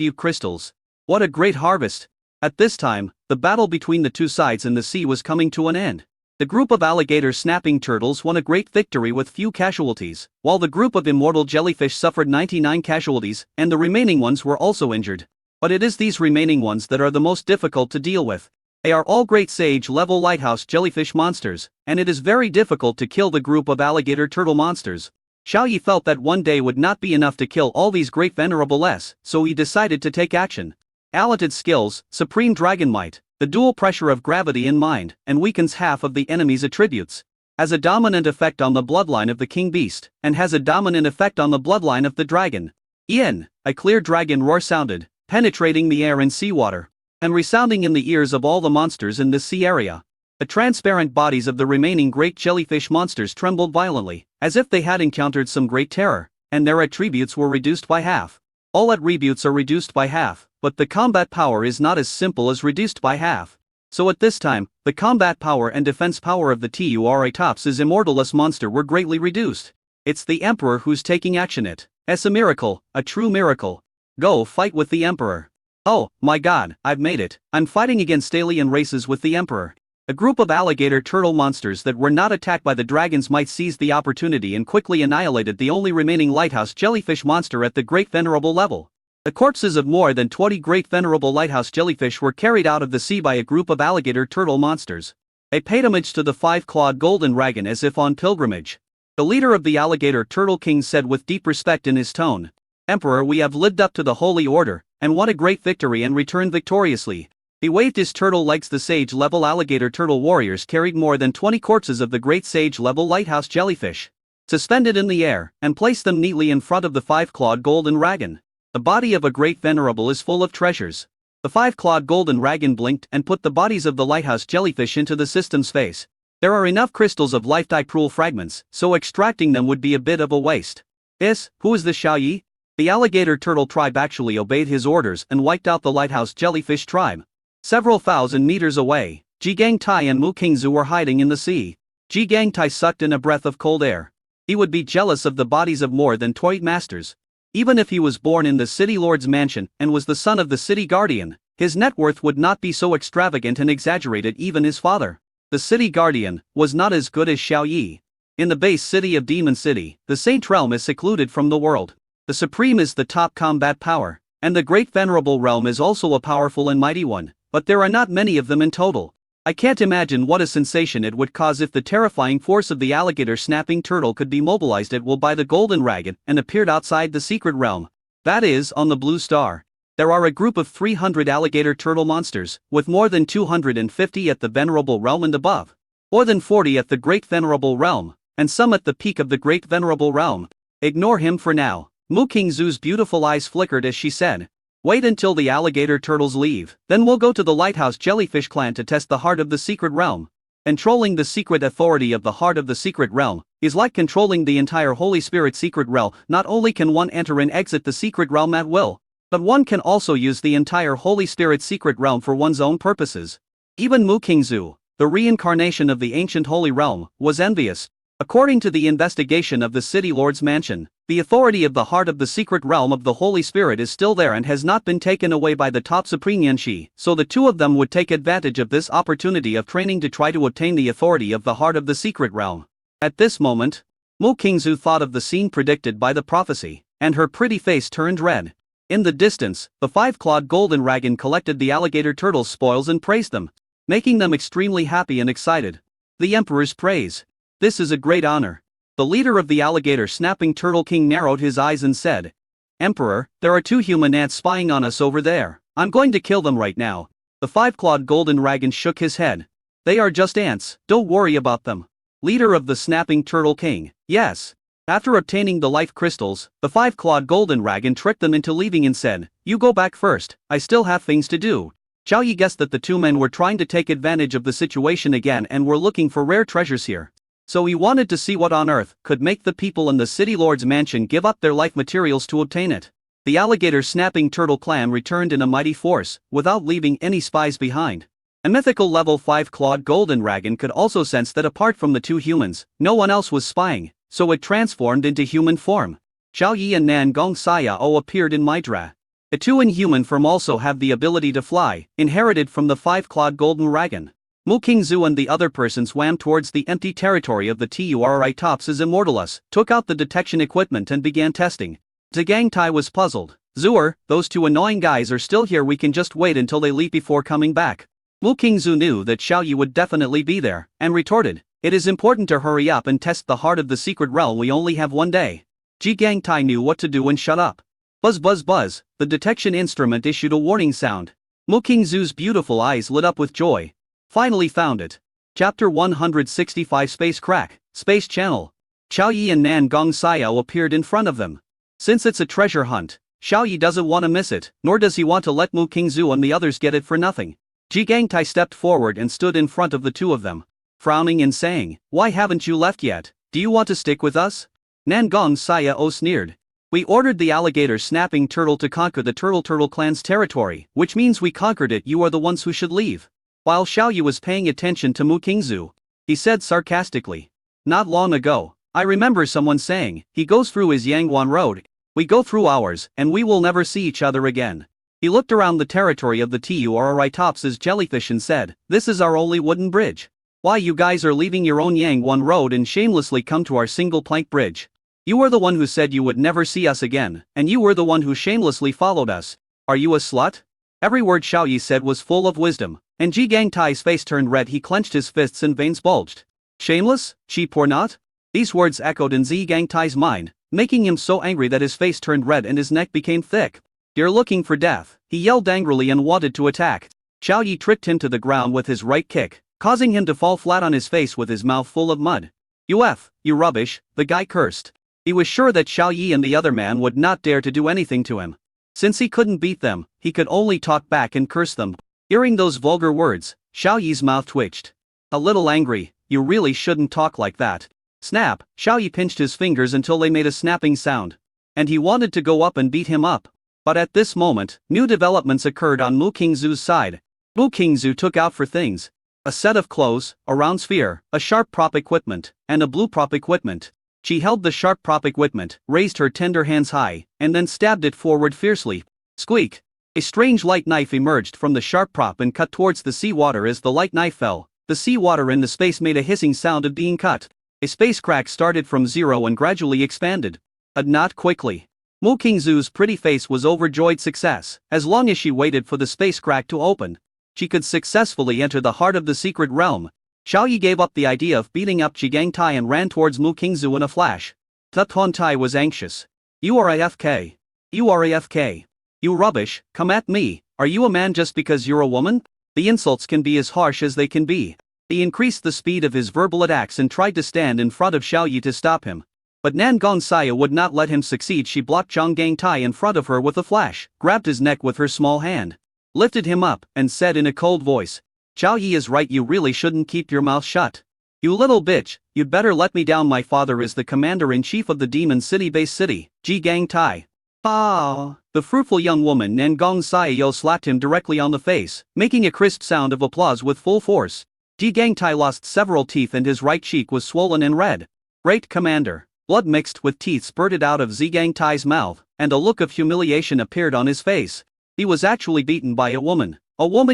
you crystals. What a great harvest! At this time, the battle between the two sides in the sea was coming to an end. The group of alligator snapping turtles won a great victory with few casualties, while the group of immortal jellyfish suffered 99 casualties, and the remaining ones were also injured. But it is these remaining ones that are the most difficult to deal with. They are all great sage-level lighthouse jellyfish monsters, and it is very difficult to kill the group of alligator turtle monsters. Xiao Yi felt that one day would not be enough to kill all these great venerable S, so he decided to take action. Talented skills, supreme dragon might, the dual pressure of gravity in mind, and weakens half of the enemy's attributes. Has a dominant effect on the bloodline of the king beast, and has a dominant effect on the bloodline of the dragon. Yin, a clear dragon roar sounded, penetrating the air and seawater, and resounding in the ears of all the monsters in this sea area. The transparent bodies of the remaining great jellyfish monsters trembled violently, as if they had encountered some great terror, and their attributes were reduced by half. All attributes are reduced by half, but the combat power is not as simple as reduced by half. So at this time, the combat power and defense power of the TURA-TOPS' immortal-less monster were greatly reduced. It's the Emperor who's taking action. It's a miracle, a true miracle. Go fight with the Emperor. Oh, my god, I've made it. I'm fighting against alien races with the Emperor. A group of alligator turtle monsters that were not attacked by the dragon's might seized the opportunity and quickly annihilated the only remaining lighthouse jellyfish monster at the great venerable level. The corpses of more than 20 great venerable lighthouse jellyfish were carried out of the sea by a group of alligator turtle monsters. They paid homage to the five-clawed golden dragon as if on pilgrimage. The leader of the alligator turtle king said with deep respect in his tone, "Emperor, we have lived up to the holy order, and won a great victory and returned victoriously." He waved his turtle legs. The sage-level alligator turtle warriors carried more than 20 corpses of the great sage-level lighthouse jellyfish, suspended in the air, and placed them neatly in front of the five-clawed golden dragon. The body of a great venerable is full of treasures. The five-clawed golden dragon blinked and put the bodies of the lighthouse jellyfish into the system's face. There are enough crystals of life dipole fragments, so extracting them would be a bit of a waste. Who is this Xiao Yi? The alligator turtle tribe actually obeyed his orders and wiped out the lighthouse jellyfish tribe. Several thousand meters away, Jigang Tai and Mu Qingzu were hiding in the sea. Jigang Tai sucked in a breath of cold air. He would be jealous of the bodies of more than 20 masters. Even if he was born in the city lord's mansion and was the son of the city guardian, his net worth would not be so extravagant and exaggerated. Even his father, the city guardian, was not as good as Xiao Yi. In the base city of Demon City, the Saint Realm is secluded from the world. The Supreme is the top combat power, and the Great Venerable Realm is also a powerful and mighty one, but there are not many of them in total. I can't imagine what a sensation it would cause if the terrifying force of the alligator snapping turtle could be mobilized at will by the golden dragon and appeared outside the secret realm. That is, on the blue star. There are a group of 300 alligator turtle monsters, with more than 250 at the venerable realm and above. More than 40 at the great venerable realm, and some at the peak of the great venerable realm. Ignore him for now. Mu Qingzu's beautiful eyes flickered as she said, "Wait until the alligator turtles leave, then we'll go to the lighthouse jellyfish clan to test the heart of the secret realm." Controlling the secret authority of the heart of the secret realm is like controlling the entire Holy Spirit secret realm. Not only can one enter and exit the secret realm at will, but one can also use the entire Holy Spirit secret realm for one's own purposes. Even Mu Qingzu, the reincarnation of the ancient holy realm, was envious. According to the investigation of the city lord's mansion, the authority of the heart of the secret realm of the Holy Spirit is still there and has not been taken away by the top Supreme Yanxi, so the two of them would take advantage of this opportunity of training to try to obtain the authority of the heart of the secret realm. At this moment, Mu Qingzu thought of the scene predicted by the prophecy, and her pretty face turned red. In the distance, the five-clawed golden dragon collected the alligator turtle's spoils and praised them, making them extremely happy and excited. The Emperor's praise. This is a great honor. The leader of the alligator snapping turtle king narrowed his eyes and said, "Emperor, there are 2 human ants spying on us over there. I'm going to kill them right now." The five-clawed golden dragon shook his head. "They are just ants, don't worry about them." Leader of the snapping turtle king, yes. After obtaining the life crystals, the five-clawed golden dragon tricked them into leaving and said, "You go back first, I still have things to do." Xiao Yi guessed that the 2 men were trying to take advantage of the situation again and were looking for rare treasures here. So he wanted to see what on earth could make the people in the city lord's mansion give up their life materials to obtain it. The alligator snapping turtle clan returned in a mighty force, without leaving any spies behind. A mythical level 5-clawed golden dragon could also sense that apart from the 2 humans, no one else was spying, so it transformed into human form. Xiao Yi and Nan Gong Sayao appeared in Midra. The two in human form also have the ability to fly, inherited from the five-clawed golden dragon. Mu Qingzu and the other person swam towards the empty territory of the Turitops's Immortalus, took out the detection equipment and began testing. Zhang Tai was puzzled. Zuer, those two annoying guys are still here, we can just wait until they leave before coming back. Mu Qingzu knew that Xiao Yi would definitely be there, and retorted, it is important to hurry up and test the heart of the secret realm, we only have 1 day. Zhang Tai knew what to do and shut up. Buzz buzz buzz, the detection instrument issued a warning sound. Mu Qingzu's beautiful eyes lit up with joy. Finally found it. Chapter 165 Space Crack, Space Channel. Xiao Yi and Nan Gongxiao appeared in front of them. Since it's a treasure hunt, Xiao Yi doesn't want to miss it, nor does he want to let Mu Qingzu and the others get it for nothing. Zhang Tai stepped forward and stood in front of the two of them, frowning and saying, why haven't you left yet? Do you want to stick with us? Nan Gongxiao sneered. We ordered the alligator snapping turtle to conquer the Turtle clan's territory, which means we conquered it, you are the ones who should leave. While Xiao Yi was paying attention to Mu Qingzu, he said sarcastically. Not long ago, I remember someone saying, he goes through his Yangguan road, we go through ours, and we will never see each other again. He looked around the territory of the Turitops's jellyfish and said, this is our only wooden bridge. Why you guys are leaving your own Yangguan road and shamelessly come to our single plank bridge? You were the one who said you would never see us again, and you were the one who shamelessly followed us. Are you a slut? Every word Xiao Yi said was full of wisdom, and Zhang Tai's face turned red, he clenched his fists and veins bulged. Shameless? Cheap or not? These words echoed in Zhang Tai's mind, making him so angry that his face turned red and his neck became thick. You're looking for death, he yelled angrily and wanted to attack. Xiao Yi tripped him to the ground with his right kick, causing him to fall flat on his face with his mouth full of mud. You rubbish, the guy cursed. He was sure that Xiao Yi and the other man would not dare to do anything to him. Since he couldn't beat them, he could only talk back and curse them. Hearing those vulgar words, Xiao Yi's mouth twitched. A little angry, you really shouldn't talk like that. Snap, Xiao Yi pinched his fingers until they made a snapping sound. And he wanted to go up and beat him up. But at this moment, new developments occurred on Mu Qingzu's side. Mu Qingzu took out 4 things. A set of clothes, a round sphere, a sharp prop equipment, and a blue prop equipment. She held the sharp prop equipment, raised her tender hands high, and then stabbed it forward fiercely. Squeak! A strange light knife emerged from the sharp prop and cut towards the sea water. As the light knife fell, the sea water in the space made a hissing sound of being cut. A space crack started from zero and gradually expanded. Not quickly. Mu Qingzu's pretty face was overjoyed success. As long as she waited for the space crack to open, she could successfully enter the heart of the secret realm. Xiao Yi gave up the idea of beating up Zhang Tai and ran towards Mu Qingzu in a flash. Tuan Tai was anxious. You are AFK. You are AFK. You rubbish, come at me, are you a man just because you're a woman? The insults can be as harsh as they can be. He increased the speed of his verbal attacks and tried to stand in front of Xiao Yi to stop him. But Nan Gongxiao would not let him succeed. She blocked Zhang Tai in front of her with a flash, grabbed his neck with her small hand, lifted him up, and said in a cold voice, Xiao Yi is right, you really shouldn't keep your mouth shut. You little bitch, you'd better let me down. My father is the commander-in-chief of the Demon City-based city, Zhang Tai. Ah! The fruitful young woman Nan Gongxiao slapped him directly on the face, making a crisp sound of applause with full force. Zhang Tai lost several teeth and his right cheek was swollen and red. Great commander! Blood mixed with teeth spurted out of Zhang Tai's mouth, and a look of humiliation appeared on his face. He was actually beaten by a woman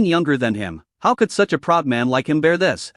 younger than him. How could such a proud man like him bear this?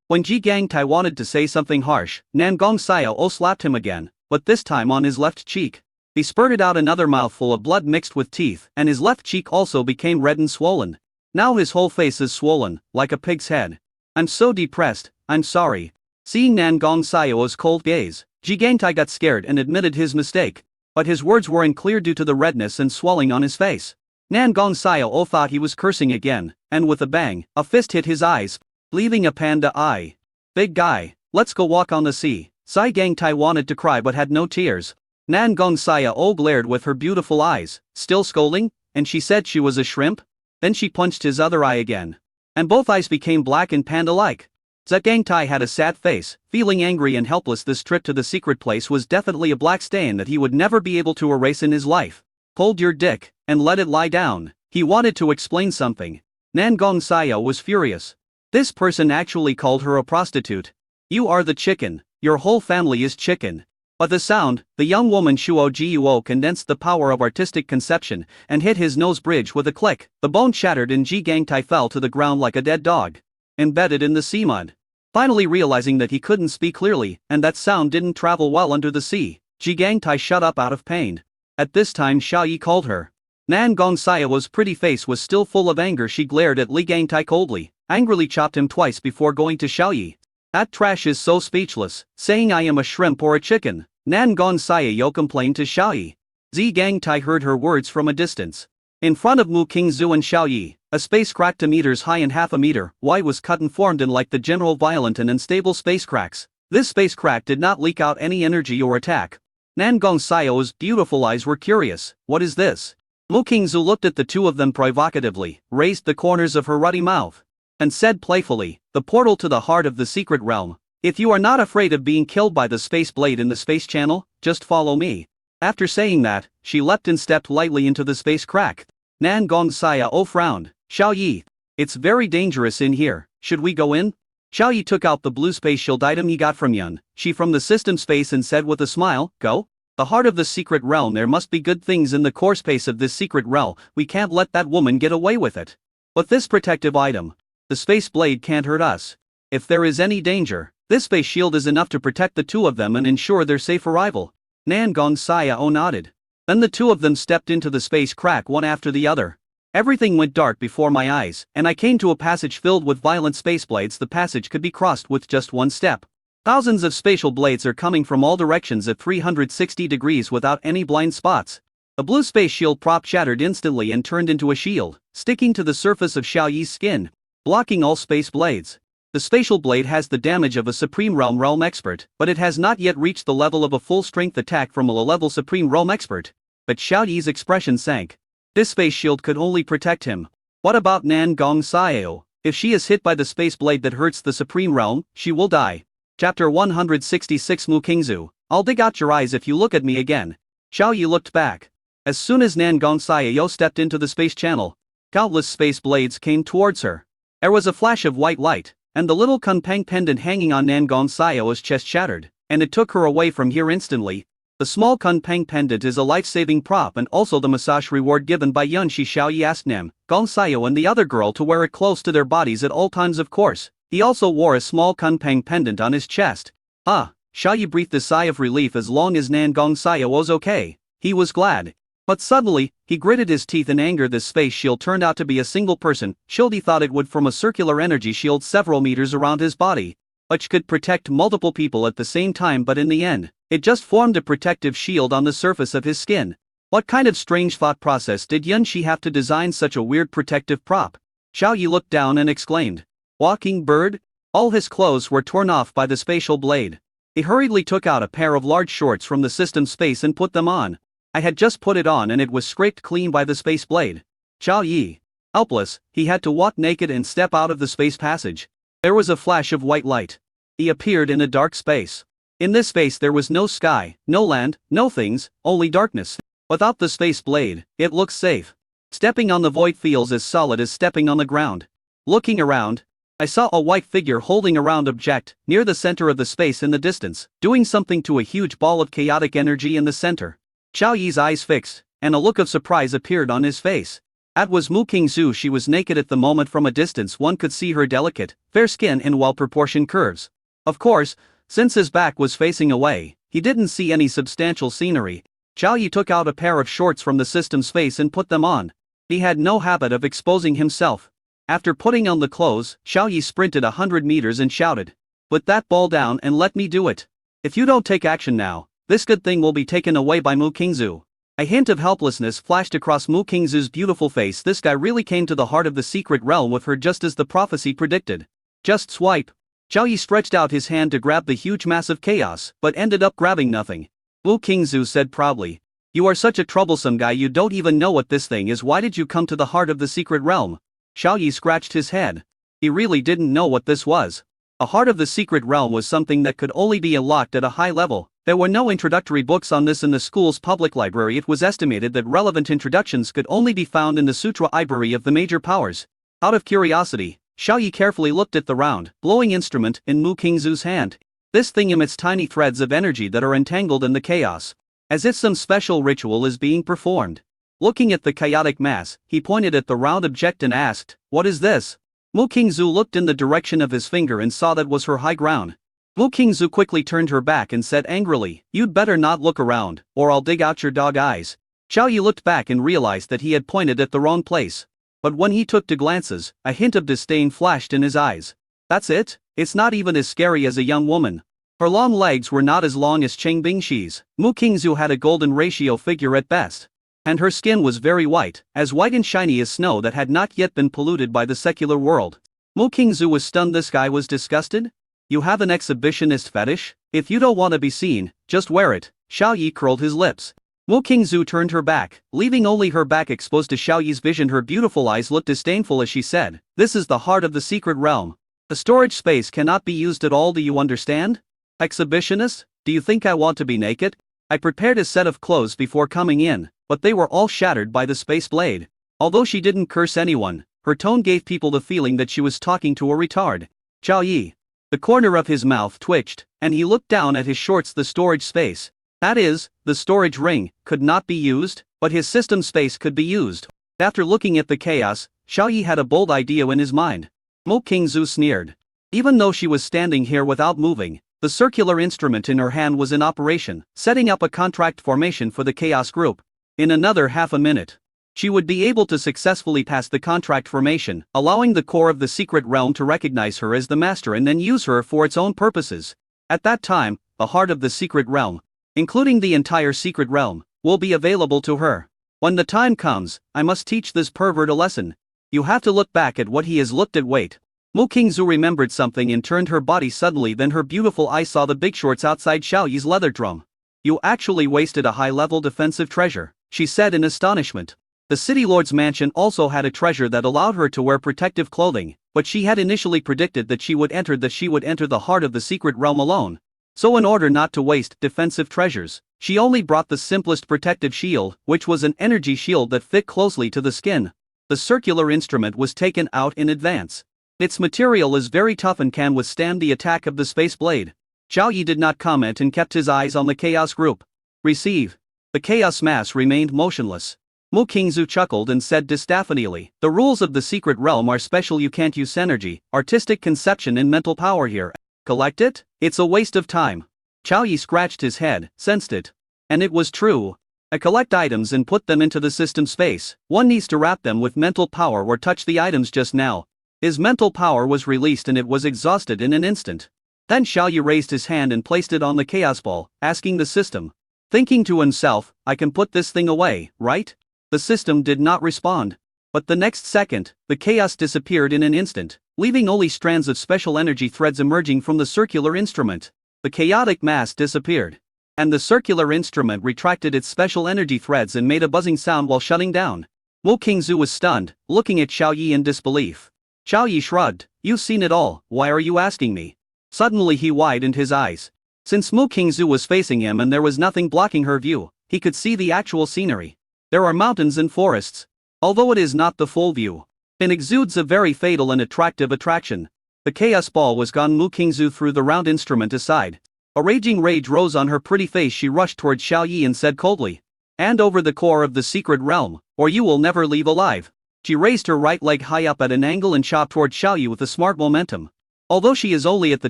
When Zhang Tai wanted to say something harsh, Nan Gongxiao slapped him again, but this time on his left cheek. He spurted out another mouthful of blood mixed with teeth, and his left cheek also became red and swollen. Now his whole face is swollen, like a pig's head. I'm so depressed, I'm sorry. Seeing Nan Gongxiao's cold gaze, Zhang Tai got scared and admitted his mistake, but his words were unclear due to the redness and swelling on his face. Nan Gongxiao thought he was cursing again, and with a bang, a fist hit his eyes, leaving a panda eye. Big guy, let's go walk on the sea. Zhang Tai wanted to cry but had no tears. Nan Gongxiao glared with her beautiful eyes, still scolding, and she said she was a shrimp? Then she punched his other eye again. And both eyes became black and panda-like. Zhang Tai had a sad face, feeling angry and helpless. This trip to the secret place was definitely a black stain that he would never be able to erase in his life. Hold your dick, and let it lie down. He wanted to explain something. Nan Gongxiao was furious. This person actually called her a prostitute. You are the chicken, your whole family is chicken. But the sound, the young woman Shuo Jiuo condensed the power of artistic conception and hit his nose bridge with a click. The bone shattered and Ji Gangtai fell to the ground like a dead dog, embedded in the sea mud. Finally realizing that he couldn't speak clearly and that sound didn't travel well under the sea, Ji Gangtai shut up out of pain. At this time Xiao Yi called her. Nan Gongxiao's pretty face was still full of anger. She glared at Li Gangtai coldly, angrily chopped him twice before going to Xiao Yi. That trash is so speechless, saying I am a shrimp or a chicken, Nan Gongxiao complained to Xiao Yi. Zi Gangtai heard her words from a distance. In front of Mu Qingzu and Xiao Yi, a space crack 2 meters high and half a meter wide was cut and formed in like the general violent and unstable space cracks. This space crack did not leak out any energy or attack. Nan Gongxiao's beautiful eyes were curious. What is this? Mu Qingzu looked at the two of them provocatively, raised the corners of her ruddy mouth, and said playfully, the portal to the heart of the secret realm. If you are not afraid of being killed by the space blade in the space channel, just follow me. After saying that, she leapt and stepped lightly into the space crack. Nan Gongxiao frowned. Xiao Yi, it's very dangerous in here, should we go in? Xiao Yi took out the blue space shield item he got from Yun, she from the system space and said with a smile, go. The heart of the secret realm, there must be good things in the core space of this secret realm, we can't let that woman get away with it. But this protective item, the space blade can't hurt us. If there is any danger, this space shield is enough to protect the two of them and ensure their safe arrival. Nan Gongxiao nodded. Then the two of them stepped into the space crack one after the other. Everything went dark before my eyes, and I came to a passage filled with violent space blades. The passage could be crossed with just one step. Thousands of spatial blades are coming from all directions at 360 degrees without any blind spots. A blue space shield prop shattered instantly and turned into a shield, sticking to the surface of Xiao Yi's skin, blocking all space blades. The spatial blade has the damage of a Supreme Realm expert, but it has not yet reached the level of a full-strength attack from a low-level Supreme Realm expert. But Xiao Yi's expression sank. This space shield could only protect him. What about Nan Gongxiao? If she is hit by the space blade that hurts the Supreme Realm, she will die. Chapter 166 Mu Qingzu, I'll dig out your eyes if you look at me again. Xiao Yi looked back. As soon as Nan Gongxiao stepped into the space channel, countless space blades came towards her. There was a flash of white light, and the little Kunpeng pendant hanging on Nan Gongxiao's chest shattered, and it took her away from here instantly. The small Kunpeng pendant is a life-saving prop and also the massage reward given by Yunshi. Xiao Yi asked Nam Gongxiao and the other girl to wear it close to their bodies at all times of course. He also wore a small Kunpeng pendant on his chest. Ah, Xiao Yi breathed a sigh of relief. As long as Nan Gongxiao was okay, he was glad. But suddenly, he gritted his teeth in anger. This space shield turned out to be a single person shield. He thought it would form a circular energy shield several meters around his body, which could protect multiple people at the same time, but in the end, it just formed a protective shield on the surface of his skin. What kind of strange thought process did Yunshi have to design such a weird protective prop? Xiao Yi looked down and exclaimed, walking bird? All his clothes were torn off by the spatial blade. He hurriedly took out a pair of large shorts from the system space and put them on. I had just put it on and it was scraped clean by the space blade. Xiao Yi. Helpless, he had to walk naked and step out of the space passage. There was a flash of white light. He appeared in a dark space. In this space there was no sky, no land, no things, only darkness. Without the space blade, it looks safe. Stepping on the void feels as solid as stepping on the ground. Looking around, I saw a white figure holding a round object near the center of the space in the distance, doing something to a huge ball of chaotic energy in the center. Xiao Yi's eyes fixed, and a look of surprise appeared on his face. That was Mu Qingzu. She was naked at the moment. From a distance one could see her delicate, fair skin and well-proportioned curves. Of course, since his back was facing away, he didn't see any substantial scenery. Xiao Yi took out a pair of shorts from the system space and put them on. He had no habit of exposing himself. After putting on the clothes, Xiao Yi sprinted 100 meters and shouted, "Put that ball down and let me do it. If you don't take action now, this good thing will be taken away by Mu Qingzu." A hint of helplessness flashed across Mu Qingzu's beautiful face. This guy really came to the heart of the secret realm with her just as the prophecy predicted. Just swipe. Xiao Yi stretched out his hand to grab the huge mass of chaos, but ended up grabbing nothing. Mu Qingzu said proudly, "You are such a troublesome guy, you don't even know what this thing is. Why did you come to the heart of the secret realm?" Xiao Yi scratched his head. He really didn't know what this was. A heart of the secret realm was something that could only be unlocked at a high level. There were no introductory books on this in the school's public library. It was estimated that relevant introductions could only be found in the Sutra Library of the Major Powers. Out of curiosity, Xiao Yi carefully looked at the round, glowing instrument in Mu Qingzu's hand. This thing emits tiny threads of energy that are entangled in the chaos, as if some special ritual is being performed. Looking at the chaotic mass, he pointed at the round object and asked, "What is this?" Mu Qingzu looked in the direction of his finger and saw that was her high ground. Mu Qingzu quickly turned her back and said angrily, "You'd better not look around, or I'll dig out your dog eyes." Xiao Yi looked back and realized that he had pointed at the wrong place. But when he took 2 glances, a hint of disdain flashed in his eyes. "That's it? It's not even as scary as a young woman." Her long legs were not as long as Cheng Bingxi's. Mu Qingzu had a golden ratio figure at best. And her skin was very white, as white and shiny as snow that had not yet been polluted by the secular world. Mu Qingzu was stunned. This guy was disgusted? "You have an exhibitionist fetish? If you don't want to be seen, just wear it." Xiao Yi curled his lips. Mu Qingzu turned her back, leaving only her back exposed to Xiao Yi's vision. Her beautiful eyes looked disdainful as she said, "This is the heart of the secret realm. The storage space cannot be used at all. Do you understand? Exhibitionist? Do you think I want to be naked? I prepared a set of clothes before coming in, but they were all shattered by the space blade." Although she didn't curse anyone, her tone gave people the feeling that she was talking to a retard. Xiao Yi. The corner of his mouth twitched, and he looked down at his shorts. The storage space, that is, the storage ring, could not be used, but his system space could be used. After looking at the chaos, Xiao Yi had a bold idea in his mind. Mu Qingzu sneered. Even though she was standing here without moving, the circular instrument in her hand was in operation, setting up a contract formation for the Chaos Group. In another half a minute, she would be able to successfully pass the contract formation, allowing the core of the secret realm to recognize her as the master and then use her for its own purposes. At that time, the heart of the secret realm, including the entire secret realm, will be available to her. When the time comes, I must teach this pervert a lesson. You have to look back at what he has looked at. Wait. Mu Qingzu remembered something and turned her body suddenly. Then her beautiful eyes saw the big shorts outside Xiao Yi's leather drum. "You actually wasted a high-level defensive treasure," she said in astonishment. The city lord's mansion also had a treasure that allowed her to wear protective clothing, but she had initially predicted that she would enter the heart of the secret realm alone. So in order not to waste defensive treasures, she only brought the simplest protective shield, which was an energy shield that fit closely to the skin. The circular instrument was taken out in advance. Its material is very tough and can withstand the attack of the space blade. Xiao Yi did not comment and kept his eyes on the Chaos Group. "Receive." The chaos mass remained motionless. Mu Qingzu chuckled and said disapprovingly, "The rules of the secret realm are special. You can't use energy, artistic conception and mental power here. Collect it? It's a waste of time." Xiao Yi scratched his head, sensed it. And it was true. I collect items and put them into the system space. One needs to wrap them with mental power or touch the items. Just now, his mental power was released and it was exhausted in an instant. Then Xiao Yi raised his hand and placed it on the chaos ball, asking the system. Thinking to himself, "I can put this thing away, right?" The system did not respond. But the next second, the chaos disappeared in an instant, leaving only strands of special energy threads emerging from the circular instrument. The chaotic mass disappeared. And the circular instrument retracted its special energy threads and made a buzzing sound while shutting down. Mu Qingzu was stunned, looking at Xiao Yi in disbelief. Xiao Yi shrugged. "You've seen it all, why are you asking me?" Suddenly he widened his eyes. Since Mu Qingzu was facing him and there was nothing blocking her view, he could see the actual scenery. There are mountains and forests. Although it is not the full view, it exudes a very fatal and attractive attraction. The chaos ball was gone. Mu Qingzu threw the round instrument aside. A raging rage rose on her pretty face. She rushed toward Xiao Yi and said coldly, "Hand over the core of the secret realm, or you will never leave alive." She raised her right leg high up at an angle and chopped toward Xiao Yi with a smart momentum. Although she is only at the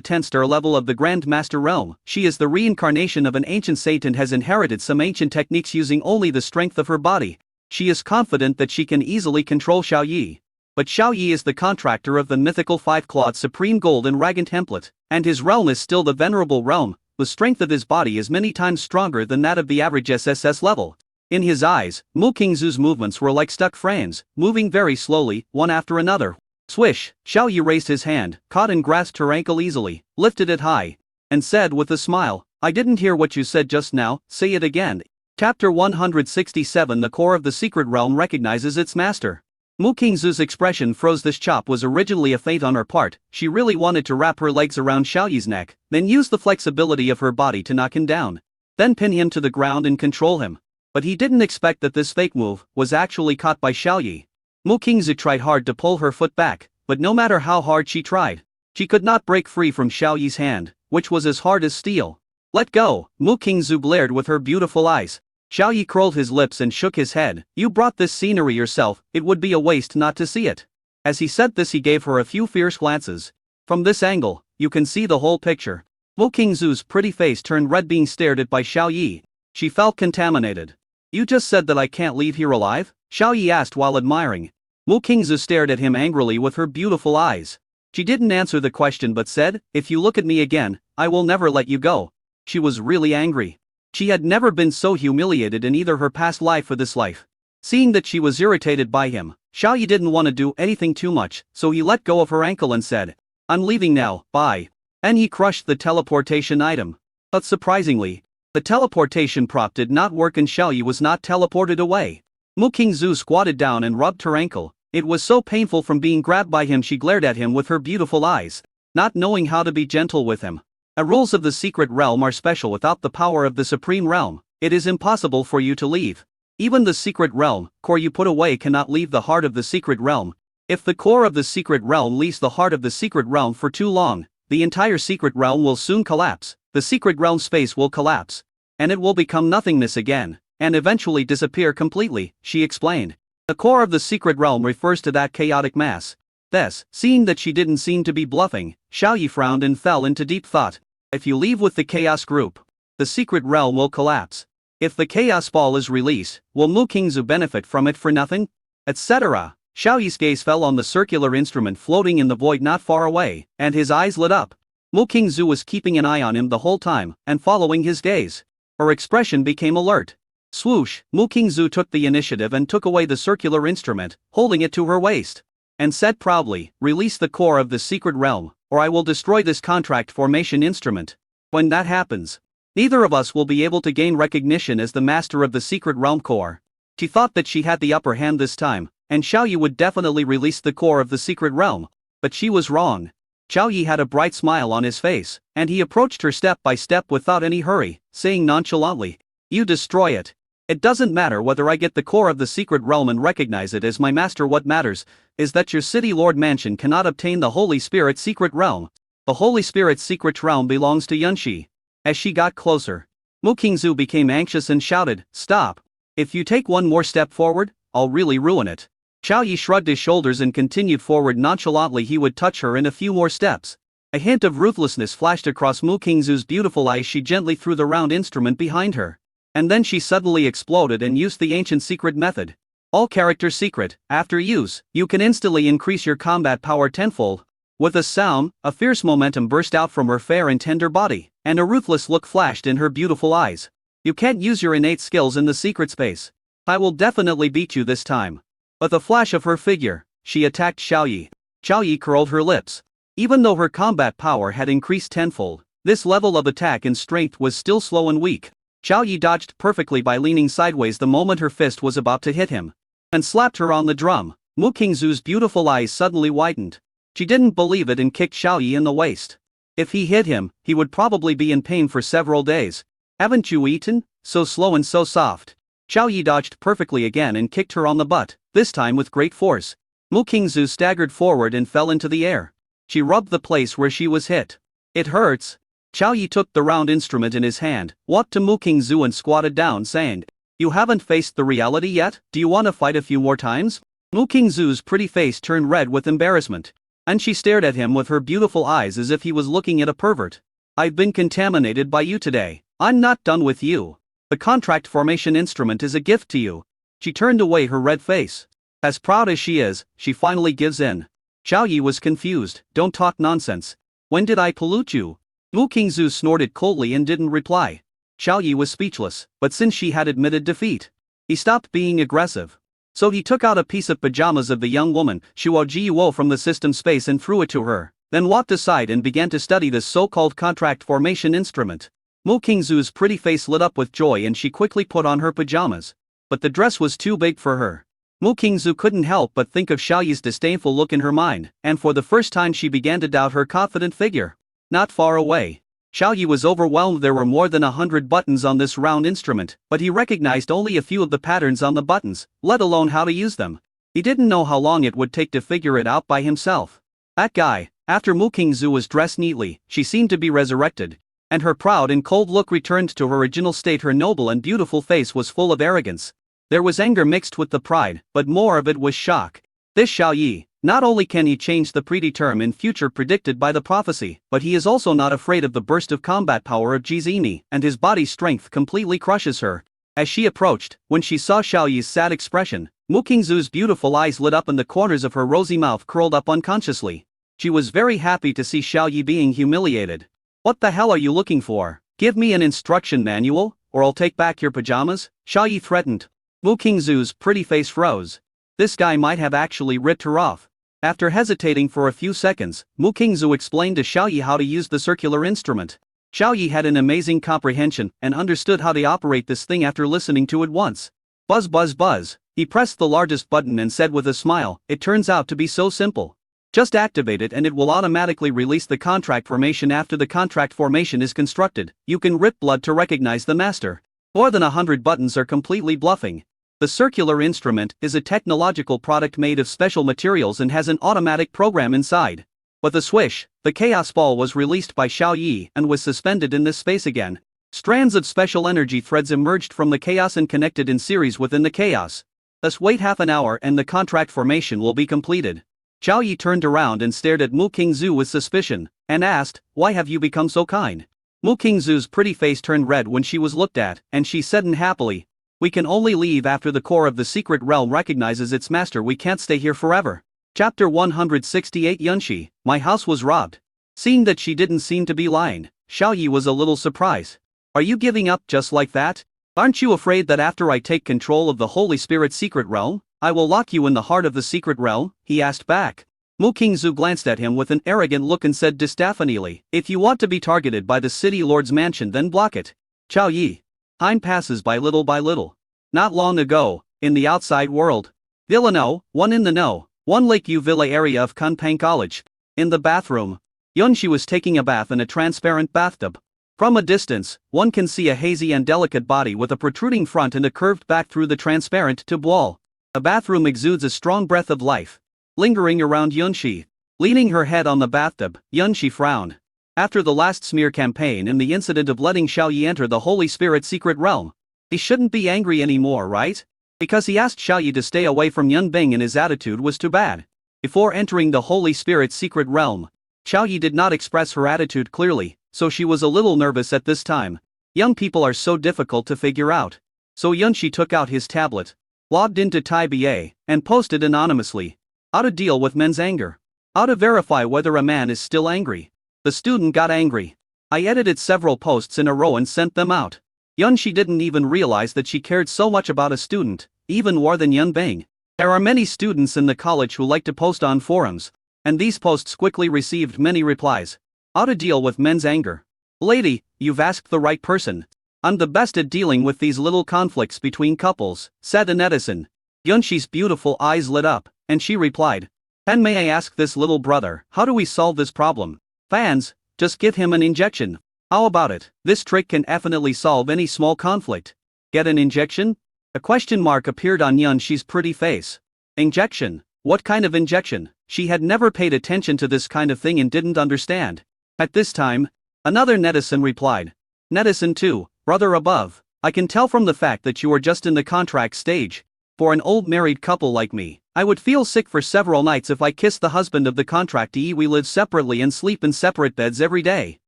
10-star level of the Grand Master realm, she is the reincarnation of an ancient saint and has inherited some ancient techniques using only the strength of her body. She is confident that she can easily control Xiao Yi. But Xiao Yi is the contractor of the mythical 5-clawed Supreme Gold and Dragon Template, and his realm is still the Venerable Realm. The strength of his body is many times stronger than that of the average SSS level. In his eyes, Mu Qingzu's movements were like stuck frames, moving very slowly, one after another. Swish! Xiao Yi raised his hand, caught and grasped her ankle easily, lifted it high, and said with a smile, "I didn't hear what you said just now, say it again." Chapter 167. The core of the secret realm recognizes its master. Mu Qingzu's expression froze. This chop was originally a feint on her part. She really wanted to wrap her legs around Xiao Yi's neck, then use the flexibility of her body to knock him down. Then pin him to the ground and control him. But he didn't expect that this fake move was actually caught by Xiao Yi. Mu Qingzu tried hard to pull her foot back, but no matter how hard she tried, she could not break free from Xiao Yi's hand. which was as hard as steel. Let go, Mu Qingzu glared with her beautiful eyes. Xiao Yi curled his lips and shook his head. You brought this scenery yourself, it would be a waste not to see it. As he said this he gave her a few fierce glances. From this angle, you can see the whole picture. Mu Qingzu's pretty face turned red being stared at by Xiao Yi. She felt contaminated. You just said that I can't leave here alive? Xiao Yi asked while admiring. Mu Qingzu stared at him angrily with her beautiful eyes. She didn't answer the question but said, if you look at me again, I will never let you go. She was really angry. She had never been so humiliated in either her past life or this life. Seeing that she was irritated by him, Xiao Yi didn't want to do anything too much, so he let go of her ankle and said, I'm leaving now, bye. And he crushed the teleportation item. But surprisingly, the teleportation prop did not work and Xiao Yi was not teleported away. Mu Qingzu squatted down and rubbed her ankle. It was so painful from being grabbed by him she glared at him with her beautiful eyes, not knowing how to be gentle with him. The rules of the secret realm are special. Without the power of the supreme realm, it is impossible for you to leave. Even the secret realm, core you put away cannot leave the heart of the secret realm. If the core of the secret realm leaves the heart of the secret realm for too long, the entire secret realm will soon collapse, the secret realm space will collapse. And it will become nothingness again, and eventually disappear completely, she explained. The core of the secret realm refers to that chaotic mass. Thus, seeing that she didn't seem to be bluffing, Xiao Yi frowned and fell into deep thought. If you leave with the chaos group, the secret realm will collapse. If the chaos ball is released, will Mu Qingzu benefit from it for nothing? Etc. Xiao Yi's gaze fell on the circular instrument floating in the void not far away, and his eyes lit up. Mu Qingzu was keeping an eye on him the whole time, and following his gaze. Her expression became alert. Swoosh, Mu Qingzu took the initiative and took away the circular instrument, holding it to her waist. And said proudly, release the core of the secret realm, or I will destroy this contract formation instrument. When that happens, neither of us will be able to gain recognition as the master of the secret realm core. She thought that she had the upper hand this time, and Xiao Yi would definitely release the core of the secret realm, but she was wrong. Xiao Yi had a bright smile on his face, and he approached her step by step without any hurry, saying nonchalantly, you destroy it. It doesn't matter whether I get the core of the secret realm and recognize it as my master. What matters is that your city lord mansion cannot obtain the Holy Spirit secret realm. The Holy Spirit's secret realm belongs to Yunxi. As she got closer, Mu Qingzu became anxious and shouted, stop. If you take one more step forward, I'll really ruin it. Xiao Yi shrugged his shoulders and continued forward nonchalantly. He would touch her in a few more steps. A hint of ruthlessness flashed across Mu Qingzu's beautiful eyes. She gently threw the round instrument behind her. And then she suddenly exploded and used the ancient secret method. All character secret. After use, you can instantly increase your combat power tenfold. With a sound, a fierce momentum burst out from her fair and tender body, and a ruthless look flashed in her beautiful eyes. You can't use your innate skills in the secret space. I will definitely beat you this time. With a flash of her figure, she attacked Xiao Yi. Xiao Yi curled her lips. Even though her combat power had increased tenfold, this level of attack and strength was still slow and weak. Xiao Yi dodged perfectly by leaning sideways the moment her fist was about to hit him, and slapped her on the drum. Mu Qingzu's beautiful eyes suddenly widened. She didn't believe it and kicked Xiao Yi in the waist. If he hit him, he would probably be in pain for several days. Haven't you eaten? So slow and so soft. Xiao Yi dodged perfectly again and kicked her on the butt, this time with great force. Mu Qingzu staggered forward and fell into the air. She rubbed the place where she was hit. It hurts. Xiao Yi took the round instrument in his hand, walked to Mu Qingzu and squatted down, saying, you haven't faced the reality yet? Do you want to fight a few more times? Mu Qingzu's pretty face turned red with embarrassment, and she stared at him with her beautiful eyes as if he was looking at a pervert. I've been contaminated by you today. I'm not done with you. The contract formation instrument is a gift to you. She turned away her red face. As proud as she is, she finally gives in. Xiao Yi was confused. Don't talk nonsense. When did I pollute you? Mu Qingzu snorted coldly and didn't reply. Xiao Yi was speechless, but since she had admitted defeat, he stopped being aggressive. So he took out a piece of pajamas of the young woman, Shuo Jiwo, from the system space and threw it to her, then walked aside and began to study this so-called contract formation instrument. Mu Qingzu's pretty face lit up with joy and she quickly put on her pajamas. But the dress was too big for her. Mu Qingzu couldn't help but think of Xiao Yi's disdainful look in her mind, and for the first time she began to doubt her confident figure. Not far away, Xiao Yi was overwhelmed. There were more than 100 buttons on this round instrument, but he recognized only a few of the patterns on the buttons, let alone how to use them. He didn't know how long it would take to figure it out by himself. That guy. After Mu Qingzu was dressed neatly, she seemed to be resurrected, and her proud and cold look returned to her original state. Her noble and beautiful face was full of arrogance. There was anger mixed with the pride, but more of it was shock. This Xiao Yi, not only can he change the predetermined future predicted by the prophecy, but he is also not afraid of the burst of combat power of Jizimi, and his body strength completely crushes her. As she approached, when she saw Xiao Yi's sad expression, Mu Qingzu's beautiful eyes lit up and the corners of her rosy mouth curled up unconsciously. She was very happy to see Xiao Yi being humiliated. What the hell are you looking for? Give me an instruction manual, or I'll take back your pajamas, Xiao Yi threatened. Mu Qingzu's pretty face froze. This guy might have actually ripped her off. After hesitating for a few seconds, Mu Qingzu explained to Xiao Yi how to use the circular instrument. Xiao Yi had an amazing comprehension and understood how to operate this thing after listening to it once. Buzz buzz buzz. He pressed the largest button and said with a smile, "It turns out to be so simple. Just activate it and it will automatically release the contract formation. After the contract formation is constructed, you can rip blood to recognize the master. More than 100 buttons are completely bluffing." The circular instrument is a technological product made of special materials and has an automatic program inside. With a swish, the chaos ball was released by Xiao Yi and was suspended in this space again. Strands of special energy threads emerged from the chaos and connected in series within the chaos. Thus wait half an hour and the contract formation will be completed. Xiao Yi turned around and stared at Mu Qingzu with suspicion, and asked, "Why have you become so kind?" Mu Qingzu's pretty face turned red when she was looked at, and she said unhappily, "We can only leave after the core of the secret realm recognizes its master. We can't stay here forever." Chapter 168 Yunshi, my house was robbed. Seeing that she didn't seem to be lying, Xiao Yi was a little surprised. "Are you giving up just like that? Aren't you afraid that after I take control of the Holy Spirit secret realm, I will lock you in the heart of the secret realm?" he asked back. Mu Qingzu glanced at him with an arrogant look and said disapprovingly, "If you want to be targeted by the city lord's mansion, then block it." Xiao Yi. Time passes by little by little. Not long ago, in the outside world. Villano, one in the know, one Lakeview Villa area of Kunpeng College. In the bathroom, Yunshi was taking a bath in a transparent bathtub. From a distance, one can see a hazy and delicate body with a protruding front and a curved back through the transparent tube wall. The bathroom exudes a strong breath of life. Lingering around Yunshi, leaning her head on the bathtub, Yunshi frowned. After the last smear campaign and the incident of letting Xiao Yi enter the Holy Spirit secret realm, he shouldn't be angry anymore, right? Because he asked Xiao Yi to stay away from Yunbing and his attitude was too bad. Before entering the Holy Spirit secret realm, Xiao Yi did not express her attitude clearly, so she was a little nervous at this time. Young people are so difficult to figure out. So Yunshi took out his tablet, logged into TaiBA, and posted anonymously. How to deal with men's anger. How to verify whether a man is still angry. The student got angry. I edited several posts in a row and sent them out. Yunshi didn't even realize that she cared so much about a student, even more than Yunbing. There are many students in the college who like to post on forums, and these posts quickly received many replies. How to deal with men's anger. Lady, you've asked the right person. I'm the best at dealing with these little conflicts between couples, said a netizen. Yunshi's beautiful eyes lit up, and she replied, "And may I ask this little brother, how do we solve this problem? Fans, just give him an injection. How about it? This trick can definitely solve any small conflict." Get an injection? A question mark appeared on Yunshi's pretty face. Injection? What kind of injection? She had never paid attention to this kind of thing and didn't understand. At this time, another netizen replied. Netizen 2, brother above, I can tell from the fact that you are just in the contract stage. For an old married couple like me, I would feel sick for several nights if I kissed the husband of the contractee. We live separately and sleep in separate beds every day.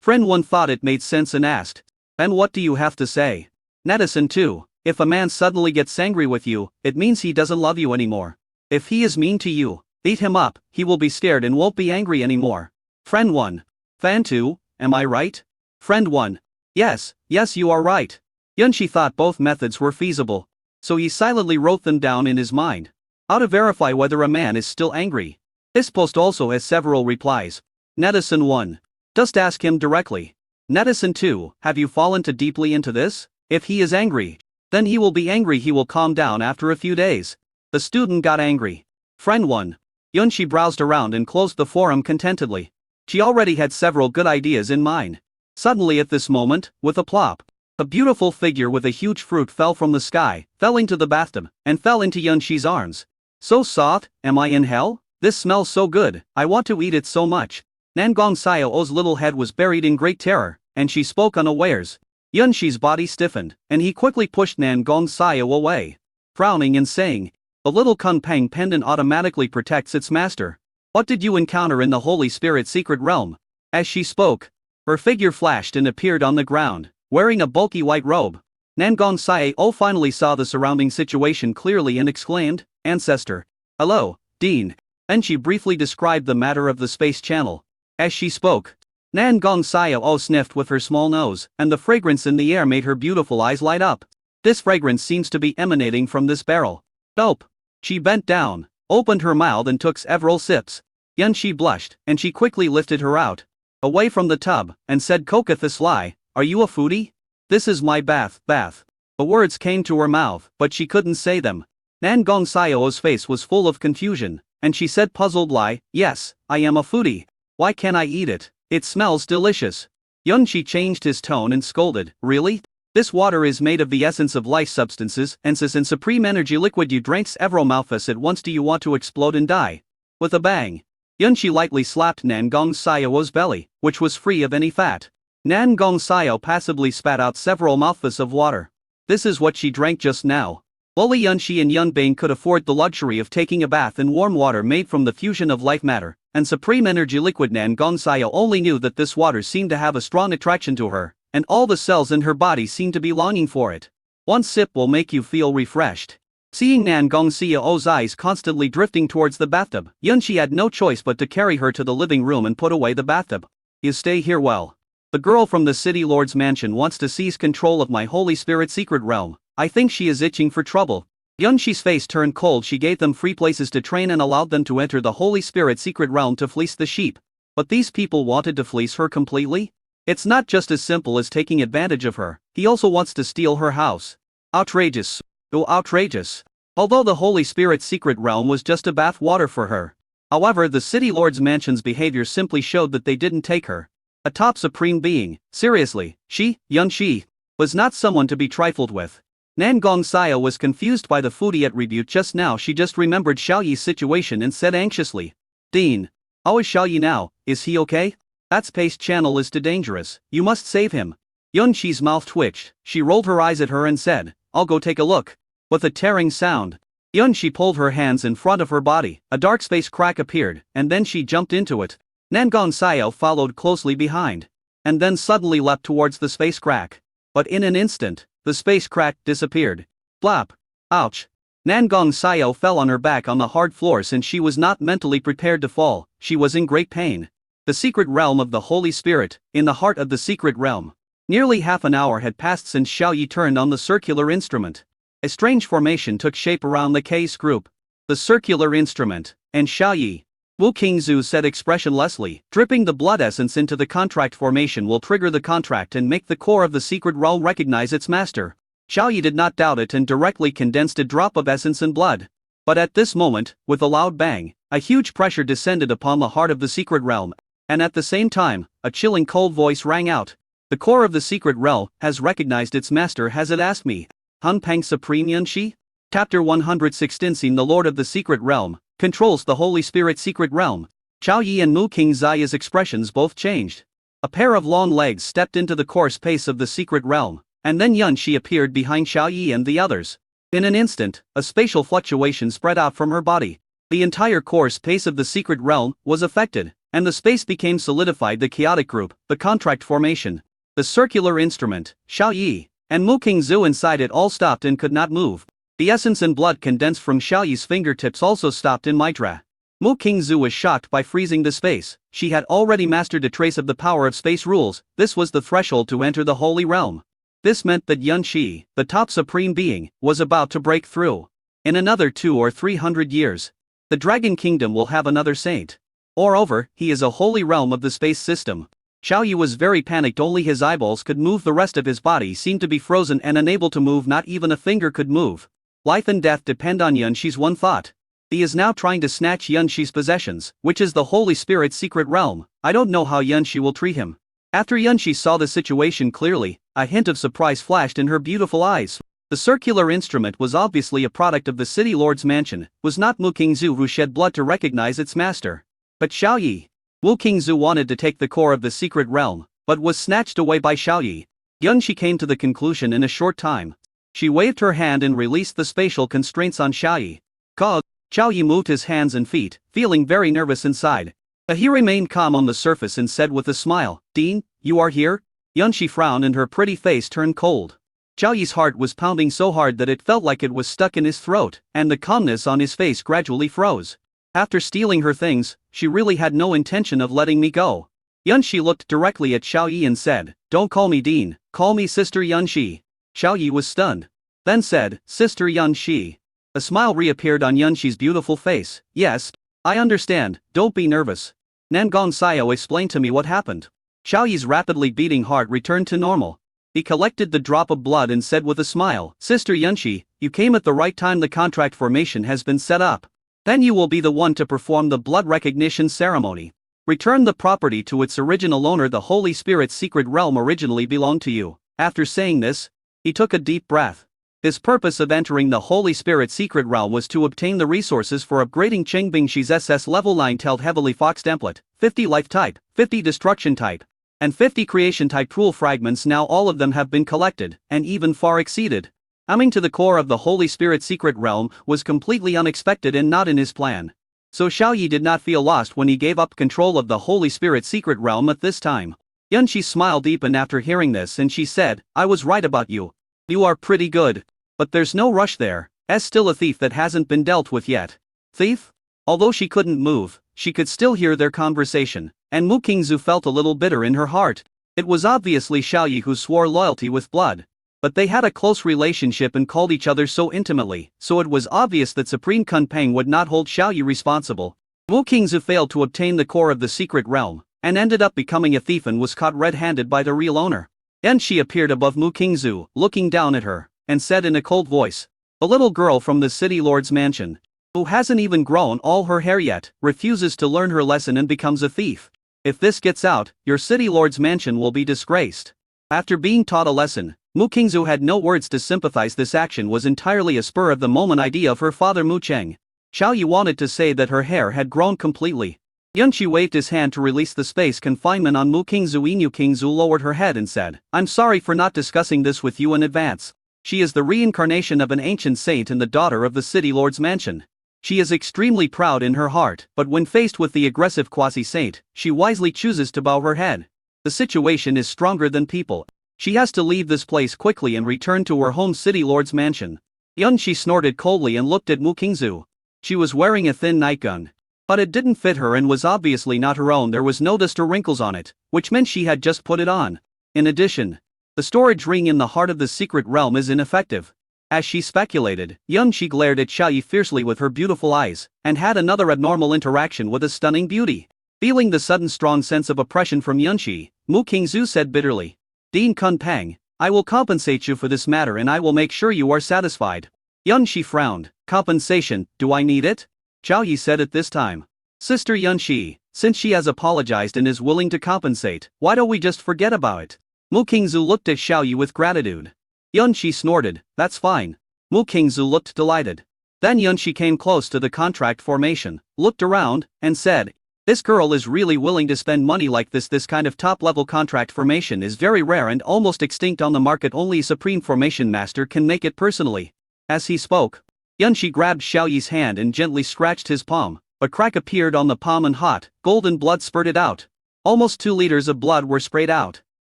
Friend 1 thought it made sense and asked, "And what do you have to say?" Netizen 2, if a man suddenly gets angry with you, it means he doesn't love you anymore. If he is mean to you, beat him up, he will be scared and won't be angry anymore. Friend 1. Fan 2, am I right? Friend 1. Yes, you are right. Yunshi thought both methods were feasible, so he silently wrote them down in his mind. How to verify whether a man is still angry. This post also has several replies. Netizen 1. Just ask him directly. Netizen 2, have you fallen too deeply into this? If he is angry, then he will be angry. He will calm down after a few days. The student got angry. Friend 1. Yunshi browsed around and closed the forum contentedly. She already had several good ideas in mind. Suddenly at this moment, with a plop, a beautiful figure with a huge fruit fell from the sky, fell into the bathtub, and fell into Yunshi's arms. So soft, am I in hell? This smells so good, I want to eat it so much. Nangong Xiao's little head was buried in great terror, and she spoke unawares. Yunshi's body stiffened, and he quickly pushed Nangong Xiao away, frowning and saying, "The little Kunpeng pendant automatically protects its master. What did you encounter in the Holy Spirit secret realm?" As she spoke, her figure flashed and appeared on the ground, wearing a bulky white robe. Nangong Xiao finally saw the surrounding situation clearly and exclaimed, "Ancestor." "Hello, Dean." Then she briefly described the matter of the space channel. As she spoke, Nangong Xiao sniffed with her small nose, and the fragrance in the air made her beautiful eyes light up. "This fragrance seems to be emanating from this barrel." "Nope." She bent down, opened her mouth and took several sips. Yunshi blushed, and she quickly lifted her out, away from the tub, and said coquettously, "Are you a foodie? This is my bath. The words came to her mouth, but she couldn't say them. Nangong Xiao's face was full of confusion, and she said puzzledly, "Yes, I am a foodie. Why can't I eat it? It smells delicious." Yunshi changed his tone and scolded, "Really? This water is made of the essence of life substances, SSS and supreme energy liquid. You drank several mouthfuls at once. Do you want to explode and die?" With a bang, Yunshi lightly slapped Nangong Xiao's belly, which was free of any fat. Nangong Xiao passively spat out several mouthfuls of water. This is what she drank just now. Only Yunshi and Yunbing could afford the luxury of taking a bath in warm water made from the fusion of life matter and supreme energy liquid. Nangong Xiao only knew that this water seemed to have a strong attraction to her, and all the cells in her body seemed to be longing for it. One sip will make you feel refreshed. Seeing Nangong Xiao's eyes constantly drifting towards the bathtub, Yunshi had no choice but to carry her to the living room and put away the bathtub. "You stay here well. The girl from the city lord's mansion wants to seize control of my Holy Spirit secret realm. I think she is itching for trouble." Yunshi's face turned cold. She gave them free places to train and allowed them to enter the Holy Spirit secret realm to fleece the sheep. But these people wanted to fleece her completely? It's not just as simple as taking advantage of her, he also wants to steal her house. Outrageous. Oh, outrageous. Although the Holy Spirit secret realm was just a bath water for her. However, the city lord's mansion's behavior simply showed that they didn't take her. A top supreme being, seriously, she, Yunshi, was not someone to be trifled with. Nangong Xiao was confused by the foodie attribute just now. She just remembered Xiaoyi's situation and said anxiously, "Dean, how is Xiaoyi now? Is he okay? That space channel is too dangerous, you must save him." Yunshi's mouth twitched, she rolled her eyes at her and said, "I'll go take a look." With a tearing sound, Yunshi pulled her hands in front of her body, a dark space crack appeared, and then she jumped into it. Nangong Xiao followed closely behind, and then suddenly leapt towards the space crack. But in an instant, the space crack disappeared. Flap! Ouch! Nangong Xiao fell on her back on the hard floor. Since she was not mentally prepared to fall, she was in great pain. The secret realm of the Holy Spirit, in the heart of the secret realm. Nearly half an hour had passed since Xiaoyi turned on the circular instrument. A strange formation took shape around the case group. The circular instrument, and Xiaoyi. Wu Qingzu said expressionlessly, "Dripping the blood essence into the contract formation will trigger the contract and make the core of the secret realm recognize its master." Xiaoyi did not doubt it and directly condensed a drop of essence and blood. But at this moment, with a loud bang, a huge pressure descended upon the heart of the secret realm, and at the same time, a chilling cold voice rang out. "The core of the secret realm has recognized its master. Has it asked me? Hunpeng Supreme Yunshi?" Chapter 116. The Lord of the Secret Realm controls the Holy Spirit secret realm. Xiaoyi and Mu Qingzai's expressions both changed. A pair of long legs stepped into the core space of the secret realm, and then Yunshi appeared behind Xiaoyi and the others. In an instant, a spatial fluctuation spread out from her body. The entire core space of the secret realm was affected, and the space became solidified. The chaotic group, the contract formation, the circular instrument, Xiaoyi, and Mu Qingzu inside it all stopped and could not move. The essence and blood condensed from Xiaoyi's fingertips also stopped in Mitra. Mu Qingzu was shocked by freezing the space. She had already mastered a trace of the power of space rules. This was the threshold to enter the holy realm. This meant that Yunshi, the top supreme being, was about to break through. In another 200 or 300 years, the Dragon Kingdom will have another saint. Moreover, he is a holy realm of the space system. Xiaoyi was very panicked. Only his eyeballs could move. The rest of his body seemed to be frozen and unable to move. Not even a finger could move. Life and death depend on Yunshi's one thought. He is now trying to snatch Yunshi's possessions, which is the Holy Spirit's secret realm. I don't know how Yunshi will treat him. After Yunshi saw the situation clearly, a hint of surprise flashed in her beautiful eyes. The circular instrument was obviously a product of the city lord's mansion, was not Mu Qingzu who shed blood to recognize its master, but Xiao Yi. Wu Qingzu wanted to take the core of the secret realm, but was snatched away by Xiao Yi. Yunshi came to the conclusion in a short time. She waved her hand and released the spatial constraints on Xiao Yi. Cog. Xiao Yi moved his hands and feet, feeling very nervous inside. But he remained calm on the surface and said with a smile, "Dean, you are here?" Yunshi frowned and her pretty face turned cold. Xiao Yi's heart was pounding so hard that it felt like it was stuck in his throat, and the calmness on his face gradually froze. After stealing her things, she really had no intention of letting me go. Yunshi looked directly at Xiao Yi and said, "Don't call me Dean, call me Sister Yunshi." Xiao Yi was stunned. Then said, "Sister Yunshi." A smile reappeared on Yunshi's beautiful face. "Yes, I understand, don't be nervous. Nangong Xiao explained to me what happened." Xiao Yi's rapidly beating heart returned to normal. He collected the drop of blood and said with a smile, "Sister Yunshi, you came at the right time. The contract formation has been set up. Then you will be the one to perform the blood recognition ceremony. Return the property to its original owner. The Holy Spirit's secret realm originally belonged to you." After saying this, he took a deep breath. His purpose of entering the Holy Spirit secret realm was to obtain the resources for upgrading Chengbingxi's SS level 9 Teld Heavily Fox template, 50 life type, 50 destruction type, and 50 creation type tool fragments. Now all of them have been collected, and even far exceeded. Coming to the core of the Holy Spirit secret realm was completely unexpected and not in his plan. So Xiao Yi did not feel lost when he gave up control of the Holy Spirit secret realm at this time. Yunshi smiled deepened after hearing this and she said, "I was right about you. You are pretty good. But there's no rush there, as still a thief that hasn't been dealt with yet." Thief? Although she couldn't move, she could still hear their conversation, and Mu Qingzu felt a little bitter in her heart. It was obviously Xiao Yi who swore loyalty with blood. But they had a close relationship and called each other so intimately, so it was obvious that Supreme Kun Peng would not hold Xiao Yi responsible. Mu Qingzu failed to obtain the core of the secret realm, and ended up becoming a thief and was caught red-handed by the real owner. Then she appeared above Mu Qingzu, looking down at her, and said in a cold voice, "A little girl from the city lord's mansion, who hasn't even grown all her hair yet, refuses to learn her lesson and becomes a thief. If this gets out, your city lord's mansion will be disgraced." After being taught a lesson, Mu Qingzu had no words to sympathize. This action was entirely a spur-of-the-moment idea of her father Mu Cheng. Xiao Yi wanted to say that her hair had grown completely. Yunshi waved his hand to release the space confinement on Mu Qingzu. Mu Qingzu lowered her head and said, "I'm sorry for not discussing this with you in advance. She is the reincarnation of an ancient saint and the daughter of the city lord's mansion. She is extremely proud in her heart, but when faced with the aggressive quasi-saint, she wisely chooses to bow her head. The situation is stronger than people. She has to leave this place quickly and return to her home city lord's mansion." Yunshi snorted coldly and looked at Mu Qingzu. She was wearing a thin nightgown, but it didn't fit her and was obviously not her own. There was no dust or wrinkles on it, which meant she had just put it on. In addition, the storage ring in the heart of the secret realm is ineffective. As she speculated, Yunshi glared at Xiao Yi fiercely with her beautiful eyes, and had another abnormal interaction with a stunning beauty. Feeling the sudden strong sense of oppression from Yunshi, Mu Qingzu said bitterly, "Dean Kun Peng, I will compensate you for this matter and I will make sure you are satisfied." Yunshi frowned. "Compensation, do I need it?" Xiao Yi said at this time. "Sister Yunshi, since she has apologized and is willing to compensate, why don't we just forget about it?" Mu Qingzu looked at Xiao Yi with gratitude. Yunshi snorted, "That's fine." Mu Qingzu looked delighted. Then Yunshi came close to the contract formation, looked around, and said, "This girl is really willing to spend money like this. This kind of top-level contract formation is very rare and almost extinct on the market. Only a Supreme Formation Master can make it personally." As he spoke, Yunshi grabbed Xiao Yi's hand and gently scratched his palm. A crack appeared on the palm and hot, golden blood spurted out. Almost 2 liters of blood were sprayed out.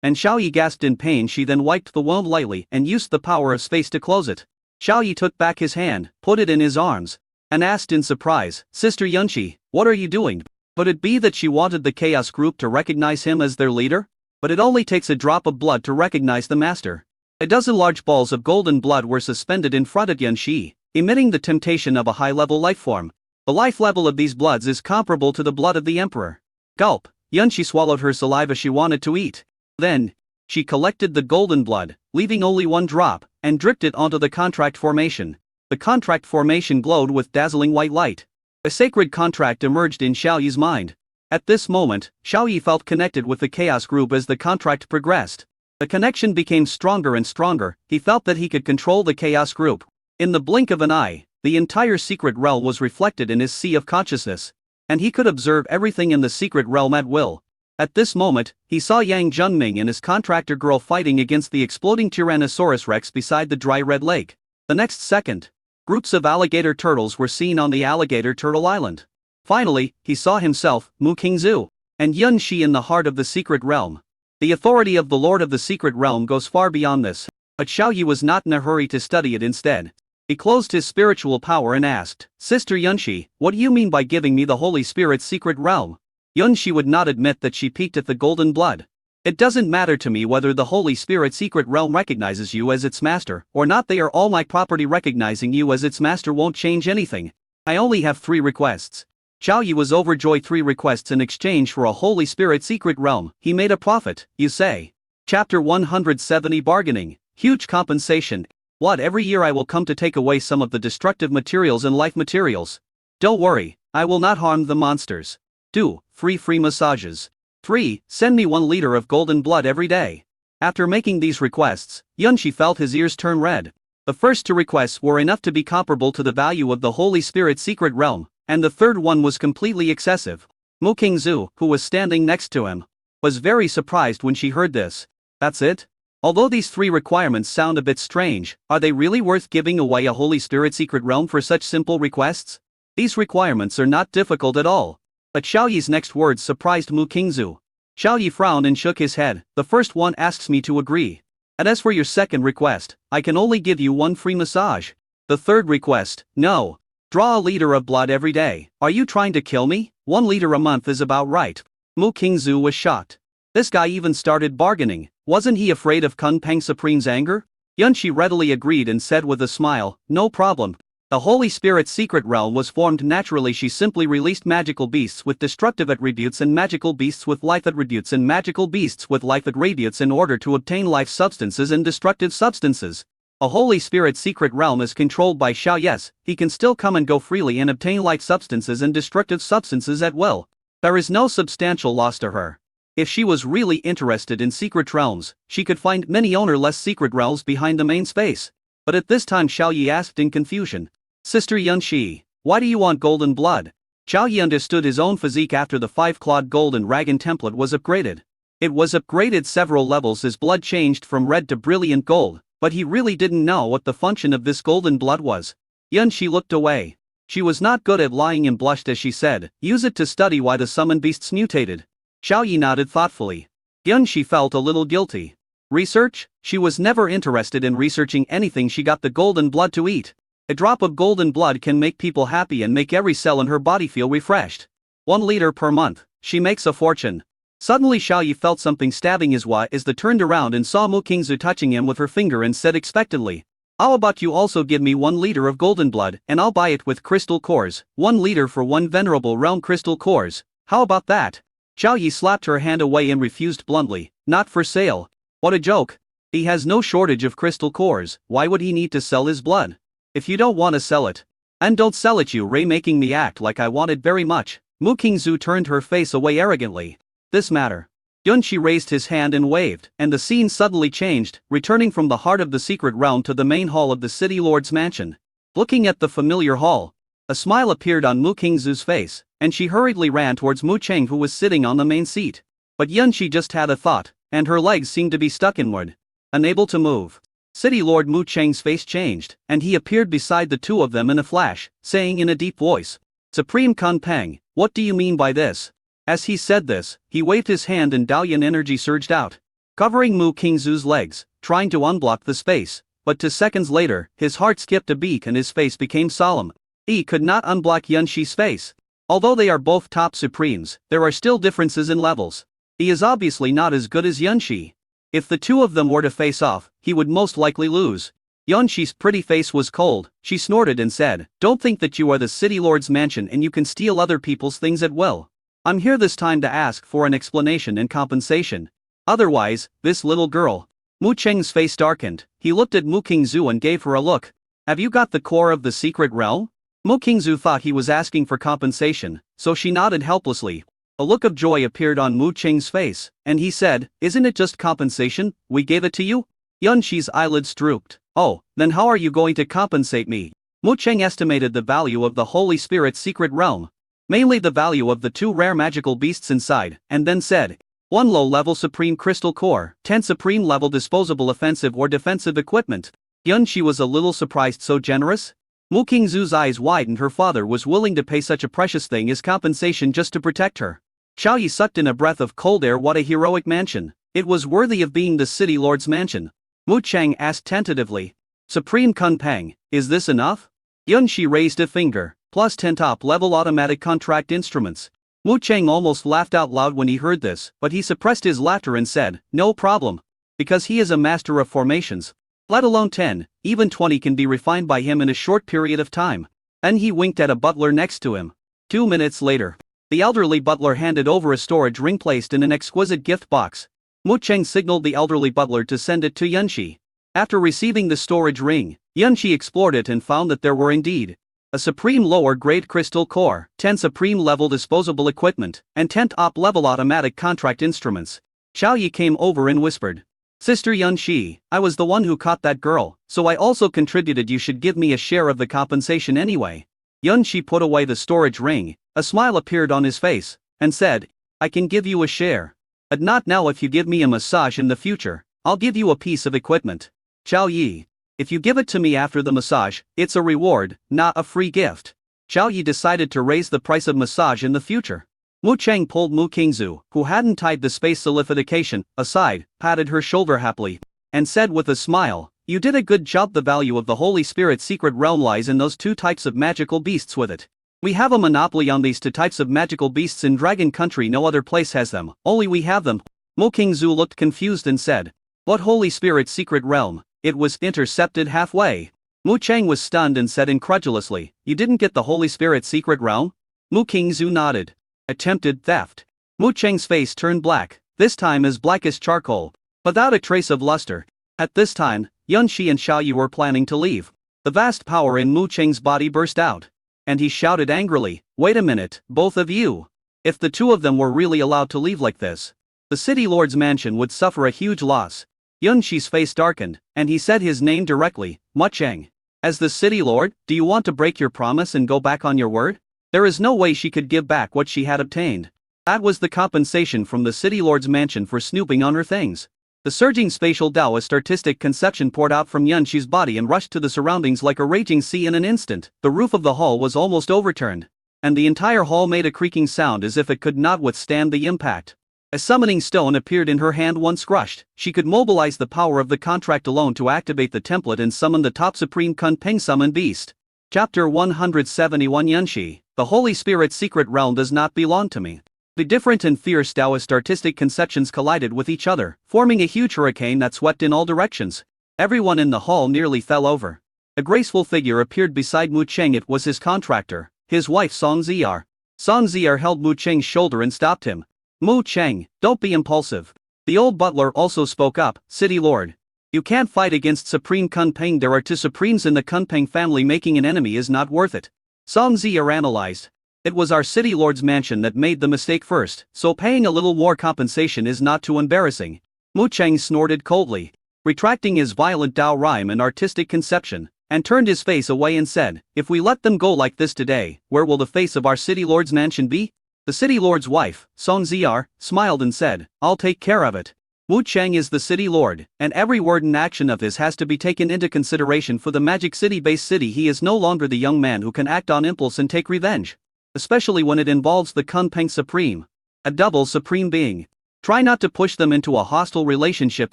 And Xiao Yi gasped in pain. She then wiped the wound lightly and used the power of space to close it. Xiao Yi took back his hand, put it in his arms, and asked in surprise, "Sister Yunshi, what are you doing?" Could it be that she wanted the Chaos Group to recognize him as their leader? But it only takes a drop of blood to recognize the master. A dozen large balls of golden blood were suspended in front of Yunshi, emitting the temptation of a high-level life form. The life level of these bloods is comparable to the blood of the emperor. Gulp, Yunshi swallowed her saliva. She wanted to eat. Then, she collected the golden blood, leaving only 1 drop, and dripped it onto the contract formation. The contract formation glowed with dazzling white light. A sacred contract emerged in Xiao Yi's mind. At this moment, Xiao Yi felt connected with the Chaos Group as the contract progressed. The connection became stronger and stronger. He felt that he could control the chaos group. In the blink of an eye, the entire secret realm was reflected in his sea of consciousness, and he could observe everything in the secret realm at will. At this moment, he saw Yang Junming and his contractor girl fighting against the exploding Tyrannosaurus Rex beside the dry red lake. The next second, groups of alligator turtles were seen on the alligator turtle island. Finally, he saw himself, Mu Qingzu, and Yun Shi in the heart of the secret realm. The authority of the Lord of the Secret Realm goes far beyond this, but Xiao Yi was not in a hurry to study it instead. He closed his spiritual power and asked, Sister Yunshi, what do you mean by giving me the Holy Spirit's secret realm? Yunshi would not admit that she peeked at the golden blood. It doesn't matter to me whether the Holy Spirit secret realm recognizes you as its master or not. They are all my property. Recognizing you as its master won't change anything. I only have 3 requests. Xiao Yi was overjoyed. 3 requests in exchange for a Holy Spirit secret realm. He made a profit, you say. Chapter 170 Bargaining. Huge compensation. What? Every year I will come to take away some of the destructive materials and life materials. Don't worry, I will not harm the monsters. 2. Free massages. 3. Send me 1 liter of golden blood every day. After making these requests, Yunshi felt his ears turn red. The first 2 requests were enough to be comparable to the value of the Holy Spirit's secret realm, and the third one was completely excessive. Mu Qingzu, who was standing next to him, was very surprised when she heard this. That's it? Although these 3 requirements sound a bit strange, are they really worth giving away a Holy Spirit secret realm for such simple requests? These requirements are not difficult at all. But Xiao Yi's next words surprised Mu Qingzu. Xiao Yi frowned and shook his head. The first one asks me to agree. And as for your second request, I can only give you 1 free massage. The third request, no. Draw a liter of blood every day. Are you trying to kill me? 1 liter a month is about right. Mu Qingzu was shocked. This guy even started bargaining. Wasn't he afraid of Kun Peng Supreme's anger? Yunshi readily agreed and said with a smile, no problem. The Holy Spirit's secret realm was formed naturally. She simply released magical beasts with destructive attributes and magical beasts with life attributes and magical beasts with life attributes in order to obtain life substances and destructive substances. A Holy Spirit secret realm is controlled by Xiao. Yes, he can still come and go freely and obtain life substances and destructive substances at will. There is no substantial loss to her. If she was really interested in secret realms, she could find many ownerless secret realms behind the main space. But at this time Xiao Yi asked in confusion, Sister Yunshi, why do you want golden blood? Xiao Yi understood his own physique after the 5-clawed golden dragon template was upgraded. It was upgraded several levels. His blood changed from red to brilliant gold, but he really didn't know what the function of this golden blood was. Yunshi looked away. She was not good at lying and blushed as she said, use it to study why the summoned beasts mutated. Xiao Yi nodded thoughtfully. Yunshi felt a little guilty. Research? She was never interested in researching anything. She got the golden blood to eat. A drop of golden blood can make people happy and make every cell in her body feel refreshed. 1 liter per month, she makes a fortune. Suddenly Xiao Yi felt something stabbing his eye as they turned around and saw Mu Qingzu touching him with her finger and said expectantly, how about you also give me 1 liter of golden blood and I'll buy it with crystal cores, 1 liter for 1 venerable realm crystal cores, how about that? Xiao Yi slapped her hand away and refused bluntly, not for sale. What a joke. He has no shortage of crystal cores, why would he need to sell his blood? If you don't want to sell it, and don't sell it you Ray, making me act like I want it very much. Mu Qingzu turned her face away arrogantly. This matter. Yunshi raised his hand and waved, and the scene suddenly changed, returning from the heart of the secret realm to the main hall of the city lord's mansion. Looking at the familiar hall, a smile appeared on Mu Qingzu's face, and she hurriedly ran towards Mu Cheng, who was sitting on the main seat. But Yunshi just had a thought, and her legs seemed to be stuck inward, unable to move. City Lord Mu Cheng's face changed, and he appeared beside the 2 of them in a flash, saying in a deep voice, Supreme Kun Peng, what do you mean by this? As he said this, he waved his hand and Dalian energy surged out, covering Mu Qingzu's legs, trying to unblock the space, but 2 seconds later, his heart skipped a beat and his face became solemn. He could not unblock Yunshi's face. Although they are both top supremes, there are still differences in levels. He is obviously not as good as Yunshi. If the 2 of them were to face off, he would most likely lose. Yunshi's pretty face was cold. She snorted and said, don't think that you are the city lord's mansion and you can steal other people's things at will. I'm here this time to ask for an explanation and compensation. Otherwise, this little girl. Mu Cheng's face darkened. He looked at Mu Qingzu and gave her a look. Have you got the core of the secret realm? Mu Qingzu thought he was asking for compensation, so she nodded helplessly. A look of joy appeared on Mu Cheng's face, and he said, "Isn't it just compensation? We gave it to you?" Yunshi's eyelids drooped. "Oh, then how are you going to compensate me?" Mu Cheng estimated the value of the Holy Spirit's secret realm, mainly the value of the 2 rare magical beasts inside, and then said, 1 low-level supreme crystal core, 10 supreme-level disposable offensive or defensive equipment. Yunshi was a little surprised so generous. Mu Qingzu's eyes widened. Her father was willing to pay such a precious thing as compensation just to protect her. Xiao Yi sucked in a breath of cold air. What a heroic mansion. It was worthy of being the city lord's mansion. Mu Cheng asked tentatively, "Supreme Kunpeng, is this enough?" Yunshi raised a finger, plus 10 top-level automatic contract instruments. Mu Cheng almost laughed out loud when he heard this, but he suppressed his laughter and said, "No problem. Because he is a master of formations. Let alone 10, even 20 can be refined by him in a short period of time." And he winked at a butler next to him. 2 minutes later, the elderly butler handed over a storage ring placed in an exquisite gift box. Mu Cheng signaled the elderly butler to send it to Yunshi. After receiving the storage ring, Yunshi explored it and found that there were indeed a supreme lower-grade crystal core, 10 supreme-level disposable equipment, and 10 top-level automatic contract instruments. Xiao Yi came over and whispered, "Sister Yunshi, I was the one who caught that girl, so I also contributed. You should give me a share of the compensation anyway." Yunshi put away the storage ring, a smile appeared on his face, and said, "I can give you a share. But not now. If you give me a massage in the future, I'll give you a piece of equipment." Xiao Yi, "If you give it to me after the massage, it's a reward, not a free gift." Xiao Yi decided to raise the price of massage in the future. Mu Cheng pulled Mu Qingzu, who hadn't tied the space solidification, aside, patted her shoulder happily, and said with a smile, "You did a good job. The value of the Holy Spirit's secret realm lies in those 2 types of magical beasts with it. We have a monopoly on these 2 types of magical beasts in Dragon Country. No other place has them, only we have them." Mu Qingzu looked confused and said, "What Holy Spirit's secret realm?" It was intercepted halfway. Mu Cheng was stunned and said incredulously, "You didn't get the Holy Spirit's secret realm?" Mu Qingzu nodded. "Attempted theft." Mu Cheng's face turned black, this time as black as charcoal, without a trace of luster. At this time, Yunshi and Xiao Yi were planning to leave. The vast power in Mu Cheng's body burst out, and he shouted angrily, "Wait a minute, both of you. If the 2 of them were really allowed to leave like this, the city lord's mansion would suffer a huge loss." Yunshi's face darkened, and he said his name directly, "Mu Cheng. As the city lord, do you want to break your promise and go back on your word?" There is no way she could give back what she had obtained. That was the compensation from the city lord's mansion for snooping on her things. The surging spatial Taoist artistic conception poured out from Yunshi's body and rushed to the surroundings like a raging sea in an instant. The roof of the hall was almost overturned, and the entire hall made a creaking sound as if it could not withstand the impact. A summoning stone appeared in her hand. Once crushed, she could mobilize the power of the contract alone to activate the template and summon the top supreme Kunpeng summon beast. Chapter 171. Yunshi, the Holy Spirit's secret realm does not belong to me. The different and fierce Taoist artistic conceptions collided with each other, forming a huge hurricane that swept in all directions. Everyone in the hall nearly fell over. A graceful figure appeared beside Mu Cheng. It was his contractor, his wife Song Ziar. Song Ziar held Mu Cheng's shoulder and stopped him. "Mu Cheng, don't be impulsive." The old butler also spoke up, "City Lord, you can't fight against Supreme Kunpeng. There are 2 Supremes in the Kunpeng family. Making an enemy is not worth it." Song Ziar analyzed. "It was our city lord's mansion that made the mistake first, so paying a little more compensation is not too embarrassing." Mu Cheng snorted coldly, retracting his violent Tao rhyme and artistic conception, and turned his face away and said, "If we let them go like this today, where will the face of our city lord's mansion be?" The city lord's wife, Song Ziar, smiled and said, "I'll take care of it." Mu Cheng is the city lord, and every word and action of his has to be taken into consideration for the Magic City-based city. He is no longer the young man who can act on impulse and take revenge, especially when it involves the Kunpeng Supreme, a double supreme being. Try not to push them into a hostile relationship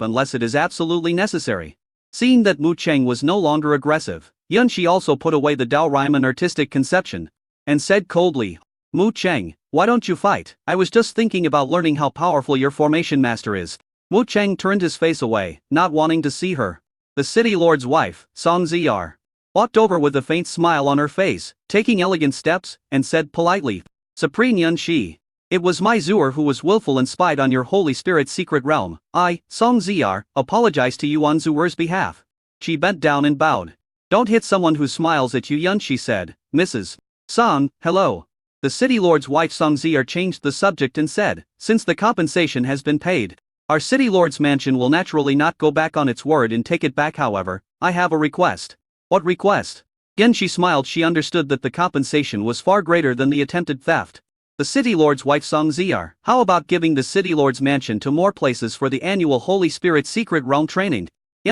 unless it is absolutely necessary. Seeing that Mu Cheng was no longer aggressive, Yunshi also put away the Tao rhyme and artistic conception, and said coldly, "Mu Cheng, why don't you fight? I was just thinking about learning how powerful your formation master is." Mu Cheng turned his face away, not wanting to see her. The city lord's wife, Song Ziar, walked over with a faint smile on her face, taking elegant steps, and said politely, "Supreme Yunshi, it was my Zuer who was willful and spied on your Holy Spirit's secret realm. I, Song Ziar, apologize to you on Zuer's behalf." She bent down and bowed. "Don't hit someone who smiles at you," Yunshi said. "Mrs. Song, hello. The city lord's wife Song Zier changed the subject and said, "Since the compensation has been paid, our city lord's mansion will naturally not go back on its word and take it back. However, I have a request." "What request?" Again she smiled. She understood that the compensation was far greater than the attempted theft. The city lord's wife Song Zier, "How about giving the city lord's mansion to more places for the annual Holy Spirit Secret Realm training?"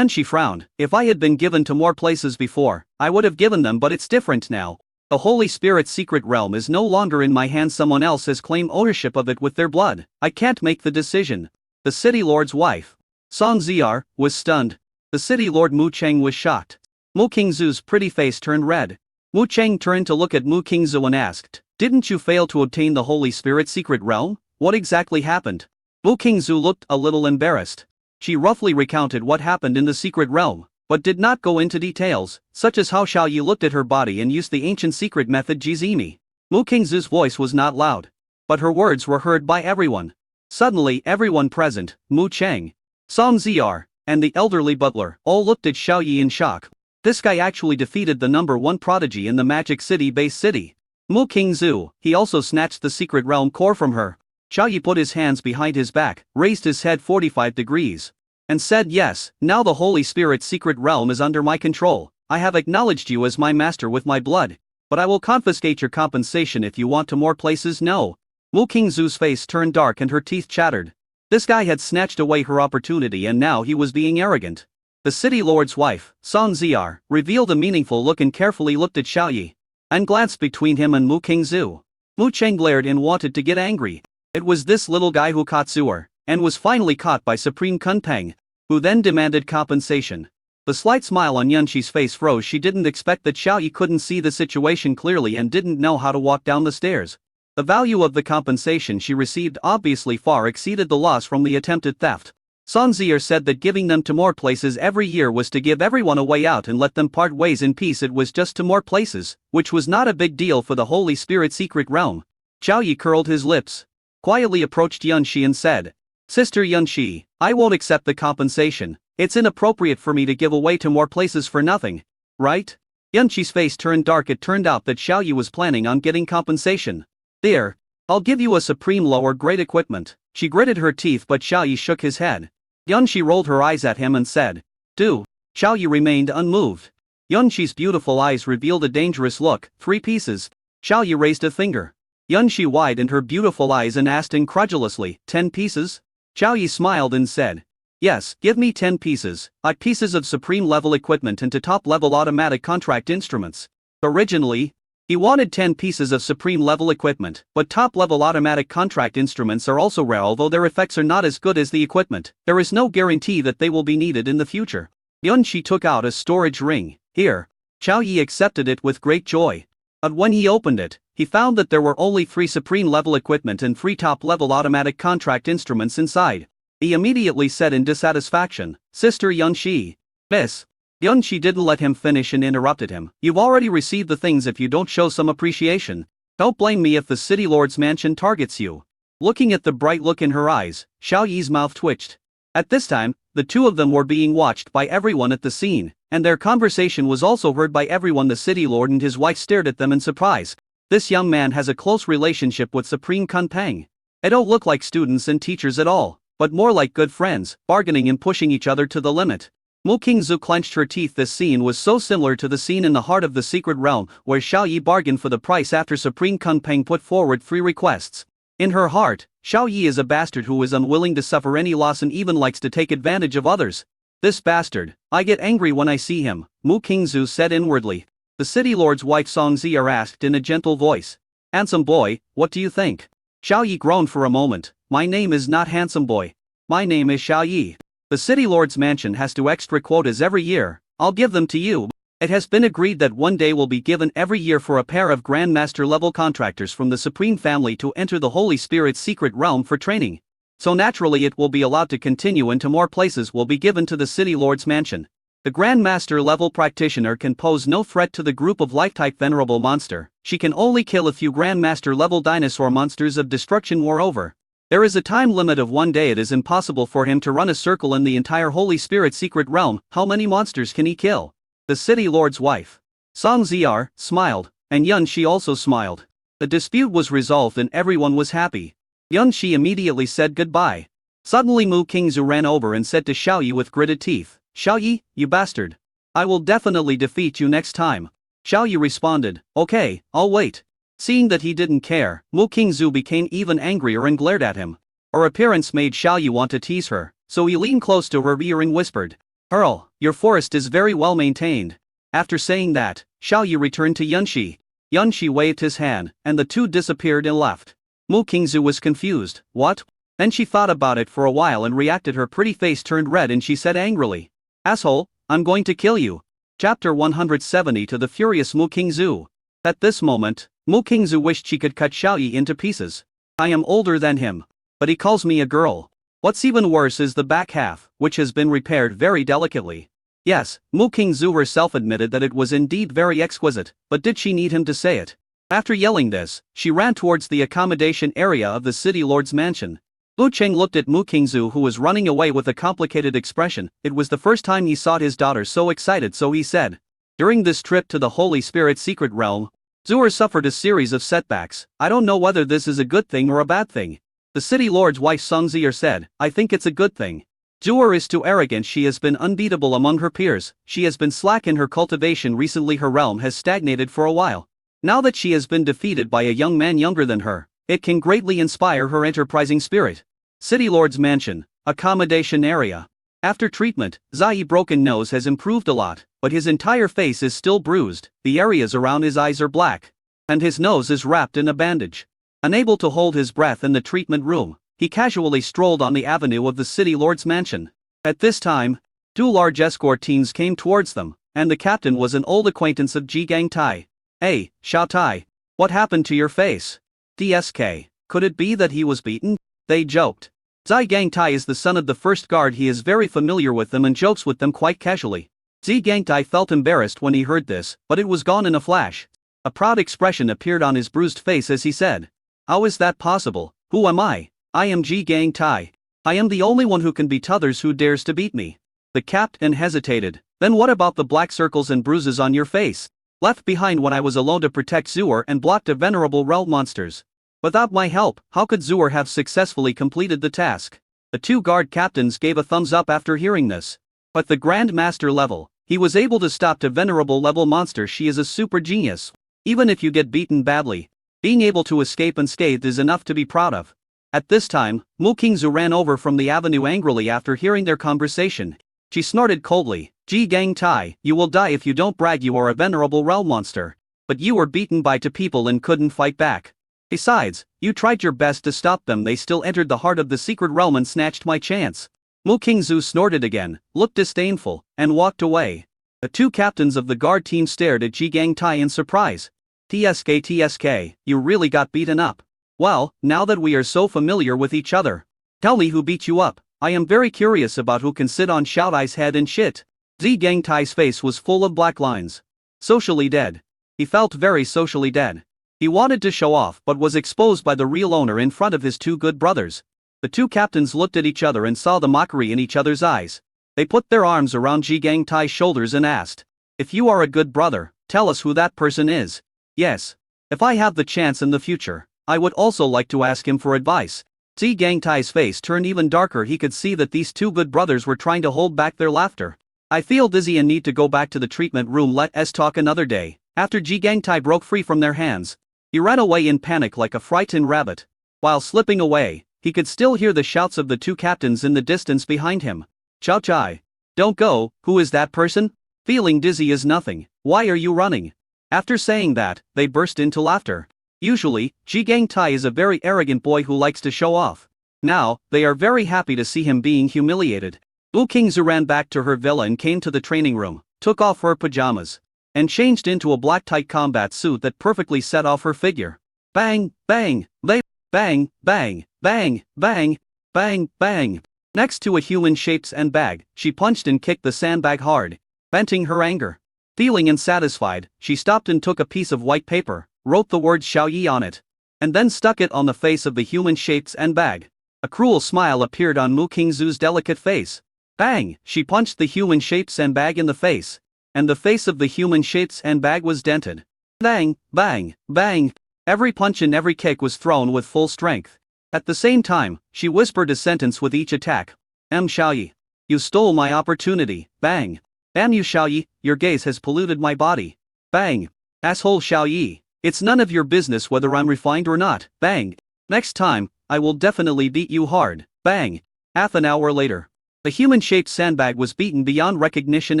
She frowned. "If I had been given to more places before, I would have given them, but it's different now. The Holy Spirit Secret Realm is no longer in my hands. Someone else has claimed ownership of it with their blood. I can't make the decision." The city lord's wife, Song Zier, was stunned. The city lord Mu Cheng was shocked. Mu Qingzu's pretty face turned red. Mu Cheng turned to look at Mu Qingzu and asked, "Didn't you fail to obtain the Holy Spirit Secret Realm? What exactly happened?" Mu Qingzu looked a little embarrassed. She roughly recounted what happened in the secret realm, but did not go into details, such as how Xiao Yi looked at her body and used the ancient secret method Jizimi. Mu Qingzu's voice was not loud, but her words were heard by everyone. Suddenly everyone present, Mu Cheng, Song Zier, and the elderly butler, all looked at Xiao Yi in shock. This guy actually defeated the #1 prodigy in the Magic City-based city. Mu Qingzu, he also snatched the secret realm core from her. Xiao Yi put his hands behind his back, raised his head 45 degrees, and said, "Yes, now the Holy Spirit Secret Realm is under my control. I have acknowledged you as my master with my blood, but I will confiscate your compensation if you want to more places." "No." Mu Qingzu's face turned dark and her teeth chattered. This guy had snatched away her opportunity and now he was being arrogant. The city lord's wife, Song Zier, revealed a meaningful look and carefully looked at Xiao Yi, and glanced between him and Mu Qingzu. Mu Cheng glared and wanted to get angry. It was this little guy who caught Su'er, and was finally caught by Supreme Kunpeng, who then demanded compensation. The slight smile on Yunshi's face froze. She didn't expect that Xiao Yi couldn't see the situation clearly and didn't know how to walk down the stairs. The value of the compensation she received obviously far exceeded the loss from the attempted theft. Song Zier said that giving them to more places every year was to give everyone a way out and let them part ways in peace. It was just to more places, which was not a big deal for the Holy Spirit Secret Realm. Xiao Yi curled his lips, quietly approached Yunshi and said, "Sister Yunshi, I won't accept the compensation. It's inappropriate for me to give away to more places for nothing, right?" Yunshi's face turned dark. It turned out that Xiao Yi was planning on getting compensation. "There, I'll give you a supreme lower grade equipment." She gritted her teeth, but Xiao Yi shook his head. Yunshi rolled her eyes at him and said, "Do." Xiao Yi remained unmoved. Yunshi's beautiful eyes revealed a dangerous look. "3 pieces." Xiao Yi raised a finger. Yunshi widened her beautiful eyes and asked incredulously, 10 pieces? Xiao Yi smiled and said, "Yes, give me 10 pieces, 8 pieces of supreme level equipment and 2 top level automatic contract instruments." Originally, he wanted 10 pieces of supreme level equipment, but top level automatic contract instruments are also rare. Although their effects are not as good as the equipment, there is no guarantee that they will be needed in the future. Yunshi took out a storage ring. "Here." Xiao Yi accepted it with great joy. But when he opened it, he found that there were only 3 supreme level equipment and 3 top level automatic contract instruments inside. He immediately said in dissatisfaction, "Sister Yunshi." "Miss." Yunshi didn't let him finish and interrupted him. "You've already received the things. If you don't show some appreciation, don't blame me if the city lord's mansion targets you." Looking at the bright look in her eyes, Xiao Yi's mouth twitched. At this time, the two of them were being watched by everyone at the scene, and their conversation was also heard by everyone. The city lord and his wife stared at them in surprise. This young man has a close relationship with Supreme Kunpeng. They don't look like students and teachers at all, but more like good friends, bargaining and pushing each other to the limit. Mu Qingzu clenched her teeth. This scene was so similar to the scene in the heart of the secret realm, where Xiao Yi bargained for the price after Supreme Kunpeng put forward 3 requests. In her heart, Xiao Yi is a bastard who is unwilling to suffer any loss and even likes to take advantage of others. "This bastard, I get angry when I see him," Mu Qingzu said inwardly. The city lord's wife Song Zier asked in a gentle voice, "Handsome boy, what do you think?" Xiao Yi groaned for a moment. "My name is not Handsome Boy. My name is Xiao Yi. The city lord's mansion has 2 extra quotas every year. I'll give them to you. It has been agreed that 1 day will be given every year for a pair of Grandmaster level contractors from the Supreme family to enter the Holy Spirit's secret realm for training. So naturally it will be allowed to continue and 2 more places will be given to the city lord's mansion. The Grandmaster level practitioner can pose no threat to the group of life-type venerable monster. She can only kill a few Grandmaster level dinosaur monsters of destruction. Moreover, there is a time limit of 1 day. It is impossible for him to run a circle in the entire Holy Spirit secret realm. How many monsters can he kill?" The city lord's wife, Song Zier, smiled, and Yunshi also smiled. The dispute was resolved and everyone was happy. Yun Shi immediately said goodbye. Suddenly Mu Qingzu ran over and said to Xiao Yi with gritted teeth, "Xiao Yi, you bastard. I will definitely defeat you next time." Xiao Yi responded, "Okay, I'll wait." Seeing that he didn't care, Mu Qingzu became even angrier and glared at him. Her appearance made Xiao Yi want to tease her, so he leaned close to her ear and whispered, "Earl, your forest is very well maintained." After saying that, Xiao Yi returned to Yun Shi. Yun Shi waved his hand, and the two disappeared and left. Mu Qingzu was confused. What? Then she thought about it for a while and reacted. Her pretty face turned red and she said angrily, "Asshole, I'm going to kill you." Chapter 170 To the Furious Mu Qingzu. At this moment, Mu Qingzu wished she could cut Xiao Yi into pieces. I am older than him. But he calls me a girl. What's even worse is the back half, which has been repaired very delicately. Yes, Mu Qingzu herself admitted that it was indeed very exquisite, but did she need him to say it? After yelling this, she ran towards the accommodation area of the city lord's mansion. Lu Cheng looked at Mu Qingzu, who was running away with a complicated expression. It was the first time he saw his daughter so excited, so he said, "During this trip to the Holy Spirit secret realm, Zuer suffered a series of setbacks. I don't know whether this is a good thing or a bad thing." The city lord's wife Song Zier said, "I think it's a good thing. Zuer is too arrogant. She has been unbeatable among her peers. She has been slack in her cultivation recently. Her realm has stagnated for a while. Now that she has been defeated by a young man younger than her, it can greatly inspire her enterprising spirit." City lord's mansion, accommodation area. After treatment, Zai's broken nose has improved a lot, but his entire face is still bruised. The areas around his eyes are black, and his nose is wrapped in a bandage. Unable to hold his breath in the treatment room, he casually strolled on the avenue of the city lord's mansion. At this time, two large escort teams came towards them, and the captain was an old acquaintance of Ji Gangtai. "Hey, Xiao Tai, what happened to your face?" "DSK, could it be that he was beaten?" they joked. Zai Gangtai is the son of the first guard. He is very familiar with them and jokes with them quite casually. Zi Gangtai felt embarrassed when he heard this, but it was gone in a flash. A proud expression appeared on his bruised face as he said, "How is that possible? Who am I? I am Ji Gangtai. I am the only one who can beat others. Who dares to beat me?" The captain hesitated. "Then what about the black circles and bruises on your face? Left behind when I was alone to protect Zuer and blocked a venerable realm monsters. Without my help, how could Zuer have successfully completed the task?" The two guard captains gave a thumbs up after hearing this. At the Grand Master level, he was able to stop a venerable level monster. She is a super genius. Even if you get beaten badly, being able to escape unscathed is enough to be proud of. At this time, Mu Qingzu ran over from the avenue angrily after hearing their conversation. She snorted coldly, "Ji Gangtai, you will die if you don't brag. You are a venerable realm monster. But you were beaten by two people and couldn't fight back. Besides, you tried your best to stop them. They still entered the heart of the secret realm and snatched my chance." Mu Qingzu snorted again, looked disdainful, and walked away. The two captains of the guard team stared at Ji Gangtai in surprise. TSK, you really got beaten up. Well, now that we are so familiar with each other, tell me who beat you up. I am very curious about who can sit on Xiao Ai's head and shit." Zi Gangtai's face was full of black lines. Socially dead. He felt very socially dead. He wanted to show off but was exposed by the real owner in front of his two good brothers. The two captains looked at each other and saw the mockery in each other's eyes. They put their arms around Ji Gangtai's shoulders and asked, "If you are a good brother, tell us who that person is." "Yes. If I have the chance in the future, I would also like to ask him for advice." Zi Gangtai's face turned even darker. He could see that these two good brothers were trying to hold back their laughter. "I feel dizzy and need to go back to the treatment room. Let us talk another day." After Ji Gangtai broke free from their hands, he ran away in panic like a frightened rabbit. While slipping away, he could still hear the shouts of the two captains in the distance behind him. "Chao Chai, don't go. Who is that person? Feeling dizzy is nothing. Why are you running?" After saying that, they burst into laughter. Usually, Ji Gangtai is a very arrogant boy who likes to show off. Now, they are very happy to see him being humiliated. Mu Qingzu ran back to her villa and came to the training room, took off her pajamas, and changed into a black tight combat suit that perfectly set off her figure. Bang, bang, they bang, bang, bang, bang, bang, bang. Next to a human-shaped sandbag, she punched and kicked the sandbag hard, venting her anger. Feeling unsatisfied, she stopped and took a piece of white paper, wrote the word Xiao Yi on it, and then stuck it on the face of the human-shaped sandbag. A cruel smile appeared on Mu Qingzu's delicate face. Bang! She punched the human-shaped sandbag in the face, and the face of the human-shaped sandbag was dented. Bang, bang, bang. Every punch and every kick was thrown with full strength. At the same time, she whispered a sentence with each attack. Xiaoyi. You stole my opportunity, bang. Damn you Xiaoyi, your gaze has polluted my body. Bang. Asshole Xiaoyi. It's none of your business whether I'm refined or not, bang. Next time, I will definitely beat you hard, bang. Half an hour later. The human-shaped sandbag was beaten beyond recognition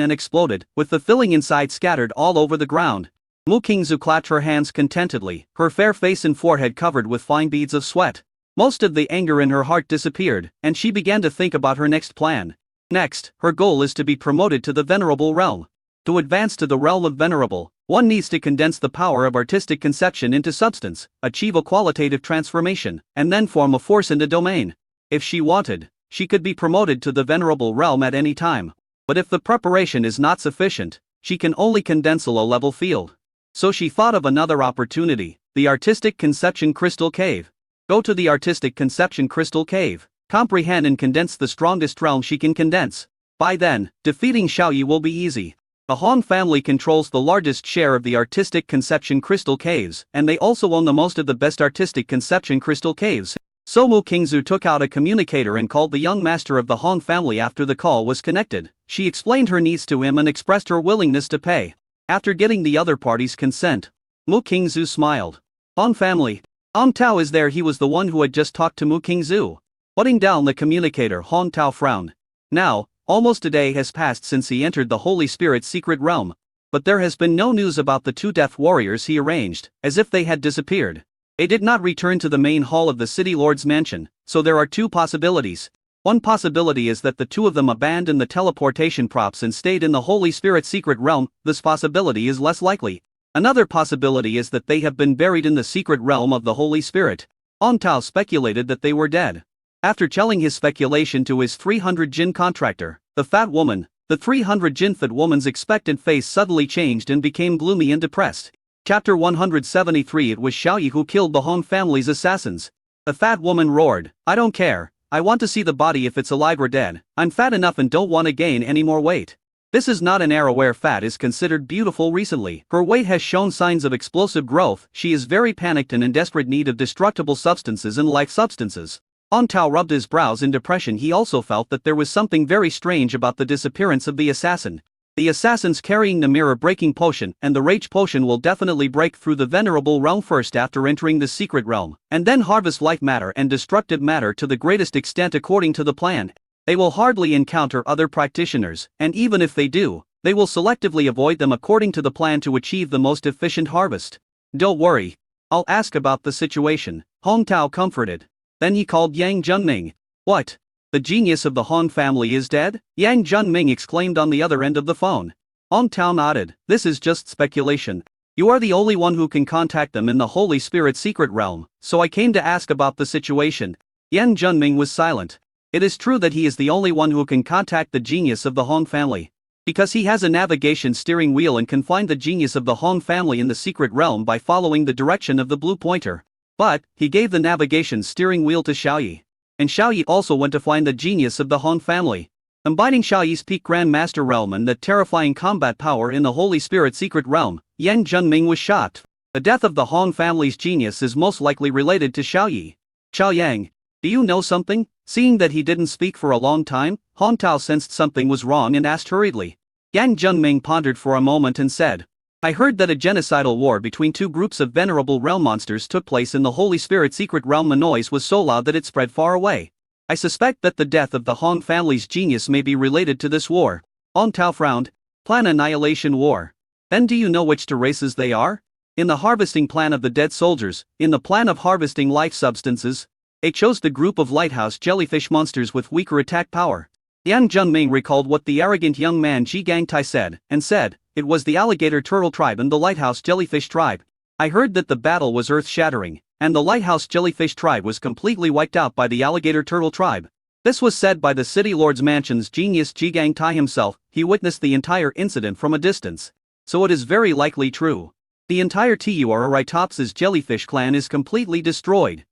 and exploded, with the filling inside scattered all over the ground. Mu Qingzu clapped her hands contentedly, her fair face and forehead covered with fine beads of sweat. Most of the anger in her heart disappeared, and she began to think about her next plan. Next, her goal is to be promoted to the Venerable Realm. To advance to the realm of Venerable, one needs to condense the power of artistic conception into substance, achieve a qualitative transformation, and then form a force in the domain. If she wanted, she could be promoted to the Venerable Realm at any time. But if the preparation is not sufficient, she can only condense a low-level field. So she thought of another opportunity, the Artistic Conception Crystal Cave. Go to the Artistic Conception Crystal Cave, comprehend and condense the strongest realm she can condense. By then, defeating Xiaoyi will be easy. The Han family controls the largest share of the Artistic Conception Crystal Caves, and they also own the most of the best Artistic Conception Crystal Caves. So Mu Qingzu took out a communicator and called the young master of the Han family. After the call was connected, she explained her needs to him and expressed her willingness to pay. After getting the other party's consent, Mu Qingzu smiled. Han family. Han Tao is there. He was the one who had just talked to Mu Qingzu. Putting down the communicator, Han Tao frowned. Now, almost a day has passed since he entered the Holy Spirit's secret realm. But there has been no news about the two death warriors he arranged, as if they had disappeared. They did not return to the main hall of the city lord's mansion, so there are two possibilities. One possibility is that the two of them abandoned the teleportation props and stayed in the Holy Spirit's secret realm. This possibility is less likely. Another possibility is that they have been buried in the secret realm of the Holy Spirit. Han Tao speculated that they were dead. After telling his speculation to his 300 jin contractor, the fat woman, the 300 jin fat woman's expectant face suddenly changed and became gloomy and depressed. Chapter 173. It was Xiaoyi who killed the Han family's assassins. The fat woman roared, I don't care, I want to see the body if it's alive or dead. I'm fat enough and don't want to gain any more weight. This is not an era where fat is considered beautiful. Recently, her weight has shown signs of explosive growth. She is very panicked and in desperate need of destructible substances and life substances. Han Tao rubbed his brows in depression. He also felt that there was something very strange about the disappearance of the assassin. The assassin's carrying the mirror-breaking potion, and the rage potion will definitely break through the Venerable Realm first after entering the secret realm, and then harvest life matter and destructive matter to the greatest extent according to the plan. They will hardly encounter other practitioners, and even if they do, they will selectively avoid them according to the plan to achieve the most efficient harvest. Don't worry. I'll ask about the situation, Han Tao comforted. Then he called Yang Junming. What? The genius of the Han family is dead? Yang Junming exclaimed on the other end of the phone. Han Tao nodded. This is just speculation. You are the only one who can contact them in the Holy Spirit's secret realm, so I came to ask about the situation. Yang Junming was silent. It is true that he is the only one who can contact the genius of the Han family. Because he has a navigation steering wheel and can find the genius of the Han family in the secret realm by following the direction of the blue pointer. But, he gave the navigation steering wheel to Xiaoyi. And Xiaoyi also went to find the genius of the Han family. Combining Xiaoyi's peak Grand Master realm and the terrifying combat power in the Holy Spirit secret realm, Yang Junming was shocked. The death of the Han family's genius is most likely related to Xiaoyi. Xiao Yang, do you know something? Seeing that he didn't speak for a long time, Han Tao sensed something was wrong and asked hurriedly. Yang Junming pondered for a moment and said, I heard that a genocidal war between two groups of venerable realm monsters took place in the Holy Spirit secret realm. The noise was so loud that it spread far away. I suspect that the death of the Han family's genius may be related to this war. Han Tao frowned. Plan annihilation war. Then do you know which two races they are? In the harvesting plan of the dead soldiers, in the plan of harvesting life substances, they chose the group of lighthouse jellyfish monsters with weaker attack power. Yang Junming recalled what the arrogant young man Ji Gangtai said, and said, it was the alligator turtle tribe and the lighthouse jellyfish tribe. I heard that the battle was earth-shattering, and the lighthouse jellyfish tribe was completely wiped out by the alligator turtle tribe. This was said by the city lord's mansion's genius Ji Gangtai himself. He witnessed the entire incident from a distance. So it is very likely true. The entire Tuaritops' jellyfish clan is completely destroyed.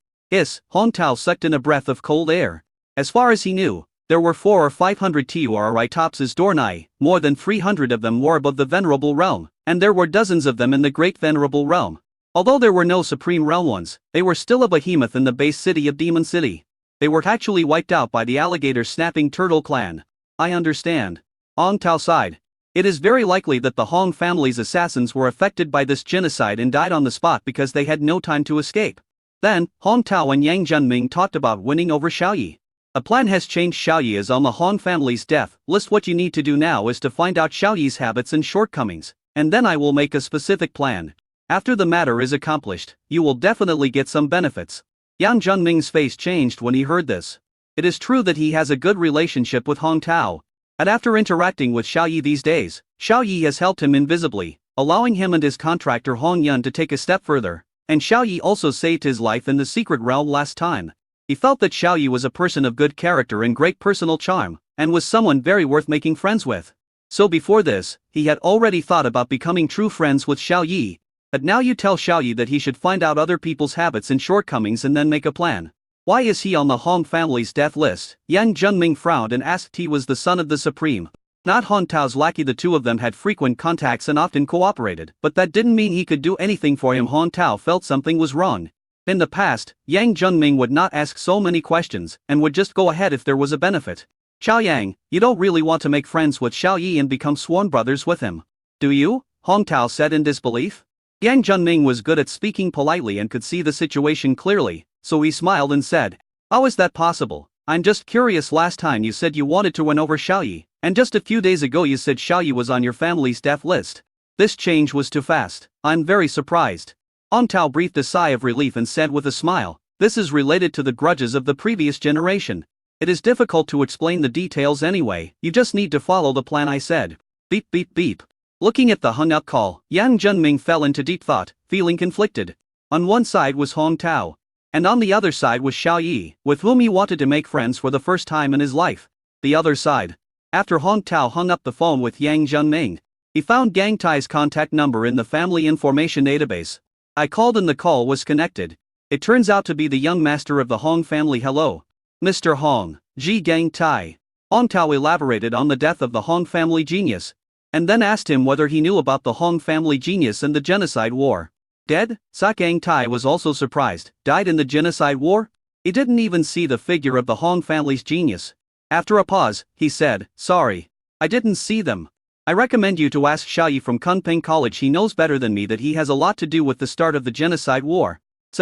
Han Tao sucked in a breath of cold air. As far as he knew, there were 400 or 500 Tuaritops Dornai, more than 300 of them were above the Venerable Realm, and there were dozens of them in the Great Venerable Realm. Although there were no Supreme Realm ones, they were still a behemoth in the base city of Demon City. They were actually wiped out by the alligator snapping turtle clan. I understand. Hong Tao sighed. It is very likely that the Hong family's assassins were affected by this genocide and died on the spot because they had no time to escape. Then, Hong Tao and Yang Junming talked about winning over Xiaoyi. A plan has changed. Xiaoyi is on the Hong family's death list. What you need to do now is to find out Xiaoyi's habits and shortcomings, and then I will make a specific plan. After the matter is accomplished, you will definitely get some benefits. Yang Junming's face changed when he heard this. It is true that he has a good relationship with Hong Tao. And after interacting with Xiaoyi these days, Xiaoyi has helped him invisibly, allowing him and his contractor Hong Yun to take a step further. And Xiaoyi also saved his life in the secret realm last time. He felt that Xiaoyi was a person of good character and great personal charm, and was someone very worth making friends with. So before this, he had already thought about becoming true friends with Xiaoyi. But now you tell Xiaoyi that he should find out other people's habits and shortcomings and then make a plan. Why is he on the Hong family's death list? Yang Junming frowned and asked. He was the son of the Supreme, not Hong Tao's lackey. The two of them had frequent contacts and often cooperated, but that didn't mean he could do anything for him. Hong Tao felt something was wrong. In the past, Yang Junming would not ask so many questions and would just go ahead if there was a benefit. Xiao Yang, you don't really want to make friends with Xiaoyi and become sworn brothers with him, do you? Hong Tao said in disbelief. Yang Junming was good at speaking politely and could see the situation clearly, so he smiled and said, "How is that possible? I'm just curious. Last time you said you wanted to win over Xiaoyi, and just a few days ago you said Xiaoyi was on your family's death list. This change was too fast. I'm very surprised." Hong Tao breathed a sigh of relief and said with a smile, "This is related to the grudges of the previous generation. It is difficult to explain the details anyway. You just need to follow the plan I said." Beep beep beep. Looking at the hung-up call, Yang Junming fell into deep thought, feeling conflicted. On one side was Hong Tao, and on the other side was Xiaoyi, with whom he wanted to make friends for the first time in his life. The other side. After Hong Tao hung up the phone with Yang Junming, he found Gang Tai's contact number in the family information database. I called and the call was connected. It turns out to be the young master of the Hong family. "Hello, Mr. Hong, Ji Gang Tai." Hong Tao elaborated on the death of the Hong family genius, and then asked him whether he knew about the Hong family genius and the genocide war. Dead? Gang Tai was also surprised. Died in the genocide war? He didn't even see the figure of the Hong family's genius. After a pause, he said, "Sorry, I didn't see them. I recommend you to ask Xiaoyi from Kunping College. He knows better than me that he has a lot to do with the start of the genocide war."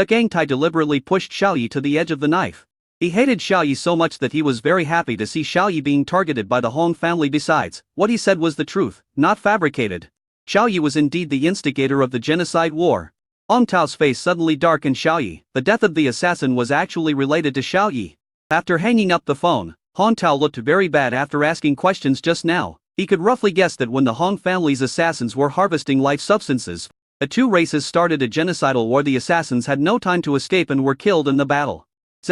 Gang Tai deliberately pushed Xiaoyi to the edge of the knife. He hated Xiaoyi so much that he was very happy to see Xiaoyi being targeted by the Hong family. Besides, what he said was the truth, not fabricated. Xiaoyi was indeed the instigator of the genocide war. Hong Tao's face suddenly darkened. Xiaoyi, the death of the assassin was actually related to Xiaoyi. After hanging up the phone, Hong Tao looked very bad after asking questions just now. He could roughly guess that when the Hong family's assassins were harvesting life substances, the two races started a genocidal war. The assassins had no time to escape and were killed in the battle.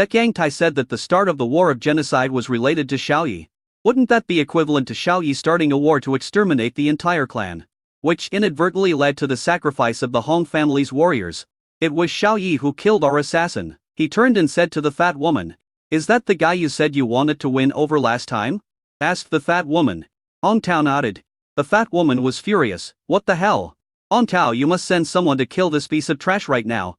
Gang Tai said that the start of the war of genocide was related to Xiaoyi. Wouldn't that be equivalent to Xiaoyi starting a war to exterminate the entire clan, which inadvertently led to the sacrifice of the Hong family's warriors? It was Xiaoyi who killed our assassin. He turned and said to the fat woman, "Is that the guy you said you wanted to win over last time?" asked the fat woman. Hong Tao nodded. The fat woman was furious. "What the hell? Hong Tao, you must send someone to kill this piece of trash right now.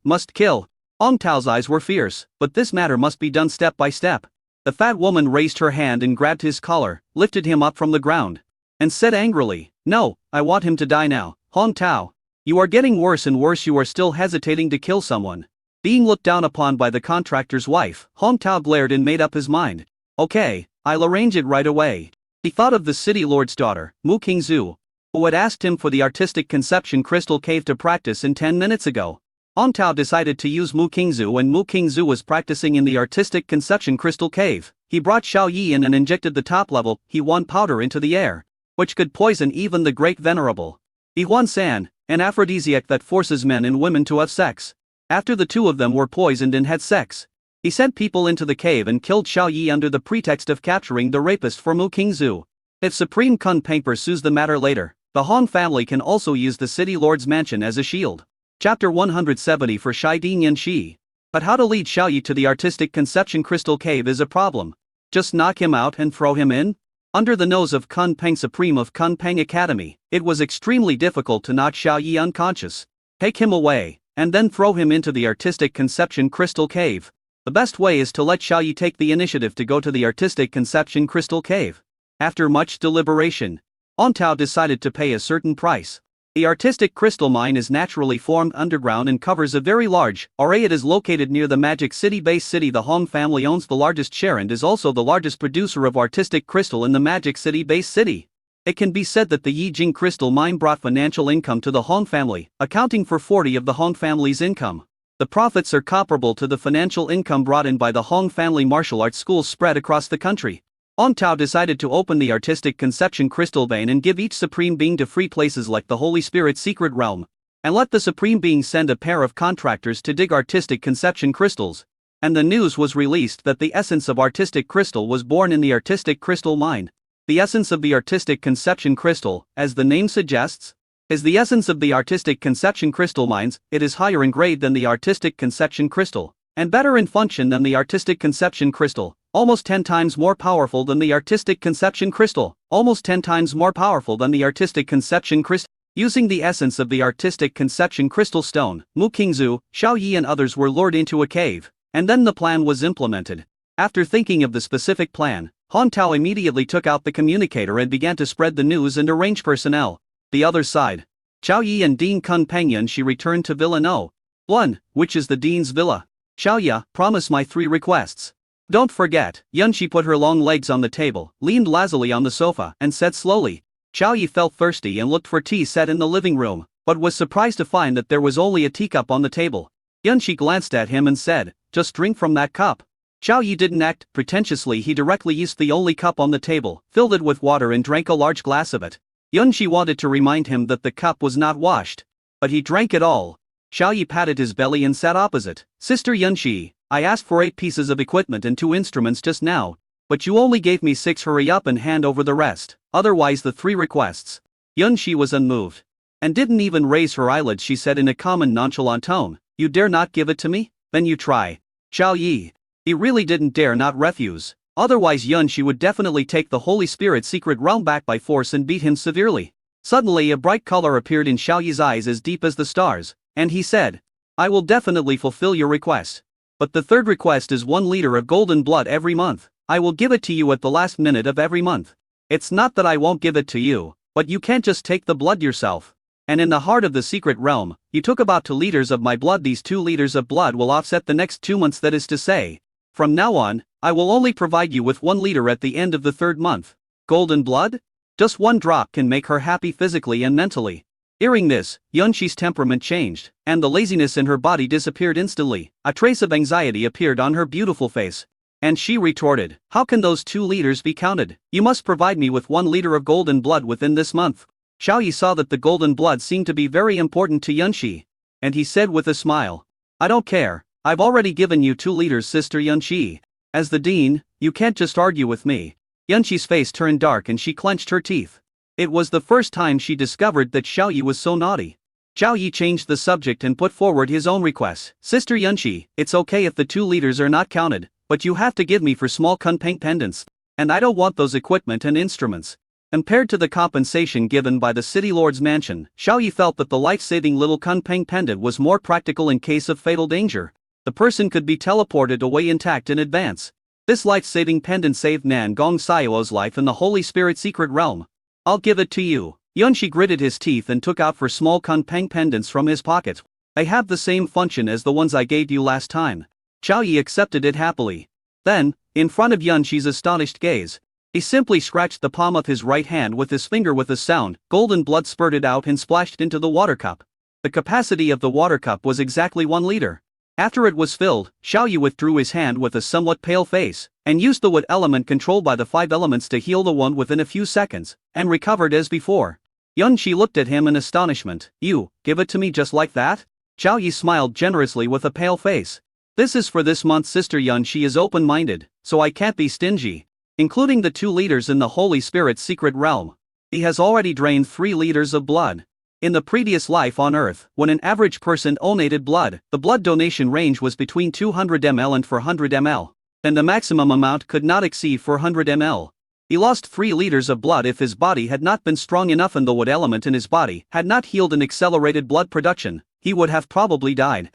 Must kill." Hong Tao's eyes were fierce, but this matter must be done step by step. The fat woman raised her hand and grabbed his collar, lifted him up from the ground, and said angrily, "No, I want him to die now. Hong Tao, you are getting worse and worse. You are still hesitating to kill someone." Being looked down upon by the contractor's wife, Hong Tao glared and made up his mind. "Okay, I'll arrange it right away." He thought of the city lord's daughter, Mu Qingzhu, who had asked him for the artistic conception crystal cave to practice in 10 minutes ago. Hong Tao decided to use Mu Qingzhu when Mu Qingzhu was practicing in the artistic conception crystal cave. He brought Xiaoyi in and injected the top level He-Wan powder into the air, which could poison even the great venerable He-Wan San, an aphrodisiac that forces men and women to have sex. After the two of them were poisoned and had sex, he sent people into the cave and killed Xiaoyi under the pretext of capturing the rapist for Mu Qingzhu. If Supreme Kunpeng pursues the matter later, the Hong family can also use the city lord's mansion as a shield. Chapter 170 for Shai Dinyan Shi. But how to lead Xiaoyi to the artistic conception crystal cave is a problem. Just knock him out and throw him in? Under the nose of Kunpeng Supreme of Kunpeng Academy, it was extremely difficult to knock Xiaoyi unconscious. Take him away, and then throw him into the Artistic Conception Crystal Cave. The best way is to let Xiao Yi take the initiative to go to the Artistic Conception Crystal Cave. After much deliberation, Han Tao decided to pay a certain price. The artistic crystal mine is naturally formed underground and covers a very large area. It is located near the Magic City base city. The Hong family owns the largest share and is also the largest producer of artistic crystal in the Magic City base city. It can be said that the Yijing crystal mine brought financial income to the Hong family, accounting for 40% of the Hong family's income. The profits are comparable to the financial income brought in by the Hong family martial arts schools spread across the country. Han Tao decided to open the Artistic Conception Crystal Vein and give each Supreme Being to free places like the Holy Spirit's secret realm, and let the Supreme Being send a pair of contractors to dig Artistic Conception crystals. And the news was released that the essence of Artistic Crystal was born in the Artistic Crystal Mine. The essence of the Artistic Conception Crystal, as the name suggests, is the essence of the Artistic Conception Crystal Mines. It is higher in grade than the Artistic Conception Crystal, and better in function than the Artistic Conception Crystal. Almost 10 times more powerful than the Artistic Conception Crystal, almost 10 times more powerful than the Artistic Conception Crystal. Using the essence of the Artistic Conception Crystal Stone, Mu Qingzu, Xiao Yi and others were lured into a cave, and then the plan was implemented. After thinking of the specific plan, Han Tao immediately took out the communicator and began to spread the news and arrange personnel. The other side. Xiao Yi and Dean Kun Pengyan. She returned to Villa No. 1, which is the Dean's villa. Xiao Yi, promise my 3 requests. Don't forget. Yunxi put her long legs on the table, leaned lazily on the sofa, and said slowly. Xiao Yi felt thirsty and looked for tea set in the living room, but was surprised to find that there was only a teacup on the table. Yunxi glanced at him and said, just drink from that cup. Xiao Yi didn't act pretentiously. He directly used the only cup on the table, filled it with water and drank a large glass of it. Yunxi wanted to remind him that the cup was not washed, but he drank it all. Xiao Yi patted his belly and sat opposite. Sister Yunxi, I asked for 8 pieces of equipment and 2 instruments just now, but you only gave me 6. Hurry up and hand over the rest, otherwise the 3 requests. Yunxi was unmoved, and didn't even raise her eyelids. She said in a common nonchalant tone, you dare not give it to me? Then you try. Xiao Yi. He really didn't dare not refuse, otherwise Yunxi would definitely take the Holy Spirit's secret realm back by force and beat him severely. Suddenly a bright color appeared in Xiao Yi's eyes as deep as the stars, and he said, I will definitely fulfill your request. But the 3rd request is 1 liter of golden blood every month. I will give it to you at the last minute of every month. It's not that I won't give it to you, but you can't just take the blood yourself. And in the heart of the secret realm, you took about 2 liters of my blood. These 2 liters of blood will offset the next 2 months. That is to say, from now on, I will only provide you with 1 liter at the end of the 3rd month. Golden blood? Just 1 drop can make her happy physically and mentally. Hearing this, Yunxi's temperament changed, and the laziness in her body disappeared instantly. A trace of anxiety appeared on her beautiful face. And she retorted, how can those 2 liters be counted? You must provide me with 1 liter of golden blood within this month. Xiao Yi saw that the golden blood seemed to be very important to Yunxi, and he said with a smile, I don't care, I've already given you 2 liters, Sister Yunxi. As the dean, you can't just argue with me. Yunxi's face turned dark and she clenched her teeth. It was the first time she discovered that Xiao Yi was so naughty. Xiao Yi changed the subject and put forward his own request. Sister Yunxi, it's okay if the 2 liters are not counted, but you have to give me for small kunpeng pendants, and I don't want those equipment and instruments. Compared to the compensation given by the city lord's mansion, Xiao Yi felt that the life-saving little kunpeng pendant was more practical in case of fatal danger. The person could be teleported away intact in advance. This life-saving pendant saved Nan Gong Xiao's life in the Holy Spirit secret realm. I'll give it to you. Yunxi gritted his teeth and took out 4 small kunpeng pendants from his pocket. They have the same function as the ones I gave you last time. Xiao Yi accepted it happily. Then, in front of Yunxi's astonished gaze, he simply scratched the palm of his right hand with his finger. With a sound, golden blood spurted out and splashed into the water cup. The capacity of the water cup was exactly 1 liter. After it was filled, Xiao Yi withdrew his hand with a somewhat pale face, and used the wood element controlled by the 5 elements to heal the wound within a few seconds, and recovered as before. Yunxi looked at him in astonishment. You, give it to me just like that? Xiao Yi smiled generously with a pale face. This is for this month. Sister Yunxi is open-minded, so I can't be stingy. Including the 2 liters in the Holy Spirit's secret realm, he has already drained 3 liters of blood. In the previous life on Earth, when an average person donated blood, the blood donation range was between 200 ml and 400 ml, and the maximum amount could not exceed 400 ml. He lost 3 liters of blood if his body had not been strong enough and the wood element in his body had not healed and accelerated blood production. he would have probably died.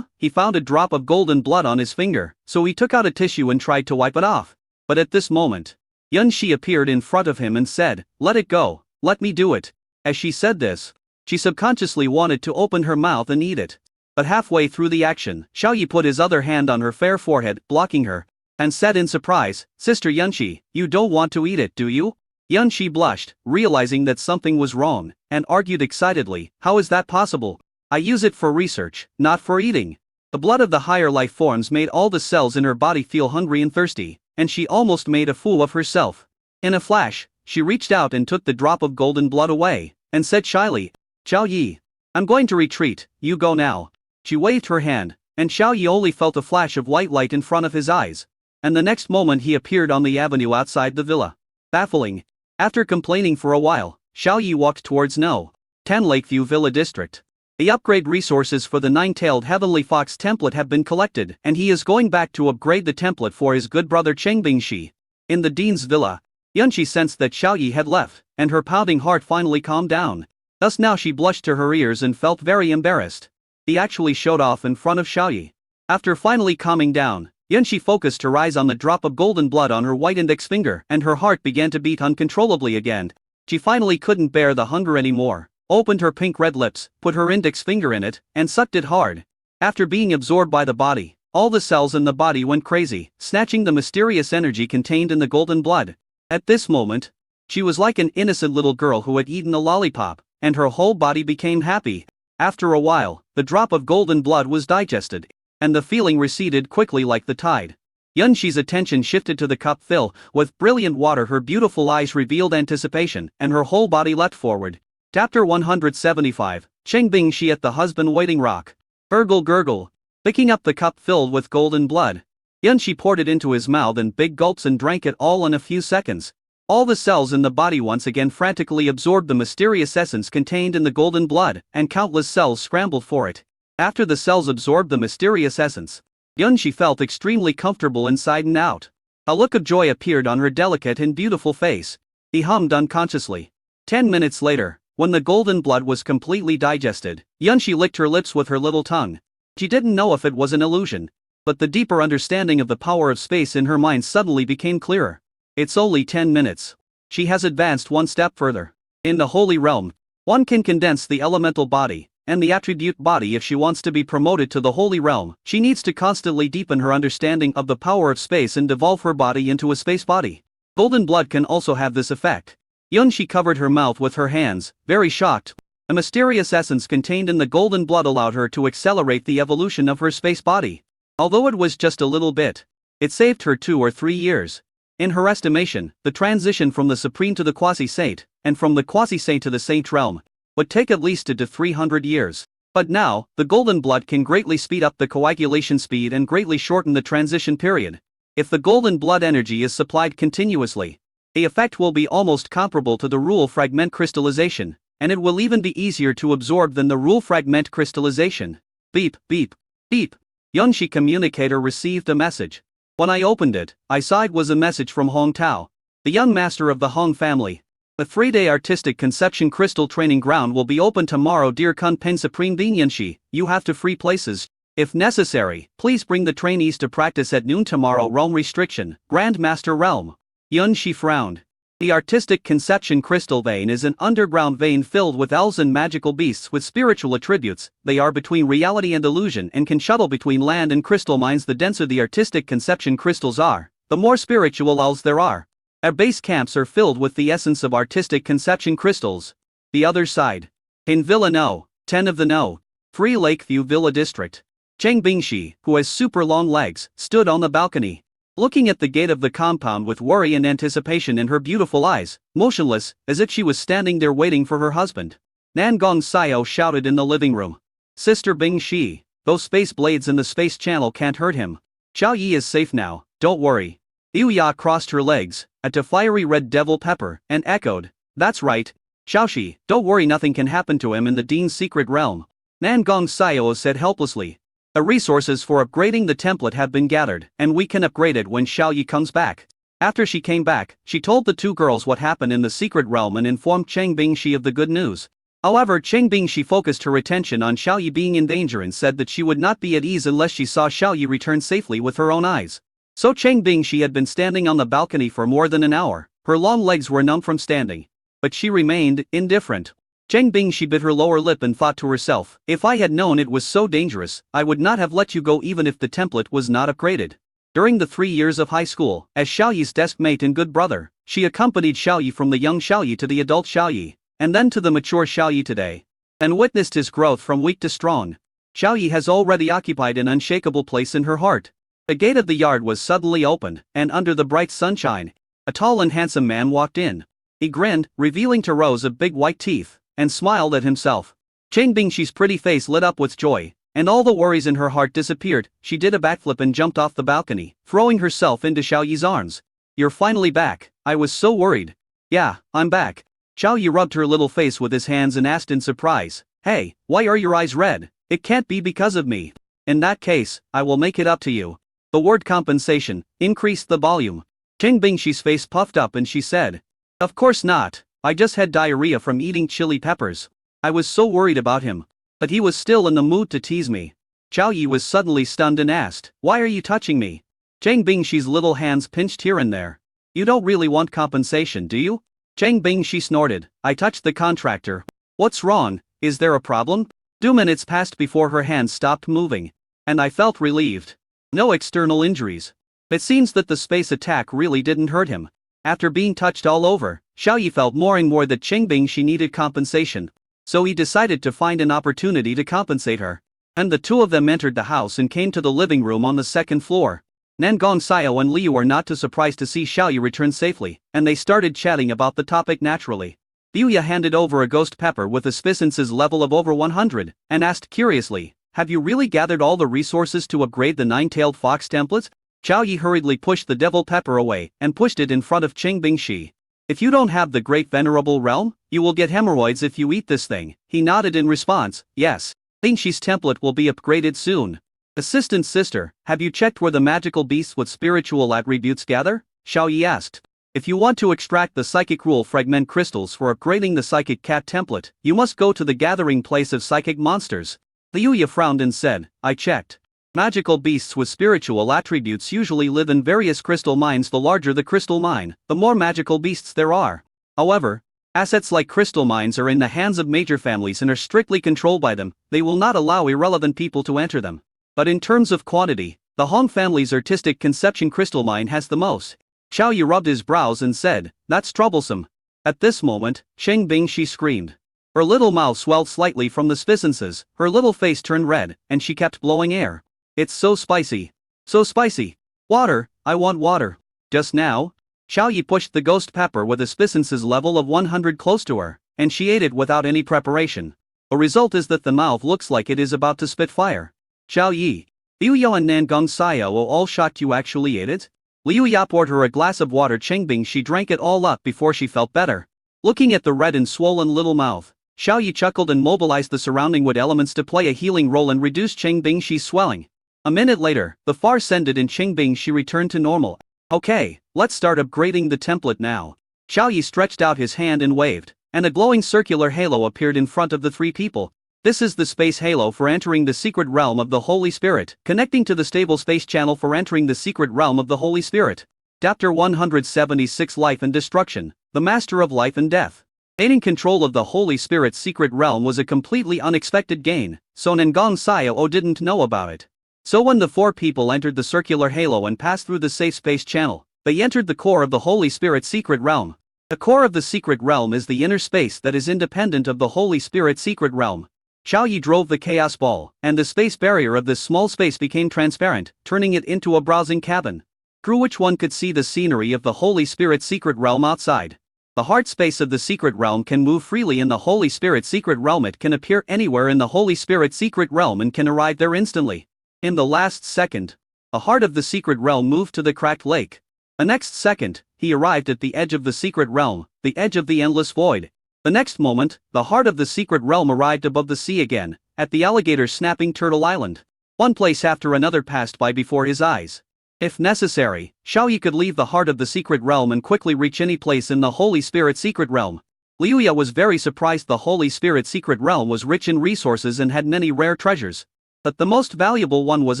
He found a drop of golden blood on his finger, so he took out a tissue and tried to wipe it off. But at this moment, Yunxi appeared in front of him and said, "Let it go, let me do it." As she said this, she subconsciously wanted to open her mouth and eat it. But halfway through the action, Xiaoyi put his other hand on her fair forehead, blocking her, and said in surprise, "Sister Yunxi, you don't want to eat it, do you?" Yunxi blushed, realizing that something was wrong, and argued excitedly, "How is that possible? I use it for research, not for eating." The blood of the higher life forms made all the cells in her body feel hungry and thirsty, and she almost made a fool of herself. In a flash, she reached out and took the drop of golden blood away, and said shyly, "Xiao Yi, I'm going to retreat, you go now." She waved her hand, and Xiao Yi only felt a flash of white light in front of his eyes, and the next moment he appeared on the avenue outside the villa. Baffling. After complaining for a while, Xiao Yi walked towards No. 10 Lakeview Villa District. The upgrade resources for the nine-tailed Heavenly Fox template have been collected, and he is going back to upgrade the template for his good brother Cheng Bingxi. In the Dean's villa, Yunxi sensed that Xiao Yi had left, and her pounding heart finally calmed down. Thus now she blushed to her ears and felt very embarrassed. He actually showed off in front of Xiao Yi. After finally calming down, Yunxi focused her eyes on the drop of golden blood on her white index finger, and her heart began to beat uncontrollably again. She finally couldn't bear the hunger anymore, opened her pink-red lips, put her index finger in it, and sucked it hard. After being absorbed by the body, all the cells in the body went crazy, snatching the mysterious energy contained in the golden blood. At this moment, she was like an innocent little girl who had eaten a lollipop, and her whole body became happy. After a while, the drop of golden blood was digested, and the feeling receded quickly like the tide. Yunxi's attention shifted to the cup fill with brilliant water. Her beautiful eyes revealed anticipation, and her whole body leapt forward. Chapter 175, Cheng Bingxi at the husband waiting rock. Gurgle gurgle. Picking up the cup filled with golden blood, Yunxi poured it into his mouth in big gulps and drank it all in a few seconds. All the cells in the body once again frantically absorbed the mysterious essence contained in the golden blood, and countless cells scrambled for it. After the cells absorbed the mysterious essence, Yunxi felt extremely comfortable inside and out. A look of joy appeared on her delicate and beautiful face. He hummed unconsciously. 10 minutes later, when the golden blood was completely digested, Yunxi licked her lips with her little tongue. She didn't know if it was an illusion, but the deeper understanding of the power of space in her mind suddenly became clearer. It's only 10 minutes. She has advanced one step further. In the Holy Realm, one can condense the elemental body and the attribute body. If she wants to be promoted to the Holy Realm, she needs to constantly deepen her understanding of the power of space and devolve her body into a space body. Golden blood can also have this effect. Yunxi covered her mouth with her hands, very shocked. A mysterious essence contained in the golden blood allowed her to accelerate the evolution of her space body. Although it was just a little bit, it saved her 2 or 3 years. In her estimation, the transition from the Supreme to the Quasi-Saint, and from the Quasi-Saint to the Saint Realm, would take at least 2 to 300 years. But now, the golden blood can greatly speed up the coagulation speed and greatly shorten the transition period. If the golden blood energy is supplied continuously, the effect will be almost comparable to the rule fragment crystallization, and it will even be easier to absorb than the rule fragment crystallization. Beep, beep, beep. Yunxi communicator received a message. When I opened it, I saw it was a message from Hong Tao, the young master of the Hong family. The 3-day artistic conception crystal training ground will be open tomorrow. Dear Kun Pen Supreme Being Yunxi, you have to free places. If necessary, please bring the trainees to practice at noon tomorrow. Realm restriction, Grand Master Realm. Yunxi frowned. The artistic conception crystal vein is an underground vein filled with elves and magical beasts with spiritual attributes. They are between reality and illusion and can shuttle between land and crystal mines. The denser the artistic conception crystals are, the more spiritual elves there are. Our base camps are filled with the essence of artistic conception crystals. The other side. In Villa No. 10 of the No. 3 Lakeview Villa District. Cheng Bingxi, who has super long legs, stood on the balcony, looking at the gate of the compound with worry and anticipation in her beautiful eyes, motionless, as if she was standing there waiting for her husband. Nangong Xiao shouted in the living room. Sister Bingxi, those space blades in the space channel can't hurt him. Xiao Yi is safe now, don't worry. Liu Ya crossed her legs, at a fiery red devil pepper, and echoed, that's right, Xiaoxi, don't worry, nothing can happen to him in the Dean's secret realm. Nangong Xiao said helplessly. The resources for upgrading the template have been gathered, and we can upgrade it when Xiao Yi comes back. After she came back, she told the 2 girls what happened in the secret realm and informed Cheng Bingxi of the good news. However, Cheng Bingshi focused her attention on Xiaoyi being in danger and said that she would not be at ease unless she saw Xiaoyi return safely with her own eyes. So Cheng Bingshi had been standing on the balcony for more than an hour, her long legs were numb from standing. But she remained indifferent. Cheng Bingshi bit her lower lip and thought to herself, if I had known it was so dangerous, I would not have let you go even if the template was not upgraded. During the 3 years of high school, as Xiaoyi's desk mate and good brother, she accompanied Xiaoyi from the young Xiaoyi to the adult Xiaoyi, and then to the mature Xiaoyi today, and witnessed his growth from weak to strong. Xiaoyi has already occupied an unshakable place in her heart. The gate of the yard was suddenly opened, and under the bright sunshine, a tall and handsome man walked in. He grinned, revealing 2 rows of big white teeth, and smiled at himself. Cheng Bingshi's pretty face lit up with joy, and all the worries in her heart disappeared. She did a backflip and jumped off the balcony, throwing herself into Xiaoyi's arms. You're finally back, I was so worried. Yeah, I'm back. Xiaoyi rubbed her little face with his hands and asked in surprise, hey, why are your eyes red? It can't be because of me. In that case, I will make it up to you. The word compensation increased the volume. Cheng Bingshi's face puffed up and she said, of course not, I just had diarrhea from eating chili peppers. I was so worried about him. But he was still in the mood to tease me. Xiaoyi was suddenly stunned and asked, why are you touching me? Cheng Bingshi's little hands pinched here and there. You don't really want compensation, do you? Cheng Bingshi snorted, I touched the contractor. What's wrong, is there a problem? 2 minutes passed before her hands stopped moving. And I felt relieved. No external injuries. It seems that the space attack really didn't hurt him. After being touched all over, Xiaoyi felt more and more that Cheng Bingshi needed compensation. So he decided to find an opportunity to compensate her. And the 2 of them entered the house and came to the living room on the 2nd floor. Nangong Xiao and Liu are not too surprised to see Xiaoyi return safely, and they started chatting about the topic naturally. Liuya handed over a ghost pepper with a SSS level of over 100, and asked curiously, have you really gathered all the resources to upgrade the 9-tailed fox templates? Xiaoyi hurriedly pushed the devil pepper away and pushed it in front of Cheng Bingshi. If you don't have the great venerable realm, you will get hemorrhoids if you eat this thing. He nodded in response, yes. Bingshi's template will be upgraded soon. Assistant sister, have you checked where the magical beasts with spiritual attributes gather? Xiaoyi asked. If you want to extract the psychic rule fragment crystals for upgrading the psychic cat template, you must go to the gathering place of psychic monsters. Liuya frowned and said, I checked. Magical beasts with spiritual attributes usually live in various crystal mines. The larger the crystal mine, the more magical beasts there are. However, assets like crystal mines are in the hands of major families and are strictly controlled by them. They will not allow irrelevant people to enter them. But in terms of quantity, the Hong family's artistic conception crystal mine has the most. Xiaoyi rubbed his brows and said, that's troublesome. At this moment, Cheng Bingshi screamed. Her little mouth swelled slightly from the spicinces, her little face turned red, and she kept blowing air. It's so spicy. So spicy. Water, I want water. Just now? Xiaoyi pushed the ghost pepper with a spicinces level of 100 close to her, and she ate it without any preparation. The result is that the mouth looks like it is about to spit fire. Xiaoyi, Liuya and Nangong Xiao all shocked you actually ate it? Liuya poured her a glass of water. Cheng Bingshi drank it all up before she felt better. Looking at the red and swollen little mouth, Xiaoyi chuckled and mobilized the surrounding wood elements to play a healing role and reduce Cheng Bingshi's swelling. A minute later, the farce ended and Cheng Bingshi returned to normal. Okay, let's start upgrading the template now. Xiaoyi stretched out his hand and waved, and a glowing circular halo appeared in front of the 3 people. This is the space halo for entering the secret realm of the Holy Spirit, connecting to the stable space channel for entering the secret realm of the Holy Spirit. Chapter 176 Life and Destruction, the Master of Life and Death. Gaining control of the Holy Spirit's secret realm was a completely unexpected gain, so Nangong Xiao didn't know about it. So when the 4 people entered the circular halo and passed through the safe space channel, they entered the core of the Holy Spirit's secret realm. The core of the secret realm is the inner space that is independent of the Holy Spirit's secret realm. Xiaoyi drove the chaos ball, and the space barrier of this small space became transparent, turning it into a browsing cabin, through which one could see the scenery of the Holy Spirit's secret realm outside. The heart space of the secret realm can move freely in the Holy Spirit's secret realm. It can appear anywhere in the Holy Spirit's secret realm and can arrive there instantly. In the last second, the heart of the secret realm moved to the cracked lake. The next second, he arrived at the edge of the secret realm, the edge of the endless void. The next moment, the heart of the secret realm arrived above the sea again, at the alligator snapping turtle island. One place after another passed by before his eyes. If necessary, Xiaoyi could leave the heart of the secret realm and quickly reach any place in the Holy Spirit secret realm. Liuya was very surprised. The Holy Spirit secret realm was rich in resources and had many rare treasures. But the most valuable one was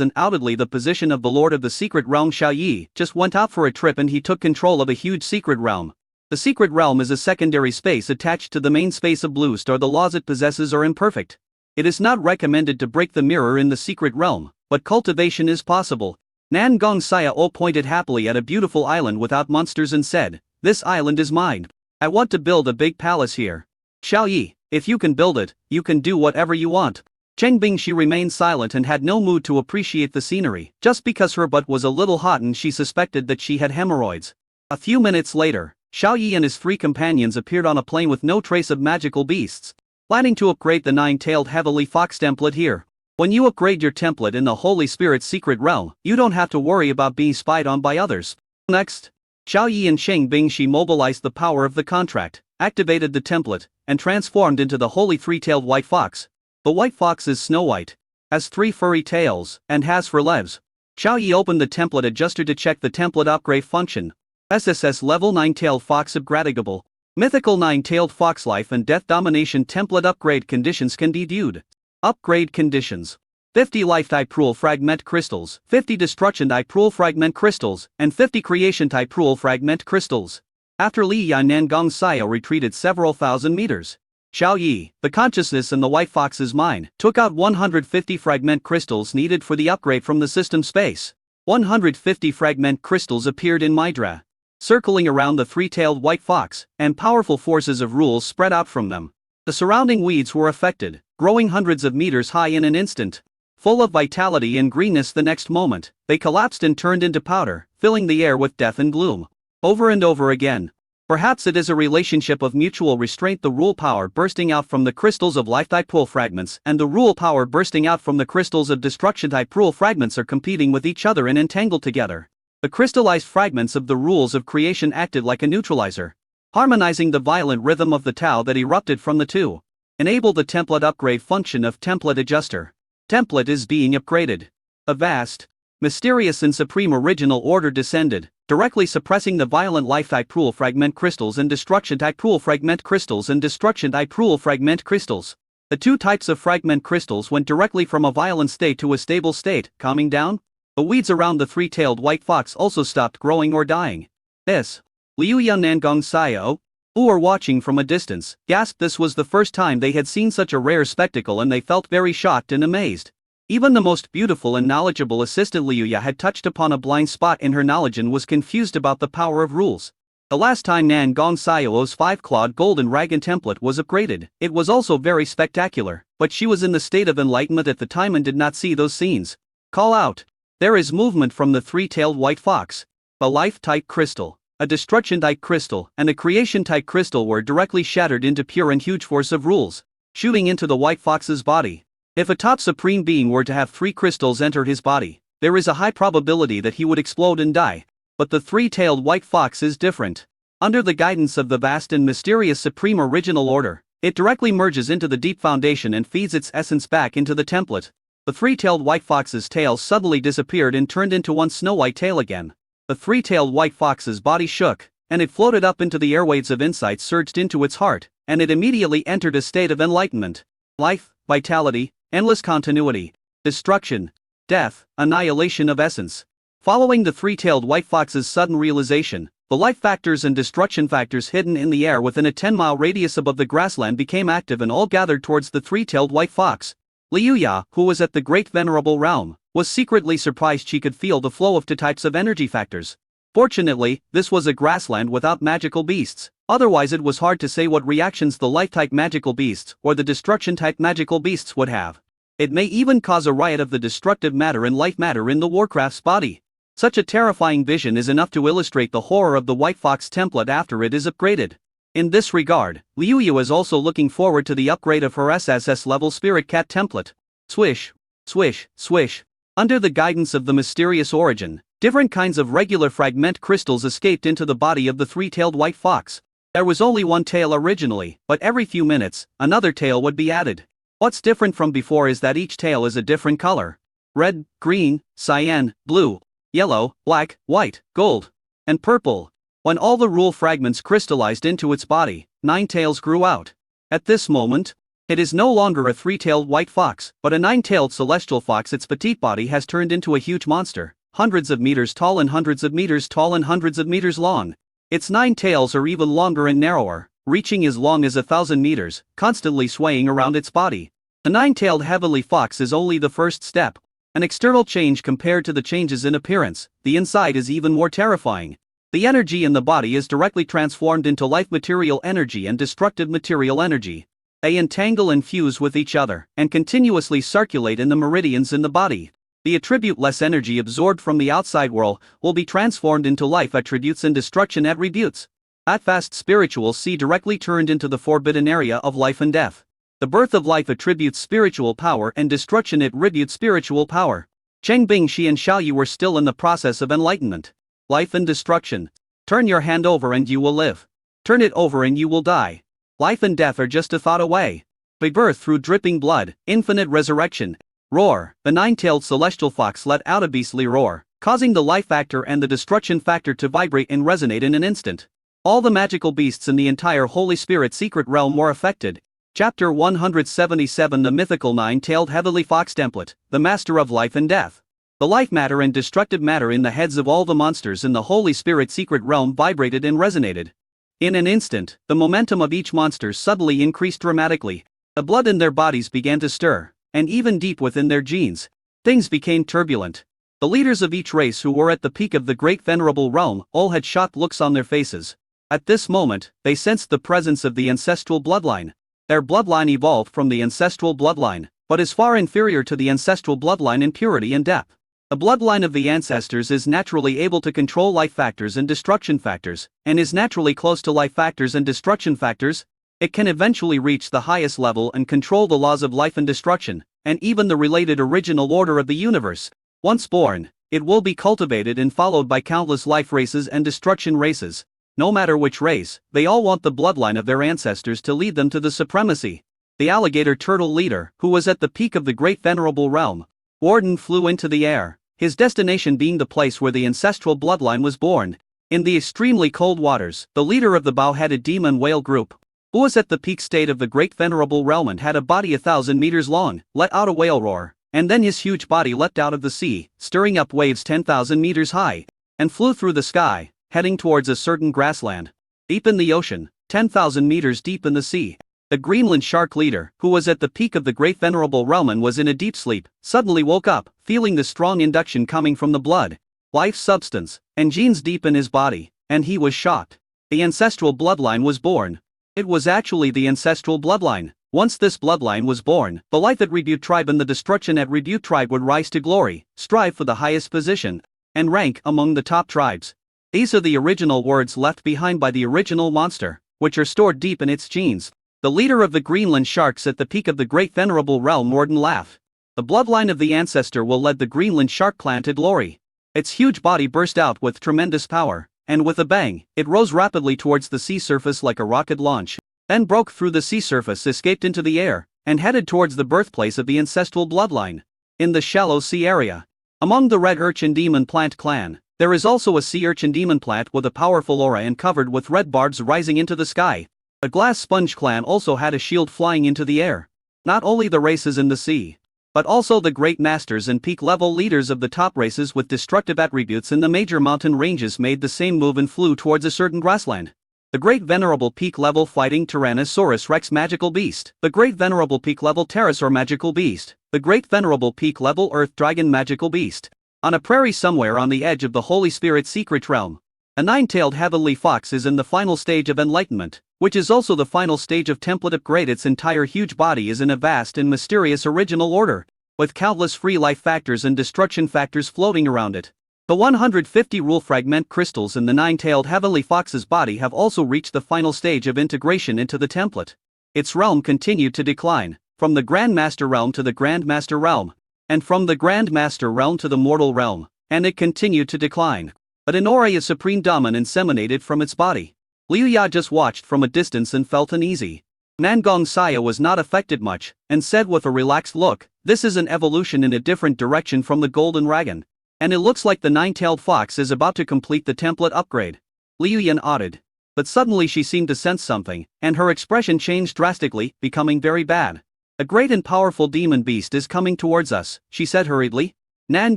undoubtedly the position of the Lord of the Secret Realm. Xiao Yi just went out for a trip and he took control of a huge secret realm. The secret realm is a secondary space attached to the main space of Blue Star. The laws it possesses are imperfect. It is not recommended to break the mirror in the secret realm, but cultivation is possible. Nan Gong Xiao pointed happily at a beautiful island without monsters and said, "This island is mine. I want to build a big palace here." Xiao Yi, if you can build it, you can do whatever you want. Cheng Bingshi remained silent and had no mood to appreciate the scenery, just because her butt was a little hot and she suspected that she had hemorrhoids. A few minutes later, Xiao Yi and his 3 companions appeared on a plain with no trace of magical beasts. Planning to upgrade the 9-tailed heavily fox template here. When you upgrade your template in the Holy Spirit's secret realm, you don't have to worry about being spied on by others. Next, Xiao Yi and Cheng Bingshi mobilized the power of the contract, activated the template, and transformed into the holy 3-tailed white fox. The white fox is Snow White, has 3 furry tails, and has 4 legs. Xiao Yi opened the template adjuster to check the template upgrade function. SSS level 9-tailed fox upgradable. Mythical 9-tailed fox life and death domination template upgrade conditions can be viewed. Upgrade conditions: 50 life type rule fragment crystals, 50 destruction type rule fragment crystals, and 50 creation type rule fragment crystals. After Li Yan and Gong Xiao retreated several thousand meters, Xiao Yi, the consciousness and the white fox's mind, took out 150 fragment crystals needed for the upgrade from the system space. 150 fragment crystals appeared in Midra, circling around the 3-tailed white fox, and powerful forces of rules spread out from them. The surrounding weeds were affected, growing hundreds of meters high in an instant. Full of vitality and greenness the next moment, they collapsed and turned into powder, filling the air with death and gloom. Over and over again. Perhaps it is a relationship of mutual restraint. The rule power bursting out from the crystals of life type rule fragments and the rule power bursting out from the crystals of destruction type rule fragments are competing with each other and entangled together. The crystallized fragments of the rules of creation acted like a neutralizer, harmonizing the violent rhythm of the Tao that erupted from the two. Enable the template upgrade function of template adjuster. Template is being upgraded. A vast, mysterious and supreme original order descended, directly suppressing the violent life type rule fragment crystals and destruction type rule fragment crystals and destruction type rule fragment crystals. The 2 types of fragment crystals went directly from a violent state to a stable state, calming down. The weeds around the 3-tailed white fox also stopped growing or dying. Liu Yan and Gong Xiao, who were watching from a distance, gasped. This was the first time they had seen such a rare spectacle and they felt very shocked and amazed. Even the most beautiful and knowledgeable assistant Liuya had touched upon a blind spot in her knowledge and was confused about the power of rules. The last time Nan Gong Xiao's 5-clawed golden dragon template was upgraded, it was also very spectacular, but she was in the state of enlightenment at the time and did not see those scenes. Call out. There is movement from the 3-tailed white fox. A life-type crystal, a destruction-type crystal, and a creation-type crystal were directly shattered into pure and huge force of rules, shooting into the white fox's body. If a top supreme being were to have 3 crystals enter his body, there is a high probability that he would explode and die. But the 3-tailed white fox is different. Under the guidance of the vast and mysterious supreme original order, it directly merges into the deep foundation and feeds its essence back into the template. The 3-tailed white fox's tail suddenly disappeared and turned into one snow white tail again. The 3-tailed white fox's body shook, and it floated up into the airwaves of insight surged into its heart, and it immediately entered a state of enlightenment. Life, vitality, endless continuity, destruction, death, annihilation of essence. Following the 3-tailed white fox's sudden realization, the life factors and destruction factors hidden in the air within a 10-mile radius above the grassland became active and all gathered towards the 3-tailed white fox. Liuya, who was at the great venerable realm, was secretly surprised she could feel the flow of 2 types of energy factors. Fortunately, this was a grassland without magical beasts, otherwise it was hard to say what reactions the life-type magical beasts or the destruction-type magical beasts would have. It may even cause a riot of the destructive matter and life matter in the Warcraft's body. Such a terrifying vision is enough to illustrate the horror of the white fox template after it is upgraded. In this regard, Liuya is also looking forward to the upgrade of her SSS level Spirit Cat template. Swish, swish, swish. Under the guidance of the mysterious origin, different kinds of regular fragment crystals escaped into the body of the 3-tailed white fox. There was only one tail originally, but every few minutes, another tail would be added. What's different from before is that each tail is a different color. Red, green, cyan, blue, yellow, black, white, gold, and purple. When all the rule fragments crystallized into its body, 9 tails grew out. At this moment, it is no longer a 3-tailed white fox, but a 9-tailed celestial fox. Its petite body has turned into a huge monster, hundreds of meters tall and hundreds of meters tall and hundreds of meters long. Its 9 tails are even longer and narrower, reaching as long as 1,000 meters, constantly swaying around its body. The 9-tailed heavenly fox is only the first step, an external change compared to the changes in appearance. The inside is even more terrifying. The energy in the body is directly transformed into life material energy and destructive material energy. They entangle and fuse with each other, and continuously circulate in the meridians in the body. The attribute-less energy absorbed from the outside world will be transformed into life attributes and destruction attributes. At fast spiritual sea directly turned into the forbidden area of life and death. The birth of life attributes spiritual power and destruction attributes spiritual power. Cheng Bing Shi and Xiaoyu were still in the process of enlightenment. Life and destruction. Turn your hand over and you will live. Turn it over and you will die. Life and death are just a thought away. Rebirth through dripping blood, infinite resurrection. Roar. The 9-tailed celestial fox let out a beastly roar, causing the life factor and the destruction factor to vibrate and resonate in an instant. All the magical beasts in the entire Holy Spirit secret realm were affected. Chapter 177. The mythical 9-tailed heavenly fox template, the master of life and death. The life matter and destructive matter in the heads of all the monsters in the Holy Spirit secret realm vibrated and resonated. In an instant, the momentum of each monster suddenly increased dramatically. The blood in their bodies began to stir, and even deep within their genes, things became turbulent. The leaders of each race who were at the peak of the great venerable realm all had shocked looks on their faces. At this moment, they sensed the presence of the ancestral bloodline. Their bloodline evolved from the ancestral bloodline, but is far inferior to the ancestral bloodline in purity and depth. The bloodline of the ancestors is naturally able to control life factors and destruction factors, and is naturally close to life factors and destruction factors. It can eventually reach the highest level and control the laws of life and destruction, and even the related original order of the universe. Once born, it will be cultivated and followed by countless life races and destruction races. No matter which race, they all want the bloodline of their ancestors to lead them to the supremacy. The alligator turtle leader, who was at the peak of the great venerable realm, Warden, flew into the air, his destination being the place where the ancestral bloodline was born. In the extremely cold waters, the leader of the bow-headed demon whale group, who was at the peak state of the great venerable realm and had a body 1,000 meters long, let out a whale roar, and then his huge body leapt out of the sea, stirring up waves 10,000 meters high, and flew through the sky, heading towards a certain grassland. Deep in the ocean, 10,000 meters deep in the sea, the Greenland shark leader, who was at the peak of the great venerable realm and was in a deep sleep, suddenly woke up, feeling the strong induction coming from the blood, life substance, and genes deep in his body, and he was shocked. The ancestral bloodline was born. It was actually the ancestral bloodline. Once this bloodline was born, the life attribute tribe and the destruction attribute tribe would rise to glory, strive for the highest position, and rank among the top tribes. These are the original words left behind by the original monster, which are stored deep in its genes. The leader of the Greenland sharks at the peak of the great venerable realm Warden laughed. The bloodline of the ancestor will lead the Greenland shark clan to glory. Its huge body burst out with tremendous power, and with a bang, it rose rapidly towards the sea surface like a rocket launch, then broke through the sea surface, escaped into the air, and headed towards the birthplace of the ancestral bloodline. In the shallow sea area, among the red urchin demon plant clan, there is also a sea urchin demon plant with a powerful aura and covered with red barbs rising into the sky. The glass sponge clan also had a shield flying into the air. Not only the races in the sea, but also the great masters and peak level leaders of the top races with destructive attributes in the major mountain ranges made the same move and flew towards a certain grassland. The great venerable peak level fighting Tyrannosaurus Rex magical beast, the great venerable peak level pterosaur magical beast, the great venerable peak level earth dragon magical beast. On a prairie somewhere on the edge of the Holy Spirit secret realm, a 9-tailed heavenly fox is in the final stage of enlightenment, which is also the final stage of template upgrade. Its entire huge body is in a vast and mysterious original order, with countless free life factors and destruction factors floating around it. The 150 rule fragment crystals in the 9-tailed heavenly fox's body have also reached the final stage of integration into the template. Its realm continued to decline, from the Grand Master realm to the Grand Master realm, and from the Grand Master realm to the mortal realm, and it continued to decline. But an aura of supreme dominance emanated from its body. Liu Ya just watched from a distance and felt uneasy. Nangong Saya was not affected much, and said with a relaxed look, "This is an evolution in a different direction from the Golden Dragon. And it looks like the 9-tailed fox is about to complete the template upgrade." Liu Yan nodded. but suddenly she seemed to sense something, and her expression changed drastically, becoming very bad. A great and powerful demon beast is coming towards us, she said hurriedly. Nan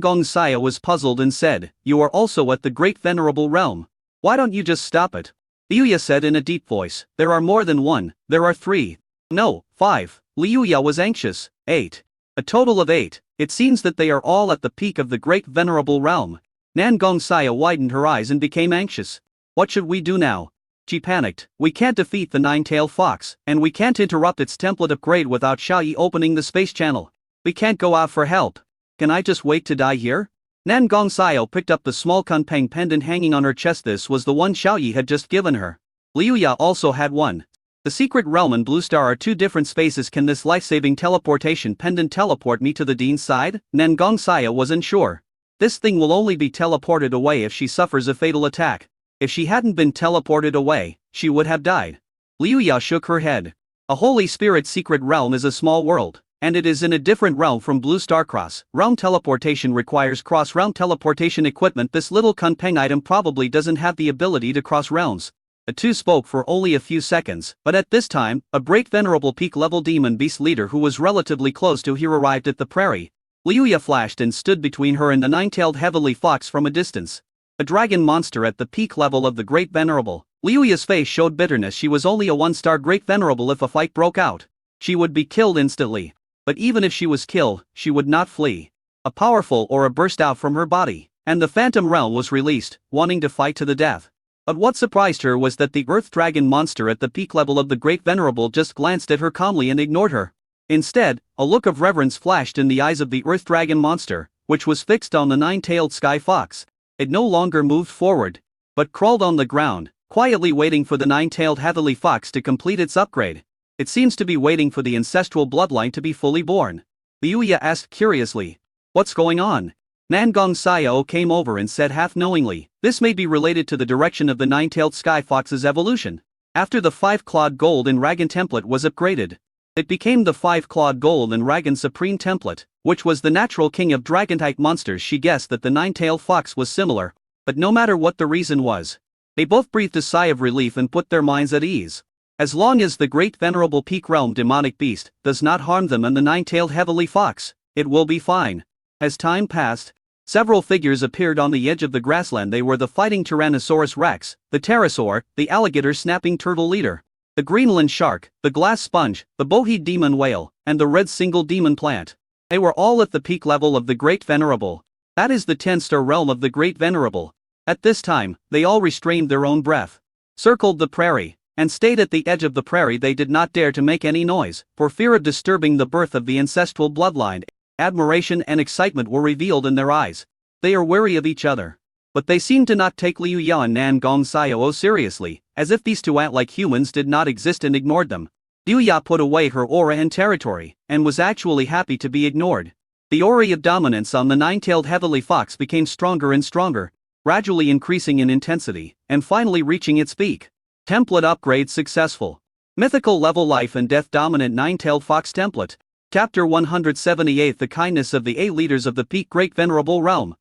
Gongxia was puzzled and said, "You are also at the great venerable realm. Why don't you just stop it?" Liuya said in a deep voice, "There are more than one, there are 3. No, 5. Liuya was anxious. 8. A total of 8. It seems that they are all at the peak of the great venerable realm. Nan Gongxia widened her eyes and became anxious. What should we do now? She panicked. We can't defeat the nine-tailed fox, and we can't interrupt its template upgrade without Xiaoyi opening the space channel. We can't go out for help. Can I just wait to die here? Nan Gongxiao picked up the small Kunpeng pendant hanging on her chest. This was the one Xiaoyi had just given her. Liuya also had one. The secret realm and Blue Star are 2 different spaces. Can this life-saving teleportation pendant teleport me to the Dean's side? Nan Gongxia was unsure. This thing will only be teleported away if she suffers a fatal attack. If she hadn't been teleported away, she would have died. Liuya shook her head. A Holy Spirit secret realm is a small world, and it is in a different realm from Blue Star. Cross-realm teleportation requires cross-realm teleportation equipment. This little Kunpeng item probably doesn't have the ability to cross realms. The two spoke for only a few seconds, but at this time, a great venerable peak-level demon beast leader who was relatively close to here arrived at the prairie. Liuya flashed and stood between her and the nine-tailed heavenly fox from a distance. A dragon monster at the peak level of the great venerable. Liuya's face showed bitterness. She was only a 1-star great venerable. If a fight broke out, she would be killed instantly. But even if she was killed, she would not flee. A powerful aura burst out from her body, and the phantom realm was released, wanting to fight to the death. But what surprised her was that the earth dragon monster at the peak level of the great venerable just glanced at her calmly and ignored her. Instead, a look of reverence flashed in the eyes of the earth dragon monster, which was fixed on the nine-tailed sky fox. It no longer moved forward, but crawled on the ground, quietly waiting for the nine-tailed heavenly fox to complete its upgrade. It seems to be waiting for the ancestral bloodline to be fully born. Liuya asked curiously, "What's going on?" Nan Gongxiao came over and said half-knowingly, "This may be related to the direction of the nine-tailed sky fox's evolution. After the 5-clawed golden dragon template was upgraded, it became the 5-clawed golden dragon supreme template, which was the natural king of dragon-type monsters." She guessed that the nine-tailed fox was similar, but no matter what the reason was, they both breathed a sigh of relief and put their minds at ease. As long as the great venerable peak realm demonic beast does not harm them and the nine-tailed heavenly fox, it will be fine. As time passed, several figures appeared on the edge of the grassland. They were the fighting Tyrannosaurus Rex, the pterosaur, the alligator snapping turtle leader, the Greenland shark, the glass sponge, the bowhead demon whale, and the red single demon plant. They were all at the peak level of the great venerable. That is the 10-star realm of the great venerable. At this time, they all restrained their own breath, circled the prairie, and stayed at the edge of the prairie. They did not dare to make any noise, for fear of disturbing the birth of the ancestral bloodline. Admiration and excitement were revealed in their eyes. They are wary of each other. But they seemed to not take Liuya and Nan Gongxiao seriously, as if these two ant-like humans did not exist and ignored them. Liuya put away her aura and territory, and was actually happy to be ignored. The aura of dominance on the nine-tailed heavenly fox became stronger and stronger, gradually increasing in intensity, and finally reaching its peak. Template upgrade successful. Mythical level life and death dominant nine-tailed fox template. Chapter 178. The kindness of the 8 leaders of the peak great venerable realm.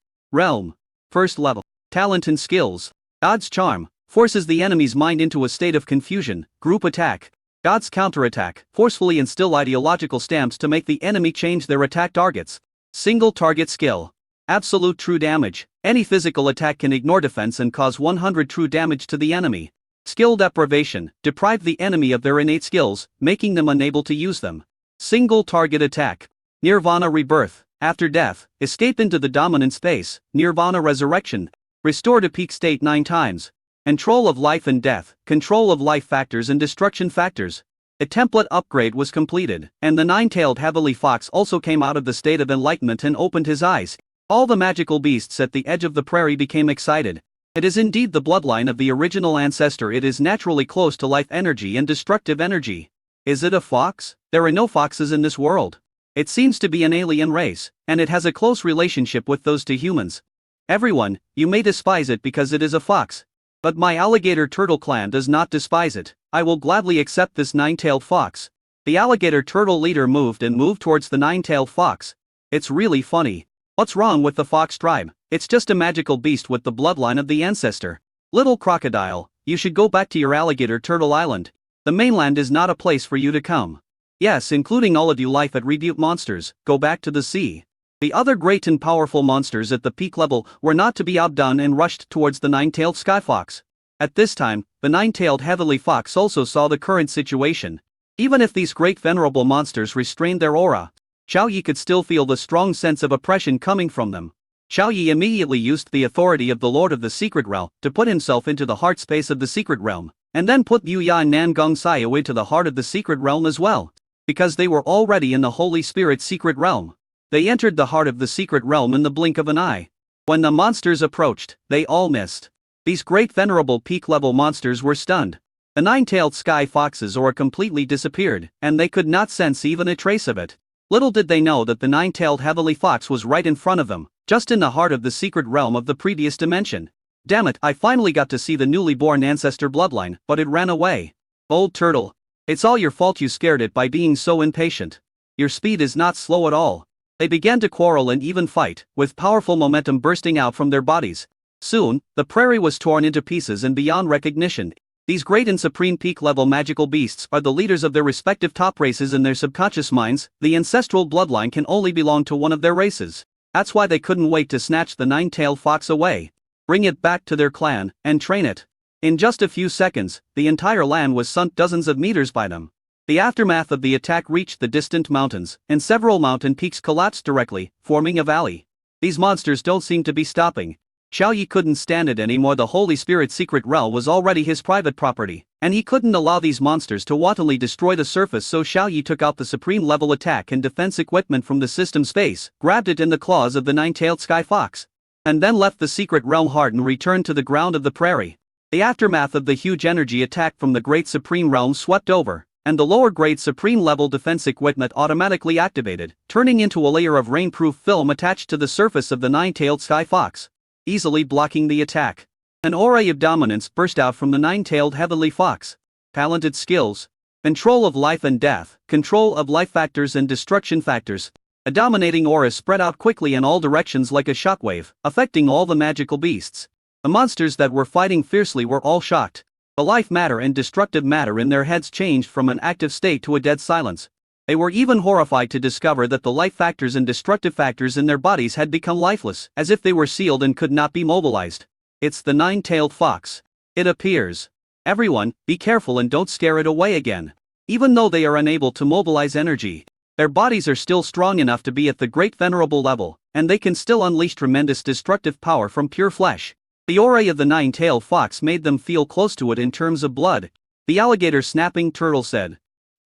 First level. Talent and skills. God's charm forces the enemy's mind into a state of confusion. Group attack. God's counterattack forcefully instill ideological stamps to make the enemy change their attack targets. Single target skill. Absolute true damage. Any physical attack can ignore defense and cause 100 true damage to the enemy. Skill deprivation. Deprive the enemy of their innate skills, making them unable to use them. Single target attack. Nirvana rebirth. After death, escape into the dominant space. Nirvana resurrection. Restore to peak state 9 times. Control of life and death. Control of life factors and destruction factors. A template upgrade was completed, and the nine-tailed heavenly fox also came out of the state of enlightenment and opened his eyes. All the magical beasts at the edge of the prairie became excited. It is indeed the bloodline of the original ancestor. It is naturally close to life energy and destructive energy. Is it a fox? There are no foxes in this world. It seems to be an alien race, and it has a close relationship with those to humans. Everyone, you may despise it because it is a fox. But my alligator turtle clan does not despise it. I will gladly accept this nine-tailed fox. The alligator turtle leader moved towards the nine-tailed fox. It's really funny. What's wrong with the fox tribe? It's just a magical beast with the bloodline of the ancestor. Little crocodile, you should go back to your alligator turtle island. The mainland is not a place for you to come. Yes, including all of you life at rebuke monsters, go back to the sea. The other great and powerful monsters at the peak level were not to be outdone and rushed towards the nine-tailed skyfox. At this time, the nine-tailed heavenly fox also saw the current situation. Even if these great venerable monsters restrained their aura, Xiao Yi could still feel the strong sense of oppression coming from them. Xiao Yi immediately used the authority of the Lord of the Secret Realm to put himself into the heart space of the Secret Realm, and then put Yu Ya and Nan Gong Xiao into the heart of the Secret Realm as well. Because they were already in the Holy Spirit's Secret Realm, they entered the heart of the Secret Realm in the blink of an eye. When the monsters approached, they all missed. These great venerable peak-level monsters were stunned. The nine-tailed sky fox's aura completely disappeared, and they could not sense even a trace of it. Little did they know that the nine-tailed heavenly fox was right in front of them, just in the heart of the secret realm of the previous dimension. Damn it, I finally got to see the newly born ancestor bloodline, but it ran away. Old turtle. It's all your fault, you scared it by being so impatient. Your speed is not slow at all. They began to quarrel and even fight, with powerful momentum bursting out from their bodies. Soon, the prairie was torn into pieces and beyond recognition. These great and supreme peak-level magical beasts are the leaders of their respective top races in their subconscious minds. The ancestral bloodline can only belong to one of their races. That's why they couldn't wait to snatch the nine-tailed fox away, bring it back to their clan, and train it. In just a few seconds, the entire land was sunk dozens of meters by them. The aftermath of the attack reached the distant mountains, and several mountain peaks collapsed directly, forming a valley. These monsters don't seem to be stopping. Xiao Yi couldn't stand it anymore. The Holy Spirit's secret realm was already his private property, and he couldn't allow these monsters to wantonly destroy the surface, so Xiao Yi took out the supreme level attack and defense equipment from the system space, grabbed it in the claws of the nine-tailed sky fox, and then left the secret realm hard and returned to the ground of the prairie. The aftermath of the huge energy attack from the great supreme realm swept over, and the lower grade supreme level defense equipment automatically activated, turning into a layer of rainproof film attached to the surface of the nine-tailed sky fox, easily blocking the attack. An aura of dominance burst out from the nine-tailed heavenly fox. Talented skills, control of life and death, control of life factors and destruction factors. A dominating aura spread out quickly in all directions like a shockwave, affecting all the magical beasts. The monsters that were fighting fiercely were all shocked. The life matter and destructive matter in their heads changed from an active state to a dead silence. They were even horrified to discover that the life factors and destructive factors in their bodies had become lifeless, as if they were sealed and could not be mobilized. It's the nine-tailed fox. It appears. Everyone, be careful and don't scare it away again. Even though they are unable to mobilize energy, their bodies are still strong enough to be at the great venerable level, and they can still unleash tremendous destructive power from pure flesh. The aura of the nine-tailed fox made them feel close to it in terms of blood. The alligator snapping turtle said,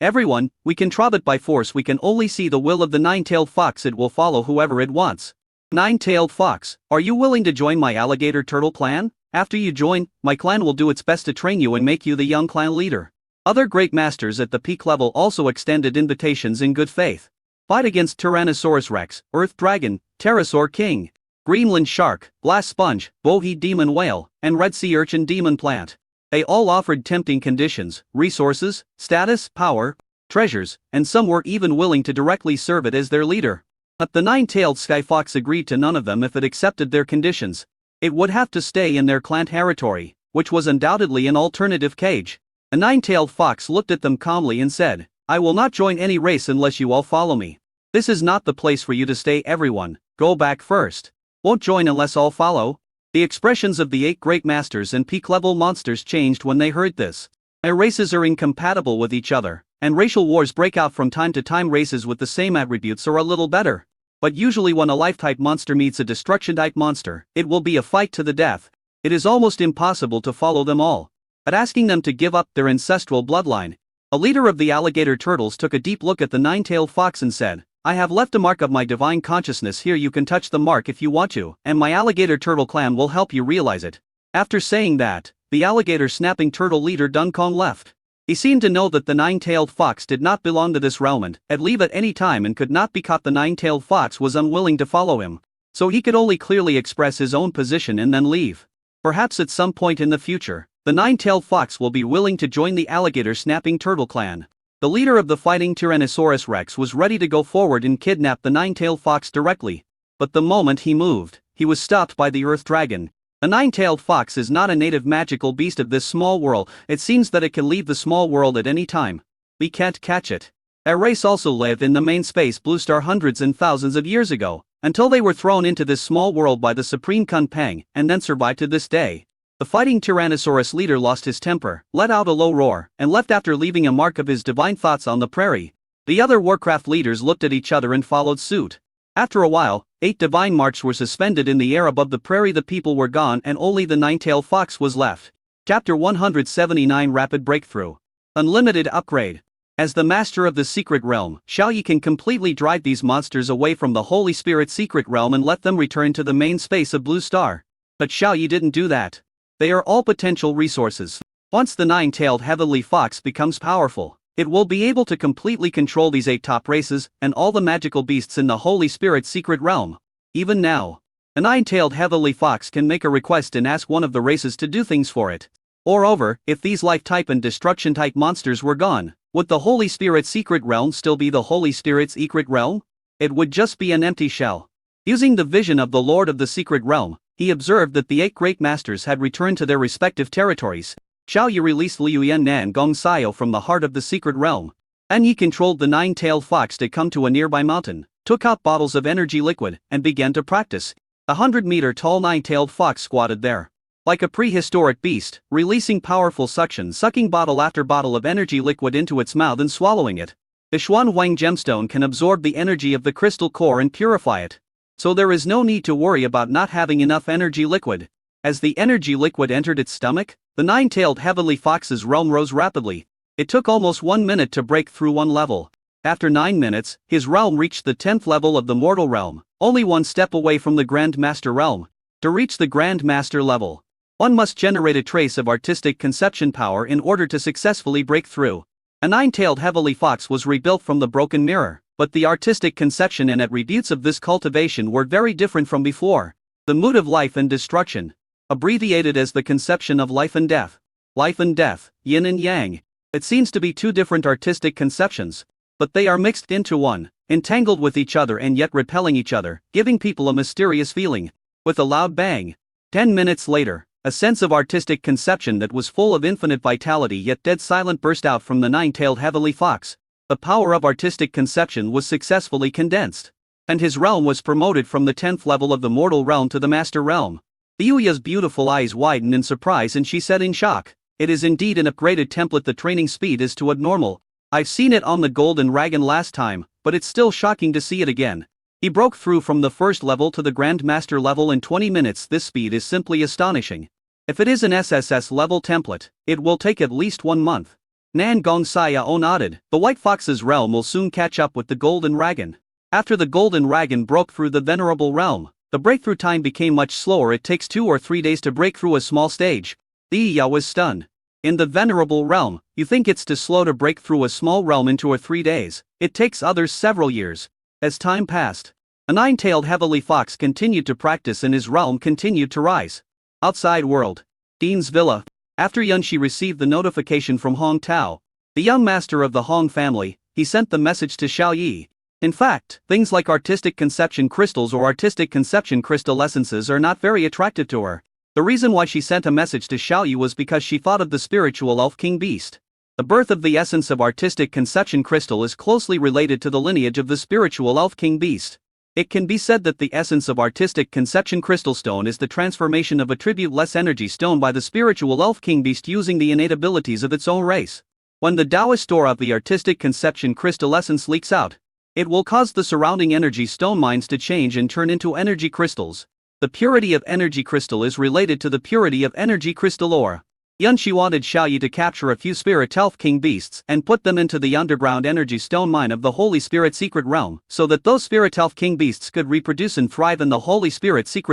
"Everyone, we can trap it by force. We can only see the will of the nine-tailed fox. It will follow whoever it wants." Nine-tailed fox, are you willing to join my alligator turtle clan? After you join, my clan will do its best to train you and make you the young clan leader. Other great masters at the peak level also extended invitations in good faith. Fight against Tyrannosaurus Rex, Earth Dragon, Pterosaur King, Greenland Shark, Glass Sponge, Boheat Demon Whale, and Red Sea Urchin Demon Plant. They all offered tempting conditions, resources, status, power, treasures, and some were even willing to directly serve it as their leader. But the nine-tailed sky fox agreed to none of them if it accepted their conditions. It would have to stay in their clan territory, which was undoubtedly an alternative cage. The nine-tailed fox looked at them calmly and said, "I will not join any race unless you all follow me. This is not the place for you to stay. Everyone, go back first. Won't join unless all follow." The expressions of the 8 great masters and peak-level monsters changed when they heard this. Their races are incompatible with each other, and racial wars break out from time to time. Races with the same attributes are a little better. But usually when a life-type monster meets a destruction-type monster, it will be a fight to the death. It is almost impossible to follow them all. But asking them to give up their ancestral bloodline, a leader of the alligator turtles took a deep look at the nine-tailed fox and said, "I have left a mark of my divine consciousness here. You can touch the mark if you want to, and my alligator turtle clan will help you realize it." After saying that, the alligator snapping turtle leader Dunkong left. He seemed to know that the nine-tailed fox did not belong to this realm and had leave at any time and could not be caught. The nine-tailed fox was unwilling to follow him, so he could only clearly express his own position and then leave. Perhaps at some point in the future, the nine-tailed fox will be willing to join the alligator snapping turtle clan. The leader of the fighting Tyrannosaurus Rex was ready to go forward and kidnap the nine-tailed fox directly. But the moment he moved, he was stopped by the Earth Dragon. A nine-tailed fox is not a native magical beast of this small world. It seems that it can leave the small world at any time. We can't catch it. A race also lived in the main space blue star hundreds and thousands of years ago, until they were thrown into this small world by the supreme Kun Pang, and then survived to this day. The fighting Tyrannosaurus leader lost his temper, let out a low roar, and left after leaving a mark of his divine thoughts on the prairie. The other Warcraft leaders looked at each other and followed suit. After a while, 8 divine marks were suspended in the air above the prairie. The people were gone and only the nine-tailed fox was left. Chapter 179 Rapid Breakthrough. Unlimited Upgrade. As the master of the secret realm, Xiao Yi can completely drive these monsters away from the Holy Spirit secret realm and let them return to the main space of Blue Star. But Xiao Yi didn't do that. They are all potential resources. Once the nine-tailed heavenly fox becomes powerful, it will be able to completely control these 8 top races and all the magical beasts in the Holy Spirit secret realm. Even now, a nine-tailed heavenly fox can make a request and ask one of the races to do things for it. Moreover, if these life-type and destruction-type monsters were gone, would the Holy Spirit secret realm still be the Holy Spirit's secret realm? It would just be an empty shell. Using the vision of the Lord of the secret realm, he observed that the 8 great masters had returned to their respective territories. Xiao Yi released Liu Yan Nan Gong Xiao from the heart of the secret realm. And he controlled the nine-tailed fox to come to a nearby mountain, took out bottles of energy liquid, and began to practice. A 100-meter-tall nine-tailed fox squatted there, like a prehistoric beast, releasing powerful suction, sucking bottle after bottle of energy liquid into its mouth and swallowing it. The Xuan Huang gemstone can absorb the energy of the crystal core and purify it. So there is no need to worry about not having enough energy liquid. As the energy liquid entered its stomach, the nine-tailed heavenly fox's realm rose rapidly. It took almost 1 minute to break through one level. After 9 minutes, his realm reached the 10th level of the mortal realm, only one step away from the Grand Master realm. To reach the Grand Master level, one must generate a trace of artistic conception power in order to successfully break through. A nine-tailed heavenly fox was rebuilt from the broken mirror, but the artistic conception and attributes of this cultivation were very different from before. The mood of life and destruction, abbreviated as the conception of life and death. Life and death, yin and yang. It seems to be 2 different artistic conceptions, but they are mixed into one, entangled with each other and yet repelling each other, giving people a mysterious feeling. With a loud bang, 10 minutes later, a sense of artistic conception that was full of infinite vitality yet dead silent burst out from the nine-tailed heavenly fox. The power of artistic conception was successfully condensed, and his realm was promoted from the 10th level of the mortal realm to the master realm. Liu Ya's beautiful eyes widened in surprise and she said in shock, "It is indeed an upgraded template. The training speed is too abnormal. I've seen it on the Golden Dragon last time, but it's still shocking to see it again." He broke through from the first level to the Grand Master level in 20 minutes. This speed is simply astonishing. If it is an SSS level template, it will take at least 1 month. Nan Gong Xiao nodded. The White Fox's realm will soon catch up with the Golden Dragon. After the Golden Dragon broke through the Venerable realm, the breakthrough time became much slower. It takes 2 or 3 days to break through a small stage. Liu Ya was stunned. In the Venerable realm, you think it's too slow to break through a small realm in 2 or 3 days. It takes others several years. As time passed, a nine-tailed heavenly fox continued to practice and his realm continued to rise. Outside world. Dean's Villa. After Yunxi received the notification from Hong Tao, the young master of the Hong family, he sent the message to Xiao Yi. In fact, things like artistic conception crystals or artistic conception crystal essences are not very attractive to her. The reason why she sent a message to Xiao Yi was because she thought of the spiritual elf king beast. The birth of the essence of artistic conception crystal is closely related to the lineage of the spiritual elf king beast. It can be said that the essence of artistic conception crystal stone is the transformation of attribute-less energy stone by the spiritual elf king beast using the innate abilities of its own race. When the Taoist store of the artistic conception crystal essence leaks out, it will cause the surrounding energy stone mines to change and turn into energy crystals. The purity of energy crystal is related to the purity of energy crystal ore. Yunxi wanted Xiao Yi to capture a few spirit elf king beasts and put them into the underground energy stone mine of the Holy Spirit secret realm, so that those spirit elf king beasts could reproduce and thrive in the Holy Spirit secret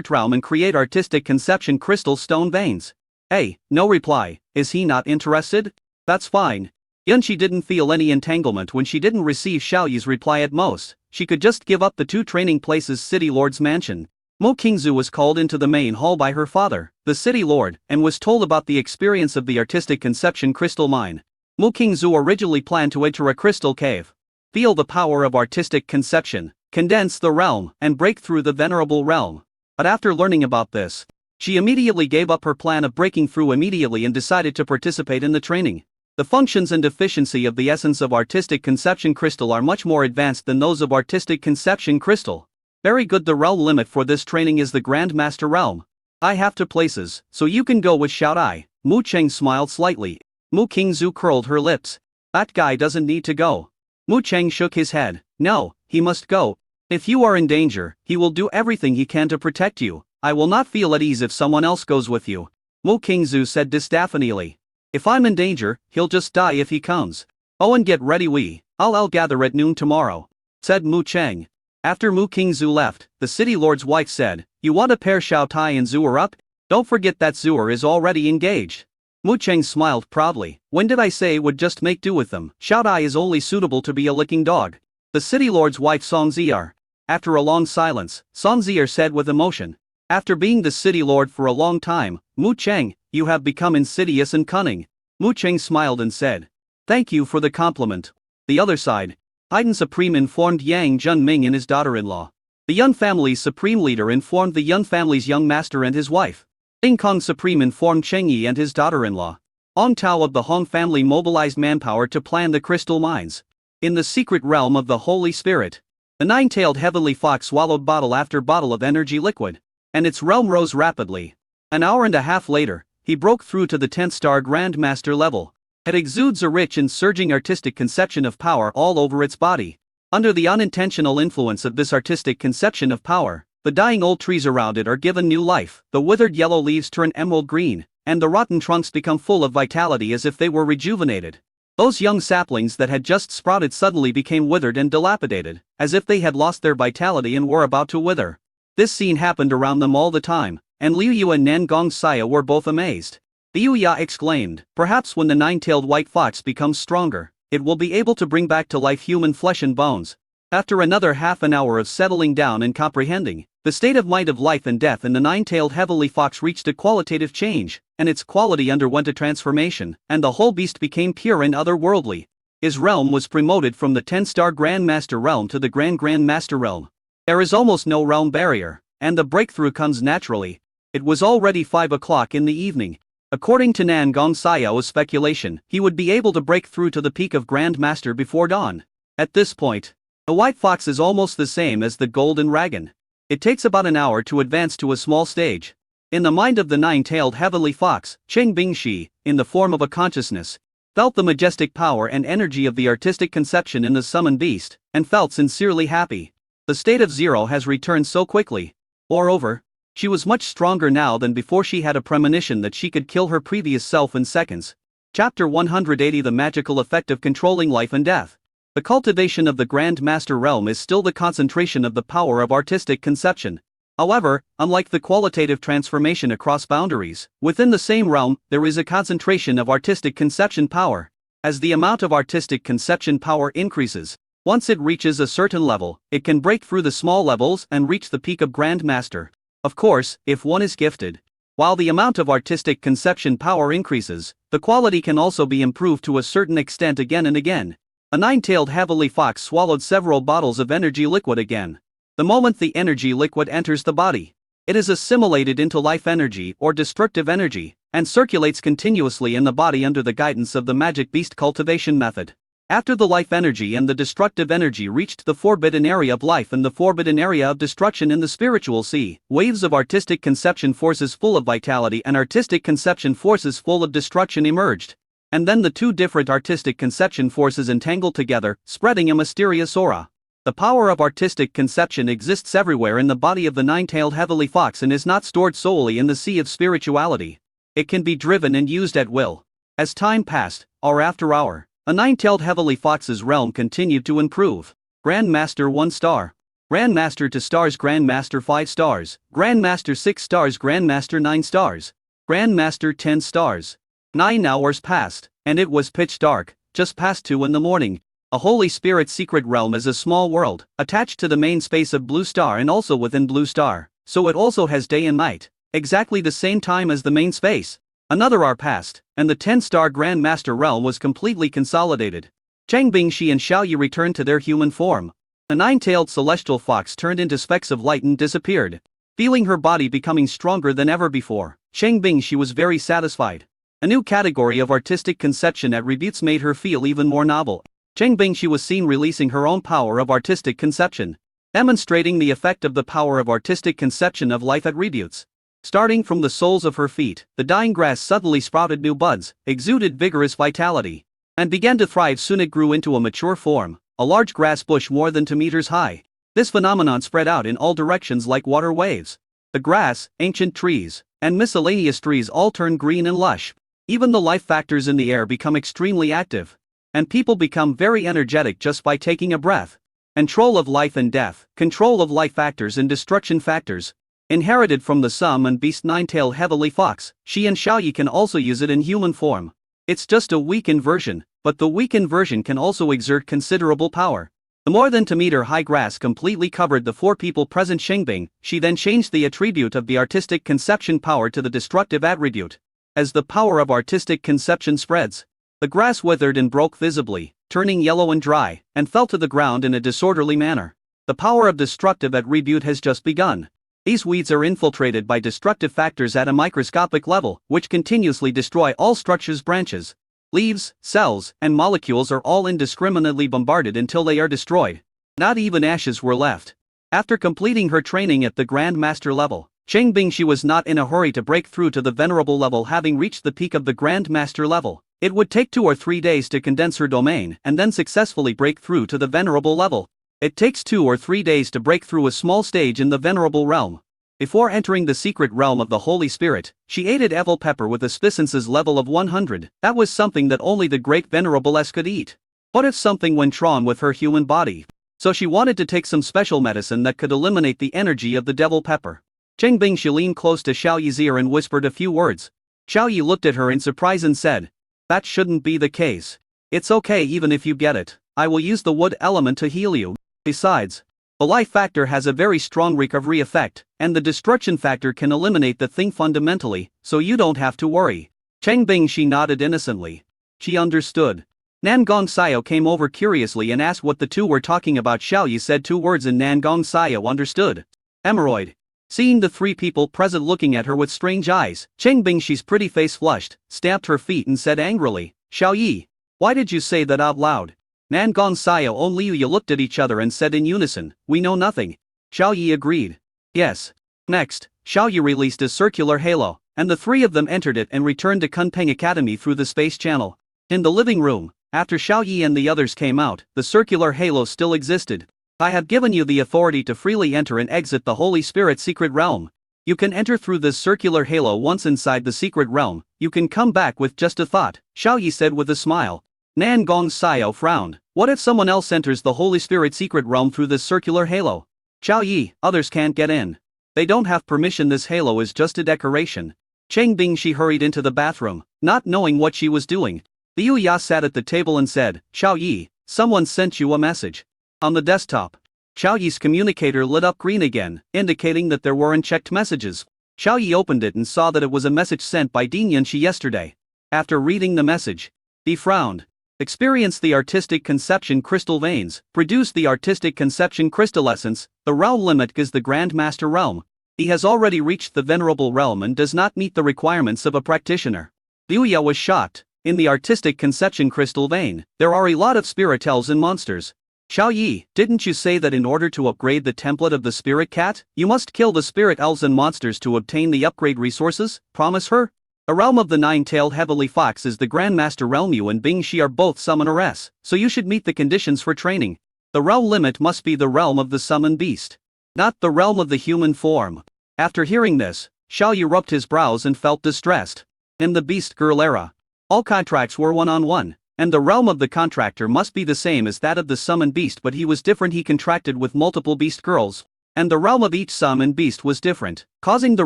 realm and create artistic conception crystal stone veins. Hey, no reply. Is he not interested? That's fine. Yunxi didn't feel any entanglement when she didn't receive Xiao Yi's reply. At most, she could just give up the 2 training places City Lord's mansion. Mo Qingzu was called into the main hall by her father, the city lord, and was told about the experience of the artistic conception crystal mine. Mo Qingzu originally planned to enter a crystal cave, feel the power of artistic conception, condense the realm, and break through the venerable realm. But after learning about this, she immediately gave up her plan of breaking through immediately and decided to participate in the training. The functions and efficiency of the essence of artistic conception crystal are much more advanced than those of artistic conception crystal. Very good. The realm limit for this training is the Grand Master realm. I have 2 places, so you can go with Shout I. Mu Cheng smiled slightly. Mu Qingzu curled her lips. That guy doesn't need to go. Mu Cheng shook his head. No, he must go. If you are in danger, he will do everything he can to protect you. I will not feel at ease if someone else goes with you. Mu Qingzu said disapprovingly. If I'm in danger, he'll just die if he comes. Oh, and get ready, I'll gather at noon tomorrow, said Mu Cheng. After Mu Qingzu left, the city lord's wife said, You want to pair Xiao Tai and Zuer up? Don't forget that Zuer is already engaged. Mu Cheng smiled proudly. When did I say would just make do with them? Xiao Tai is only suitable to be a licking dog. The city lord's wife Song Zier. After a long silence, Song Zier said with emotion. After being the city lord for a long time, Mu Cheng, you have become insidious and cunning. Mu Cheng smiled and said. Thank you for the compliment. The other side. Haydn Supreme informed Yang Junming and his daughter-in-law. The Yun family's supreme leader informed the Yun family's young master and his wife. Ding Kong Supreme informed Cheng Yi and his daughter-in-law. Ong Tao of the Hong family mobilized manpower to plan the crystal mines. In the secret realm of the Holy Spirit, the 9-tailed heavenly fox swallowed bottle after bottle of energy liquid, and its realm rose rapidly. An hour and a half later, he broke through to the 10th-star Grand Master level. It exudes a rich and surging artistic conception of power all over its body. Under the unintentional influence of this artistic conception of power, the dying old trees around it are given new life, the withered yellow leaves turn emerald green, and the rotten trunks become full of vitality as if they were rejuvenated. Those young saplings that had just sprouted suddenly became withered and dilapidated, as if they had lost their vitality and were about to wither. This scene happened around them all the time, and Liu Yu and Nan Gong Saya were both amazed. Liu Ya exclaimed, perhaps when the 9-tailed white fox becomes stronger, it will be able to bring back to life human flesh and bones. After another half an hour of settling down and comprehending, the state of might of life and death in the 9-tailed heavenly fox reached a qualitative change, and its quality underwent a transformation, and the whole beast became pure and otherworldly. His realm was promoted from the 10-star Grand Master realm to the Grand Master realm. There is almost no realm barrier, and the breakthrough comes naturally. It was already 5 o'clock in the evening. According to Nan Gong Sayao's speculation, he would be able to break through to the peak of Grand Master before dawn. At this point, the white fox is almost the same as the golden dragon. It takes about an hour to advance to a small stage. In the mind of the 9-tailed heavenly fox, Cheng Bingxi, in the form of a consciousness, felt the majestic power and energy of the artistic conception in the summoned beast, and felt sincerely happy. The state of zero has returned so quickly. Moreover, she was much stronger now than before. She had a premonition that she could kill her previous self in seconds. Chapter 180. The magical effect of controlling life and death. The cultivation of the Grand Master realm is still the concentration of the power of artistic conception. However, unlike the qualitative transformation across boundaries, within the same realm, there is a concentration of artistic conception power. As the amount of artistic conception power increases, once it reaches a certain level, it can break through the small levels and reach the peak of Grand Master. Of course, if one is gifted. While the amount of artistic conception power increases, the quality can also be improved to a certain extent again and again. A 9-tailed heavenly fox swallowed several bottles of energy liquid again. The moment the energy liquid enters the body, it is assimilated into life energy or destructive energy, and circulates continuously in the body under the guidance of the magic beast cultivation method. After the life energy and the destructive energy reached the forbidden area of life and the forbidden area of destruction in the spiritual sea, waves of artistic conception forces full of vitality and artistic conception forces full of destruction emerged. And then the two different artistic conception forces entangled together, spreading a mysterious aura. The power of artistic conception exists everywhere in the body of the 9-tailed heavenly fox and is not stored solely in the sea of spirituality. It can be driven and used at will. As time passed, hour after hour, a 9-tailed heavenly fox's realm continued to improve. Grand Master 1 star. Grand Master 2 stars. Grand Master 5 stars. Grand Master 6 stars. Grand Master 9 stars. Grand Master 10 stars. 9 hours passed, and it was pitch dark, just past 2 in the morning. A Holy Spirit secret realm is a small world, attached to the main space of Blue Star and also within Blue Star, so it also has day and night, exactly the same time as the main space. Another hour passed, and the 10-star Grand Master realm was completely consolidated. Cheng Bingxi and Xiao Yi returned to their human form. The 9-tailed celestial fox turned into specks of light and disappeared. Feeling her body becoming stronger than ever before, Cheng Bingshi was very satisfied. A new category of artistic conception attributes made her feel even more novel. Cheng Bingshi was seen releasing her own power of artistic conception, demonstrating the effect of the power of artistic conception of life attributes. Starting from the soles of her feet, the dying grass suddenly sprouted new buds, exuded vigorous vitality, and began to thrive. Soon it grew into a mature form, a large grass bush more than 2 meters high. This phenomenon spread out in all directions like water waves. The grass, ancient trees, and miscellaneous trees all turn green and lush. Even the life factors in the air become extremely active, and people become very energetic just by taking a breath. Control of life and death, control of life factors and destruction factors. Inherited from the summon beast nine-tailed heavenly fox, she and Xiaoyi can also use it in human form. It's just a weakened version, but the weakened version can also exert considerable power. The more than 2-meter high grass completely covered the 4 people present. Shengbing, she then changed the attribute of the artistic conception power to the destructive attribute. As the power of artistic conception spreads, the grass withered and broke visibly, turning yellow and dry, and fell to the ground in a disorderly manner. The power of destructive attribute has just begun. These weeds are infiltrated by destructive factors at a microscopic level, which continuously destroy all structures. Branches, leaves, cells, and molecules are all indiscriminately bombarded until they are destroyed. Not even ashes were left. After completing her training at the Grand Master level, Cheng Bingshi was not in a hurry to break through to the Venerable level. Having reached the peak of the Grand Master level, it would take 2 or 3 days to condense her domain and then successfully break through to the Venerable level. It takes 2 or 3 days to break through a small stage in the Venerable realm. Before entering the secret realm of the Holy Spirit, she aided Evil Pepper with a Spicence's level of 100. That was something that only the Great Venerable S could eat. What if something went wrong with her human body? So she wanted to take some special medicine that could eliminate the energy of the Devil Pepper. Cheng Bingshi leaned close to Xiao Yi's ear and whispered a few words. Xiao Yi looked at her in surprise and said, "That shouldn't be the case. It's okay even if you get it. I will use the wood element to heal you. Besides, the life factor has a very strong recovery effect, and the destruction factor can eliminate the thing fundamentally, so you don't have to worry." Cheng Bingshi nodded innocently. She understood. Nangong Xiao came over curiously and asked what the two were talking about. Xiao Yi said 2 words and Nangong Xiao understood. Emeroid. Seeing the 3 people present looking at her with strange eyes, Cheng Bingshi's pretty face flushed, stamped her feet and said angrily, "Xiao Yi, why did you say that out loud?" Nangong Xiao and Liu Yi looked at each other and said in unison, "We know nothing." Xiao Yi agreed. Yes. Next, Xiao Yi released a circular halo, and the 3 of them entered it and returned to Kunpeng Academy through the space channel. In the living room, after Xiao Yi and the others came out, the circular halo still existed. "I have given you the authority to freely enter and exit the Holy Spirit secret realm. You can enter through this circular halo. Once inside the secret realm, you can come back with just a thought," Xiao Yi said with a smile. Nangong Xiao frowned. What if someone else enters the Holy Spirit secret realm through this circular halo? Xiao Yi, others can't get in. They don't have permission. This halo is just a decoration. Cheng Bingshi hurried into the bathroom, not knowing what she was doing. Liu Ya sat at the table and said, "Xiao Yi, someone sent you a message." On the desktop, Xiao Yi's communicator lit up green again, indicating that there were unchecked messages. Xiao Yi opened it and saw that it was a message sent by Ding Yanxi yesterday. After reading the message, he frowned. Experience the artistic conception crystal veins, produce the artistic conception crystal essence. The realm limit is the Grand Master realm. He has already reached the Venerable realm and does not meet the requirements of a practitioner. Liu Ya was shocked. In the artistic conception crystal vein, there are a lot of spirit elves and monsters. Xiao Yi, didn't you say that in order to upgrade the template of the spirit cat, you must kill the spirit elves and monsters to obtain the upgrade resources? Promise her? The realm of the 9-tailed heavenly fox is the Grandmaster realm. You and Bingshi are both summoners, so you should meet the conditions for training. The realm limit must be the realm of the summoned beast, not the realm of the human form. After hearing this, Xiao Yi rubbed his brows and felt distressed. In the beast girl era, all contracts were one-on-one, and the realm of the contractor must be the same as that of the summoned beast, but he was different. He contracted with multiple beast girls, and the realm of each summoned beast was different, causing the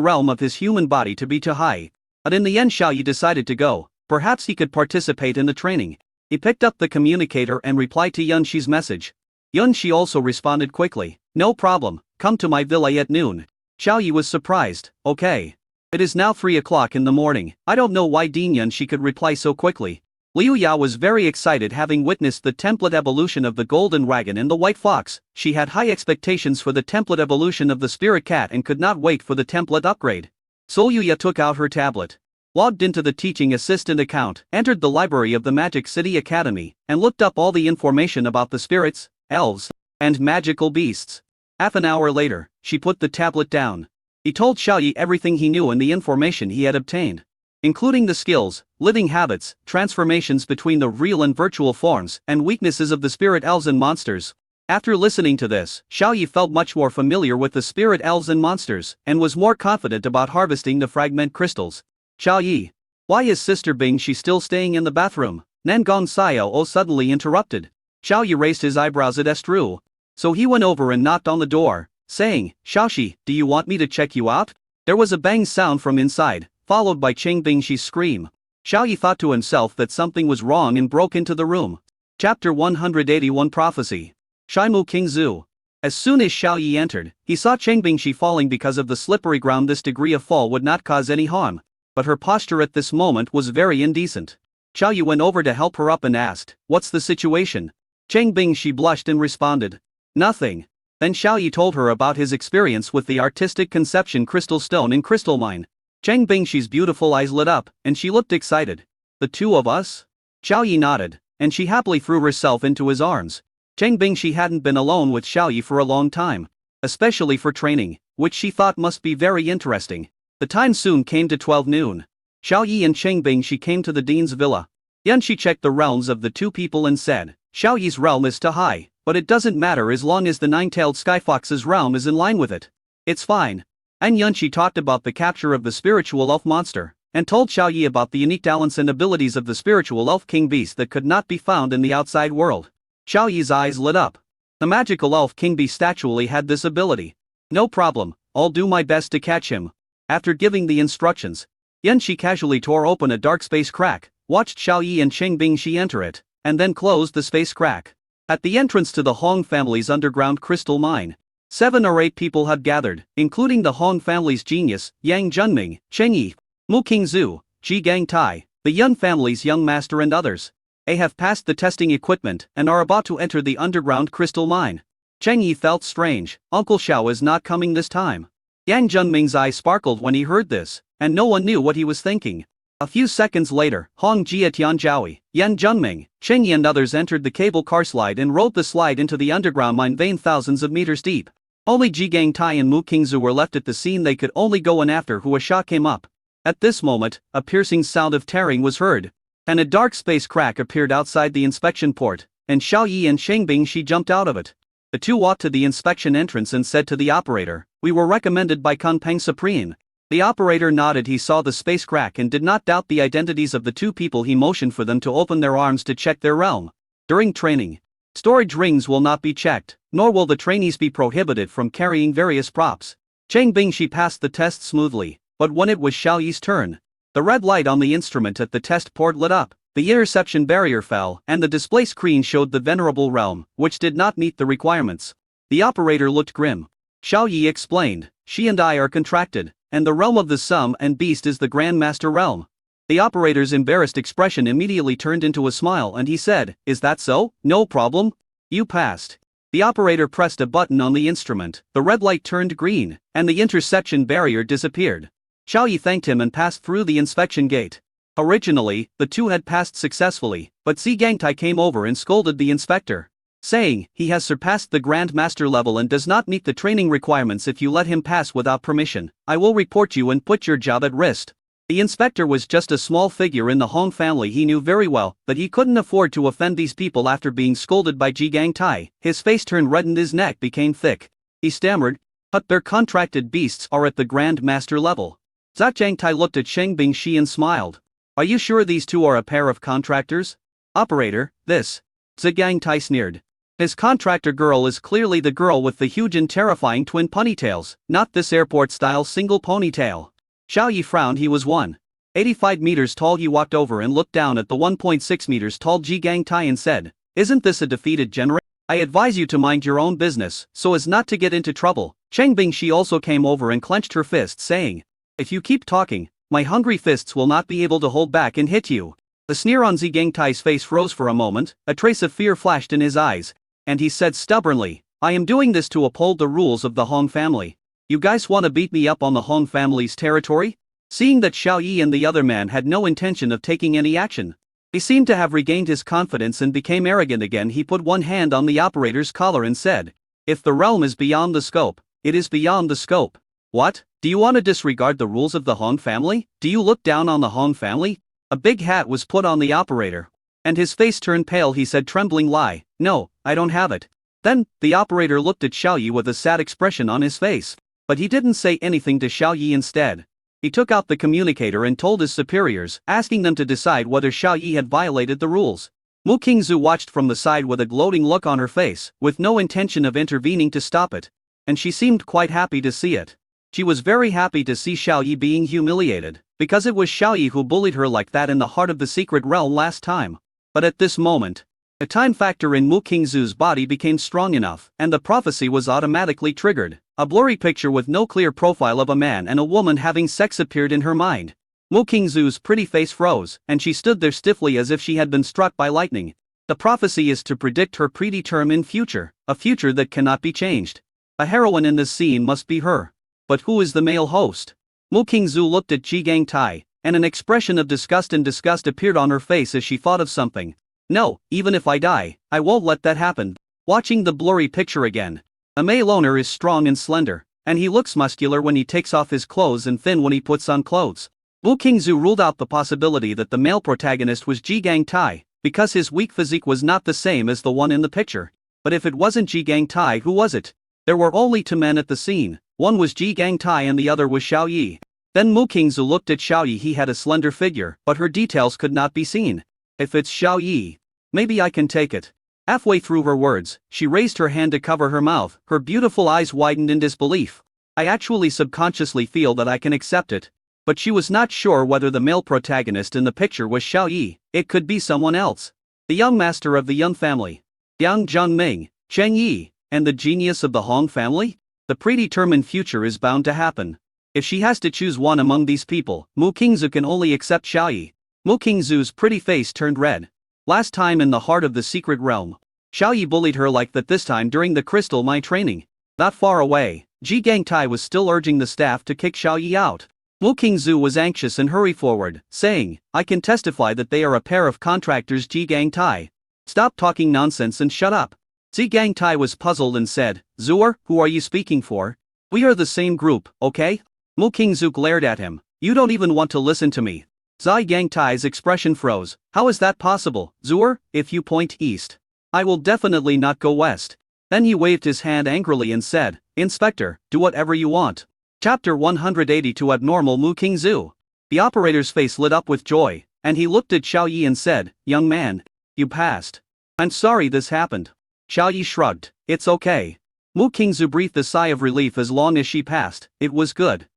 realm of his human body to be too high. But in the end Xiao Yi decided to go. Perhaps he could participate in the training. He picked up the communicator and replied to Yunxi's message. Yunxi also responded quickly, "No problem, come to my villa at noon." Xiao Yi was surprised. "Okay. It is now 3 o'clock in the morning. I don't know why Ding Yunxi could reply so quickly." Liu Ya was very excited having witnessed the template evolution of the golden wagon and the white fox. She had high expectations for the template evolution of the spirit cat and could not wait for the template upgrade. So Liu Ya took out her tablet, logged into the teaching assistant account, entered the library of the Magic City Academy, and looked up all the information about the spirits, elves, and magical beasts. Half an hour later, she put the tablet down. He told Xiaoyi everything he knew and the information he had obtained, including the skills, living habits, transformations between the real and virtual forms, and weaknesses of the spirit elves and monsters. After listening to this, Xiaoyi felt much more familiar with the spirit elves and monsters, and was more confident about harvesting the fragment crystals. Xiaoyi, why is Sister Bing she still staying in the bathroom? Nangong Xiao suddenly interrupted. Xiaoyi raised his eyebrows at Estru. So he went over and knocked on the door, saying, Xiaoxi, do you want me to check you out? There was a bang sound from inside, followed by Cheng Bingshi's scream. Xiaoyi thought to himself that something was wrong and broke into the room. Chapter 181 Prophecy. Shimu Qingzu. As soon as Xiaoyi entered, he saw Cheng Bingshi falling because of the slippery ground. This degree of fall would not cause any harm, but her posture at this moment was very indecent. Xiaoyi went over to help her up and asked, what's the situation? Cheng Bingshi blushed and responded, nothing. Then Xiaoyi told her about his experience with the artistic conception crystal stone in Crystal Mine. Cheng Bingshi's beautiful eyes lit up, and she looked excited. The two of us? Xiaoyi nodded, and she happily threw herself into his arms. Cheng Bingshi hadn't been alone with Xiaoyi for a long time, especially for training, which she thought must be very interesting. The time soon came to 12 noon. Xiaoyi and Cheng Bingshi came to the dean's villa. Yanxi checked the realms of the two people and said, Xiaoyi's realm is too high, but it doesn't matter as long as the nine-tailed skyfox's realm is in line with it. It's fine. And Yanxi talked about the capture of the spiritual elf monster, and told Xiaoyi about the unique talents and abilities of the spiritual elf king beast that could not be found in the outside world. Xiaoyi's eyes lit up. The magical elf king beast actually had this ability. No problem, I'll do my best to catch him. After giving the instructions, Yanxi casually tore open a dark space crack, watched Xiaoyi and Cheng Bingshi enter it, and then closed the space crack. At the entrance to the Hong family's underground crystal mine, 7 or 8 people had gathered, including the Hong family's genius, Yang Junming, Cheng Yi, Mu Qingzu, Ji Gangtai, the Yun family's young master and others. They have passed the testing equipment and are about to enter the underground crystal mine. Cheng Yi felt strange. Uncle Xiao is not coming this time. Yang Junming's eyes sparkled when he heard this, and no one knew what he was thinking. A few seconds later, Hong Jia Tianjiaoi, Yan Junming, Cheng Yi and others entered the cable car slide and rode the slide into the underground mine vein thousands of meters deep. Only Ji Gangtai and Mu Qingzu were left at the scene. They could only go in after Huasha came up. At this moment, a piercing sound of tearing was heard, and a dark space crack appeared outside the inspection port, and Xiaoyi and Cheng Bingshi jumped out of it. The two walked to the inspection entrance and said to the operator, we were recommended by Kunpeng Supreme. The operator nodded. He saw the space crack and did not doubt the identities of the two people. He motioned for them to open their arms to check their realm. During training, storage rings will not be checked, nor will the trainees be prohibited from carrying various props. Cheng Bingshi passed the test smoothly, but when it was Xiaoyi's turn, the red light on the instrument at the test port lit up, the interception barrier fell, and the display screen showed the venerable realm, which did not meet the requirements. The operator looked grim. Xiaoyi explained, she and I are contracted, and the realm of the Sum and Beast is the Grand Master realm. The operator's embarrassed expression immediately turned into a smile and he said, is that so? No problem. You passed. The operator pressed a button on the instrument, the red light turned green, and the interception barrier disappeared. Xiaoyi thanked him and passed through the inspection gate. Originally, the two had passed successfully, but Xi Gangtai came over and scolded the inspector, saying, he has surpassed the Grand Master level and does not meet the training requirements. If you let him pass without permission, I will report you and put your job at risk. The inspector was just a small figure in the Hong family. He knew very well that he couldn't afford to offend these people. After being scolded by Ji Gangtai, his face turned red and his neck became thick. He stammered, but their contracted beasts are at the Grand Master level. Zhao Gangtai looked at Cheng Bingshi and smiled. Are you sure these two are a pair of contractors? Operator, this. Zhao Gangtai sneered. His contractor girl is clearly the girl with the huge and terrifying twin ponytails, not this airport-style single ponytail. Xiaoyi frowned. He was 1.85 meters tall. He walked over and looked down at the 1.6 meters tall Ji Gangtai and said, isn't this a defeated general? I advise you to mind your own business, so as not to get into trouble. Cheng Bingshi also came over and clenched her fist, saying, if you keep talking, my hungry fists will not be able to hold back and hit you. The sneer on Zhigang Tai's face froze for a moment, a trace of fear flashed in his eyes, and he said stubbornly, I am doing this to uphold the rules of the Hong family. You guys want to beat me up on the Hong family's territory? Seeing that Xiao Yi and the other man had no intention of taking any action, he seemed to have regained his confidence and became arrogant again. He put one hand on the operator's collar and said, if the realm is beyond the scope, it is beyond the scope. What? Do you want to disregard the rules of the Hong family? Do you look down on the Hong family? A big hat was put on the operator, and his face turned pale. He said trembling, lie, no, I don't have it. Then, the operator looked at Xiao Yi with a sad expression on his face, but he didn't say anything to Xiao Yi. Instead, he took out the communicator and told his superiors, asking them to decide whether Xiao Yi had violated the rules. Mu Qingzu watched from the side with a gloating look on her face, with no intention of intervening to stop it, and she seemed quite happy to see it. She was very happy to see Xiao Yi being humiliated, because it was Xiao Yi who bullied her like that in the heart of the secret realm last time. But at this moment, a time factor in Mu Qingzu's body became strong enough, and the prophecy was automatically triggered. A blurry picture with no clear profile of a man and a woman having sex appeared in her mind. Mu Qingzu's pretty face froze, and she stood there stiffly as if she had been struck by lightning. The prophecy is to predict her predetermined future, a future that cannot be changed. A heroine in this scene must be her. But who is the male host? Mu Qingzu looked at Zhigang Tai, and an expression of disgust appeared on her face as she thought of something. No, even if I die, I won't let that happen. Watching the blurry picture again. A male owner is strong and slender, and he looks muscular when he takes off his clothes and thin when he puts on clothes. Mu Qingzu ruled out the possibility that the male protagonist was Zhigang Tai, because his weak physique was not the same as the one in the picture. But if it wasn't Zhigang Tai, who was it? There were only two men at the scene. One was Zhigang Tai and the other was Xiao Yi. Then Mu Qingzu looked at Xiao Yi. He had a slender figure, but her details could not be seen. If it's Xiao Yi, maybe I can take it. Halfway through her words, she raised her hand to cover her mouth. Her beautiful eyes widened in disbelief. I actually subconsciously feel that I can accept it. But she was not sure whether the male protagonist in the picture was Xiao Yi. It could be someone else. The young master of the Yun family, Yang Zhengming, Cheng Yi, and the genius of the Hong family? The predetermined future is bound to happen. If she has to choose one among these people, Mu Qingzu can only accept Xiao Yi. Mu Qingzu's pretty face turned red. Last time in the heart of the secret realm, Xiao Yi bullied her like that. This time during the crystal mine training. Not far away, Zhigang Tai was still urging the staff to kick Xiao Yi out. Mu Qingzu was anxious and hurried forward, saying, I can testify that they are a pair of contractors. Zhigang Tai, stop talking nonsense and shut up. Zhigang Tai was puzzled and said, Zuer, who are you speaking for? We are the same group, okay? Mu Qingzu glared at him. You don't even want to listen to me. Zhigang Tai's expression froze. How is that possible, Zuer? If you point east, I will definitely not go west. Then he waved his hand angrily and said, Inspector, do whatever you want. Chapter 182 Abnormal Mu Qingzu. The operator's face lit up with joy, and he looked at Xiao Yi and said, Young man, you passed. I'm sorry this happened. Xiao Yi shrugged. It's okay. Mu Qingzu breathed a sigh of relief. As long as she passed, it was good.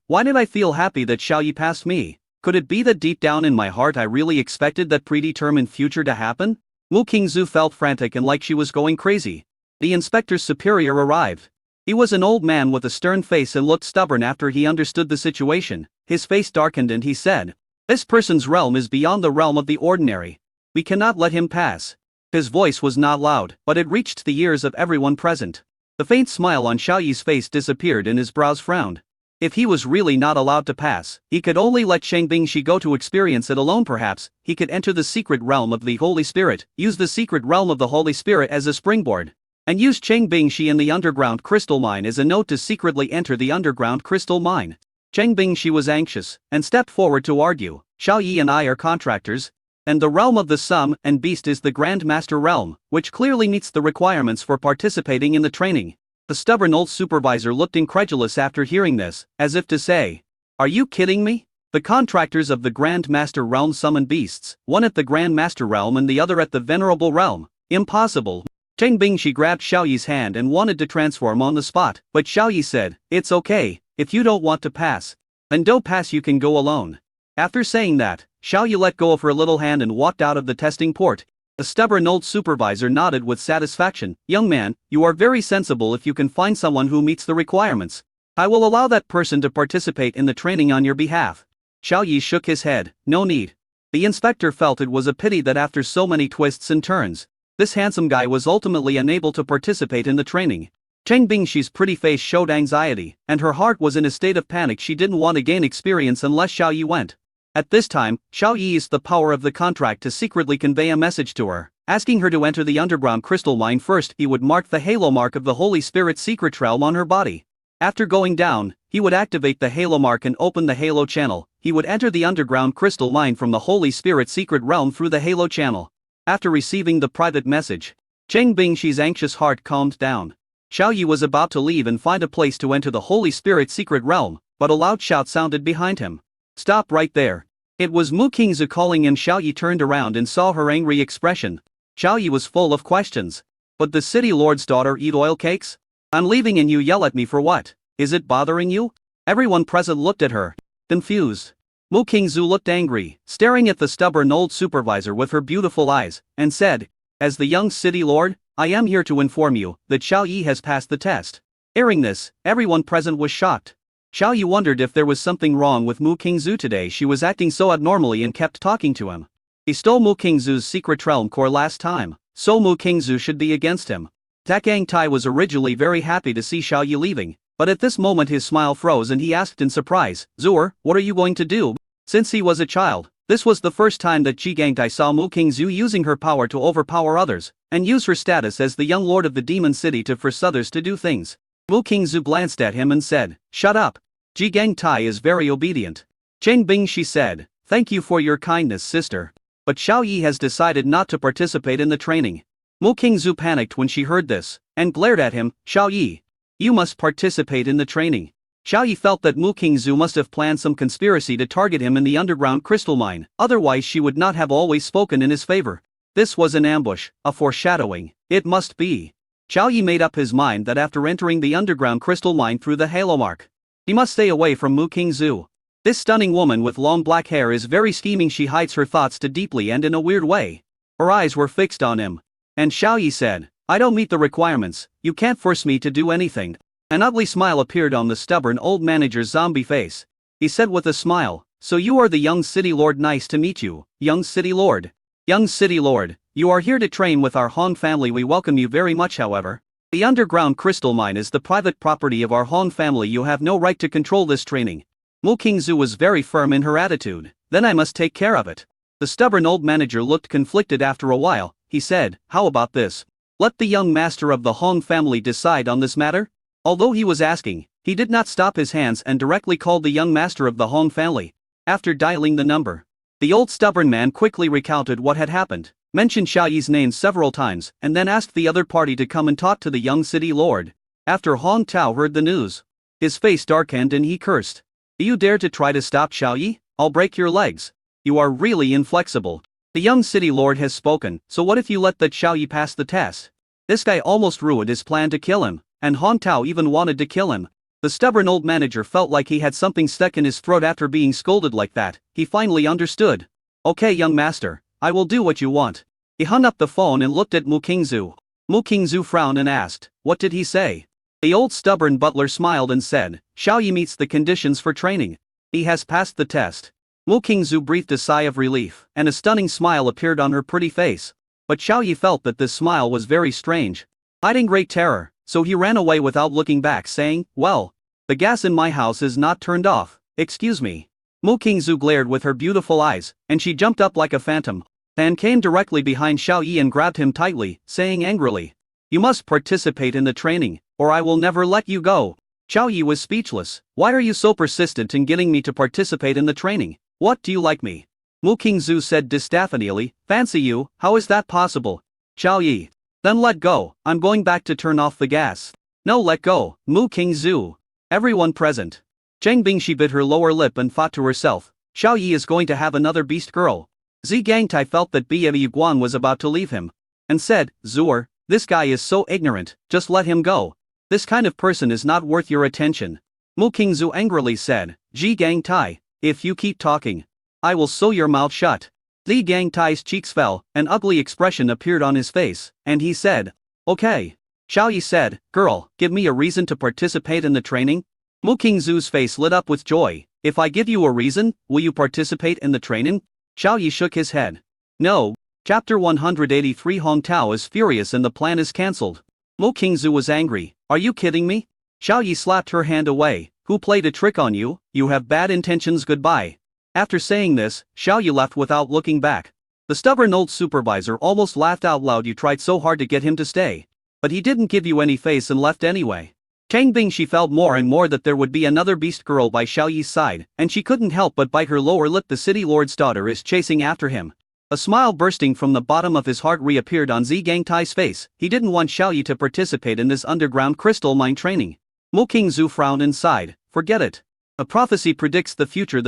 Why did I feel happy that Xiao Yi passed me? Could it be that deep down in my heart I really expected that predetermined future to happen? Mu Qingzu felt frantic and like she was going crazy. The inspector's superior arrived. He was an old man with a stern face and looked stubborn. After he understood the situation, his face darkened and he said, This person's realm is beyond the realm of the ordinary. We cannot let him pass. His voice was not loud, but it reached the ears of everyone present. The faint smile on Xiao Yi's face disappeared and his brows frowned. If he was really not allowed to pass, he could only let Cheng Bingshi go to experience it alone. Perhaps he could enter the secret realm of the Holy Spirit, use the secret realm of the Holy Spirit as a springboard, and use Cheng Bingshi in the underground crystal mine as a note to secretly enter the underground crystal mine. Cheng Bingshi was anxious, and stepped forward to argue, Xiao Yi and I are contractors, and the realm of the Sum and Beast is the Grand Master realm, which clearly meets the requirements for participating in the training. The stubborn old supervisor looked incredulous after hearing this, as if to say, Are you kidding me? The contractors of the Grand Master realm summon beasts, one at the Grand Master realm and the other at the Venerable realm. Impossible. Cheng Bingshi grabbed Xiao Yi's hand and wanted to transform on the spot, but Xiao Yi said, It's okay, if you don't want to pass, then don't pass, you can go alone. After saying that, Xiao Yi let go of her little hand and walked out of the testing port. The stubborn old supervisor nodded with satisfaction. Young man, you are very sensible. If you can find someone who meets the requirements, I will allow that person to participate in the training on your behalf. Xiao Yi shook his head. No need. The inspector felt it was a pity that after so many twists and turns, this handsome guy was ultimately unable to participate in the training. Cheng Bingshi's pretty face showed anxiety, and her heart was in a state of panic. She didn't want to gain experience unless Xiao Yi went. At this time, Xiao Yi used the power of the contract to secretly convey a message to her, asking her to enter the underground crystal mine first. He would mark the halo mark of the Holy Spirit's secret realm on her body. After going down, he would activate the halo mark and open the halo channel. He would enter the underground crystal mine from the Holy Spirit's secret realm through the halo channel. After receiving the private message, Cheng Bingshi's anxious heart calmed down. Xiao Yi was about to leave and find a place to enter the Holy Spirit's secret realm, but a loud shout sounded behind him. "Stop right there." It was Mu Qingzu calling him. Xiao Yi turned around and saw her angry expression. Xiao Yi was full of questions. "But the city lord's daughter eat oil cakes? I'm leaving and you yell at me for what? Is it bothering you?" Everyone present looked at her, confused. Mu Qingzu looked angry, staring at the stubborn old supervisor with her beautiful eyes, and said, "As the young city lord, I am here to inform you that Xiao Yi has passed the test." Hearing this, everyone present was shocked. Xiao Yi wondered if there was something wrong with Mu Qingzu today. She was acting so abnormally and kept talking to him. He stole Mu Qingzu's secret realm core last time, so Mu Qingzu should be against him. Takang Tai was originally very happy to see Xiao Yi leaving, but at this moment his smile froze and he asked in surprise, "Zuer, what are you going to do?" Since he was a child, this was the first time that Jigangtai saw Mu Qingzu using her power to overpower others, and use her status as the young lord of the demon city to force others to do things. Mu Qingzu glanced at him and said, "Shut up. Jigangtai is very obedient." Cheng Bingshi said, "Thank you for your kindness, sister. But Xiao Yi has decided not to participate in the training." Mu Qingzu panicked when she heard this, and glared at him. "Xiao Yi, you must participate in the training." Xiao Yi felt that Mu Qingzu must have planned some conspiracy to target him in the underground crystal mine, otherwise she would not have always spoken in his favor. This was an ambush, a foreshadowing. It must be. Xiao Yi made up his mind that after entering the underground crystal mine through the halo mark, he must stay away from Mu Qingzu. This stunning woman with long black hair is very scheming. She hides her thoughts too deeply and in a weird way. Her eyes were fixed on him. And Xiao Yi said, "I don't meet the requirements, you can't force me to do anything." An ugly smile appeared on the stubborn old manager's zombie face. He said with a smile, "So you are the young city lord. Nice to meet you, young city lord. Young city lord, you are here to train with our Han family. We welcome you very much. However, the underground crystal mine is the private property of our Han family. You have no right to control this training." Mu Qingzu was very firm in her attitude. "Then I must take care of it." The stubborn old manager looked conflicted. After a while, he said, "How about this? Let the young master of the Han family decide on this matter." Although he was asking, he did not stop his hands and directly called the young master of the Han family. After dialing the number, the old stubborn man quickly recounted what had happened, mentioned Xiao Yi's name several times, and then asked the other party to come and talk to the young city lord. After Han Tao heard the news, his face darkened and he cursed. "Do you dare to try to stop Xiao Yi? I'll break your legs. You are really inflexible. The young city lord has spoken, so what if you let that Xiao Yi pass the test?" This guy almost ruined his plan to kill him, and Han Tao even wanted to kill him. The stubborn old manager felt like he had something stuck in his throat after being scolded like that. He finally understood. "Okay, young master, I will do what you want." He hung up the phone and looked at Mu Qingzu. Mu Qingzu frowned and asked, "What did he say?" The old stubborn butler smiled and said, "Xiao Yi meets the conditions for training. He has passed the test." Mu Qingzu breathed a sigh of relief, and a stunning smile appeared on her pretty face. But Xiao Yi felt that this smile was very strange, hiding great terror, so he ran away without looking back, saying, "Well, the gas in my house is not turned off, excuse me." Mu Qingzu glared with her beautiful eyes, and she jumped up like a phantom, and came directly behind Xiao Yi and grabbed him tightly, saying angrily, "You must participate in the training, or I will never let you go." Xiao Yi was speechless. "Why are you so persistent in getting me to participate in the training? What, do you like me?" Mu Qingzu said disaffectedly, "Fancy you, how is that possible?" Xiao Yi, "Then let go, I'm going back to turn off the gas." "No, let go, Mu Qingzu." Everyone present. Cheng Bingshi bit her lower lip and thought to herself, Xiao Yi is going to have another beast girl. Zi Gangtai felt that Bie Guan was about to leave him, and said, "Zuer, this guy is so ignorant, just let him go. This kind of person is not worth your attention." Mu Qingzu angrily said, "Ji Gangtai, if you keep talking, I will sew your mouth shut." Zi Gangtai's cheeks fell, an ugly expression appeared on his face, and he said, "Okay." Xiao Yi said, "Girl, give me a reason to participate in the training." Mu Qingzu's face lit up with joy. "If I give you a reason, will you participate in the training?" Xiao Yi shook his head. No. Chapter 183. Hong Tao is furious and the plan is cancelled. Mu Qingzu was angry. Are you kidding me? Xiao Yi slapped her hand away. Who played a trick on you? You have bad intentions, goodbye. After saying this, Xiao Yi left without looking back. The stubborn old supervisor almost laughed out loud. You tried so hard to get him to stay. But he didn't give you any face and left anyway. Chang Bing, she felt more and more that there would be another beast girl by Xiao Yi's side, and she couldn't help but bite her lower lip. The city lord's daughter is chasing after him. A smile bursting from the bottom of his heart reappeared on Zhi Gangtai's face. He didn't want Xiao Yi to participate in this underground crystal mine training. Mu Qingzu frowned and sighed. Forget it. A prophecy predicts the future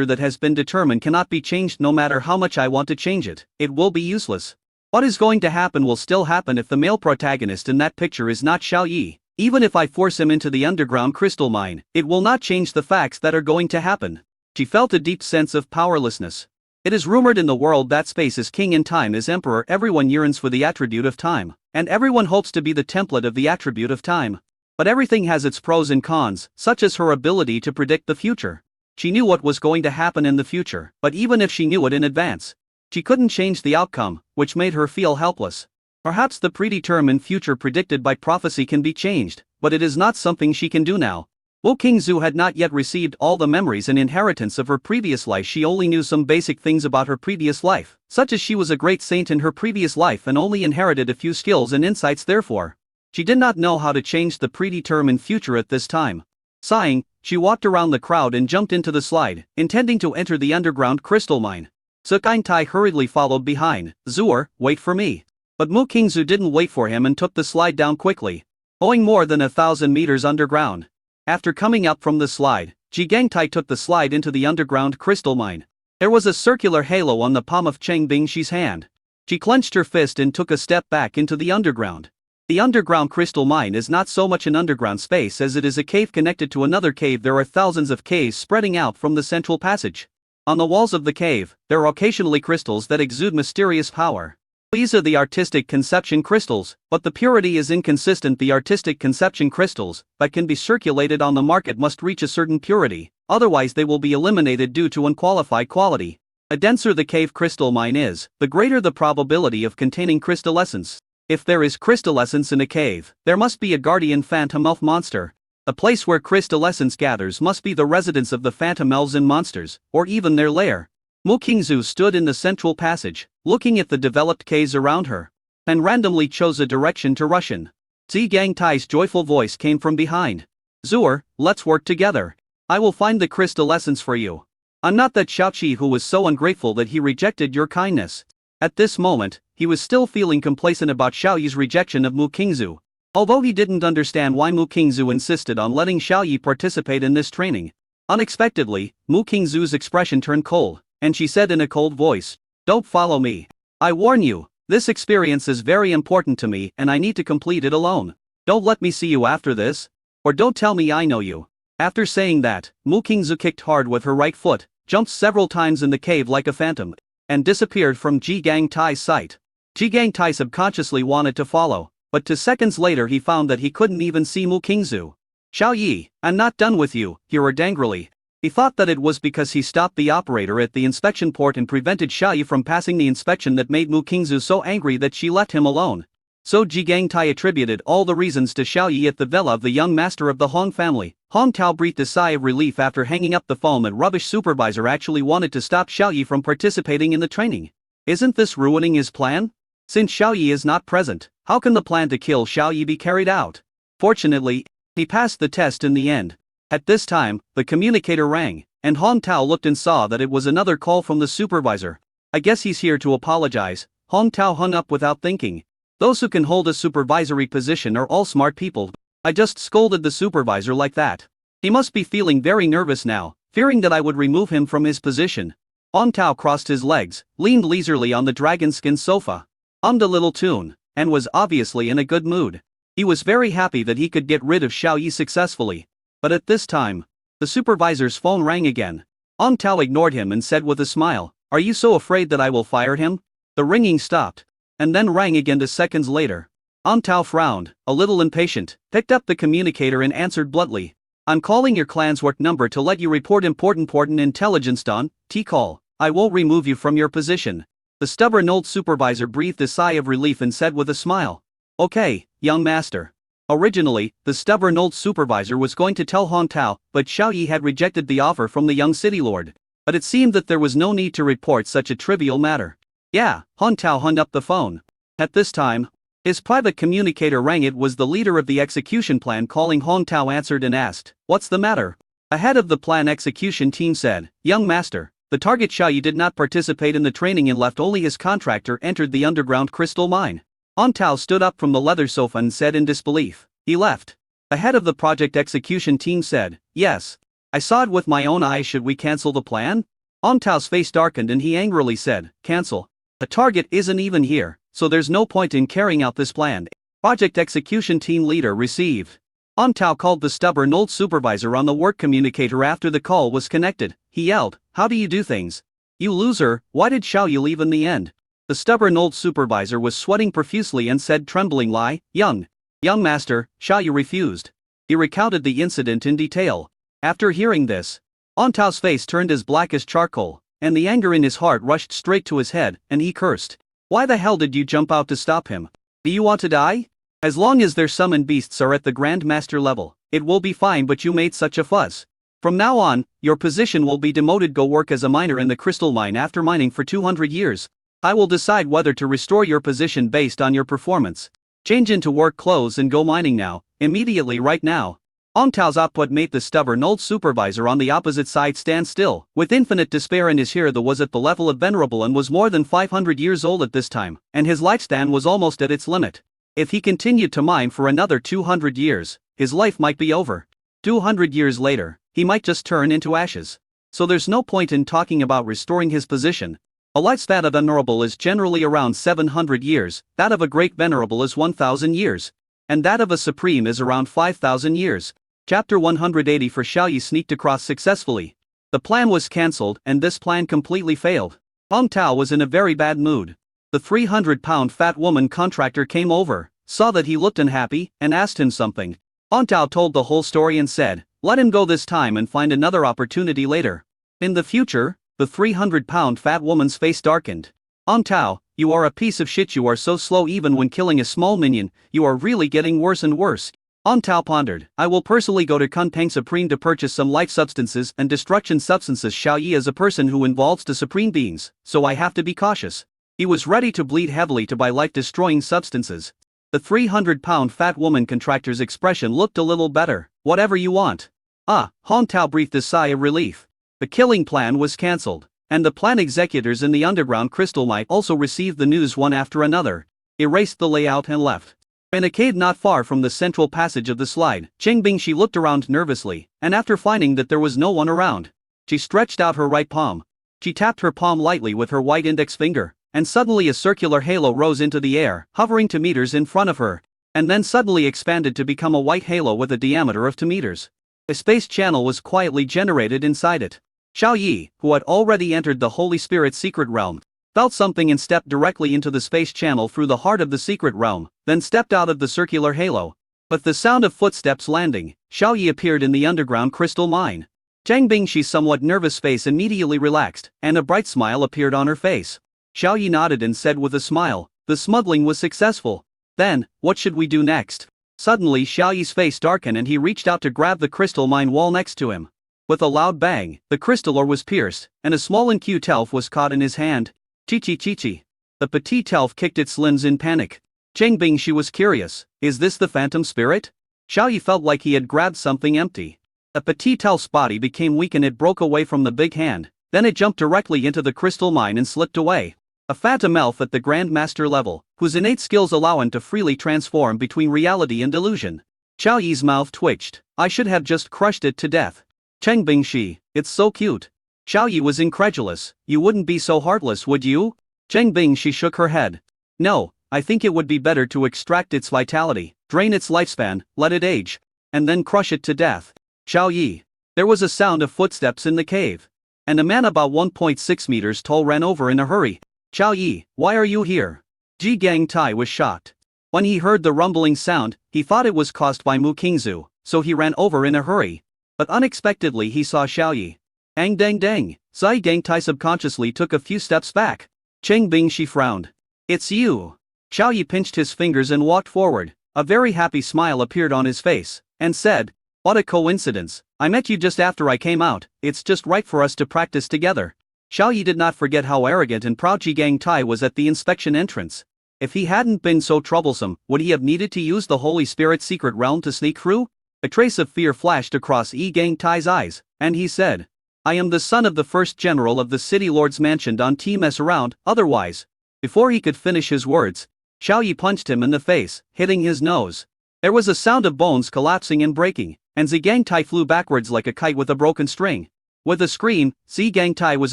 that has been determined cannot be changed. No matter how much I want to change it, it will be useless. What is going to happen will still happen if the male protagonist in that picture is not Xiao Yi. Even if I force him into the underground crystal mine, it will not change the facts that are going to happen. She felt a deep sense of powerlessness. It is rumored in the world that space is king and time is emperor. Everyone yearns for the attribute of time, and everyone hopes to be the template of the attribute of time. But everything has its pros and cons, such as her ability to predict the future. She knew what was going to happen in the future, but even if she knew it in advance, she couldn't change the outcome, which made her feel helpless. Perhaps the predetermined future predicted by prophecy can be changed, but it is not something she can do now. Mu Qingzu had not yet received all the memories and inheritance of her previous life. She only knew some basic things about her previous life, such as she was a great saint in her previous life and only inherited a few skills and insights. Therefore, she did not know how to change the predetermined future at this time. Sighing, she walked around the crowd and jumped into the slide, intending to enter the underground crystal mine. Zhi Gangtai hurriedly followed behind. Zuer, wait for me. But Mu Qingzu didn't wait for him and took the slide down quickly, going more than 1,000 meters underground. After coming up from the slide, Zhi Gangtai took the slide into the underground crystal mine. There was a circular halo on the palm of Chang Bingxi's hand. She clenched her fist and took a step back into the underground. The underground crystal mine is not so much an underground space as it is a cave connected to another cave. There are thousands of caves spreading out from the central passage. On the walls of the cave, there are occasionally crystals that exude mysterious power. These are the artistic conception crystals, but the purity is inconsistent. The artistic conception crystals that can be circulated on the market must reach a certain purity, otherwise they will be eliminated due to unqualified quality. The denser the cave crystal mine is, the greater the probability of containing crystal essence. If there is crystal essence in a cave, there must be a guardian phantom elf monster. The place where crystal essence gathers must be the residence of the phantom elves and monsters, or even their lair. Mu Qingzu stood in the central passage, looking at the developed caves around her, and randomly chose a direction to rush in. Zhi Gangtai's joyful voice came from behind. Zuer, let's work together. I will find the crystal essence for you. I'm not that Xiaoqi who was so ungrateful that he rejected your kindness. At this moment, he was still feeling complacent about Xiao Yi's rejection of Mu Qingzu. Although he didn't understand why Mu Qingzu insisted on letting Xiao Yi participate in this training. Unexpectedly, Mu Qingzu's expression turned cold, and she said in a cold voice, "Don't follow me. I warn you, this experience is very important to me and I need to complete it alone. Don't let me see you after this. Or don't tell me I know you." After saying that, Mu Qingzu kicked hard with her right foot, jumped several times in the cave like a phantom, and disappeared from Zhi Gangtai's sight. Zhi Gangtai subconsciously wanted to follow, but 2 seconds later he found that he couldn't even see Mu Qingzu. "Xiao Yi, I'm not done with you," he roared angrily. He thought that it was because he stopped the operator at the inspection port and prevented Xiao Yi from passing the inspection that made Mu Qingzu so angry that she left him alone. So Zhi Gangtai attributed all the reasons to Xiao Yi at the villa of the young master of the Hong family. Hong Tao breathed a sigh of relief after hanging up the phone. That rubbish supervisor actually wanted to stop Xiao Yi from participating in the training. Isn't this ruining his plan? Since Xiao Yi is not present, how can the plan to kill Xiao Yi be carried out? Fortunately, he passed the test in the end. At this time, the communicator rang, and Hong Tao looked and saw that it was another call from the supervisor. "I guess he's here to apologize." Hong Tao hung up without thinking. Those who can hold a supervisory position are all smart people. I just scolded the supervisor like that. He must be feeling very nervous now, fearing that I would remove him from his position. Hong Tao crossed his legs, leaned leisurely on the dragon skin sofa, hummed a little tune, and was obviously in a good mood. He was very happy that he could get rid of Xiao Yi successfully. But at this time, the supervisor's phone rang again. Hong Tao ignored him and said with a smile, "Are you so afraid that I will fire him?" The ringing stopped, and then rang again 2 seconds later. Hong Tao frowned, a little impatient, picked up the communicator and answered bluntly, "I'm calling your clan's work number to let you report important intelligence. Don, T-call. I won't remove you from your position. The stubborn old supervisor breathed a sigh of relief and said with a smile. Okay, young master. Originally, the stubborn old supervisor was going to tell Hong Tao, but Xiao Yi had rejected the offer from the young city lord. But it seemed that there was no need to report such a trivial matter. Yeah, Hong Tao hung up the phone. At this time, his private communicator rang. It was the leader of the execution plan calling. Hong Tao answered and asked, "What's the matter?" A head of the plan execution team said, "Young master, the target Xiao Yi did not participate in the training and left. Only his contractor entered the underground crystal mine." Hong Tao stood up from the leather sofa and said in disbelief, "He left?" The head of the project execution team said, "Yes. I saw it with my own eyes. Should we cancel the plan?" Hong Tao's face darkened and he angrily said, "Cancel? The target isn't even here, so there's no point in carrying out this plan." Project execution team leader received. Hong Tao called the stubborn old supervisor on the work communicator. After the call was connected, he yelled, "How do you do things? You loser, why did Xiao Yi leave in the end?" The stubborn old supervisor was sweating profusely and said tremblingly, Young master, Xiao Yi refused." He recounted the incident in detail. After hearing this, Hong Tao's face turned as black as charcoal, and the anger in his heart rushed straight to his head, and he cursed. "Why the hell did you jump out to stop him? Do you want to die? As long as their summoned beasts are at the Grand Master level, it will be fine, but you made such a fuss. From now on, your position will be demoted. Go work as a miner in the crystal mine. After mining for 200 years, I will decide whether to restore your position based on your performance. Change into work clothes and go mining now, immediately, right now." Hong Tao's output made the stubborn old supervisor on the opposite side stand still, with infinite despair in his hair. That was at the level of venerable and was more than 500 years old at this time, and his lifespan was almost at its limit. If he continued to mine for another 200 years, his life might be over. 200 years later, he might just turn into ashes. So there's no point in talking about restoring his position. A lifespan of venerable is generally around 700 years, that of a great venerable is 1000 years, and that of a supreme is around 5000 years. Chapter 180. For Xiao Yi sneaked across successfully. The plan was cancelled, and this plan completely failed. Hong Tao was in a very bad mood. The 300-pound fat woman contractor came over, saw that he looked unhappy, and asked him something. Hong Tao told the whole story and said, "Let him go this time and find another opportunity later." In the future, the 300-pound fat woman's face darkened. "Hong Tao, you are a piece of shit. You are so slow even when killing a small minion. You are really getting worse and worse." Hong Tao pondered, "I will personally go to Kunpeng Supreme to purchase some life substances and destruction substances. Xiao Yi is a person who involves the supreme beings, so I have to be cautious." He was ready to bleed heavily to buy life-destroying substances. The 300-pound fat woman contractor's expression looked a little better. "Whatever you want." Hong Tao breathed a sigh of relief. The killing plan was cancelled, and the plan executors in the underground crystal mine also received the news one after another, erased the layout and left. In a cave not far from the central passage of the slide, Cheng Bingshi looked around nervously, and after finding that there was no one around, she stretched out her right palm. She tapped her palm lightly with her white index finger, and suddenly a circular halo rose into the air, hovering 2 meters in front of her, and then suddenly expanded to become a white halo with a diameter of 2 meters. A space channel was quietly generated inside it. Xiao Yi, who had already entered the Holy Spirit's secret realm, felt something and stepped directly into the space channel through the heart of the secret realm, then stepped out of the circular halo. With the sound of footsteps landing, Xiao Yi appeared in the underground crystal mine. Cheng Bingshi's somewhat nervous face immediately relaxed, and a bright smile appeared on her face. Xiao Yi nodded and said with a smile, "The smuggling was successful. Then, what should we do next?" Suddenly Xiao Yi's face darkened and he reached out to grab the crystal mine wall next to him. With a loud bang, the crystal ore was pierced, and a small incu elf was caught in his hand. Chi. The petite elf kicked its limbs in panic. Cheng Bingshi was curious, "Is this the phantom spirit?" Xiao Yi felt like he had grabbed something empty. A petite elf's body became weak and it broke away from the big hand, then it jumped directly into the crystal mine and slipped away. A phantom elf at the Grand Master level, whose innate skills allow him to freely transform between reality and illusion. Xiao Yi's mouth twitched. "I should have just crushed it to death." Cheng Bingshi, "It's so cute." Xiao Yi was incredulous. "You wouldn't be so heartless, would you?" Cheng Bingshi shook her head. "No, I think it would be better to extract its vitality, drain its lifespan, let it age, and then crush it to death." Xiao Yi. There was a sound of footsteps in the cave, and a man about 1.6 meters tall ran over in a hurry. "Xiao Yi, why are you here?" Ji Gang Tai was shocked. When he heard the rumbling sound, he thought it was caused by Mu Qingzu, so he ran over in a hurry. But unexpectedly he saw Xiao Yi. Ang dang dang, Zai Gangtai subconsciously took a few steps back. Cheng Bingshi frowned. It's you. Xiao Yi pinched his fingers and walked forward. A very happy smile appeared on his face, and said, "What a coincidence, I met you just after I came out, it's just right for us to practice together." Xiao Yi did not forget how arrogant and proud Zhi Gangtai was at the inspection entrance. If he hadn't been so troublesome, would he have needed to use the Holy Spirit's secret realm to sneak through? A trace of fear flashed across Yi Gangtai's eyes, and he said, "I am the son of the first general of the city lords mentioned on Team mess around, otherwise." Before he could finish his words, Xiao Yi punched him in the face, hitting his nose. There was a sound of bones collapsing and breaking, and Zhi Gangtai flew backwards like a kite with a broken string. With a scream, Zhi Gangtai was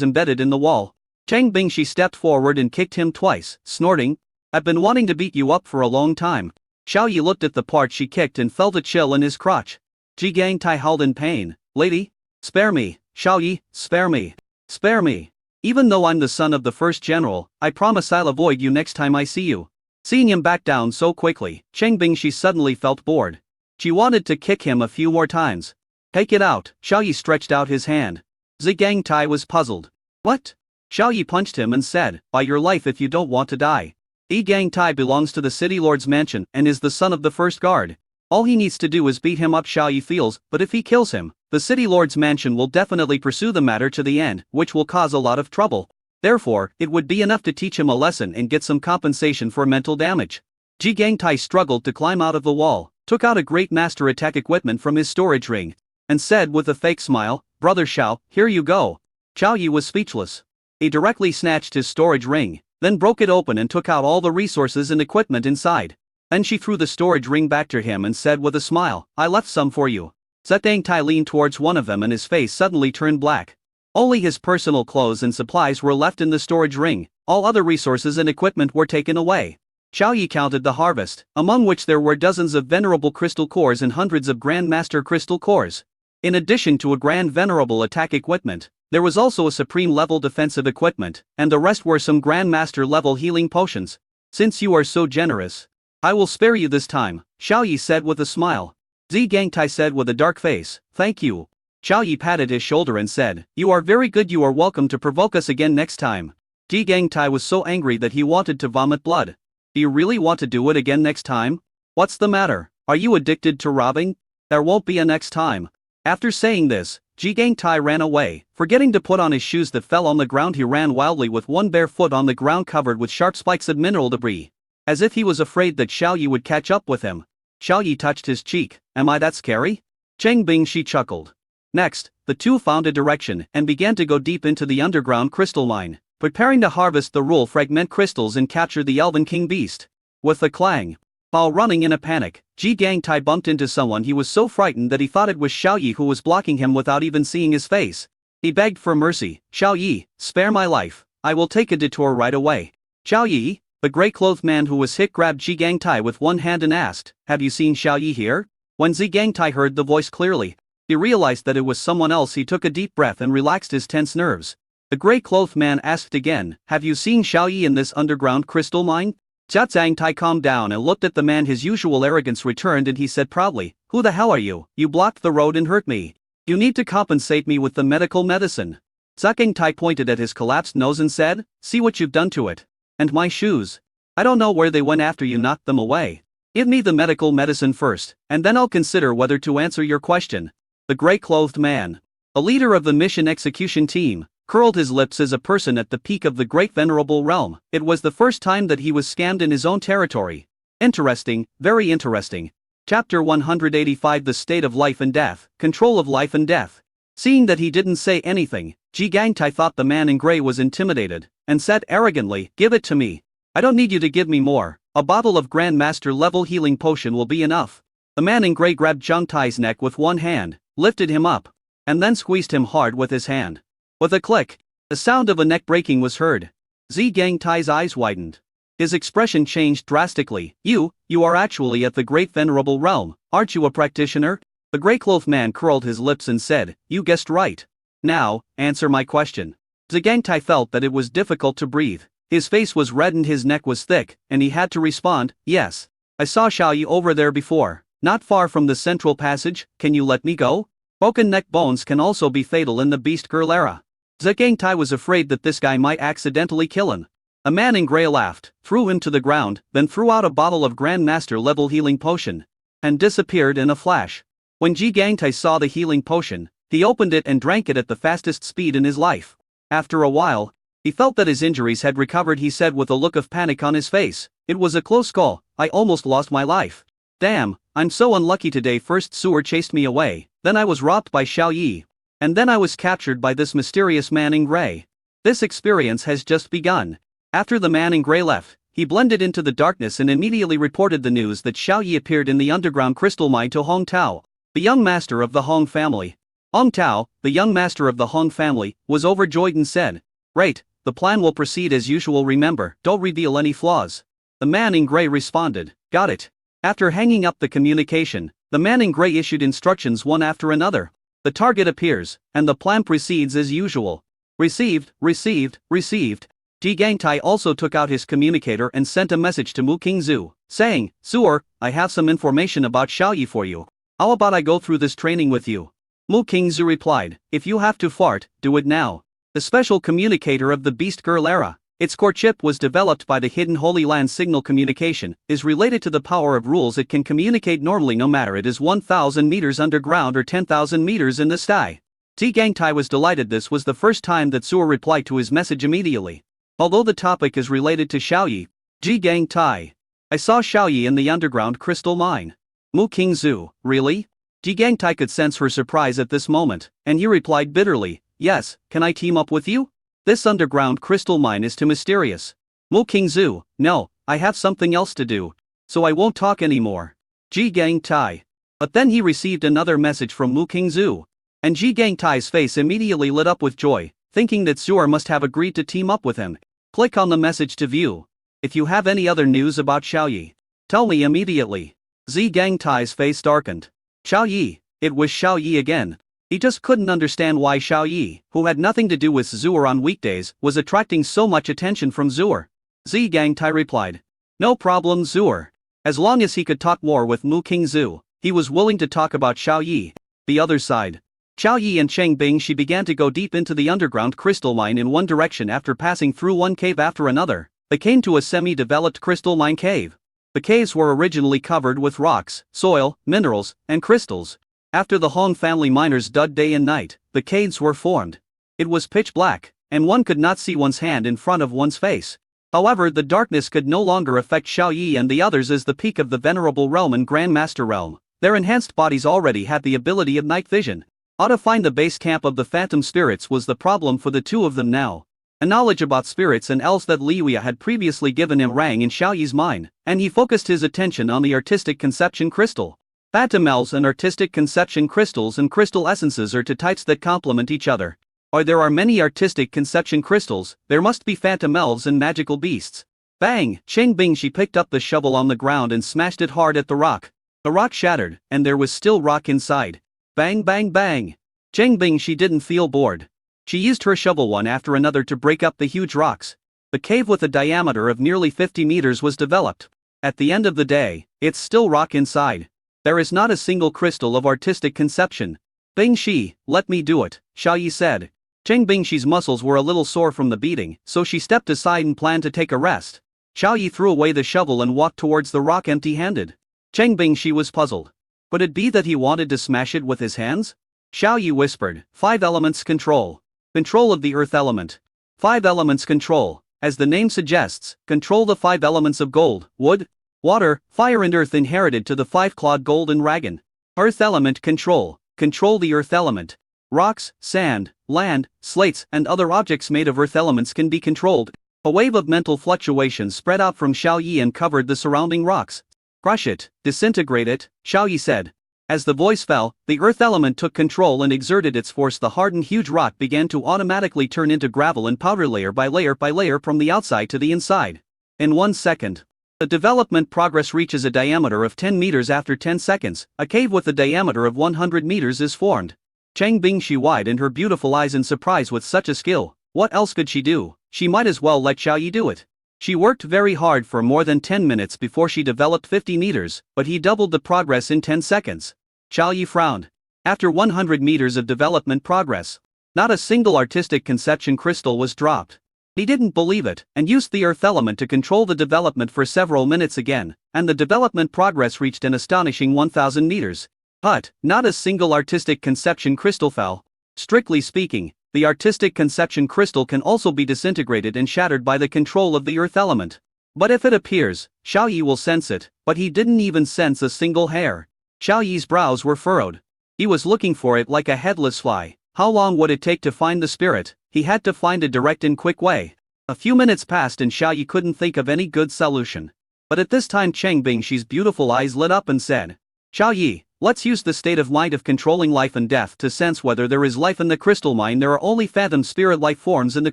embedded in the wall. Cheng Bingshi stepped forward and kicked him twice, snorting, "I've been wanting to beat you up for a long time." Xiao Yi looked at the part she kicked and felt a chill in his crotch. Zhi Gangtai howled in pain. "Lady, spare me, Xiao Yi, spare me. Spare me. Even though I'm the son of the first general, I promise I'll avoid you next time I see you." Seeing him back down so quickly, Cheng Bingshi suddenly felt bored. She wanted to kick him a few more times. "Take it out." Xiao Yi stretched out his hand. Zhi Gangtai was puzzled. "What?" Xiao Yi punched him and said, "By your life if you don't want to die." Yi Gangtai belongs to the city lord's mansion and is the son of the first guard. All he needs to do is beat him up, Xiao Yi feels, but if he kills him, the city lord's mansion will definitely pursue the matter to the end, which will cause a lot of trouble. Therefore, it would be enough to teach him a lesson and get some compensation for mental damage. Zhi Gangtai struggled to climb out of the wall, took out a great master attack equipment from his storage ring, and said with a fake smile, "Brother Xiao, here you go." Xiao Yi was speechless. He directly snatched his storage ring, then broke it open and took out all the resources and equipment inside. Then she threw the storage ring back to him and said with a smile, "I left some for you." Zhi Gangtai leaned towards one of them and his face suddenly turned black. Only his personal clothes and supplies were left in the storage ring, all other resources and equipment were taken away. Xiao Yi counted the harvest, among which there were dozens of venerable crystal cores and hundreds of grandmaster crystal cores. In addition to a grand venerable attack equipment, there was also a supreme level defensive equipment, and the rest were some grandmaster level healing potions. "Since you are so generous, I will spare you this time," Xiao Yi said with a smile. Zhi Gangtai said with a dark face, "Thank you." Xiao Yi patted his shoulder and said, "You are very good, you are welcome to provoke us again next time." Zhi Gangtai was so angry that he wanted to vomit blood. "Do you really want to do it again next time? What's the matter? Are you addicted to robbing? There won't be a next time." After saying this, Zhi Gangtai ran away. Forgetting to put on his shoes that fell on the ground, he ran wildly with one bare foot on the ground covered with sharp spikes of mineral debris. As if he was afraid that Xiao Yi would catch up with him. Xiao Yi touched his cheek. "Am I that scary?" Cheng Bingshi chuckled. Next, the two found a direction and began to go deep into the underground crystal mine, preparing to harvest the rule fragment crystals and capture the Elven King Beast. With a clang, while running in a panic, Zhi Gangtai bumped into someone. He was so frightened that he thought it was Xiao Yi who was blocking him without even seeing his face. He begged for mercy, "Xiao Yi, spare my life, I will take a detour right away." Xiao Yi, the grey-clothed man who was hit, grabbed Zhi Gangtai with one hand and asked, "Have you seen Xiao Yi here?" When Zhi Gangtai heard the voice clearly, he realized that it was someone else. He took a deep breath and relaxed his tense nerves. The grey-clothed man asked again, "Have you seen Xiao Yi in this underground crystal mine?" Zhi Gangtai calmed down and looked at the man. His usual arrogance returned and he said proudly, "Who the hell are you? You blocked the road and hurt me. You need to compensate me with the medical medicine." Zhi Gangtai pointed at his collapsed nose and said, "See what you've done to it. And my shoes. I don't know where they went after you knocked them away. Give me the medical medicine first, and then I'll consider whether to answer your question." The grey-clothed man, a leader of the mission execution team, curled his lips as a person at the peak of the great venerable realm. It was the first time that he was scammed in his own territory. Interesting, very interesting. Chapter 185, The State of Life and Death, Control of Life and Death. Seeing that he didn't say anything, Zhi Gangtai thought the man in grey was intimidated, and said arrogantly, "Give it to me. I don't need you to give me more. A bottle of Grandmaster level healing potion will be enough." The man in grey grabbed Zhang Tai's neck with one hand, lifted him up, and then squeezed him hard with his hand. With a click, the sound of a neck breaking was heard. Zhi Gangtai's eyes widened. His expression changed drastically. You are actually at the great venerable realm, aren't you a practitioner?" The grey-clothed man curled his lips and said, "You guessed right. Now, answer my question." Zhi Gangtai felt that it was difficult to breathe. His face was red and his neck was thick, and he had to respond, "Yes. I saw Xiao Yi over there before, not far from the central passage. Can you let me go?" Broken neck bones can also be fatal in the Beast Girl era. Zigangtai was afraid that this guy might accidentally kill him. A man in grey laughed, threw him to the ground, then threw out a bottle of Grandmaster level healing potion, and disappeared in a flash. When Zigangtai saw the healing potion, he opened it and drank it at the fastest speed in his life. After a while, he felt that his injuries had recovered. He said with a look of panic on his face, "It was a close call, I almost lost my life. Damn, I'm so unlucky today. First Sewer chased me away, then I was robbed by Xiao Yi, and then I was captured by this mysterious man in grey. This experience has just begun." After the man in grey left, he blended into the darkness and immediately reported the news that Xiao Yi appeared in the underground crystal mine to Hong Tao, the young master of the Hong family. Hong Tao, the young master of the Hong family, was overjoyed and said, "Great, the plan will proceed as usual. Remember, don't reveal any flaws." The man in grey responded, "Got it." After hanging up the communication, the man in grey issued instructions one after another. The target appears, and the plan proceeds as usual. Received, received, received. Zigangtai also took out his communicator and sent a message to Mu Qingzu, saying, "Sewer, I have some information about Xiao Yi for you. How about I go through this training with you?" Mu Qingzu replied, "If you have to fart, do it now." The special communicator of the Beast Girl era. Its core chip was developed by the Hidden Holy Land signal communication, is related to the power of rules. It can communicate normally no matter it is 1,000 meters underground or 10,000 meters in the sky. Zigangtai was delighted. This was the first time that Sewer replied to his message immediately. Although the topic is related to Xiao Yi, Zigangtai, "I saw Xiao Yi in the underground crystal mine." Mu Qingzu, "Really?" Zigangtai could sense her surprise at this moment, and he replied bitterly, "Yes, can I team up with you? This underground crystal mine is too mysterious." Mu Qingzu, "No, I have something else to do, so I won't talk anymore." Zigangtai. But then he received another message from Mu Qingzu, and Zigangtai's face immediately lit up with joy, thinking that Sewer must have agreed to team up with him. Click on the message to view. If you have any other news about Xiao Yi, tell me immediately. Zigangtai's face darkened. Xiao Yi, it was Xiao Yi again. He just couldn't understand why Xiao Yi, who had nothing to do with Sewer on weekdays, was attracting so much attention from Sewer. Zigangtai replied, "No problem, Sewer." As long as he could talk more with Mu Qingzu, he was willing to talk about Xiao Yi. The other side. Xiao Yi and Cheng Bingshi began to go deep into the underground crystal mine in one direction. After passing through one cave after another, they came to a semi-developed crystal mine cave. The caves were originally covered with rocks, soil, minerals, and crystals. After the Hong family miners dug day and night, the caves were formed. It was pitch black, and one could not see one's hand in front of one's face. However, the darkness could no longer affect Xiao Yi and the others as the peak of the Venerable Realm and Grandmaster Realm. Their enhanced bodies already had the ability of night vision. How to find the base camp of the phantom spirits was the problem for the two of them now. A knowledge about spirits and elves that Liuya had previously given him rang in Xiao Yi's mind, and he focused his attention on the artistic conception crystal. Phantom elves and artistic conception crystals and crystal essences are two types that complement each other. Or there are many artistic conception crystals, there must be phantom elves and magical beasts. Bang! Cheng Bingshi picked up the shovel on the ground and smashed it hard at the rock. The rock shattered, and there was still rock inside. Bang bang bang! Cheng Bingshi didn't feel bored. She used her shovel one after another to break up the huge rocks. The cave with a diameter of nearly 50 meters was developed. At the end of the day, it's still rock inside. There is not a single crystal of artistic conception. "Bingshi, let me do it," Xiao Yi said. Cheng Bingshi's muscles were a little sore from the beating, so she stepped aside and planned to take a rest. Xiao Yi threw away the shovel and walked towards the rock empty-handed. Cheng Bingshi was puzzled. Could it be that he wanted to smash it with his hands? Xiao Yi whispered, "5 elements control. Control of the earth element. 5 elements control. As the name suggests, control the 5 elements of gold, wood, water, fire and earth inherited to the 5-clawed golden dragon. Earth element control. Control the earth element. Rocks, sand, land, slates and other objects made of earth elements can be controlled." A wave of mental fluctuations spread out from Xiao Yi and covered the surrounding rocks. "Crush it, disintegrate it," Xiao Yi said. As the voice fell, the earth element took control and exerted its force. The hardened huge rock began to automatically turn into gravel and powder layer by layer from the outside to the inside. In 1 second. The development progress reaches a diameter of 10 meters. After 10 seconds, a cave with a diameter of 100 meters is formed. Cheng Bingshi widened her beautiful eyes in surprise. With such a skill, what else could she do? She might as well let Xiao Yi do it. She worked very hard for more than 10 minutes before she developed 50 meters, but he doubled the progress in 10 seconds. Xiao Yi frowned. After 100 meters of development progress, not a single artistic conception crystal was dropped. He didn't believe it, and used the earth element to control the development for several minutes again, and the development progress reached an astonishing 1000 meters. But, not a single artistic conception crystal fell. Strictly speaking, the artistic conception crystal can also be disintegrated and shattered by the control of the earth element. But if it appears, Xiao Yi will sense it, but he didn't even sense a single hair. Xiao Yi's brows were furrowed. He was looking for it like a headless fly. How long would it take to find the spirit? He had to find a direct and quick way. A few minutes passed and Xiao Yi couldn't think of any good solution. But at this time Cheng Bingxi's beautiful eyes lit up and said, Xiao Yi, let's use the state of mind of controlling life and death to sense whether there is life in the crystal mine. There are only phantom spirit life forms in the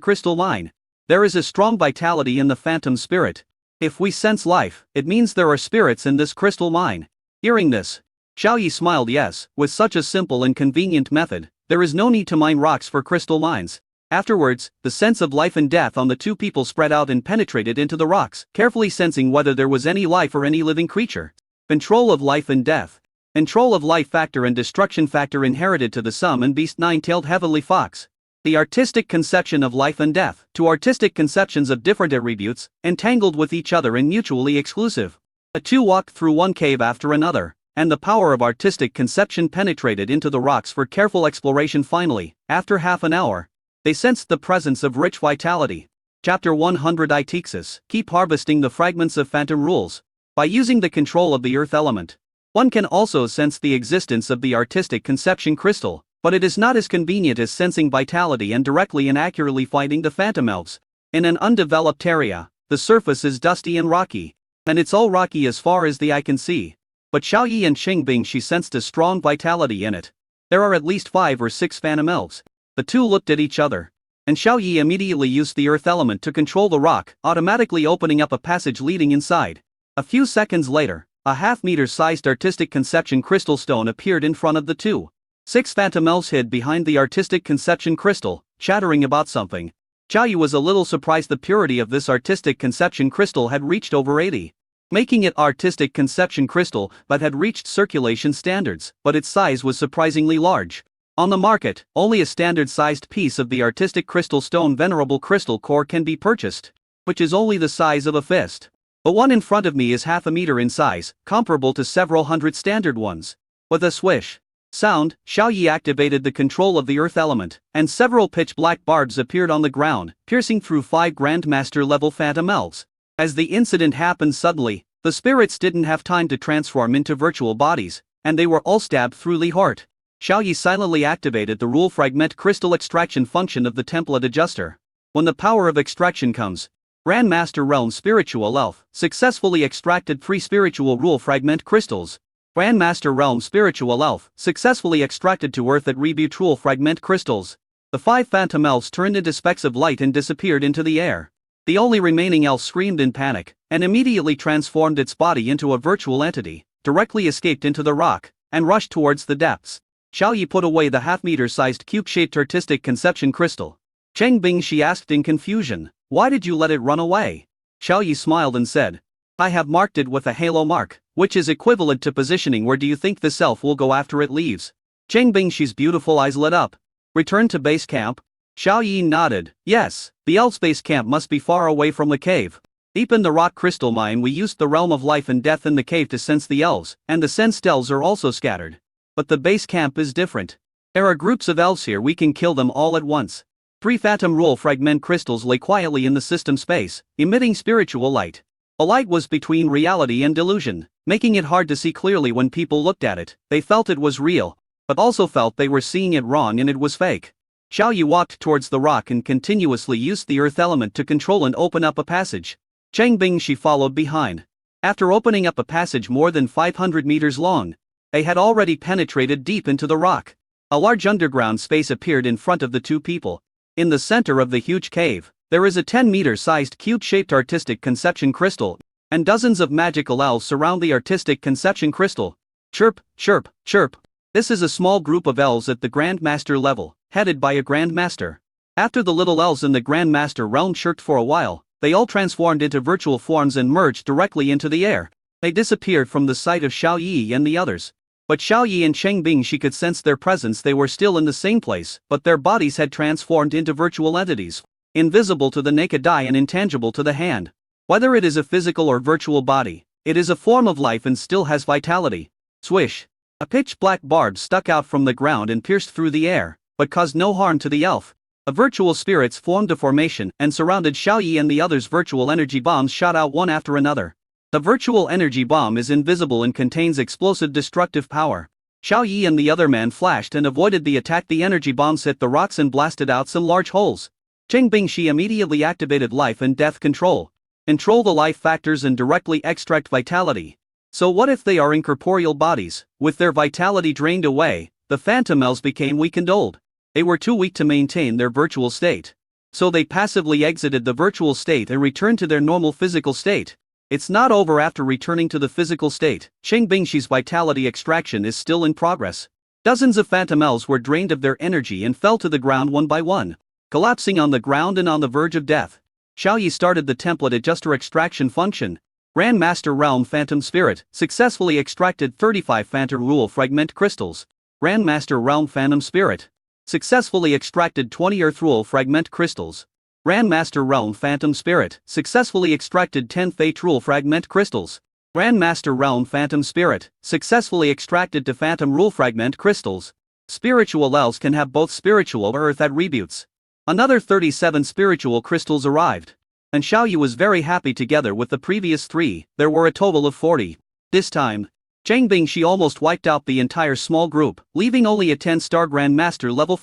crystal mine. There is a strong vitality in the phantom spirit. If we sense life, it means there are spirits in this crystal mine. Hearing this, Xiao Yi smiled. Yes, with such a simple and convenient method, there is no need to mine rocks for crystal mines. Afterwards, the sense of life and death on the two people spread out and penetrated into the rocks, carefully sensing whether there was any life or any living creature. Control of life and death. Control of life factor and destruction factor inherited to the sum and beast nine-tailed heavenly fox. The artistic conception of life and death, two artistic conceptions of different attributes, entangled with each other and mutually exclusive. The two walked through one cave after another, and the power of artistic conception penetrated into the rocks for careful exploration. Finally, after half an hour, they sensed the presence of rich vitality. Chapter 100 Itexus. Keep harvesting the fragments of phantom rules. By using the control of the earth element, one can also sense the existence of the artistic conception crystal, but it is not as convenient as sensing vitality and directly and accurately fighting the phantom elves. In an undeveloped area, the surface is dusty and rocky, and it's all rocky as far as the eye can see. But Xiao Yi and Cheng Bingxi sensed a strong vitality in it. There are at least 5 or 6 phantom elves. The two looked at each other, and Xiao Yi immediately used the earth element to control the rock, automatically opening up a passage leading inside. A few seconds later, a half-meter-sized artistic conception crystal stone appeared in front of the two. 6 phantom elves hid behind the artistic conception crystal, chattering about something. Xiao Yi was a little surprised the purity of this artistic conception crystal had reached over 80. Making it artistic conception crystal but had reached circulation standards, but its size was surprisingly large. On the market, only a standard-sized piece of the artistic crystal stone venerable crystal core can be purchased, which is only the size of a fist. The one in front of me is half a meter in size, comparable to several hundred standard ones. With a swish sound, Xiao Yi activated the control of the earth element, and several pitch-black barbs appeared on the ground, piercing through 5 Grandmaster-level phantom elves. As the incident happened suddenly, the spirits didn't have time to transform into virtual bodies, and they were all stabbed through the heart. Xiao Yi silently activated the rule fragment crystal extraction function of the template adjuster. When the power of extraction comes, Grandmaster Realm Spiritual Elf successfully extracted 3 spiritual rule fragment crystals. Grandmaster Realm Spiritual Elf successfully extracted 2 earth attribute rule fragment crystals. The 5 phantom elves turned into specks of light and disappeared into the air. The only remaining elf screamed in panic, and immediately transformed its body into a virtual entity, directly escaped into the rock, and rushed towards the depths. Xiao Yi put away the half-meter-sized cube-shaped artistic conception crystal. Cheng Bingxi asked in confusion, "Why did you let it run away?" Xiao Yi smiled and said, "I have marked it with a halo mark, which is equivalent to positioning. Where do you think this elf will go after it leaves?" Cheng Bingxi's beautiful eyes lit up. "Return to base camp?" Xiao Yi nodded. "Yes, the elf's base camp must be far away from the cave. Deep in the rock crystal mine we used the realm of life and death in the cave to sense the elves, and the sensed elves are also scattered. But the base camp is different. There are groups of elves here, we can kill them all at once." 3 phantom rule fragment crystals lay quietly in the system space, emitting spiritual light. A light was between reality and delusion, making it hard to see clearly when people looked at it. They felt it was real, but also felt they were seeing it wrong and it was fake. Xiao Yi walked towards the rock and continuously used the earth element to control and open up a passage. Cheng Bingxi followed behind. After opening up a passage more than 500 meters long, they had already penetrated deep into the rock. A large underground space appeared in front of the two people. In the center of the huge cave, there is a 10-meter-sized cube-shaped artistic conception crystal, and dozens of magical elves surround the artistic conception crystal. Chirp, chirp, chirp. This is a small group of elves at the Grandmaster level, headed by a Grandmaster. After the little elves in the Grandmaster realm chirped for a while, they all transformed into virtual forms and merged directly into the air. They disappeared from the sight of Xiao Yi and the others. But Xiaoyi and Cheng Bingxi could sense their presence. They were still in the same place, but their bodies had transformed into virtual entities, invisible to the naked eye and intangible to the hand. Whether it is a physical or virtual body, it is a form of life and still has vitality. Swish! A pitch-black barb stuck out from the ground and pierced through the air, but caused no harm to the elf. A virtual spirits formed a formation and surrounded Xiaoyi, and the others' virtual energy bombs shot out one after another. The virtual energy bomb is invisible and contains explosive destructive power. Xiaoyi and the other man flashed and avoided the attack. The energy bombs hit the rocks and blasted out some large holes. Cheng Bingxi immediately activated life and death control. Control the life factors and directly extract vitality. So what if they are incorporeal bodies? With their vitality drained away, the phantom elves became weak and old. They were too weak to maintain their virtual state. So they passively exited the virtual state and returned to their normal physical state. It's not over. After returning to the physical state, Cheng Bingxi's vitality extraction is still in progress. Dozens of phantom elves were drained of their energy and fell to the ground one by one, collapsing on the ground and on the verge of death. Xiaoyi started the template adjuster extraction function. Grandmaster Realm Phantom Spirit successfully extracted 35 Phantom Rule Fragment Crystals. Grandmaster Realm Phantom Spirit successfully extracted 20 Earth Rule Fragment Crystals. Grandmaster Realm Phantom Spirit successfully extracted 10 Fate Rule Fragment Crystals. Grandmaster Realm Phantom Spirit successfully extracted 2 Phantom Rule Fragment Crystals. Spiritual elves can have both spiritual or earth attributes. Another 37 spiritual crystals arrived, and Xiaoyi was very happy. Together with the previous 3, there were a total of 40. This time, Cheng Bingxi almost wiped out the entire small group, leaving only a 10-star Grandmaster level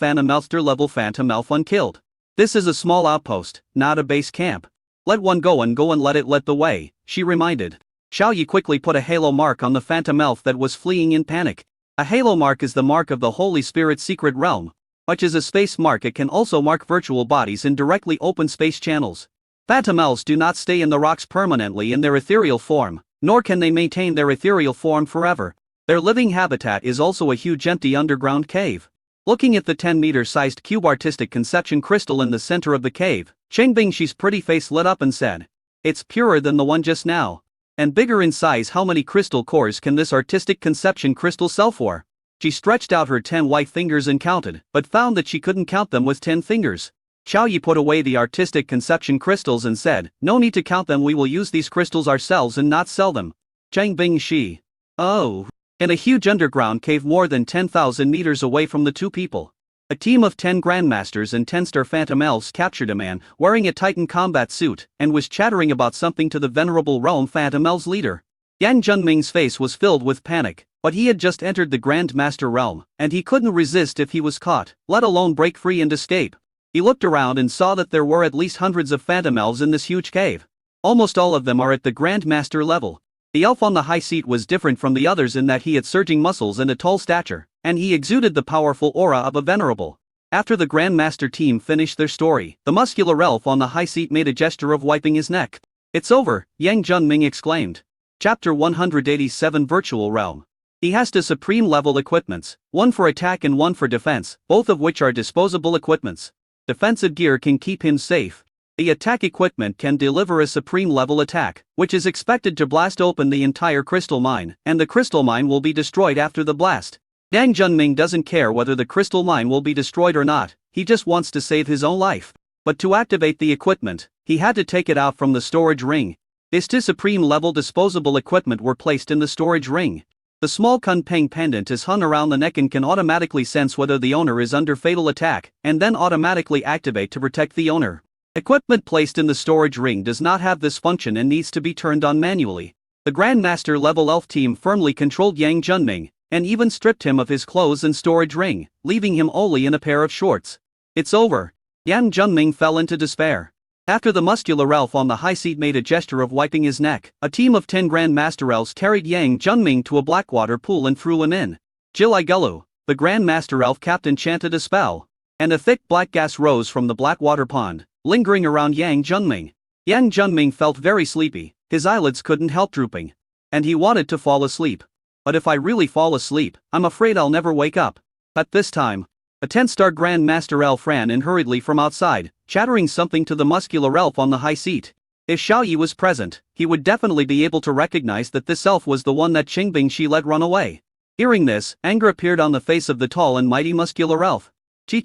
Phantom Elf unkilled. This is a small outpost, not a base camp. Let one go and let it lead the way, she reminded. Xiaoyi quickly put a halo mark on the Phantom Elf that was fleeing in panic. A halo mark is the mark of the Holy Spirit secret realm. Much as a space mark, it can also mark virtual bodies in directly open space channels. Phantom elves do not stay in the rocks permanently in their ethereal form, nor can they maintain their ethereal form forever. Their living habitat is also a huge empty underground cave. Looking at the 10-meter-sized cube artistic conception crystal in the center of the cave, Cheng Bingxi's pretty face lit up and said, "It's purer than the one just now. And bigger in size. How many crystal cores can this artistic conception crystal sell for?" She stretched out her 10 white fingers and counted, but found that she couldn't count them with 10 fingers. Xiaoyi put away the artistic conception crystals and said, "No need to count them. We will use these crystals ourselves and not sell them." Cheng Bingxi. Oh. In a huge underground cave more than 10,000 meters away from the two people, a team of 10 Grandmasters and 10-star Phantom Elves captured a man wearing a Titan combat suit and was chattering about something to the venerable Realm Phantom Elves leader. Yang Junming's face was filled with panic, but he had just entered the Grandmaster realm, and he couldn't resist if he was caught, let alone break free and escape. He looked around and saw that there were at least hundreds of Phantom Elves in this huge cave. Almost all of them are at the Grandmaster level. The elf on the high seat was different from the others in that he had surging muscles and a tall stature, and he exuded the powerful aura of a venerable. After the Grandmaster team finished their story, the muscular elf on the high seat made a gesture of wiping his neck. "It's over," Yang Junming exclaimed. Chapter 187 Virtual Realm. He has 2 supreme level equipments, one for attack and one for defense, both of which are disposable equipments. Defensive gear can keep him safe. The attack equipment can deliver a supreme level attack, which is expected to blast open the entire crystal mine, and the crystal mine will be destroyed after the blast. Yang Junming doesn't care whether the crystal mine will be destroyed or not, he just wants to save his own life. But to activate the equipment, he had to take it out from the storage ring. His 2 supreme level disposable equipment were placed in the storage ring. The small Kunpeng pendant is hung around the neck and can automatically sense whether the owner is under fatal attack, and then automatically activate to protect the owner. Equipment placed in the storage ring does not have this function and needs to be turned on manually. The Grandmaster level elf team firmly controlled Yang Junming, and even stripped him of his clothes and storage ring, leaving him only in a pair of shorts. "It's over." Yang Junming fell into despair. After the muscular elf on the high seat made a gesture of wiping his neck, a team of 10 Grandmaster elves carried Yang Junming to a blackwater pool and threw him in. Jiligulu, the Grandmaster elf captain, chanted a spell, and a thick black gas rose from the blackwater pond, lingering around Yang Junming. Yang Junming felt very sleepy, his eyelids couldn't help drooping, and he wanted to fall asleep. "But if I really fall asleep, I'm afraid I'll never wake up." At this time, a 10-star Grandmaster elf ran in hurriedly from outside, chattering something to the muscular elf on the high seat. If Xiaoyi was present, he would definitely be able to recognize that this elf was the one that Cheng Bingxi let run away. Hearing this, anger appeared on the face of the tall and mighty muscular elf. Chi.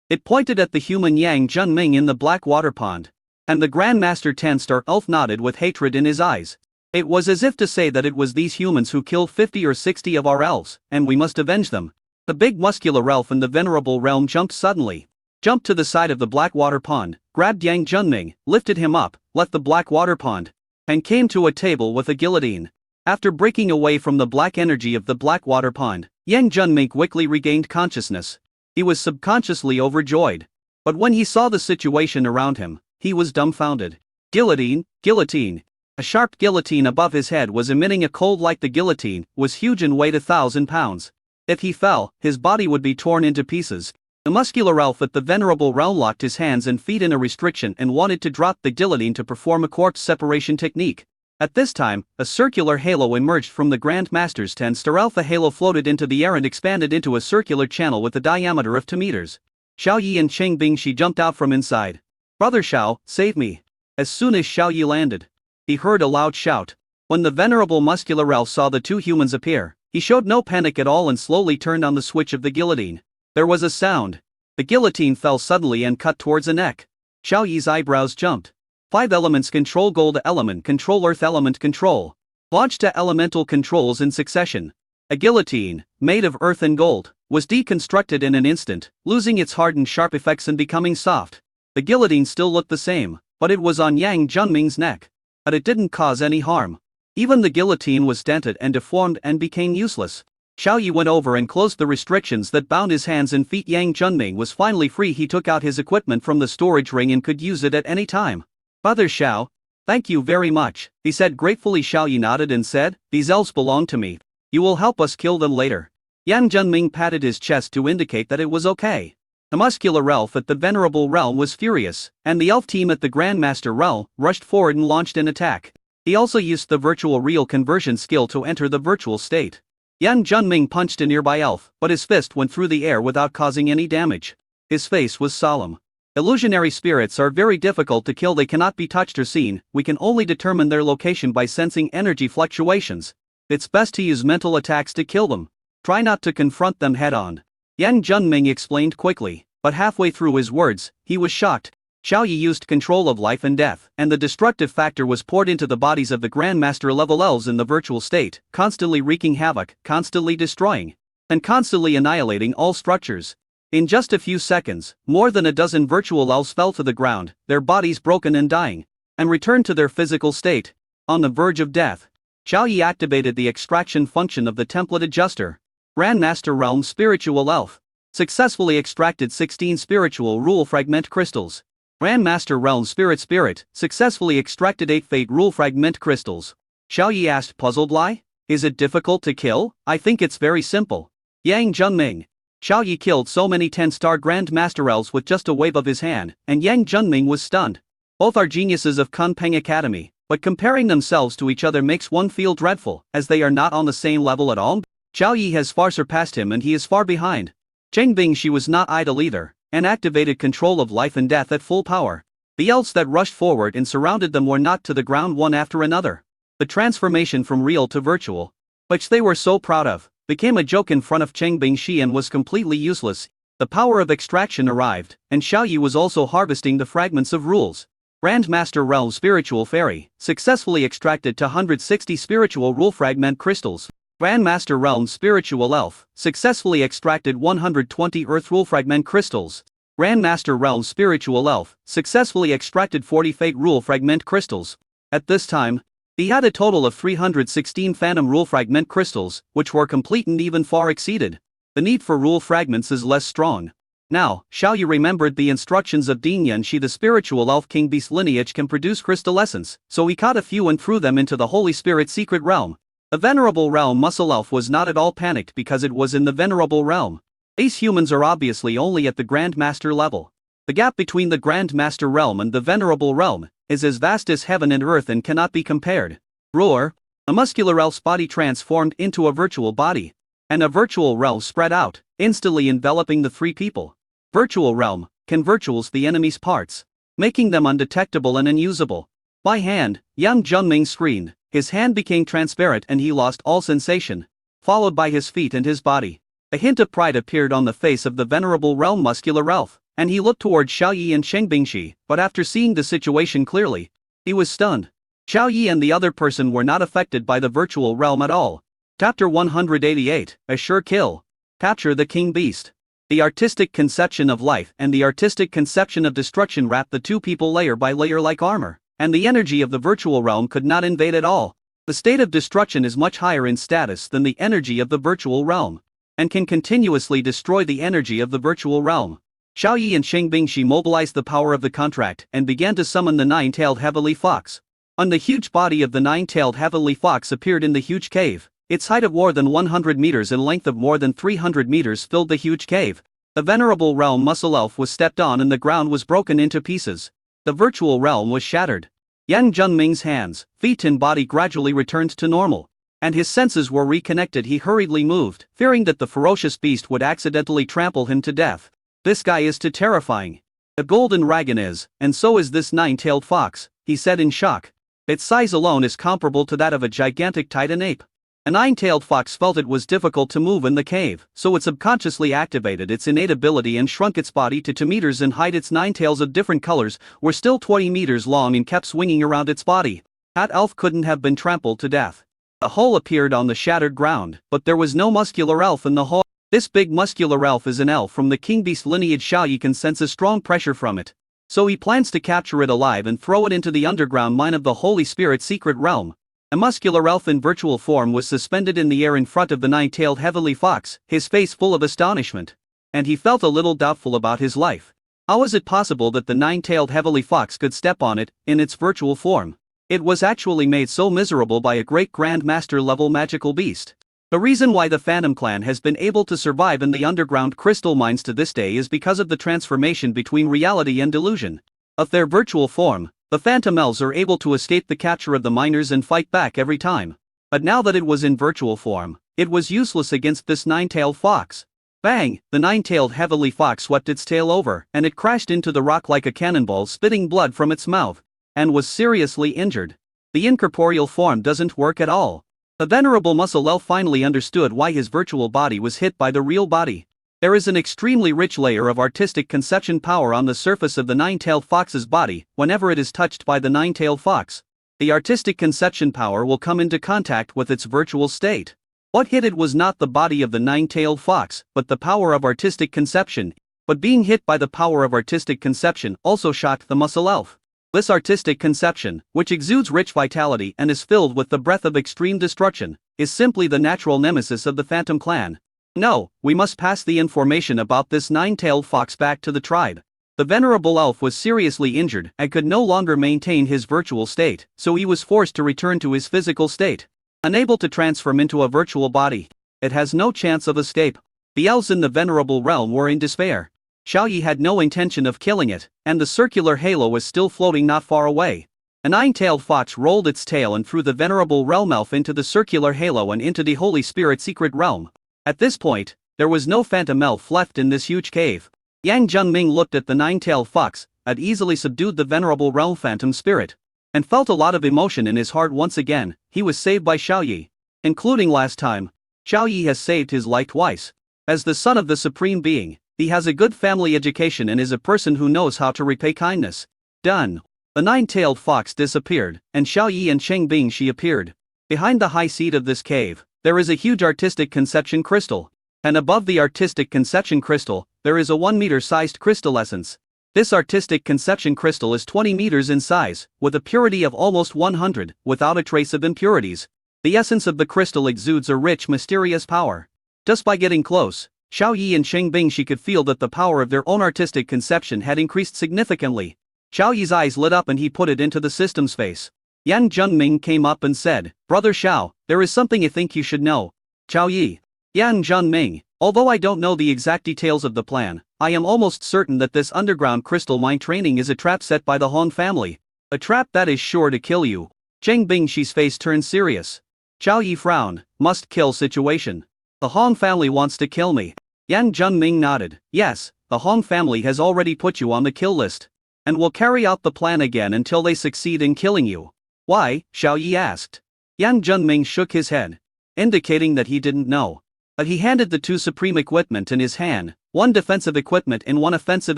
It pointed at the human Yang Junming in the black water pond. And the Grandmaster 10-star elf nodded with hatred in his eyes. It was as if to say that it was these humans who killed 50 or 60 of our elves, and we must avenge them. The big muscular elf in the venerable realm jumped to the side of the black water pond, grabbed Yang Junming, lifted him up, left the black water pond, and came to a table with a guillotine. After breaking away from the black energy of the black water pond, Yang Junming quickly regained consciousness. He was subconsciously overjoyed. But when he saw the situation around him, he was dumbfounded. Guillotine. A sharp guillotine above his head was emitting a cold light. The guillotine was huge and weighed 1,000 pounds. If he fell, his body would be torn into pieces. The muscular elf at the venerable realm locked his hands and feet in a restriction and wanted to drop the guillotine to perform a corpse separation technique. At this time, a circular halo emerged from the Grand Master's 10-star elf. The halo floated into the air and expanded into a circular channel with a diameter of 2 meters. Xiao Yi and Cheng Bingshi jumped out from inside. "Brother Xiao, save me." As soon as Xiao Yi landed, he heard a loud shout. When the venerable muscular elf saw the two humans appear, he showed no panic at all and slowly turned on the switch of the guillotine. There was a sound. The guillotine fell suddenly and cut towards the neck. Xiao Yi's eyebrows jumped. 5 elements control: gold element control, earth element control. Launched to elemental controls in succession. A guillotine, made of earth and gold, was deconstructed in an instant, losing its hard and sharp effects and becoming soft. The guillotine still looked the same, but it was on Yang Junming's neck. But it didn't cause any harm. Even the guillotine was dented and deformed and became useless. Xiao Yi went over and closed the restrictions that bound his hands and feet. Yang Junming was finally free. He took out his equipment from the storage ring and could use it at any time. "Brother Xiao, thank you very much," he said gratefully. Xiao Yi nodded and said, "These elves belong to me. You will help us kill them later." Yang Junming patted his chest to indicate that it was okay. The muscular elf at the venerable realm was furious, and the elf team at the Grandmaster realm rushed forward and launched an attack. He also used the virtual real conversion skill to enter the virtual state. Yang Junming punched a nearby elf, but his fist went through the air without causing any damage. His face was solemn. Illusionary spirits are very difficult to kill. They cannot be touched or seen. We can only determine their location by sensing energy fluctuations. It's best to use mental attacks to kill them. Try not to confront them head-on. Yang Junming explained quickly, but halfway through his words, he was shocked. Xiao Yi used control of life and death, and the destructive factor was poured into the bodies of the Grandmaster level elves in the virtual state, constantly wreaking havoc, constantly destroying, and constantly annihilating all structures. In just a few seconds, more than a dozen virtual elves fell to the ground, their bodies broken and dying, and returned to their physical state. On the verge of death, Xiao Yi activated the extraction function of the template adjuster. Grandmaster Realm Spiritual Elf successfully extracted 16 spiritual rule fragment crystals. Grandmaster Realm Spirit successfully extracted 8 fate rule fragment crystals. Xiao Yi asked, puzzled. "Why? Is it difficult to kill?" "I think it's very simple." Yang Junming. Xiao Yi killed so many 10-star Grandmaster elves with just a wave of his hand, and Yang Junming was stunned. Both are geniuses of Kunpeng Academy, but comparing themselves to each other makes one feel dreadful, as they are not on the same level at all. Xiao Yi has far surpassed him and he is far behind. Cheng Bingshi was not idle either, and activated control of life and death at full power. The elves that rushed forward and surrounded them were knocked to the ground one after another. The transformation from real to virtual, which they were so proud of, became a joke in front of Cheng Bingshi and was completely useless. The power of extraction arrived, and Xiao Yi was also harvesting the fragments of rules. Grandmaster Realm Spiritual Fairy successfully extracted 260 spiritual rule fragment crystals. Grandmaster Realm Spiritual Elf successfully extracted 120 Earth Rule Fragment Crystals. Grandmaster Realm Spiritual Elf successfully extracted 40 Fate Rule Fragment Crystals. At this time, he had a total of 316 Phantom Rule Fragment Crystals, which were complete and even far exceeded. The need for rule fragments is less strong. Now, Xiao Yi remembered the instructions of Din Yanxi. The spiritual elf king beast lineage can produce crystal essence, so he caught a few and threw them into the Holy Spirit secret realm. The venerable realm muscle elf was not at all panicked because it was in the venerable realm. These humans are obviously only at the Grandmaster level. The gap between the Grandmaster realm and the venerable realm is as vast as heaven and earth and cannot be compared. Roar! A muscular elf's body transformed into a virtual body, and a virtual realm spread out, instantly enveloping the three people. Virtual realm can virtuals the enemy's parts, making them undetectable and unusable. By hand, Yang Junming screamed. His hand became transparent and he lost all sensation. followed by his feet and his body. A hint of pride appeared on the face of the venerable realm muscular elf, and he looked toward Xiao Yi and Sheng Bingxi, but after seeing the situation clearly, he was stunned. Xiao Yi and the other person were not affected by the virtual realm at all. Chapter 188, A Sure Kill. Capture the King Beast. The artistic conception of life and the artistic conception of destruction wrap the two people layer by layer like armor, and the energy of the virtual realm could not invade at all. The state of destruction is much higher in status than the energy of the virtual realm, and can continuously destroy the energy of the virtual realm. Xiao Yi and Sheng Bingxi mobilized the power of the contract and began to summon the nine-tailed heavenly fox. On the huge body of the nine-tailed heavenly fox appeared in the huge cave. Its height of more than 100 meters and length of more than 300 meters filled the huge cave. The venerable realm muscle elf was stepped on and the ground was broken into pieces. The virtual realm was shattered. Yang Junming's hands, feet and body gradually returned to normal, and his senses were reconnected. He hurriedly moved, fearing that the ferocious beast would accidentally trample him to death. This guy is too terrifying. A golden dragon is, and so is this nine-tailed fox, he said in shock. Its size alone is comparable to that of a gigantic titan ape. A nine-tailed fox felt it was difficult to move in the cave, so it subconsciously activated its innate ability and shrunk its body to 2 meters in height. Its 9 tails of different colors were still 20 meters long and kept swinging around its body. That elf couldn't have been trampled to death. A hole appeared on the shattered ground, but there was no muscular elf in the hole. This big muscular elf is an elf from the king beast lineage. Xiao Yi can sense a strong pressure from it, so he plans to capture it alive and throw it into the underground mine of the Holy Spirit secret realm. A muscular elf in virtual form was suspended in the air in front of the nine-tailed heavenly fox, his face full of astonishment. And he felt a little doubtful about his life. How was it possible that the nine-tailed heavenly fox could step on it, in its virtual form? It was actually made so miserable by a great Grand Master level magical beast. The reason why the Phantom Clan has been able to survive in the underground crystal mines to this day is because of the transformation between reality and delusion. Of their virtual form, the Phantom Elves are able to escape the capture of the miners and fight back every time. But now that it was in virtual form, it was useless against this nine-tailed fox. Bang! The nine-tailed heavenly fox swept its tail over, and it crashed into the rock like a cannonball, spitting blood from its mouth, and was seriously injured. The incorporeal form doesn't work at all. The venerable muscle elf finally understood why his virtual body was hit by the real body. There is an extremely rich layer of artistic conception power on the surface of the nine-tailed fox's body. Whenever it is touched by the nine-tailed fox, the artistic conception power will come into contact with its virtual state. What hit it was not the body of the nine-tailed fox, but the power of artistic conception. But being hit by the power of artistic conception also shocked the muscle elf. This artistic conception, which exudes rich vitality and is filled with the breath of extreme destruction, is simply the natural nemesis of the Phantom Clan. No, we must pass the information about this nine-tailed fox back to the tribe. The venerable elf was seriously injured and could no longer maintain his virtual state, so he was forced to return to his physical state. Unable to transform into a virtual body, it has no chance of escape. The elves in the venerable realm were in despair. Xiao Yi had no intention of killing it, and the circular halo was still floating not far away. A nine-tailed fox rolled its tail and threw the venerable realm elf into the circular halo and into the Holy Spirit secret realm. At this point, there was no phantom elf left in this huge cave. Yang Junming looked at the nine-tailed fox, had easily subdued the venerable realm phantom spirit, and felt a lot of emotion in his heart once again. He was saved by Xiao Yi. Including last time, Xiao Yi has saved his life twice. As the son of the Supreme Being, he has a good family education and is a person who knows how to repay kindness. Done. The nine-tailed fox disappeared, and Xiao Yi and Sheng Bingxi appeared. Behind the high seat of this cave, there is a huge artistic conception crystal, and above the artistic conception crystal, there is a 1-meter-sized crystal essence. This artistic conception crystal is 20 meters in size, with a purity of almost 100, without a trace of impurities. The essence of the crystal exudes a rich, mysterious power. Just by getting close, Xiao Yi and Sheng Bingxi could feel that the power of their own artistic conception had increased significantly. Xiao Yi's eyes lit up and he put it into the system's face. Yang Junming came up and said, "Brother Xiao, there is something I think you should know." Xiao Yi. Yang Junming, although I don't know the exact details of the plan, I am almost certain that this underground crystal mine training is a trap set by the Hong family. A trap that is sure to kill you. Sheng Bingxi's face turned serious. Xiao Yi frowned. Must kill situation. The Hong family wants to kill me. Yang Junming nodded. Yes, the Hong family has already put you on the kill list, and will carry out the plan again until they succeed in killing you. Why? Xiao Yi asked. Yang Junming shook his head. indicating that he didn't know. But he handed the two supreme equipment in his hand, one defensive equipment and one offensive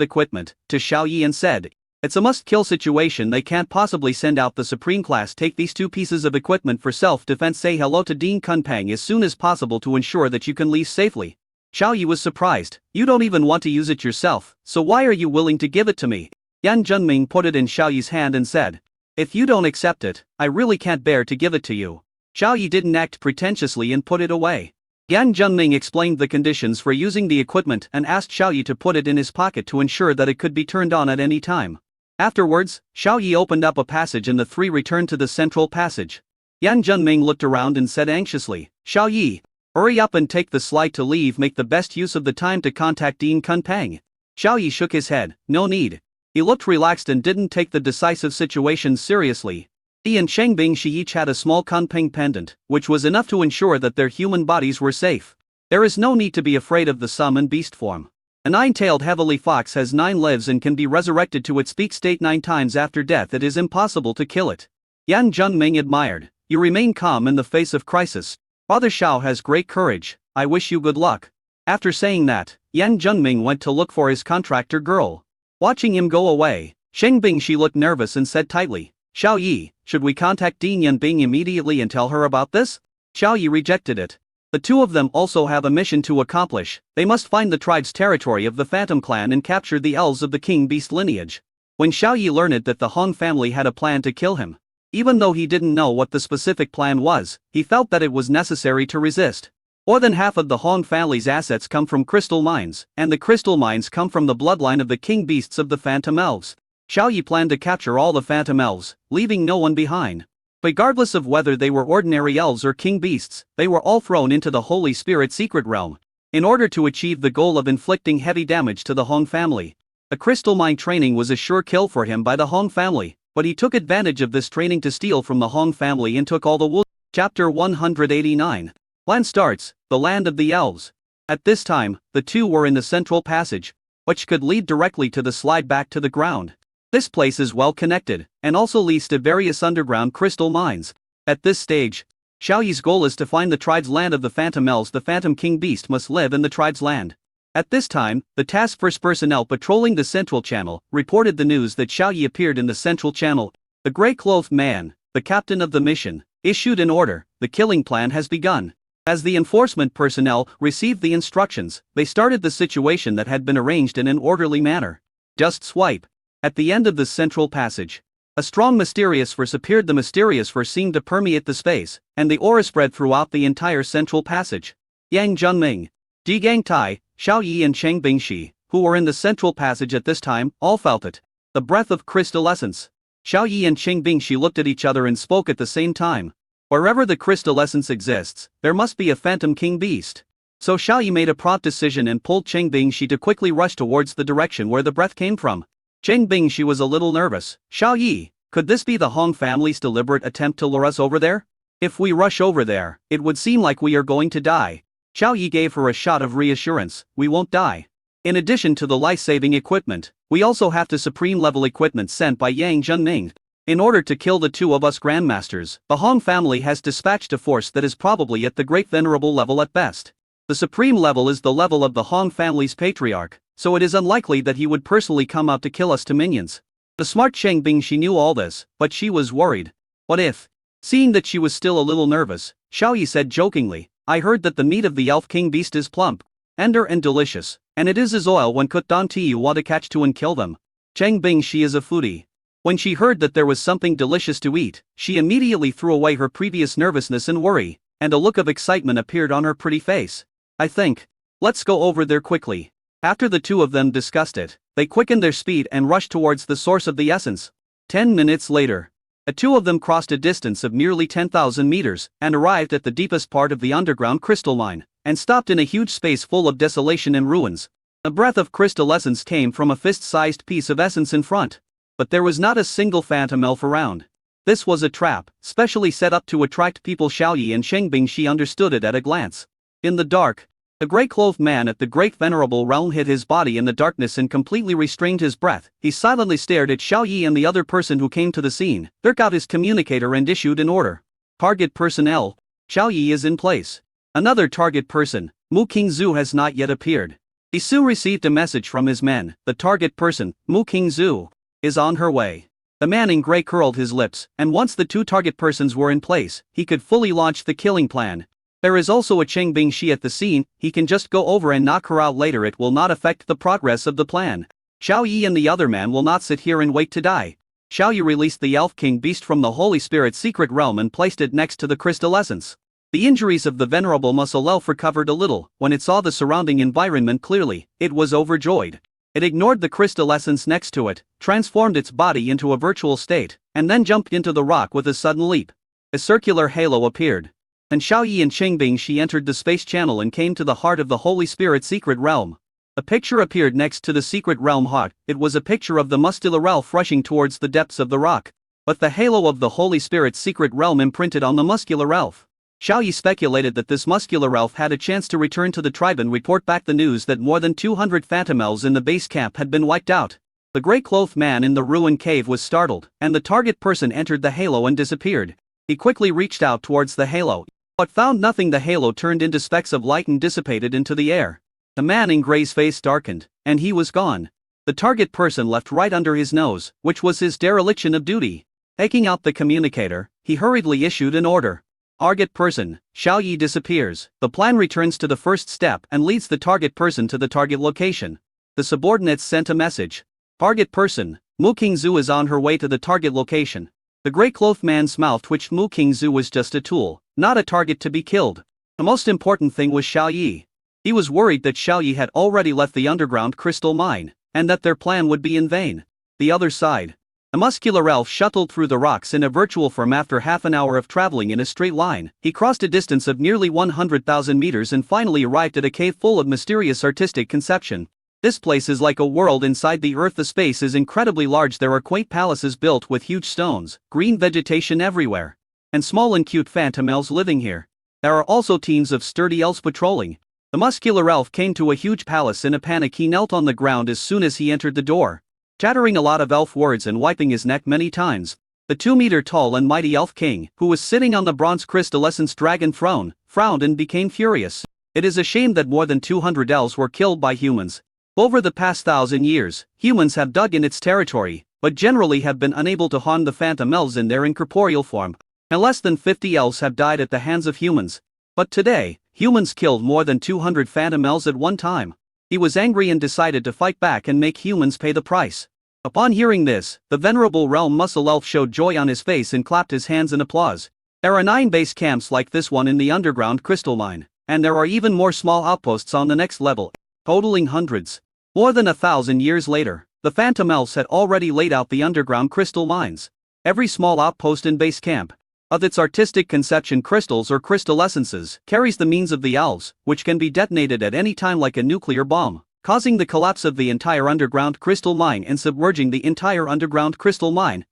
equipment, to Xiao Yi and said, "It's a must-kill situation, they can't possibly send out the supreme class. Take these two pieces of equipment for self-defense. Say hello to Dean Kunpeng as soon as possible to ensure that you can leave safely." Xiao Yi was surprised. "You don't even want to use it yourself, so why are you willing to give it to me?" Yan Zhenming put it in Xiao Yi's hand and said, "If you don't accept it, I really can't bear to give it to you." Xiao Yi didn't act pretentiously and put it away. Yan Zhenming explained the conditions for using the equipment and asked Xiao Yi to put it in his pocket to ensure that it could be turned on at any time. Afterwards, Xiao Yi opened up a passage and the three returned to the central passage. Yan Zhenming looked around and said anxiously, "Xiao Yi, hurry up and take the slide to leave. Make the best use of the time to contact Dean Kunpeng." Xiao Yi shook his head. "No need." He looked relaxed and didn't take the decisive situation seriously. He and Cheng Bingshi each had a small Kunpeng pendant, which was enough to ensure that their human bodies were safe. There is no need to be afraid of the summon beast form. A nine-tailed heavily fox has 9 lives and can be resurrected to its peak state 9 times after death. It is impossible to kill it. Yan Zhenming admired. "You remain calm in the face of crisis. Father Xiao has great courage. I wish you good luck." After saying that, Yan Zhenming went to look for his contractor girl. Watching him go away, Cheng Bingshi looked nervous and said tightly, "Xiao Yi, should we contact Dean Yanbing immediately and tell her about this?" Xiao Yi rejected it. The two of them also have a mission to accomplish. They must find the tribe's territory of the Phantom Clan and capture the elves of the King Beast lineage. When Xiao Yi learned that the Hong family had a plan to kill him, even though he didn't know what the specific plan was, he felt that it was necessary to resist. More than half of the Hong family's assets come from crystal mines, and the crystal mines come from the bloodline of the king beasts of the Phantom Elves. Xiao Yi planned to capture all the Phantom Elves, leaving no one behind. Regardless of whether they were ordinary elves or king beasts, they were all thrown into the Holy Spirit secret realm, in order to achieve the goal of inflicting heavy damage to the Hong family. A crystal mine training was a sure kill for him by the Hong family, but he took advantage of this training to steal from the Hong family and took all the wool. Chapter 189. Plan starts, the land of the elves. At this time, the two were in the central passage, which could lead directly to the slide back to the ground. This place is well connected, and also leads to various underground crystal mines. At this stage, Xiao Yi's goal is to find the tribe's land of the Phantom Elves. The Phantom King Beast must live in the tribe's land. At this time, the task force personnel patrolling the central channel reported the news that Xiao Yi appeared in the central channel. The gray-clothed man, the captain of the mission, issued an order. The killing plan has begun. As the enforcement personnel received the instructions, they started the situation that had been arranged in an orderly manner. Just swipe. At the end of the central passage, a strong mysterious force appeared. The mysterious force seemed to permeate the space, and the aura spread throughout the entire central passage. Yang Zhenming, Di Gangtai, Xiao Yi and Cheng Bingshi, who were in the central passage at this time, all felt it. The breath of crystal essence. Xiao Yi and Cheng Bingshi looked at each other and spoke at the same time. Wherever the crystal essence exists, there must be a Phantom King Beast. So Xiao Yi made a prompt decision and pulled Cheng Bingshi to quickly rush towards the direction where the breath came from. Cheng Bingshi was a little nervous. "Xiao Yi, could this be the Hong family's deliberate attempt to lure us over there? If we rush over there, it would seem like we are going to die." Xiao Yi gave her a shot of reassurance. "We won't die. In addition to the life-saving equipment, we also have the supreme-level equipment sent by Yang Zhenming. In order to kill the two of us grandmasters, the Hong family has dispatched a force that is probably at the great venerable level at best. The supreme level is the level of the Hong family's patriarch, so it is unlikely that he would personally come out to kill us to minions." The smart Cheng Bingshi knew all this, but she was worried. What if? Seeing that she was still a little nervous, Xiao Yi said jokingly, "I heard that the meat of the elf king beast is plump, tender and delicious, and it is as oil when cooked on tea. You want to catch two and kill them." Cheng Bingshi is a foodie. When she heard that there was something delicious to eat, she immediately threw away her previous nervousness and worry, and a look of excitement appeared on her pretty face. "I think. Let's go over there quickly." After the two of them discussed it, they quickened their speed and rushed towards the source of the essence. 10 minutes later, the two of them crossed a distance of nearly 10,000 meters, and arrived at the deepest part of the underground crystal mine, and stopped in a huge space full of desolation and ruins. A breath of crystal essence came from a fist-sized piece of essence in front. But there was not a single phantom elf around. This was a trap, specially set up to attract people. Xiao Yi and Cheng Bingshi understood it at a glance. In the dark, the gray-clothed man at the great venerable realm hid his body in the darkness and completely restrained his breath. He silently stared at Xiao Yi and the other person who came to the scene, took out his communicator and issued an order. "Target personnel." Xiao Yi is in place. Another target person, Mu Qingzhu, has not yet appeared. He soon received a message from his men. The target person, Mu Qingzhu, is on her way. The man in gray curled his lips, and once the two target persons were in place, he could fully launch the killing plan. There is also a Cheng Bingxi at the scene. He can just go over and knock her out later. It will not affect the progress of the plan. Xiao Yi and the other man will not sit here and wait to die. Xiao Yi released the Elf King beast from the Holy Spirit secret realm and placed it next to the crystal essence. The injuries of the venerable muscle elf recovered a little. When it saw the surrounding environment clearly, it was overjoyed. It ignored the crystal essence next to it, transformed its body into a virtual state, and then jumped into the rock with a sudden leap. A circular halo appeared. And Xiao Yi and Cheng Bingxi entered the space channel and came to the heart of the Holy Spirit secret realm. A picture appeared next to the secret realm heart. It was a picture of the muscular elf rushing towards the depths of the rock. But the halo of the Holy Spirit secret realm imprinted on the muscular elf. Xiao Yi speculated that this muscular elf had a chance to return to the tribe and report back the news that more than 200 phantom elves in the base camp had been wiped out. The gray-clothed man in the ruined cave was startled, and the target person entered the halo and disappeared. He quickly reached out towards the halo, but found nothing. The halo turned into specks of light and dissipated into the air. The man in gray's face darkened, and he was gone. The target person left right under his nose, which was his dereliction of duty. Taking out the communicator, he hurriedly issued an order. Target person, Xiao Yi disappears. The plan returns to the first step and leads the target person to the target location. The subordinates sent a message. Target person, Mu Qingzhu is on her way to the target location. The gray-clothed man's mouth twitched. Mu Qingzhu was just a tool, not a target to be killed. The most important thing was Xiao Yi. He was worried that Xiao Yi had already left the underground crystal mine, and that their plan would be in vain. The other side. A muscular elf shuttled through the rocks in a virtual form. After half an hour of traveling in a straight line, he crossed a distance of nearly 100,000 meters and finally arrived at a cave full of mysterious artistic conception. This place is like a world inside the earth. The space is incredibly large. There are quaint palaces built with huge stones, green vegetation everywhere, and small and cute phantom elves living here. There are also teams of sturdy elves patrolling. The muscular elf came to a huge palace in a panic. He knelt on the ground as soon as he entered the door, chattering a lot of elf words and wiping his neck many times. The 2-meter-tall and mighty elf king, who was sitting on the bronze crystal essence dragon throne, frowned and became furious. It is a shame that more than 200 elves were killed by humans. Over the past 1,000 years, humans have dug in its territory, but generally have been unable to harm the phantom elves in their incorporeal form. And less than 50 elves have died at the hands of humans. But today, humans killed more than 200 phantom elves at one time. He was angry and decided to fight back and make humans pay the price. Upon hearing this, the venerable realm muscle elf showed joy on his face and clapped his hands in applause. There are 9 base camps like this one in the underground crystal mine, and there are even more small outposts on the next level, totaling hundreds. More than 1,000 years later, the phantom elves had already laid out the underground crystal mines. Every small outpost and base camp, of its artistic conception crystals or crystal essences, carries the means of the elves, which can be detonated at any time like a nuclear bomb, causing the collapse of the entire underground crystal mine and submerging the entire underground crystal mine,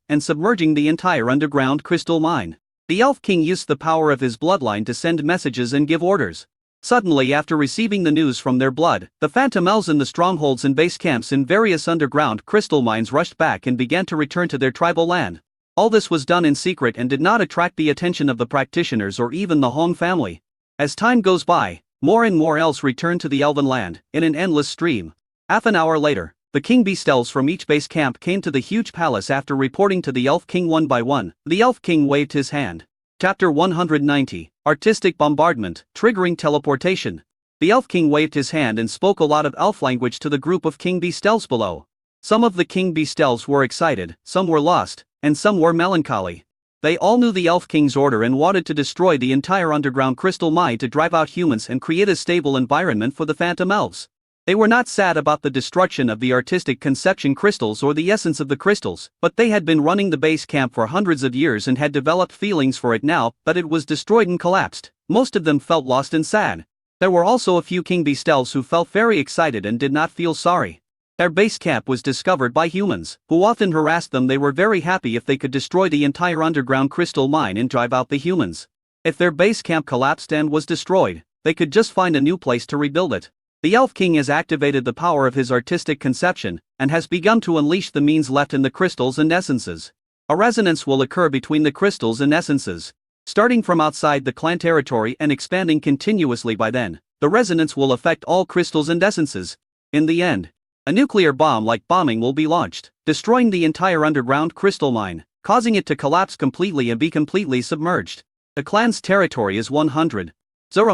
The Elf King used the power of his bloodline to send messages and give orders. Suddenly, after receiving the news from their blood, the phantom elves in the strongholds and base camps in various underground crystal mines rushed back and began to return to their tribal land. All this was done in secret and did not attract the attention of the practitioners or even the Hong family. As time goes by, more and more elves return to the elven land, in an endless stream. Half an hour later, the king beast elves from each base camp came to the huge palace. After reporting to the Elf King one by one, the Elf King waved his hand. Chapter 190, Artistic Bombardment, Triggering Teleportation. The Elf King waved his hand and spoke a lot of elf language to the group of king beast elves below. Some of the king beast elves were excited, some were lost, and some were melancholy. They all knew the Elf King's order and wanted to destroy the entire underground crystal mine to drive out humans and create a stable environment for the phantom elves. They were not sad about the destruction of the artistic conception crystals or the essence of the crystals, but they had been running the base camp for hundreds of years and had developed feelings for it. Now that it was destroyed and collapsed, most of them felt lost and sad. There were also a few king beast elves who felt very excited and did not feel sorry. Their base camp was discovered by humans, who often harassed them. They were very happy if they could destroy the entire underground crystal mine and drive out the humans. If their base camp collapsed and was destroyed, they could just find a new place to rebuild it. The Elf King has activated the power of his artistic conception, and has begun to unleash the means left in the crystals and essences. A resonance will occur between the crystals and essences. starting from outside the clan territory and expanding continuously. By then, the resonance will affect all crystals and essences. In the end, a nuclear bomb-like bombing will be launched, destroying the entire underground crystal mine, causing it to collapse completely and be completely submerged. The clan's territory is 100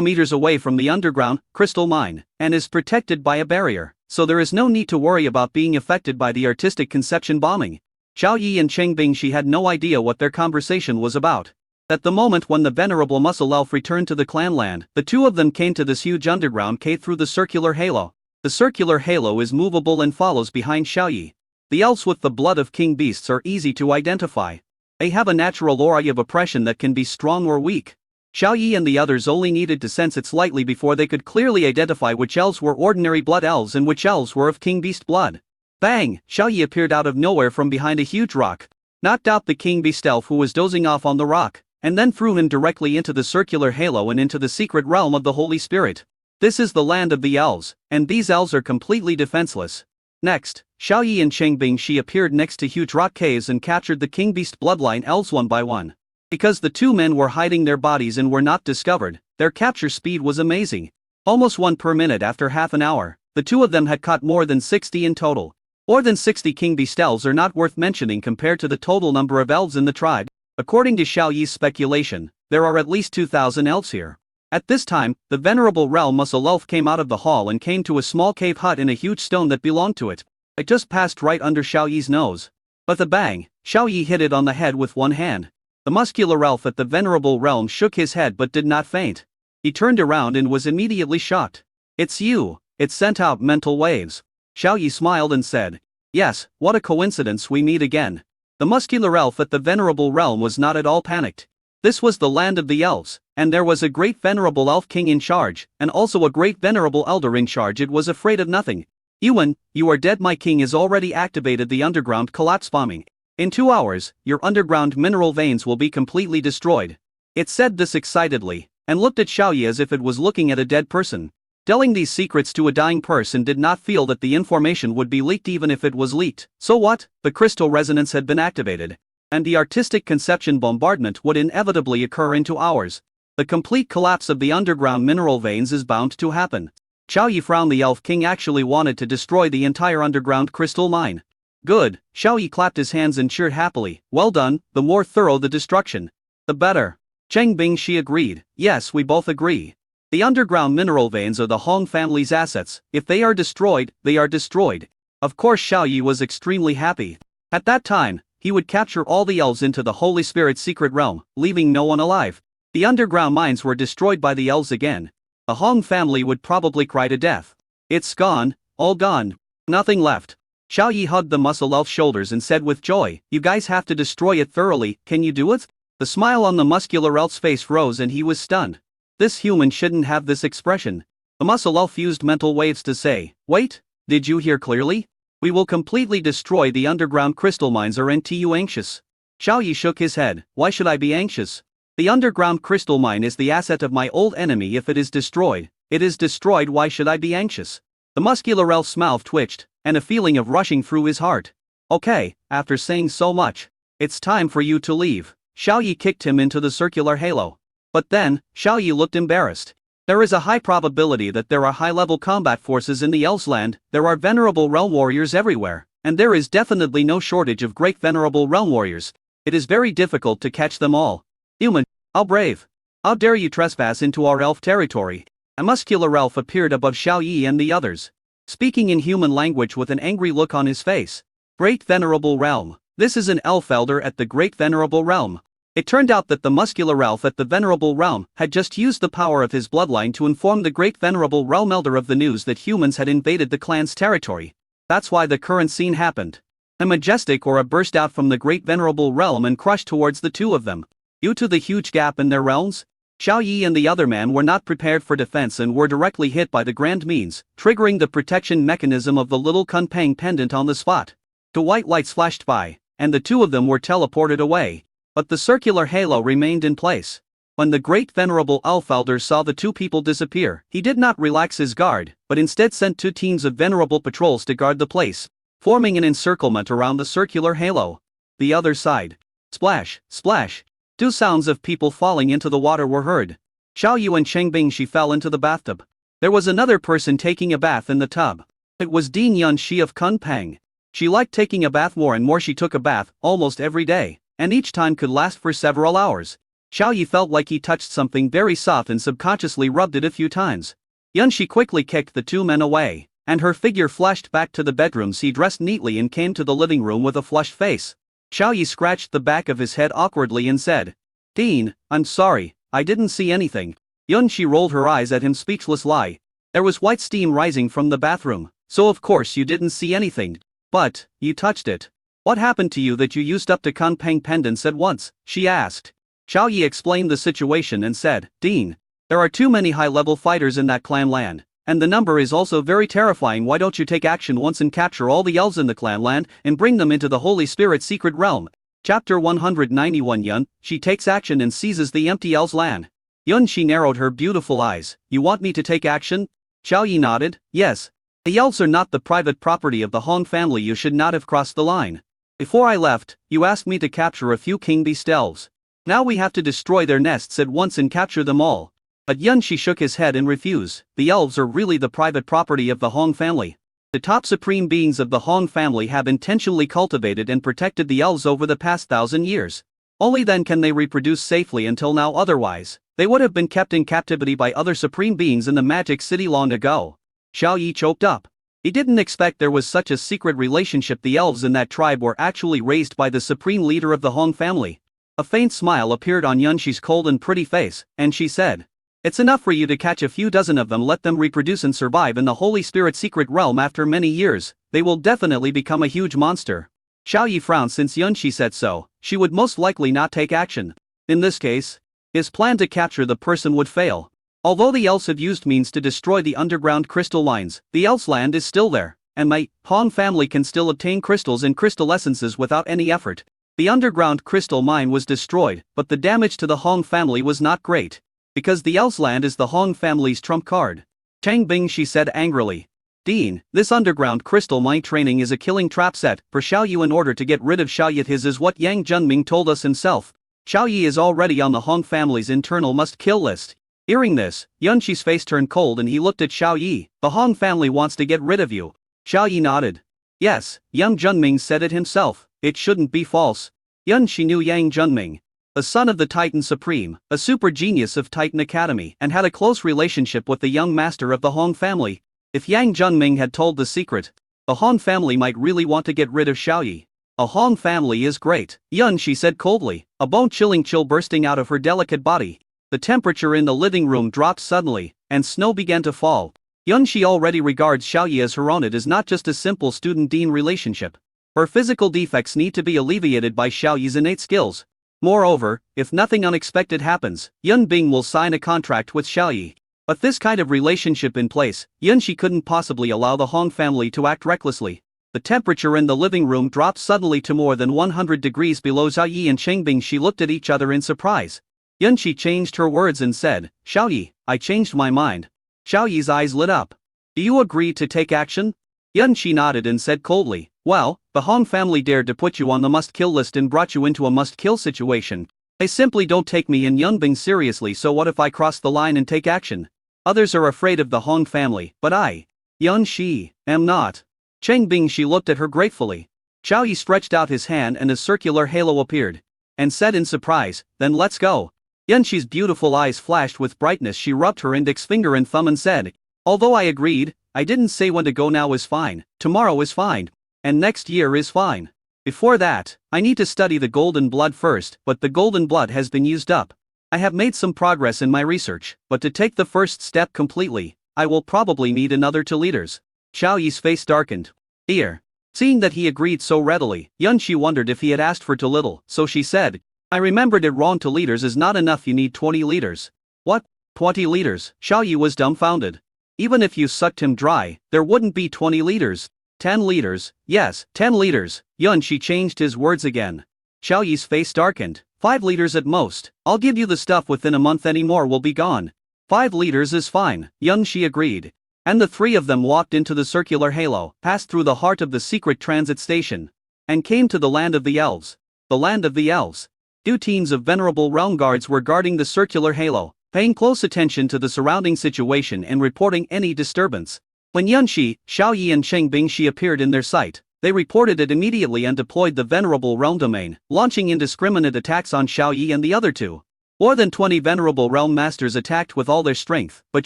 meters away from the underground crystal mine, and is protected by a barrier, so there is no need to worry about being affected by the artistic conception bombing. Xiao Yi and Cheng Bingshi had no idea what their conversation was about. At the moment when the venerable muscle elf returned to the clan land, the two of them came to this huge underground cave through the circular halo. The circular halo is movable and follows behind Xiao Yi. The elves with the blood of king beasts are easy to identify. They have a natural aura of oppression that can be strong or weak. Xiao Yi and the others only needed to sense it slightly before they could clearly identify which elves were ordinary blood elves and which elves were of king beast blood. Bang! Xiao Yi appeared out of nowhere from behind a huge rock, knocked out the king beast elf who was dozing off on the rock, and then threw him directly into the circular halo and into the secret realm of the Holy Spirit. This is the land of the elves, and these elves are completely defenseless. Next, Xiao Yi and Cheng Bingshi appeared next to huge rock caves and captured the king beast bloodline elves one by one. Because the two men were hiding their bodies and were not discovered, their capture speed was amazing. Almost one per minute. After half an hour, the two of them had caught more than 60 in total. More than 60 king beast elves are not worth mentioning compared to the total number of elves in the tribe. According to Xiao Yi's speculation, there are at least 2,000 elves here. At this time, the venerable realm muscle elf came out of the hall and came to a small cave hut in a huge stone that belonged to it. It just passed right under Xiao Yi's nose. With a bang, Xiao Yi hit it on the head with one hand. The muscular elf at the venerable realm shook his head but did not faint. He turned around and was immediately shocked. "It's you." It sent out mental waves. Xiao Yi smiled and said, "Yes, what a coincidence we meet again." The muscular elf at the venerable realm was not at all panicked. This was the land of the elves, and there was a great venerable elf king in charge, and also a great venerable elder in charge. It was afraid of nothing. "Yuan, you are dead. My king has already activated the underground collapse bombing. In 2 hours, your underground mineral veins will be completely destroyed." It said this excitedly, and looked at Xiao Yi as if it was looking at a dead person. Telling these secrets to a dying person did not feel that the information would be leaked even if it was leaked. So what? The crystal resonance had been activated, and the artistic conception bombardment would inevitably occur in 2 hours. The complete collapse of the underground mineral veins is bound to happen. Xiao Yi frowned. The elf king actually wanted to destroy the entire underground crystal mine. Good, Xiao Yi clapped his hands and cheered happily. Well done, the more thorough the destruction, the better. Cheng Bingshi agreed. Yes, we both agree. The underground mineral veins are the Hong family's assets. If they are destroyed, they are destroyed. Of course Xiao Yi was extremely happy. At that time, he would capture all the elves into the Holy Spirit's secret realm, leaving no one alive. The underground mines were destroyed by the elves again. The Hong family would probably cry to death. It's gone, all gone. Nothing left. Xiao Yi hugged the muscle elf's shoulders and said with joy, "You guys have to destroy it thoroughly. Can you do it?" The smile on the muscular elf's face rose and he was stunned. This human shouldn't have this expression. The muscle elf used mental waves to say, "Wait, did you hear clearly? We will completely destroy the underground crystal mines. Aren't you anxious?" Xiao Yi shook his head. "Why should I be anxious? The underground crystal mine is the asset of my old enemy. If it is destroyed, it is destroyed. Why should I be anxious?" The muscular elf's mouth twitched, and a feeling of rushing through his heart. "Okay, after saying so much, it's time for you to leave." Xiao Yi kicked him into the circular halo. But then, Xiao Yi looked embarrassed. There is a high probability that there are high-level combat forces in the Elves' land. There are venerable realm warriors everywhere, and there is definitely no shortage of great venerable realm warriors. It is very difficult to catch them all. "Human, how brave! How dare you trespass into our elf territory?" A muscular elf appeared above Xiao Yi and the others, speaking in human language with an angry look on his face. "Great venerable realm, this is an elf elder at the great venerable realm." It turned out that the muscular elf at the venerable realm had just used the power of his bloodline to inform the great venerable realm elder of the news that humans had invaded the clan's territory. That's why the current scene happened. A majestic aura burst out from the great venerable realm and crushed towards the two of them. Due to the huge gap in their realms, Xiao Yi and the other man were not prepared for defense and were directly hit by the grand means, triggering the protection mechanism of the little Kunpeng pendant on the spot. Two white lights flashed by, and the two of them were teleported away. But the circular halo remained in place. When the great venerable elf elder saw the two people disappear, he did not relax his guard, but instead sent 2 teams of venerable patrols to guard the place, forming an encirclement around the circular halo. The other side. Splash, splash. Two sounds of people falling into the water were heard. Xiao Yu and Cheng Bingshi fell into the bathtub. There was another person taking a bath in the tub. It was Dean Yunxi of Kunpeng. She liked taking a bath more and more. She took a bath almost every day, and each time could last for several hours. Xiao Yi felt like he touched something very soft and subconsciously rubbed it a few times. Yunxi quickly kicked the two men away, and her figure flashed back to the bedroom. She dressed neatly and came to the living room with a flushed face. Xiao Yi scratched the back of his head awkwardly and said, "Dean, I'm sorry, I didn't see anything." Yunxi rolled her eyes at him, speechless. Lie. There was white steam rising from the bathroom, so of course you didn't see anything. But, you touched it. What happened to you that you used up the Kunpeng pendants at once? She asked. Xiao Yi explained the situation and said, "Dean, there are too many high-level fighters in that clan land, and the number is also very terrifying. Why don't you take action once and capture all the elves in the clan land and bring them into the Holy Spirit secret realm?" Chapter 191. Yun, she takes action and seizes the empty elves' land. Yunxi narrowed her beautiful eyes. "You want me to take action?" Xiao Yi nodded. "Yes. The elves are not the private property of the Hong family. You should not have crossed the line. Before I left, you asked me to capture a few king beast elves. Now we have to destroy their nests at once and capture them all." But Yunxi shook his head and refused. The elves are really the private property of the Hong family. The top supreme beings of the Hong family have intentionally cultivated and protected the elves over the past 1,000 years. Only then can they reproduce safely. Until now, otherwise, they would have been kept in captivity by other supreme beings in the Magic City long ago. Xiao Yi choked up. He didn't expect there was such a secret relationship. The elves in that tribe were actually raised by the supreme leader of the Hong family. A faint smile appeared on Yunxi's cold and pretty face, and she said, "It's enough for you to catch a few dozen of them. Let them reproduce and survive in the Holy Spirit secret realm. After many years, they will definitely become a huge monster." Xiao Yi frowned. Since Yunxi said so, she would most likely not take action. In this case, his plan to capture the person would fail. Although the elves have used means to destroy the underground crystal mines, the elves' land is still there, and my Hong family can still obtain crystals and crystal essences without any effort. The underground crystal mine was destroyed, but the damage to the Hong family was not great, because the elves' land is the Hong family's trump card. Cheng Bingshi said angrily, "Dean, this underground crystal mine training is a killing trap set for Xiao Yu in order to get rid of Xiao Yi. His is what Yang Junming told us himself. Xiao Yi is already on the Hong family's internal must-kill list." Hearing this, Yunxi's face turned cold and he looked at Xiao Yi. "The Hong family wants to get rid of you." Xiao Yi nodded. "Yes, Yang Junming said it himself. It shouldn't be false." Yunxi knew Yang Junming, a son of the Titan Supreme, a super genius of Titan Academy, and had a close relationship with the young master of the Hong family. If Yang Junming had told the secret, the Hong family might really want to get rid of Xiao Yi. "A Hong family is great," Yunxi said coldly, a bone-chilling chill bursting out of her delicate body. The temperature in the living room dropped suddenly, and snow began to fall. Yunxi already regards Xiao Yi as her own. It is not just a simple student-dean relationship. Her physical defects need to be alleviated by Xiao Yi's innate skills. Moreover, if nothing unexpected happens, Yun Bing will sign a contract with Xiao Yi. But this kind of relationship in place, Yunxi couldn't possibly allow the Hong family to act recklessly. The temperature in the living room dropped suddenly to more than 100 degrees below. Xiao Yi and Cheng Bingshi looked at each other in surprise. Yunxi changed her words and said, "Xiao Yi, I changed my mind." Xiao Yi's eyes lit up. "Do you agree to take action?" Yunxi nodded and said coldly, "Well, the Hong family dared to put you on the must-kill list and brought you into a must-kill situation. They simply don't take me and Yunbing seriously. So what if I cross the line and take action? Others are afraid of the Hong family, but I, Yunxi, am not." Cheng Bingshi looked at her gratefully. Xiao Yi stretched out his hand and a circular halo appeared, and said in surprise, "Then let's go." Yunxi's beautiful eyes flashed with brightness. She rubbed her index finger and thumb and said, "Although I agreed, I didn't say when to go. Now is fine, tomorrow is fine, and next year is fine. Before that, I need to study the golden blood first, but the golden blood has been used up. I have made some progress in my research, but to take the first step completely, I will probably need another 2 leaders." Xiao Yi's face darkened. Here. Seeing that he agreed so readily, Yunxi wondered if he had asked for too little, so she said, "I remembered it wrong. 2 leaders is not enough. You need 20 leaders. "What? 20 leaders? Xiao Yi was dumbfounded. Even if you sucked him dry, there wouldn't be 20 leaders. 10 leaders, yes, 10 leaders. Yunxi changed his words again. Xiao Yi's face darkened. 5 leaders at most. I'll give you the stuff within a month. Any more will be gone. 5 leaders is fine, Yunxi agreed. And the 3 of them walked into the circular halo, passed through the heart of the secret transit station, and came to the land of the elves. The land of the elves. Two teams of venerable realm guards were guarding the circular halo, paying close attention to the surrounding situation and reporting any disturbance. When Yunxi, Xiaoyi and Cheng Bingxi appeared in their sight, they reported it immediately and deployed the venerable realm domain, launching indiscriminate attacks on Xiaoyi and the other two. More than 20 venerable realm masters attacked with all their strength, but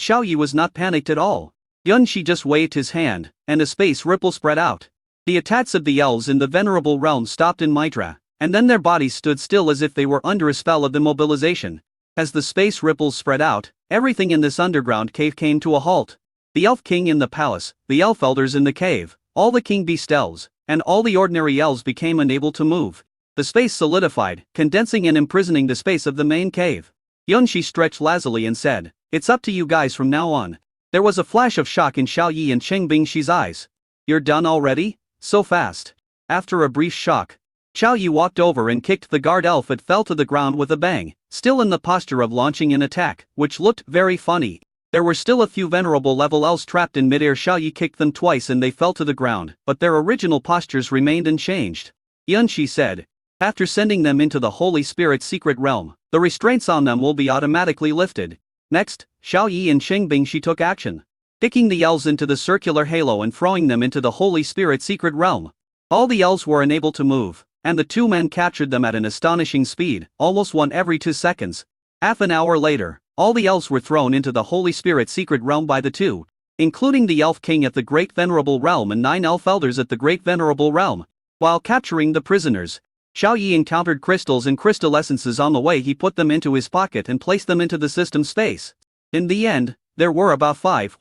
Xiaoyi was not panicked at all. Yunxi just waved his hand, and a space ripple spread out. The attacks of the elves in the venerable realm stopped in Mitra, and then their bodies stood still as if they were under a spell of immobilization. As the space ripples spread out, everything in this underground cave came to a halt. The elf king in the palace, the elf elders in the cave, all the king beast elves, and all the ordinary elves became unable to move. The space solidified, condensing and imprisoning the space of the main cave. Yunxi stretched lazily and said, "It's up to you guys from now on." There was a flash of shock in Xiaoyi and Cheng Bingxi's eyes. "You're done already? So fast?" After a brief shock, Xiaoyi walked over and kicked the guard elf. It fell to the ground with a bang, still in the posture of launching an attack, which looked very funny. There were still a few venerable level elves trapped in midair. Xiaoyi kicked them twice and they fell to the ground, but their original postures remained unchanged. Yunxi said, "After sending them into the Holy Spirit secret realm, the restraints on them will be automatically lifted." Next, Xiaoyi and Cheng Bingxi took action, kicking the elves into the circular halo and throwing them into the Holy Spirit secret realm. All the elves were unable to move, and the two men captured them at an astonishing speed, almost one every 2 seconds. Half an hour later, all the elves were thrown into the Holy Spirit secret realm by the two, including the elf king at the Great Venerable Realm and 9 elf elders at the Great Venerable Realm. While capturing the prisoners, Xiaoyi encountered crystals and crystal essences on the way. He put them into his pocket and placed them into the system space. In the end, there were about 5,000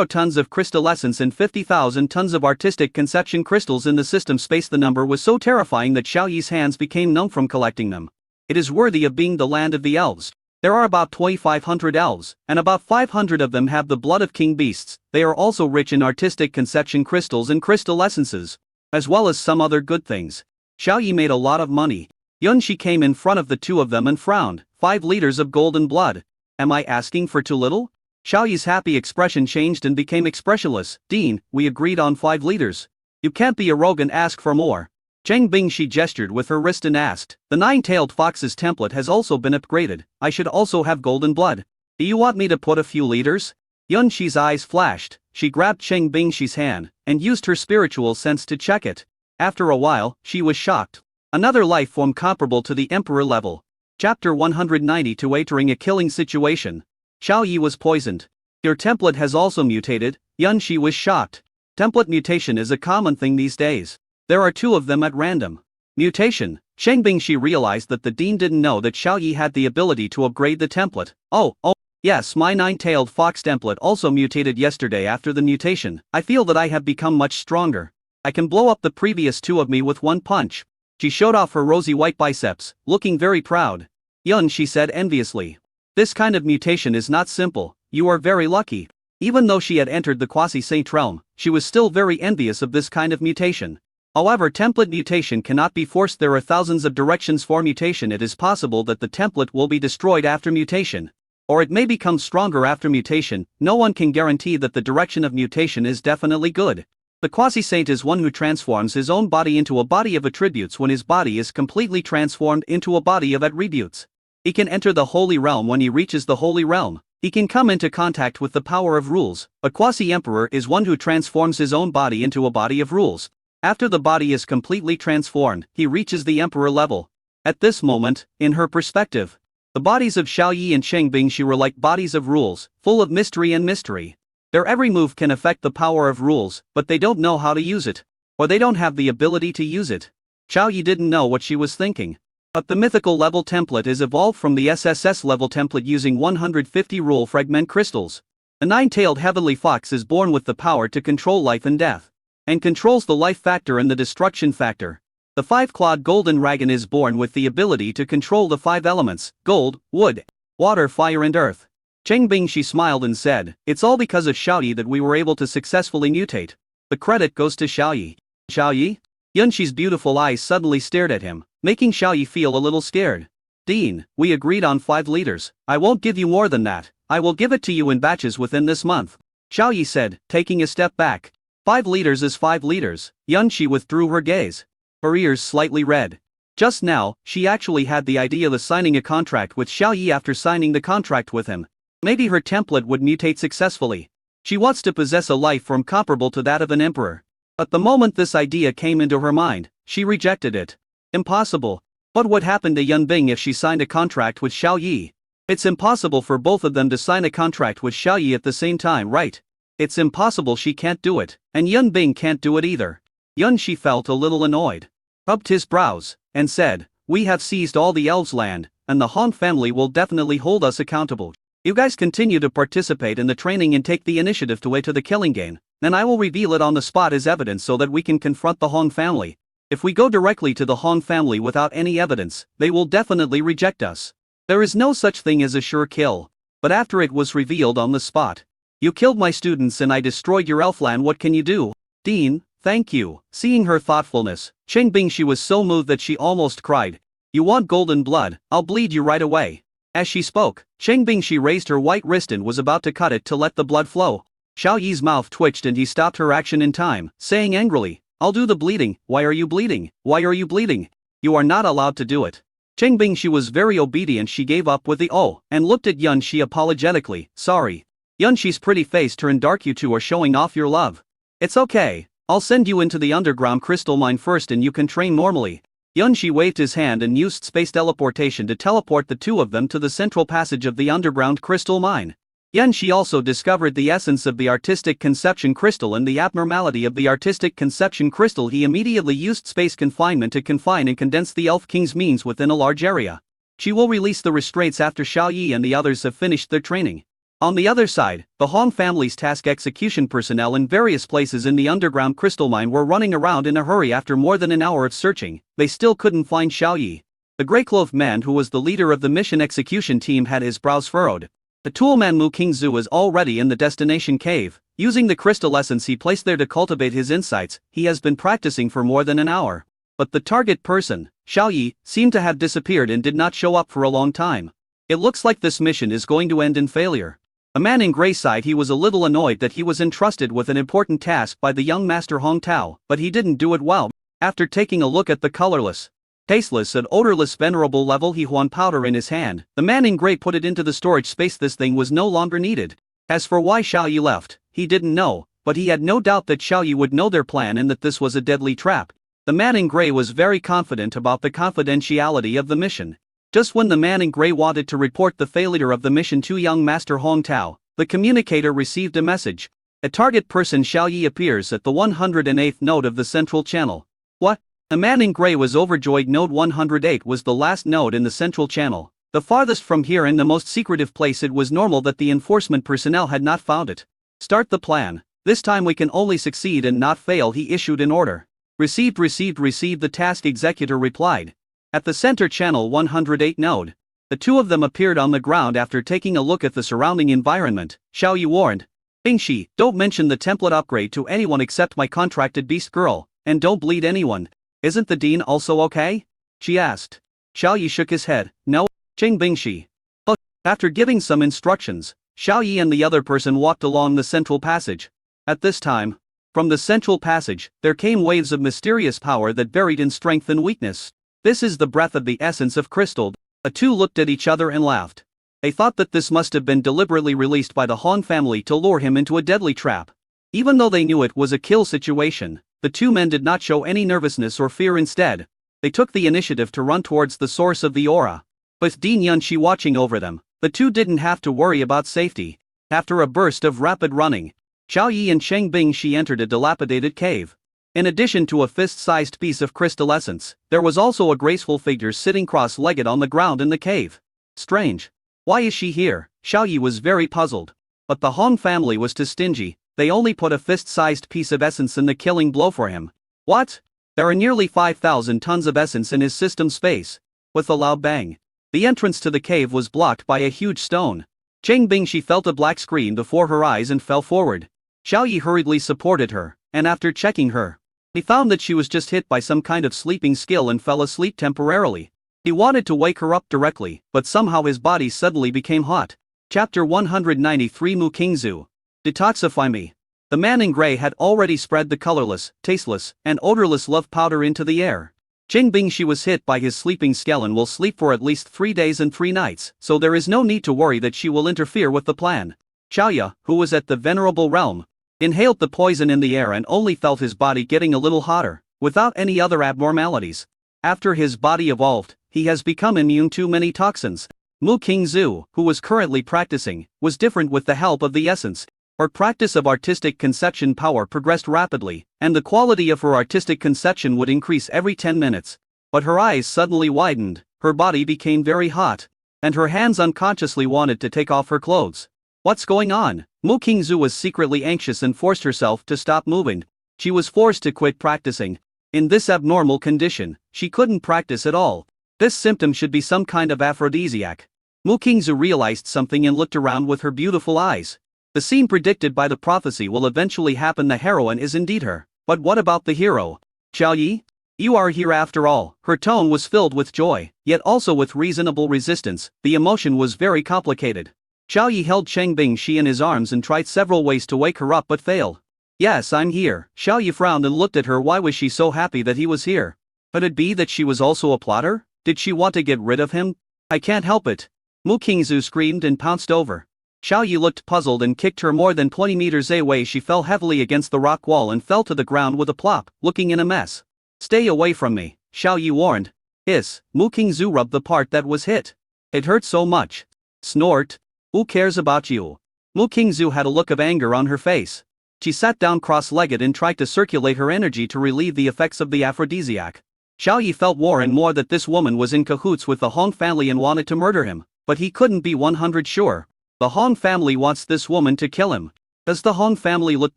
tons of crystal essence and 50,000 tons of artistic conception crystals in the system space. The number was so terrifying that Xiaoyi's hands became numb from collecting them. It is worthy of being the land of the elves. There are about 2,500 elves, and about 500 of them have the blood of king beasts. They are also rich in artistic conception crystals and crystal essences, as well as some other good things. Xiaoyi made a lot of money. Yunxi came in front of the two of them and frowned. 5 liters of golden blood. Am I asking for too little? Xiaoyi's happy expression changed and became expressionless. Dean, we agreed on 5 liters. You can't be arrogant, ask for more. Cheng Bingxi gestured with her wrist and asked, the 9-tailed fox's template has also been upgraded. I should also have golden blood. Do you want me to put a few liters? Yunxi's eyes flashed. She grabbed Cheng Bingxi's hand and used her spiritual sense to check it. After a while, she was shocked. Another life form comparable to the Emperor level. Chapter 192. Entering a killing situation. Xiaoyi was poisoned. Your template has also mutated. Yunxi was shocked. Template mutation is a common thing these days. There are 2 of them at random. Mutation. Cheng Bingxi realized that the dean didn't know that Xiaoyi had the ability to upgrade the template. Oh, yes, my 9-tailed fox template also mutated yesterday. After the mutation, I feel that I have become much stronger. I can blow up the previous 2 of me with one punch. She showed off her rosy white biceps, looking very proud. Yunxi said enviously. This kind of mutation is not simple. You are very lucky. Even though she had entered the quasi-saint realm, she was still very envious of this kind of mutation. However, template mutation cannot be forced. There are thousands of directions for mutation. It is possible that the template will be destroyed after mutation, or it may become stronger after mutation. No one can guarantee that the direction of mutation is definitely good. The quasi-saint is one who transforms his own body into a body of attributes. When his body is completely transformed into a body of attributes, he can enter the holy realm. When he reaches the holy realm, he can come into contact with the power of rules. A quasi-emperor is one who transforms his own body into a body of rules. After the body is completely transformed, he reaches the emperor level. At this moment, in her perspective, the bodies of Xiaoyi and Cheng Bingxi were like bodies of rules, full of mystery and mystery. Their every move can affect the power of rules, but they don't know how to use it, or they don't have the ability to use it. Xiaoyi didn't know what she was thinking. But the mythical level template is evolved from the SSS level template using 150 rule fragment crystals. The 9-tailed heavenly fox is born with the power to control life and death, and controls the life factor and the destruction factor. The 5-clawed golden dragon is born with the ability to control the 5 elements: gold, wood, water, fire and earth. Cheng Bingxi smiled and said, it's all because of Xiaoyi that we were able to successfully mutate. The credit goes to Xiaoyi. Xiaoyi? Yunxi's beautiful eyes suddenly stared at him, making Xiaoyi feel a little scared. Dean, we agreed on 5 liters. I won't give you more than that. I will give it to you in batches within this month. Xiaoyi said, taking a step back. 5 liters is 5 liters. Yunxi withdrew her gaze. Her ears slightly red. Just now, she actually had the idea of signing a contract with Xiao Yi after signing the contract with him. Maybe her template would mutate successfully. She wants to possess a life form comparable to that of an emperor. But the moment this idea came into her mind, she rejected it. Impossible. What would happen to Yunbing if she signed a contract with Xiao Yi? It's impossible for both of them to sign a contract with Xiao Yi at the same time, right? It's impossible, she can't do it, and Yunbing can't do it either. Yunxi felt a little annoyed, rubbed his brows, and said, "We have seized all the elves' land, and the Han family will definitely hold us accountable. You guys continue to participate in the training and take the initiative to way to the killing game, and I will reveal it on the spot as evidence so that we can confront the Han family. If we go directly to the Han family without any evidence, they will definitely reject us. There is no such thing as a sure kill." But after it was revealed on the spot, "You killed my students and I destroyed your elfland, what can you do?" "Dean, thank you." Seeing her thoughtfulness, Cheng Bingshi was so moved that she almost cried. "You want golden blood, I'll bleed you right away." As she spoke, Cheng Bingshi raised her white wrist and was about to cut it to let the blood flow. Xiao Yi's mouth twitched and he stopped her action in time, saying angrily, "I'll do the bleeding." "Why are you bleeding? Why are you bleeding? You are not allowed to do it." Cheng Bingshi was very obedient. She gave up with the "oh" and looked at Yunxi apologetically. "Sorry." Yunxi's pretty face turned dark. "You two are showing off your love. It's okay. I'll send you into the underground crystal mine first and you can train normally." Yunxi waved his hand and used space teleportation to teleport the two of them to the central passage of the underground crystal mine. Yunxi also discovered the essence of the artistic conception crystal and the abnormality of the artistic conception crystal. He immediately used space confinement to confine and condense the Elf King's means within a large area. She will release the restraints after Xiao Yi and the others have finished their training. On the other side, the Han family's task execution personnel in various places in the underground crystal mine were running around in a hurry. After more than an hour of searching, they still couldn't find Xiao Yi. The gray-clothed man who was the leader of the mission execution team had his brows furrowed. The toolman Mu Qingzu was already in the destination cave. Using the crystal essence he placed there to cultivate his insights, he has been practicing for more than an hour. But the target person, Xiao Yi, seemed to have disappeared and did not show up for a long time. It looks like this mission is going to end in failure. A man in gray sighed. He was a little annoyed that he was entrusted with an important task by the young master Hong Tao, but he didn't do it well. After taking a look at the colorless, tasteless and odorless venerable level Huan powder in his hand, the man in gray put it into the storage space. This thing was no longer needed. As for why Xiao Yi left, he didn't know, but he had no doubt that Xiao Yi would know their plan and that this was a deadly trap. The man in gray was very confident about the confidentiality of the mission. Just when the man in gray wanted to report the failure of the mission to young Master Hong Tao, the communicator received a message. A target person Xiao Yi appears at the 108th node of the central channel. What? The man in gray was overjoyed. Node 108 was the last node in the central channel, the farthest from here and the most secretive place. It was normal that the enforcement personnel had not found it. Start the plan. This time we can only succeed and not fail. He issued an order. Received. The task executor replied. At the center channel 108 node, the two of them appeared on the ground. After taking a look at the surrounding environment, Xiao Yi warned, "Bingshi, don't mention the template upgrade to anyone except my contracted beast girl, and don't bleed anyone." "Isn't the dean also okay?" she asked. Xiao Yi shook his head. "No." Cheng Bingshi. But, after giving some instructions, Xiao Yi and the other person walked along the central passage. At this time, from the central passage, there came waves of mysterious power that varied in strength and weakness. "This is the breath of the essence of crystal." The two looked at each other and laughed. They thought that this must have been deliberately released by the Han family to lure him into a deadly trap. Even though they knew it was a kill situation, the two men did not show any nervousness or fear. Instead, they took the initiative to run towards the source of the aura. With Dean Yunxi watching over them, the two didn't have to worry about safety. After a burst of rapid running, Xiao Yi and Cheng Bingshi entered a dilapidated cave. In addition to a fist-sized piece of crystal essence, there was also a graceful figure sitting cross-legged on the ground in the cave. Strange. Why is she here? Xiao Yi was very puzzled. But the Han family was too stingy. They only put a fist-sized piece of essence in the killing blow for him. What? There are nearly 5,000 tons of essence in his system space. With a loud bang, the entrance to the cave was blocked by a huge stone. Cheng Bingshi felt a black screen before her eyes and fell forward. Xiao Yi hurriedly supported her, and after checking her, he found that she was just hit by some kind of sleeping skill and fell asleep temporarily. He wanted to wake her up directly, but somehow his body suddenly became hot. Chapter 193 Mu Qingzu. Detoxify me. The man in gray had already spread the colorless, tasteless, and odorless love powder into the air. Qing Bingshi was hit by his sleeping skeleton will sleep for at least 3 days and 3 nights, so there is no need to worry that she will interfere with the plan. Xiaoya, who was at the venerable realm, inhaled the poison in the air and only felt his body getting a little hotter, without any other abnormalities. After his body evolved, he has become immune to many toxins. Mu Qingzu, who was currently practicing, was different with the help of the essence. Her practice of artistic conception power progressed rapidly, and the quality of her artistic conception would increase every 10 minutes. But her eyes suddenly widened, her body became very hot, and her hands unconsciously wanted to take off her clothes. What's going on? Mu Qingzu was secretly anxious and forced herself to stop moving. She was forced to quit practicing. In this abnormal condition, she couldn't practice at all. This symptom should be some kind of aphrodisiac. Mu Qingzu realized something and looked around with her beautiful eyes. The scene predicted by the prophecy will eventually happen. The heroine is indeed her. But what about the hero? Xiao Yi? You are here after all. Her tone was filled with joy, yet also with reasonable resistance. The emotion was very complicated. Xiao Yi held Cheng Bingshi in his arms and tried several ways to wake her up but failed. Yes, I'm here. Xiao Yi frowned and looked at her. Why was she so happy that he was here? Could it be that she was also a plotter? Did she want to get rid of him? I can't help it. Mu Qingzu screamed and pounced over. Xiao Yi looked puzzled and kicked her more than 20 meters away. She fell heavily against the rock wall and fell to the ground with a plop, looking in a mess. Stay away from me, Xiao Yi warned. Mu Qingzu rubbed the part that was hit. It hurt so much. Snort. Who cares about you? Mu Qingzu had a look of anger on her face. She sat down cross-legged and tried to circulate her energy to relieve the effects of the aphrodisiac. Xiao Yi felt more and more that this woman was in cahoots with the Hong family and wanted to murder him, but he couldn't be 100 sure. The Hong family wants this woman to kill him. Does the Hong family look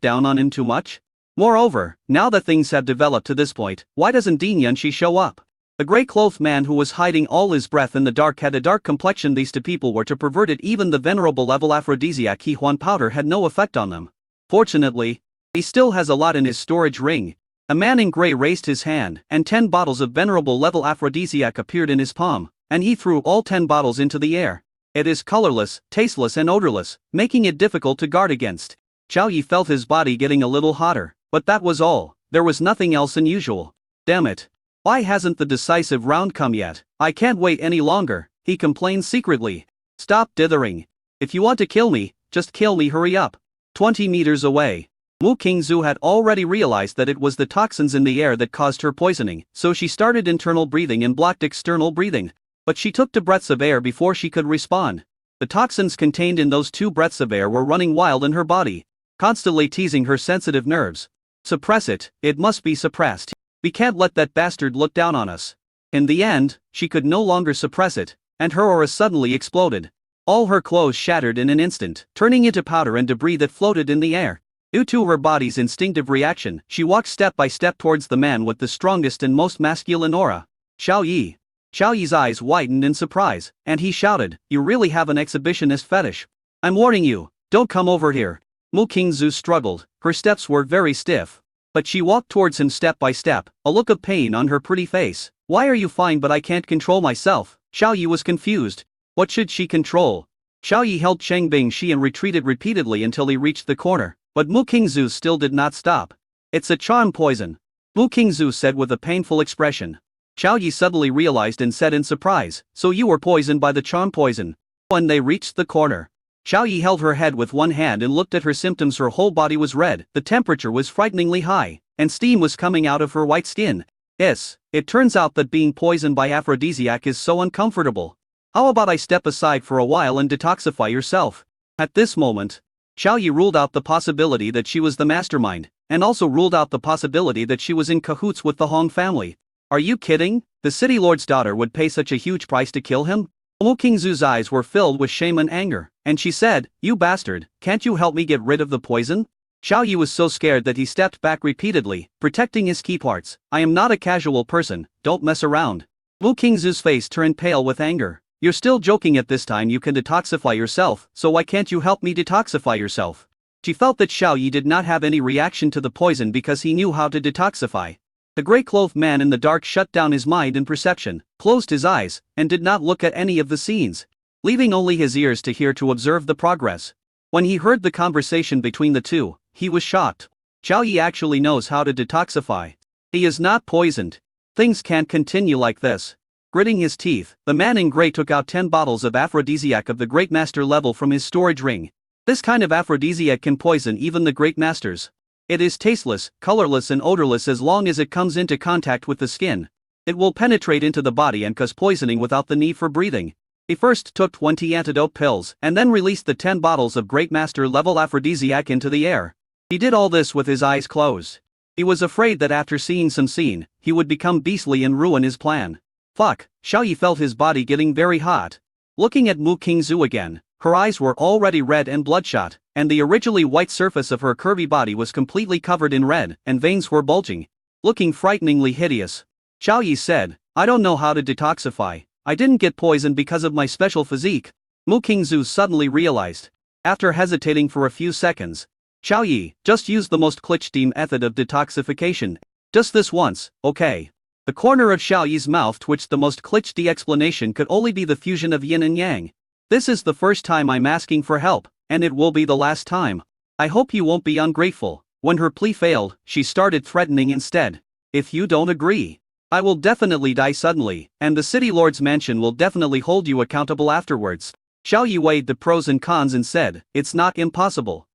down on him too much? Moreover, now that things have developed to this point, why doesn't Ding Yanxi show up? The grey-clothed man who was hiding all his breath in the dark had a dark complexion. These two people were to pervert it. Even the venerable level aphrodisiac Qihuan powder had no effect on them. Fortunately, he still has a lot in his storage ring. A man in grey raised his hand, and 10 bottles of venerable level aphrodisiac appeared in his palm, and he threw all 10 bottles into the air. It is colorless, tasteless and odorless, making it difficult to guard against. Xiao Yi felt his body getting a little hotter, but that was all. There was nothing else unusual. Damn it. Why hasn't the decisive round come yet? I can't wait any longer, he complained secretly. Stop dithering. If you want to kill me, just kill me. Hurry up. 20 meters away. Mu Qingzu had already realized that it was the toxins in the air that caused her poisoning, so she started internal breathing and blocked external breathing. But she took 2 breaths of air before she could respond. The toxins contained in those 2 breaths of air were running wild in her body, constantly teasing her sensitive nerves. Suppress it, it must be suppressed. We can't let that bastard look down on us. In the end, she could no longer suppress it, and her aura suddenly exploded. All her clothes shattered in an instant, turning into powder and debris that floated in the air. Due to her body's instinctive reaction, she walked step by step towards the man with the strongest and most masculine aura. Xiao Yi. Xiao Yi's eyes widened in surprise, and he shouted, "You really have an exhibitionist fetish. I'm warning you, don't come over here." Mu Qingzu struggled, her steps were very stiff. But she walked towards him step by step, a look of pain on her pretty face. Why are you fine but I can't control myself? Xiao Yi was confused. What should she control? Xiao Yi held Cheng Bingshi and retreated repeatedly until he reached the corner, but Mu Qingzu still did not stop. It's a charm poison, Mu Qingzu said with a painful expression. Xiao Yi suddenly realized and said in surprise, "So you were poisoned by the charm poison." When they reached the corner, Xiao Yi held her head with one hand and looked at her symptoms. Her whole body was red, the temperature was frighteningly high, and steam was coming out of her white skin. It turns out that being poisoned by aphrodisiac is so uncomfortable. How about I step aside for a while and detoxify yourself? At this moment, Xiao Yi ruled out the possibility that she was the mastermind, and also ruled out the possibility that she was in cahoots with the Hong family. Are you kidding? The city lord's daughter would pay such a huge price to kill him? Mu Qingzu's eyes were filled with shame and anger, and she said, "You bastard, can't you help me get rid of the poison?" Xiao Yi was so scared that he stepped back repeatedly, protecting his key parts. "I am not a casual person, don't mess around." Mu Qingzu's face turned pale with anger. "You're still joking. At this time you can detoxify yourself, so why can't you help me detoxify yourself?" She felt that Xiao Yi did not have any reaction to the poison because he knew how to detoxify. The grey-clothed man in the dark shut down his mind and perception, closed his eyes, and did not look at any of the scenes, leaving only his ears to hear to observe the progress. When he heard the conversation between the two, he was shocked. Xiao Yi actually knows how to detoxify. He is not poisoned. Things can't continue like this. Gritting his teeth, the man in grey took out 10 bottles of aphrodisiac of the Great Master level from his storage ring. This kind of aphrodisiac can poison even the Great Masters. It is tasteless, colorless and odorless as long as it comes into contact with the skin. It will penetrate into the body and cause poisoning without the need for breathing. He first took 20 antidote pills and then released the 10 bottles of Great Master level aphrodisiac into the air. He did all this with his eyes closed. He was afraid that after seeing some scene, he would become beastly and ruin his plan. Fuck, Xiaoyi felt his body getting very hot. Looking at Mu Qingzu again, her eyes were already red and bloodshot, and the originally white surface of her curvy body was completely covered in red, and veins were bulging. Looking frighteningly hideous. Xiaoyi said, I don't know how to detoxify. I didn't get poisoned because of my special physique. Mu Qingzu suddenly realized. After hesitating for a few seconds, Xiaoyi, just use the most cliche method of detoxification. Just this once, okay? The corner of Xiaoyi's mouth twitched. The most cliche explanation could only be the fusion of yin and yang. This is the first time I'm asking for help, and it will be the last time. I hope you won't be ungrateful. When her plea failed, she started threatening instead. If you don't agree, I will definitely die suddenly, and the City Lord's mansion will definitely hold you accountable afterwards. Xiaoyi weighed the pros and cons and said, it's not impossible.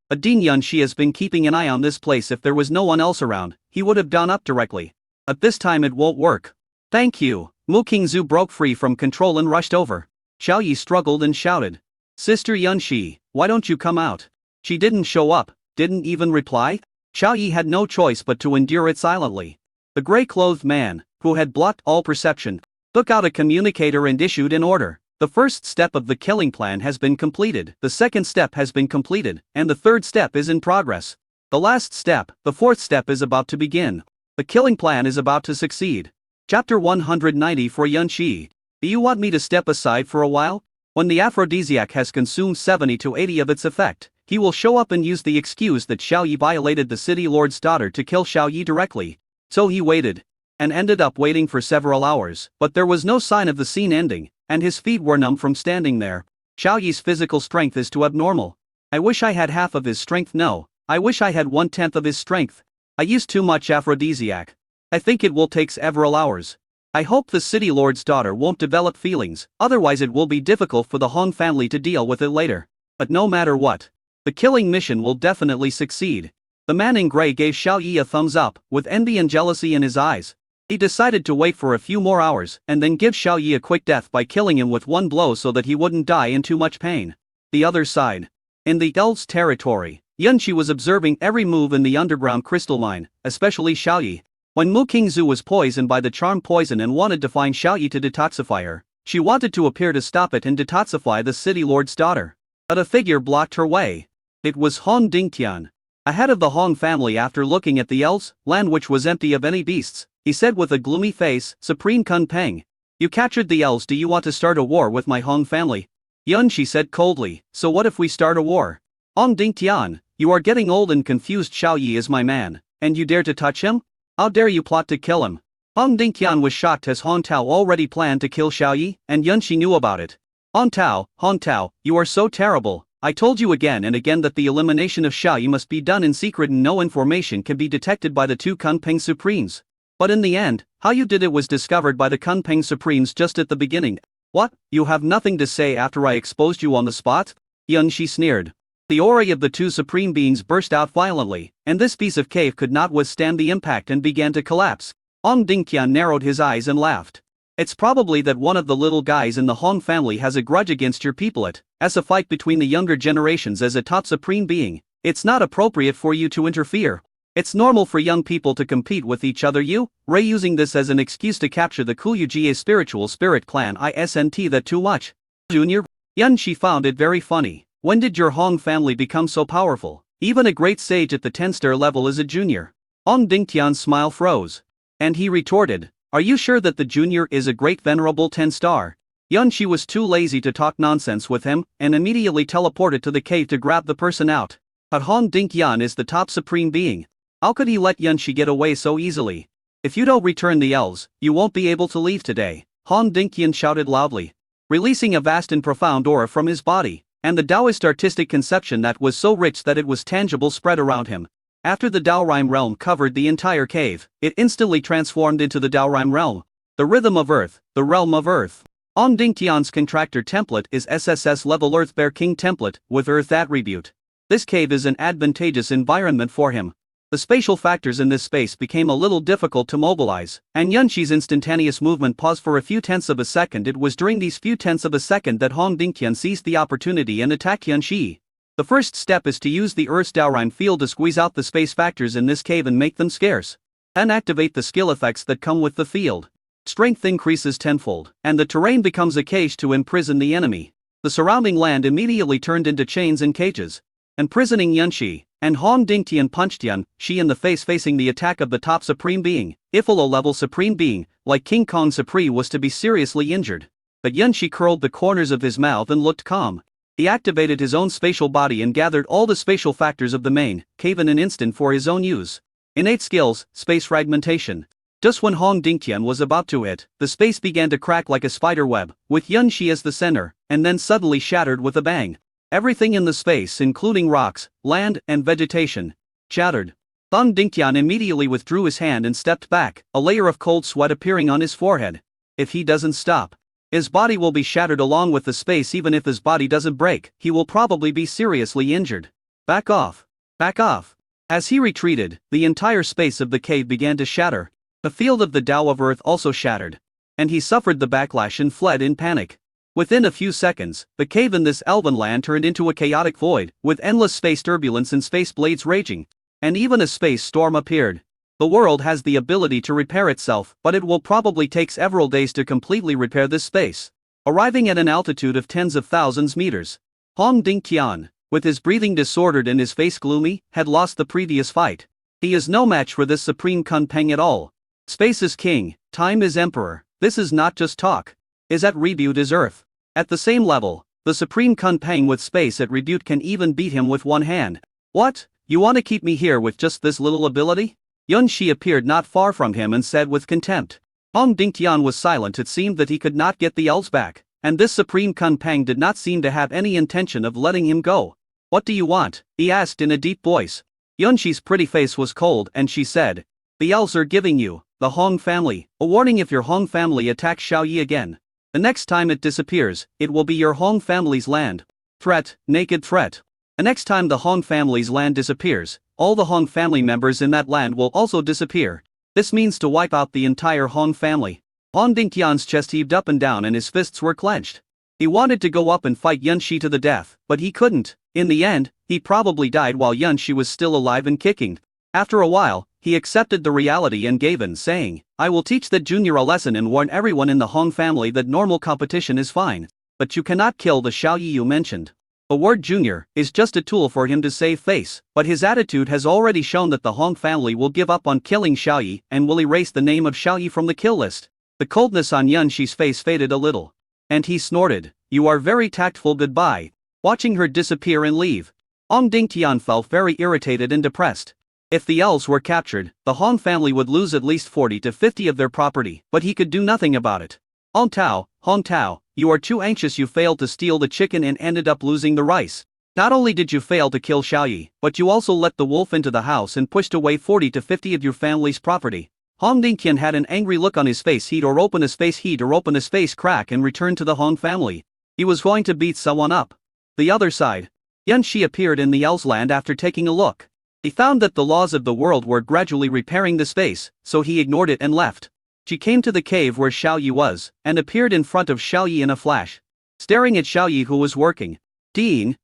But Dean Yunshi has been keeping an eye on this place. If there was no one else around, he would have gone up directly. At this time it won't work. Thank you. Mu Qingzu broke free from control and rushed over. Xiaoyi struggled and shouted. Sister Yunshi, why don't you come out? She didn't show up, didn't even reply. Xiaoyi had no choice but to endure it silently. The grey-clothed man, who had blocked all perception, took out a communicator and issued an order. The first step of the killing plan has been completed, the second step has been completed, and the third step is in progress. The last step, the fourth step, is about to begin. The killing plan is about to succeed. Chapter 190 for Yunshi. Do you want me to step aside for a while? When the aphrodisiac has consumed 70 to 80 of its effect, he will show up and use the excuse that Xiaoyi violated the City Lord's daughter to kill Xiaoyi directly. So he waited. And ended up waiting for several hours, but there was no sign of the scene ending, and his feet were numb from standing there. Xiaoyi's physical strength is too abnormal. I wish I had half of his strength. No, I wish I had 1/10 of his strength. I used too much aphrodisiac. I think it will take several hours. I hope the City Lord's daughter won't develop feelings, otherwise it will be difficult for the Hong family to deal with it later. But no matter what, the killing mission will definitely succeed. The man in grey gave Xiaoyi a thumbs up, with envy and jealousy in his eyes. He decided to wait for a few more hours and then give Xiaoyi a quick death by killing him with one blow so that he wouldn't die in too much pain. The other side. In the elves' territory, Yunshi was observing every move in the underground crystal mine, especially Xiaoyi. When Mu Qingzu was poisoned by the charm poison and wanted to find Xiaoyi to detoxify her, she wanted to appear to stop it and detoxify the City Lord's daughter. But a figure blocked her way. It was Hong Dingtian. Ahead of the Hong family, after looking at the elves' land, which was empty of any beasts, he said with a gloomy face, Supreme Kun Peng. You captured the elves. Do you want to start a war with my Hong family? Yunshi said coldly, so what if we start a war? Hong Dingtian, you are getting old and confused. Xiaoyi is my man, and you dare to touch him? How dare you plot to kill him? Hong Dingtian was shocked as Hong Tao already planned to kill Xiaoyi, and Yunshi knew about it. Hong Tao, you are so terrible. I told you again and again that the elimination of Xiaoyi must be done in secret and no information can be detected by the two Kunpeng Supremes. But in the end, how you did it was discovered by the Kunpeng Supremes just at the beginning. What, you have nothing to say after I exposed you on the spot? Yunshi sneered. The aura of the two supreme beings burst out violently, and this piece of cave could not withstand the impact and began to collapse. Hong Dingtian narrowed his eyes and laughed. It's probably that one of the little guys in the Hong family has a grudge against your people. As a fight between the younger generations as a top supreme being, it's not appropriate for you to interfere. It's normal for young people to compete with each other. You, Ray, using this as an excuse to capture the Kuyuji's spiritual spirit clan. Isn't that too much? Junior? Yunshi found it very funny. When did your Hong family become so powerful? Even a great sage at the 10-star level is a junior. Hong Dingtian's smile froze. And he retorted, are you sure that the junior is a great venerable 10-star? Yunshi was too lazy to talk nonsense with him, and immediately teleported to the cave to grab the person out. But Hong Dingtian is the top supreme being. How could he let Yunshi get away so easily? If you don't return the elves, you won't be able to leave today. Hong Dingtian shouted loudly, releasing a vast and profound aura from his body, and the Taoist artistic conception that was so rich that it was tangible spread around him. After the Daorime realm covered the entire cave, it instantly transformed into the Daorime realm. The rhythm of Earth, the realm of Earth. Ong Dingtian's contractor template is SSS level Earth Bear King template, with Earth attribute. This cave is an advantageous environment for him. The spatial factors in this space became a little difficult to mobilize, and Yunxi's instantaneous movement paused for a few tenths of a second. It was during these few tenths of a second that Hong Dingtian seized the opportunity and attacked Yunxi. The first step is to use the Earth's Daorime field to squeeze out the space factors in this cave and make them scarce. Then activate the skill effects that come with the field. Strength increases tenfold, and the terrain becomes a cage to imprison the enemy. The surrounding land immediately turned into chains and cages, imprisoning Yunxi, and Hong Dingtian punched Yunxi in the face, facing the attack of the top Supreme Being. If a low-level Supreme Being, like King Kong Supreme, was to be seriously injured. But Yunxi curled the corners of his mouth and looked calm. He activated his own spatial body and gathered all the spatial factors of the main cave in an instant for his own use. Innate skills, space fragmentation. Just when Hong Dingtian was about to hit, the space began to crack like a spider web, with Yunxi as the center, and then suddenly shattered with a bang. Everything in the space, including rocks, land, and vegetation, shattered. Hong Dingtian immediately withdrew his hand and stepped back, a layer of cold sweat appearing on his forehead. If he doesn't stop, his body will be shattered along with the space. Even if his body doesn't break, he will probably be seriously injured. Back off. Back off. As he retreated, the entire space of the cave began to shatter. The field of the Tao of Earth also shattered. And he suffered the backlash and fled in panic. Within a few seconds, the cave in this elven land turned into a chaotic void, with endless space turbulence and space blades raging. And even a space storm appeared. The world has the ability to repair itself, but it will probably take several days to completely repair this space. Arriving at an altitude of tens of thousands meters, Hong Dingtian, with his breathing disordered and his face gloomy, had lost the previous fight. He is no match for this Supreme Kun Peng at all. Space is king, time is emperor. This is not just talk. His attribute is Earth. At the same level, the Supreme Kun Peng with space attribute can even beat him with one hand. What? You want to keep me here with just this little ability? Yunxi appeared not far from him and said with contempt. Hong Dingtian was silent. It seemed that he could not get the elves back, and this Supreme Kun Peng did not seem to have any intention of letting him go. What do you want? He asked in a deep voice. Yunxi's pretty face was cold and she said, the elves are giving you, the Hong family, a warning. If your Hong family attacks Xiaoyi again, the next time it disappears, it will be your Hong family's land. Threat, naked threat. The next time the Hong family's land disappears, all the Hong family members in that land will also disappear. This means to wipe out the entire Hong family. Hong Dingtian's chest heaved up and down and his fists were clenched. He wanted to go up and fight Yunxi to the death, but he couldn't. In the end, he probably died while Yunxi was still alive and kicking. After a while, he accepted the reality and gave in, saying, I will teach that junior a lesson and warn everyone in the Hong family that normal competition is fine. But you cannot kill the Xiaoyi you mentioned. The word junior is just a tool for him to save face, but his attitude has already shown that the Hong family will give up on killing Xiaoyi and will erase the name of Xiaoyi from the kill list. The coldness on Yunxi's face faded a little. And he snorted, you are very tactful, goodbye. Watching her disappear and leave, Hong Dingtian felt very irritated and depressed. If the elves were captured, the Hong family would lose at least 40 to 50 of their property, but he could do nothing about it. Hong Tao, you are too anxious. You failed to steal the chicken and ended up losing the rice. Not only did you fail to kill Xiaoyi, but you also let the wolf into the house and pushed away 40 to 50 of your family's property. Hong Dingtian had an angry look on his face. He'd or open his face crack and return to the Hong family. He was going to beat someone up. The other side. Yunxi appeared in the elves' land after taking a look. He found that the laws of the world were gradually repairing the space, so he ignored it and left. She came to the cave where Xiaoyi was, and appeared in front of Xiaoyi in a flash. Staring at Xiaoyi, who was working. Dean,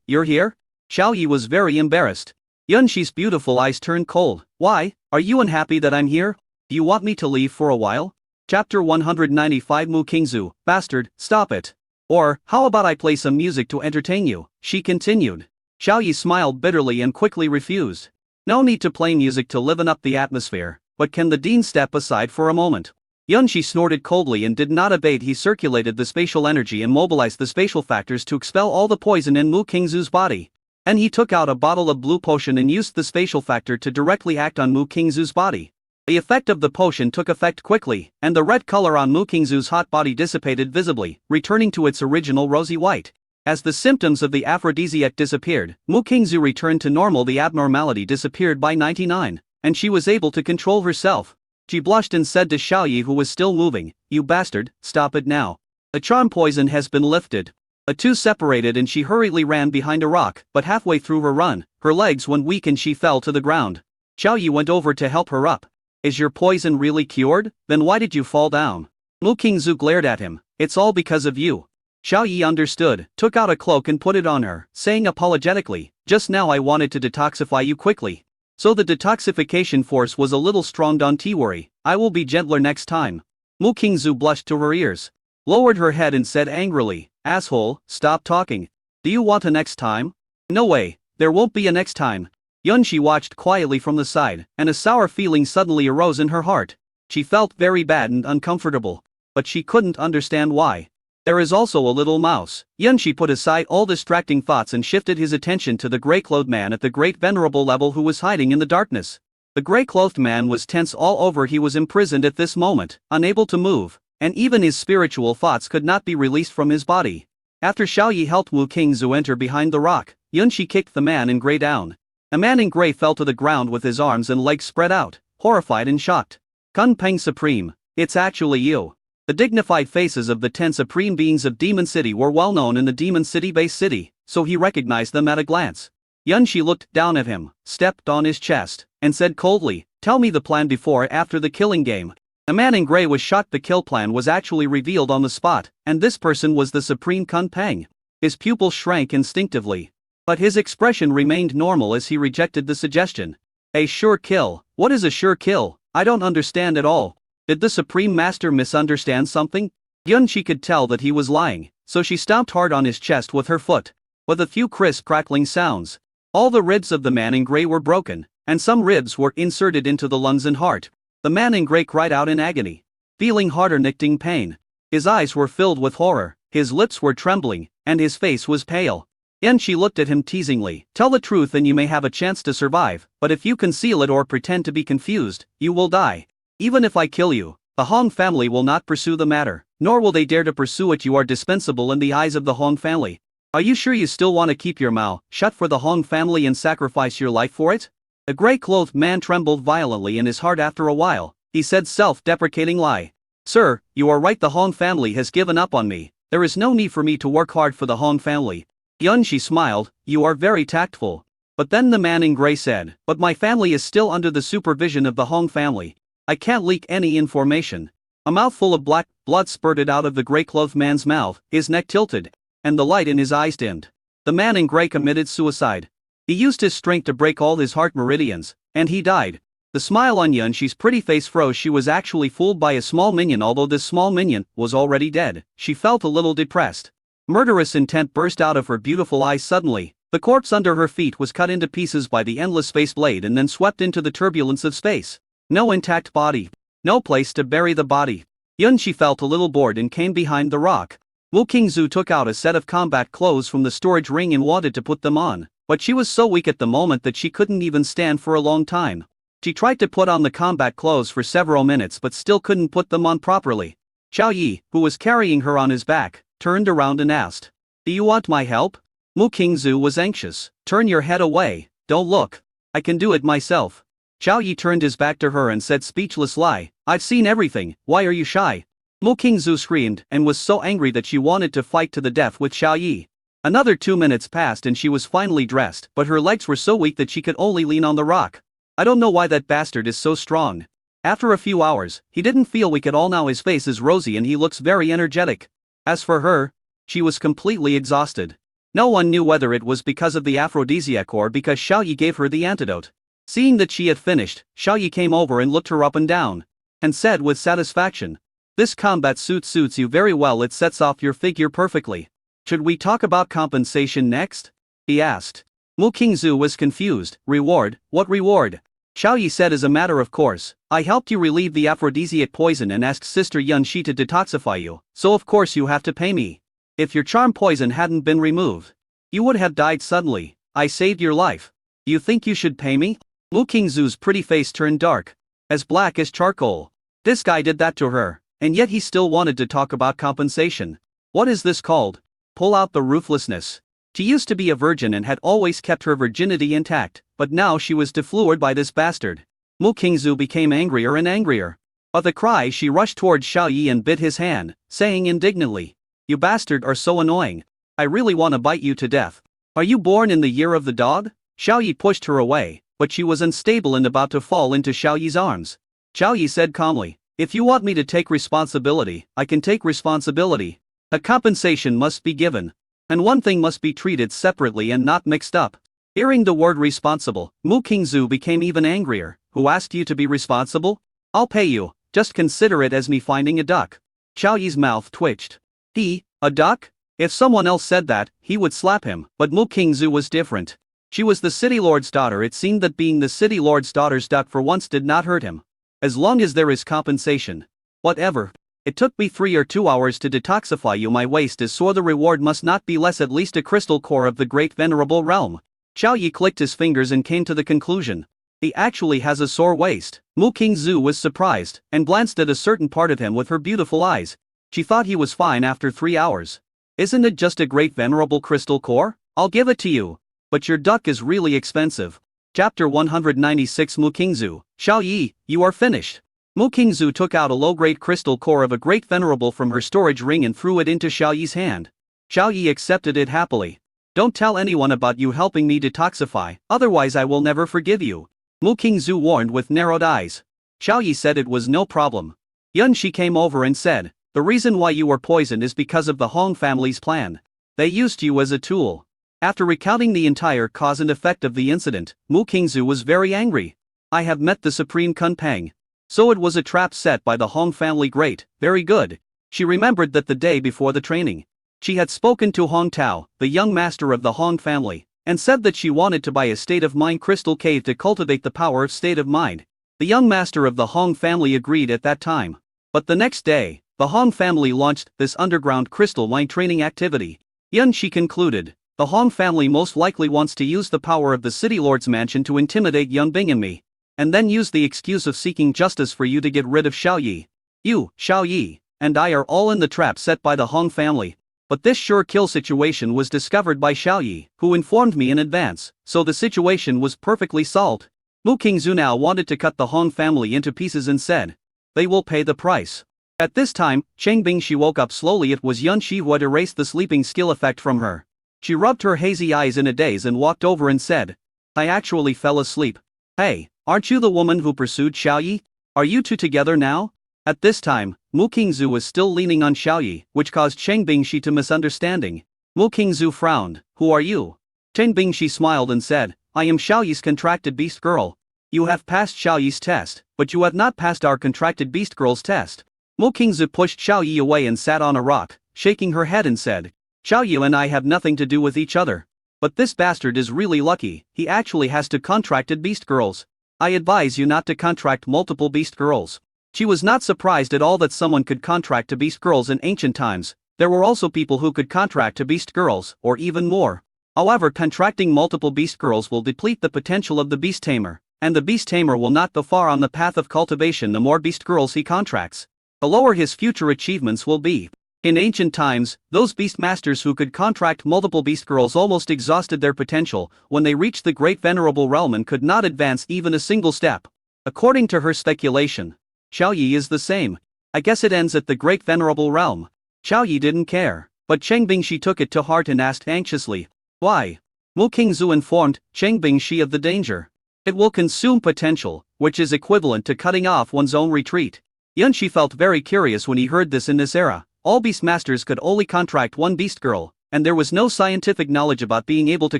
you're here? Xiaoyi was very embarrassed. Yunxi's beautiful eyes turned cold. Why, are you unhappy that I'm here? Do you want me to leave for a while? Chapter 195 Mu Kingzu, bastard, stop it. Or, how about I play some music to entertain you? She continued. Xiaoyi smiled bitterly and quickly refused. No need to play music to liven up the atmosphere. But can the dean step aside for a moment? Yunxi snorted coldly and did not abate. He circulated the spatial energy and mobilized the spatial factors to expel all the poison in Mu Kingzu's body. And he took out a bottle of blue potion and used the spatial factor to directly act on Mu Kingzu's body. The effect of the potion took effect quickly, and the red color on Mu Kingzu's hot body dissipated visibly, returning to its original rosy white. As the symptoms of the aphrodisiac disappeared, Mu Qingzu returned to normal. The abnormality disappeared by 99, and she was able to control herself. She blushed and said to Xiaoyi, who was still moving, "You bastard, stop it now. The charm poison has been lifted." The two separated and she hurriedly ran behind a rock, but halfway through her run, her legs went weak and she fell to the ground. Xiaoyi went over to help her up. "Is your poison really cured? Then why did you fall down?" Mu Qingzu glared at him. "It's all because of you." Xiaoyi understood, took out a cloak and put it on her, saying apologetically, "Just now I wanted to detoxify you quickly. So the detoxification force was a little strong. Don't worry, I will be gentler next time." Mu Qingzu blushed to her ears, lowered her head and said angrily, "Asshole, stop talking. Do you want a next time?" "No way, there won't be a next time." Yunxi watched quietly from the side, and a sour feeling suddenly arose in her heart. She felt very bad and uncomfortable, but she couldn't understand why. "There is also a little mouse." Yunxi put aside all distracting thoughts and shifted his attention to the gray-clothed man at the great venerable level who was hiding in the darkness. The gray-clothed man was tense all over. He was imprisoned at this moment, unable to move, and even his spiritual thoughts could not be released from his body. After Xiaoyi helped Mu Qingzu enter behind the rock, Yunxi kicked the man in gray down. A man in gray fell to the ground with his arms and legs spread out, horrified and shocked. "Kun Peng Supreme, it's actually you." The dignified faces of the 10 supreme beings of Demon City were well known in the Demon City base city, so he recognized them at a glance. Yunxi looked down at him, stepped on his chest, and said coldly, "Tell me the plan before or after the killing game." The man in gray was shocked. The kill plan was actually revealed on the spot, and this person was the supreme Kun Peng. His pupils shrank instinctively, but his expression remained normal as he rejected the suggestion. "A sure kill? What is a sure kill? I don't understand at all. Did the Supreme Master misunderstand something?" Yunxi could tell that he was lying, so she stomped hard on his chest with her foot. With a few crisp crackling sounds, all the ribs of the man in gray were broken, and some ribs were inserted into the lungs and heart. The man in gray cried out in agony, feeling heart-nicking pain. His eyes were filled with horror, his lips were trembling, and his face was pale. Yunxi looked at him teasingly. "Tell the truth and you may have a chance to survive, but if you conceal it or pretend to be confused, you will die. Even if I kill you, the Hong family will not pursue the matter, nor will they dare to pursue it. You are dispensable in the eyes of the Hong family. Are you sure you still want to keep your mouth shut for the Hong family and sacrifice your life for it?" The gray-clothed man trembled violently in his heart. After a while, he said self-deprecating lie. "Sir, you are right. The Hong family has given up on me. There is no need for me to work hard for the Hong family." Yunxi smiled, "You are very tactful." But then the man in gray said, "But my family is still under the supervision of the Hong family. I can't leak any information." A mouthful of black blood spurted out of the gray-clothed man's mouth, his neck tilted, and the light in his eyes dimmed. The man in gray committed suicide. He used his strength to break all his heart meridians, and he died. The smile on Yunxi's pretty face froze. She was actually fooled by a small minion. Although this small minion was already dead, she felt a little depressed. Murderous intent burst out of her beautiful eyes suddenly. The corpse under her feet was cut into pieces by the endless space blade and then swept into the turbulence of space. No intact body. No place to bury the body. Yunxi felt a little bored and came behind the rock. Mu Qingzu took out a set of combat clothes from the storage ring and wanted to put them on, but she was so weak at the moment that she couldn't even stand for a long time. She tried to put on the combat clothes for several minutes but still couldn't put them on properly. Xiaoyi, who was carrying her on his back, turned around and asked, "Do you want my help?" Mu Qingzu was anxious. "Turn your head away, don't look. I can do it myself." Xiaoyi turned his back to her and said, "Speechless lie, I've seen everything, why are you shy?" Mu Qingzu screamed and was so angry that she wanted to fight to the death with Xiaoyi. Another 2 minutes passed and she was finally dressed, but her legs were so weak that she could only lean on the rock. "I don't know why that bastard is so strong." After a few hours, he didn't feel weak at all. Now his face is rosy and he looks very energetic. As for her, she was completely exhausted. No one knew whether it was because of the aphrodisiac or because Xiaoyi gave her the antidote. Seeing that she had finished, Xiaoyi came over and looked her up and down, and said with satisfaction, "This combat suit suits you very well. It sets off your figure perfectly. Should we talk about compensation next?" he asked. Mu Qingzu was confused. "Reward? What reward?" Xiaoyi said, "As a matter of course, I helped you relieve the aphrodisiac poison and asked Sister Yunxi to detoxify you, so of course you have to pay me. If your charm poison hadn't been removed, you would have died suddenly. I saved your life. You think you should pay me?" Mu Qingzu's pretty face turned dark, as black as charcoal. This guy did that to her, and yet he still wanted to talk about compensation. What is this called? pull out the ruthlessness. She used to be a virgin and had always kept her virginity intact, but now she was deflowered by this bastard. Mu Qingzu became angrier and angrier. With a cry she rushed towards Xiao Yi and bit his hand, saying indignantly, "You bastard are so annoying. I really want to bite you to death. Are you born in the year of the dog?" Xiao Yi pushed her away, but she was unstable and about to fall into Xiao Yi's arms. Xiao Yi said calmly, "If you want me to take responsibility, I can take responsibility. A compensation must be given. And one thing must be treated separately and not mixed up." Hearing the word responsible, Mu Qingzu became even angrier. "Who asked you to be responsible? I'll pay you, just consider it as me finding a duck." Xiao Yi's mouth twitched. A duck? If someone else said that, he would slap him, but Mu Qingzu was different. She was the city lord's daughter. It seemed that being the city lord's daughter's duck for once did not hurt him. As long as there is compensation. Whatever. It took me 3 or 2 hours to detoxify you. My waist is sore. The reward must not be less, at least a crystal core of the great venerable realm. Xiao Yi clicked his fingers and came to the conclusion. He actually has a sore waist. Mu Qingzu was surprised, and glanced at a certain part of him with her beautiful eyes. She thought he was fine after 3 hours. "Isn't it just a great venerable crystal core? I'll give it to you. But your duck is really expensive." Chapter 196 Mu Qingzu, "Xiao Yi, you are finished." Mu Qingzu took out a low-grade crystal core of a great venerable from her storage ring and threw it into Xiao Yi's hand. Xiao Yi accepted it happily. "Don't tell anyone about you helping me detoxify, otherwise I will never forgive you," Mu Qingzu warned with narrowed eyes. Xiao Yi said it was no problem. Yun Shi came over and said, "The reason why you were poisoned is because of the Hong family's plan. They used you as a tool." After recounting the entire cause and effect of the incident, Mu Qingzu was very angry. "I have met the Supreme Kunpeng. So it was a trap set by the Hong family. Great, very good." She remembered that the day before the training, she had spoken to Hong Tao, the young master of the Hong family, and said that she wanted to buy a state of mind crystal cave to cultivate the power of state of mind. The young master of the Hong family agreed at that time. But the next day, the Hong family launched this underground crystal mine training activity. Yun Shi concluded, "The Hong family most likely wants to use the power of the city lord's mansion to intimidate Yun Bing and me, and then use the excuse of seeking justice for you to get rid of Xiao Yi. You, Xiao Yi, and I are all in the trap set by the Hong family." But this sure kill situation was discovered by Xiao Yi, who informed me in advance, so the situation was perfectly solved. Mu Qingzu now wanted to cut the Hong family into pieces and said, "They will pay the price." At this time, Cheng Bingshi woke up slowly. It was Yun Shi who had erased the sleeping skill effect from her. She rubbed her hazy eyes in a daze and walked over and said, "I actually fell asleep. Hey, aren't you the woman who pursued Xiao Yi? Are you two together now?" At this time, Mu Qingzu was still leaning on Xiao Yi, which caused Cheng Bingshi to misunderstanding. Mu Qingzu frowned. "Who are you?" Cheng Bingshi smiled and said, "I am Xiao Yi's contracted beast girl. You have passed Xiao Yi's test, but you have not passed our contracted beast girl's test." Mu Qingzu pushed Xiao Yi away and sat on a rock, shaking her head and said, "Xiao Yi and I have nothing to do with each other. But this bastard is really lucky, he actually has two contracted beast girls. I advise you not to contract multiple beast girls." She was not surprised at all that someone could contract to beast girls in ancient times. There were also people who could contract to beast girls, or even more. However, contracting multiple beast girls will deplete the potential of the beast tamer, and the beast tamer will not go far on the path of cultivation the more beast girls he contracts. The lower his future achievements will be. In ancient times, those beast masters who could contract multiple beast girls almost exhausted their potential when they reached the great venerable realm and could not advance even a single step. According to her speculation, Xiao Yi is the same. I guess it ends at the great venerable realm. Xiao Yi didn't care, but Cheng Bingshi took it to heart and asked anxiously, "Why?" Mu Qingzu informed Cheng Bingshi of the danger. "It will consume potential, which is equivalent to cutting off one's own retreat." Yun Shi felt very curious when he heard this. In this era, all beast masters could only contract one beast girl, and there was no scientific knowledge about being able to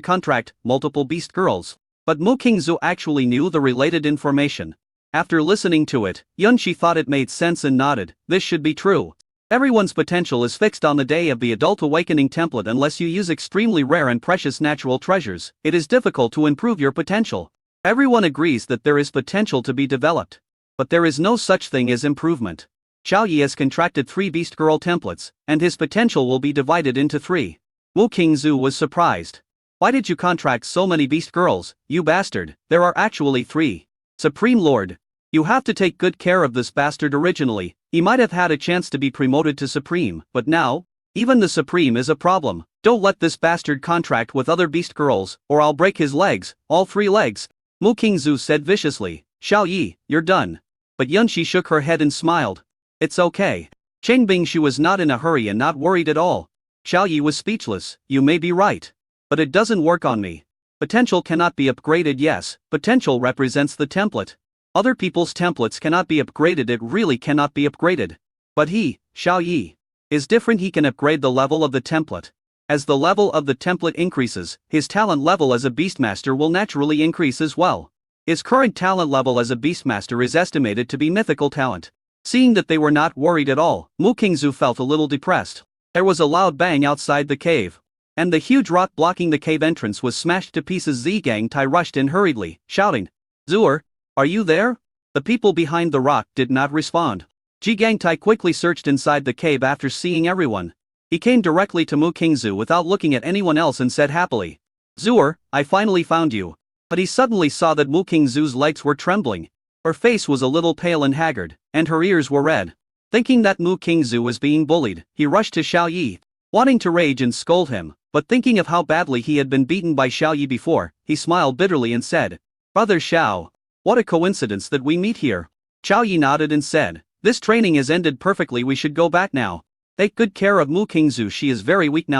contract multiple beast girls. But Mu Qingzu actually knew the related information. After listening to it, Yun Shi thought it made sense and nodded. This should be true. Everyone's potential is fixed on the day of the adult awakening template. Unless you use extremely rare and precious natural treasures, it is difficult to improve your potential. Everyone agrees that there is potential to be developed. But there is no such thing as improvement. Xiao Yi has contracted 3 beast girl templates, and his potential will be divided into 3. Mu Qingzu was surprised. "Why did you contract so many beast girls, you bastard? There are actually 3. Supreme Lord, you have to take good care of this bastard. Originally, he might have had a chance to be promoted to Supreme, but now, Even the Supreme is a problem. Don't let this bastard contract with other beast girls, or I'll break his legs, all 3 legs. Mu Qingzu said viciously. Xiao Yi, you're done. But Yunxi shook her head and smiled. It's okay. Cheng Bingshu was not in a hurry and not worried at all. Xiao Yi was speechless. You may be right. But it doesn't work on me. Potential cannot be upgraded. Yes, potential represents the template. Other people's templates cannot be upgraded. It really cannot be upgraded. But he, Xiao Yi, is different. He can upgrade the level of the template. As the level of the template increases, his talent level as a beastmaster will naturally increase as well. His current talent level as a beastmaster is estimated to be mythical talent. Seeing that they were not worried at all, Mu Qingzu felt a little depressed. There was a loud bang outside the cave. And the huge rock blocking the cave entrance was smashed to pieces. Zhang Tai rushed in hurriedly, shouting, Zuer, are you there? The people behind the rock did not respond. Zhang Tai quickly searched inside the cave after seeing everyone. He came directly to Mu Qingzu without looking at anyone else and said happily, Zuer, I finally found you. But he suddenly saw that Mu Qingzu's legs were trembling. Her face was a little pale and haggard, and her ears were red. Thinking that Mu Qingzu was being bullied, he rushed to Xiao Yi, wanting to rage and scold him, but thinking of how badly he had been beaten by Xiao Yi before, he smiled bitterly and said, Brother Xiao, what a coincidence that we meet here. Xiao Yi nodded and said, This training has ended perfectly. We should go back now. Take good care of Mu Qingzu. She is very weak now.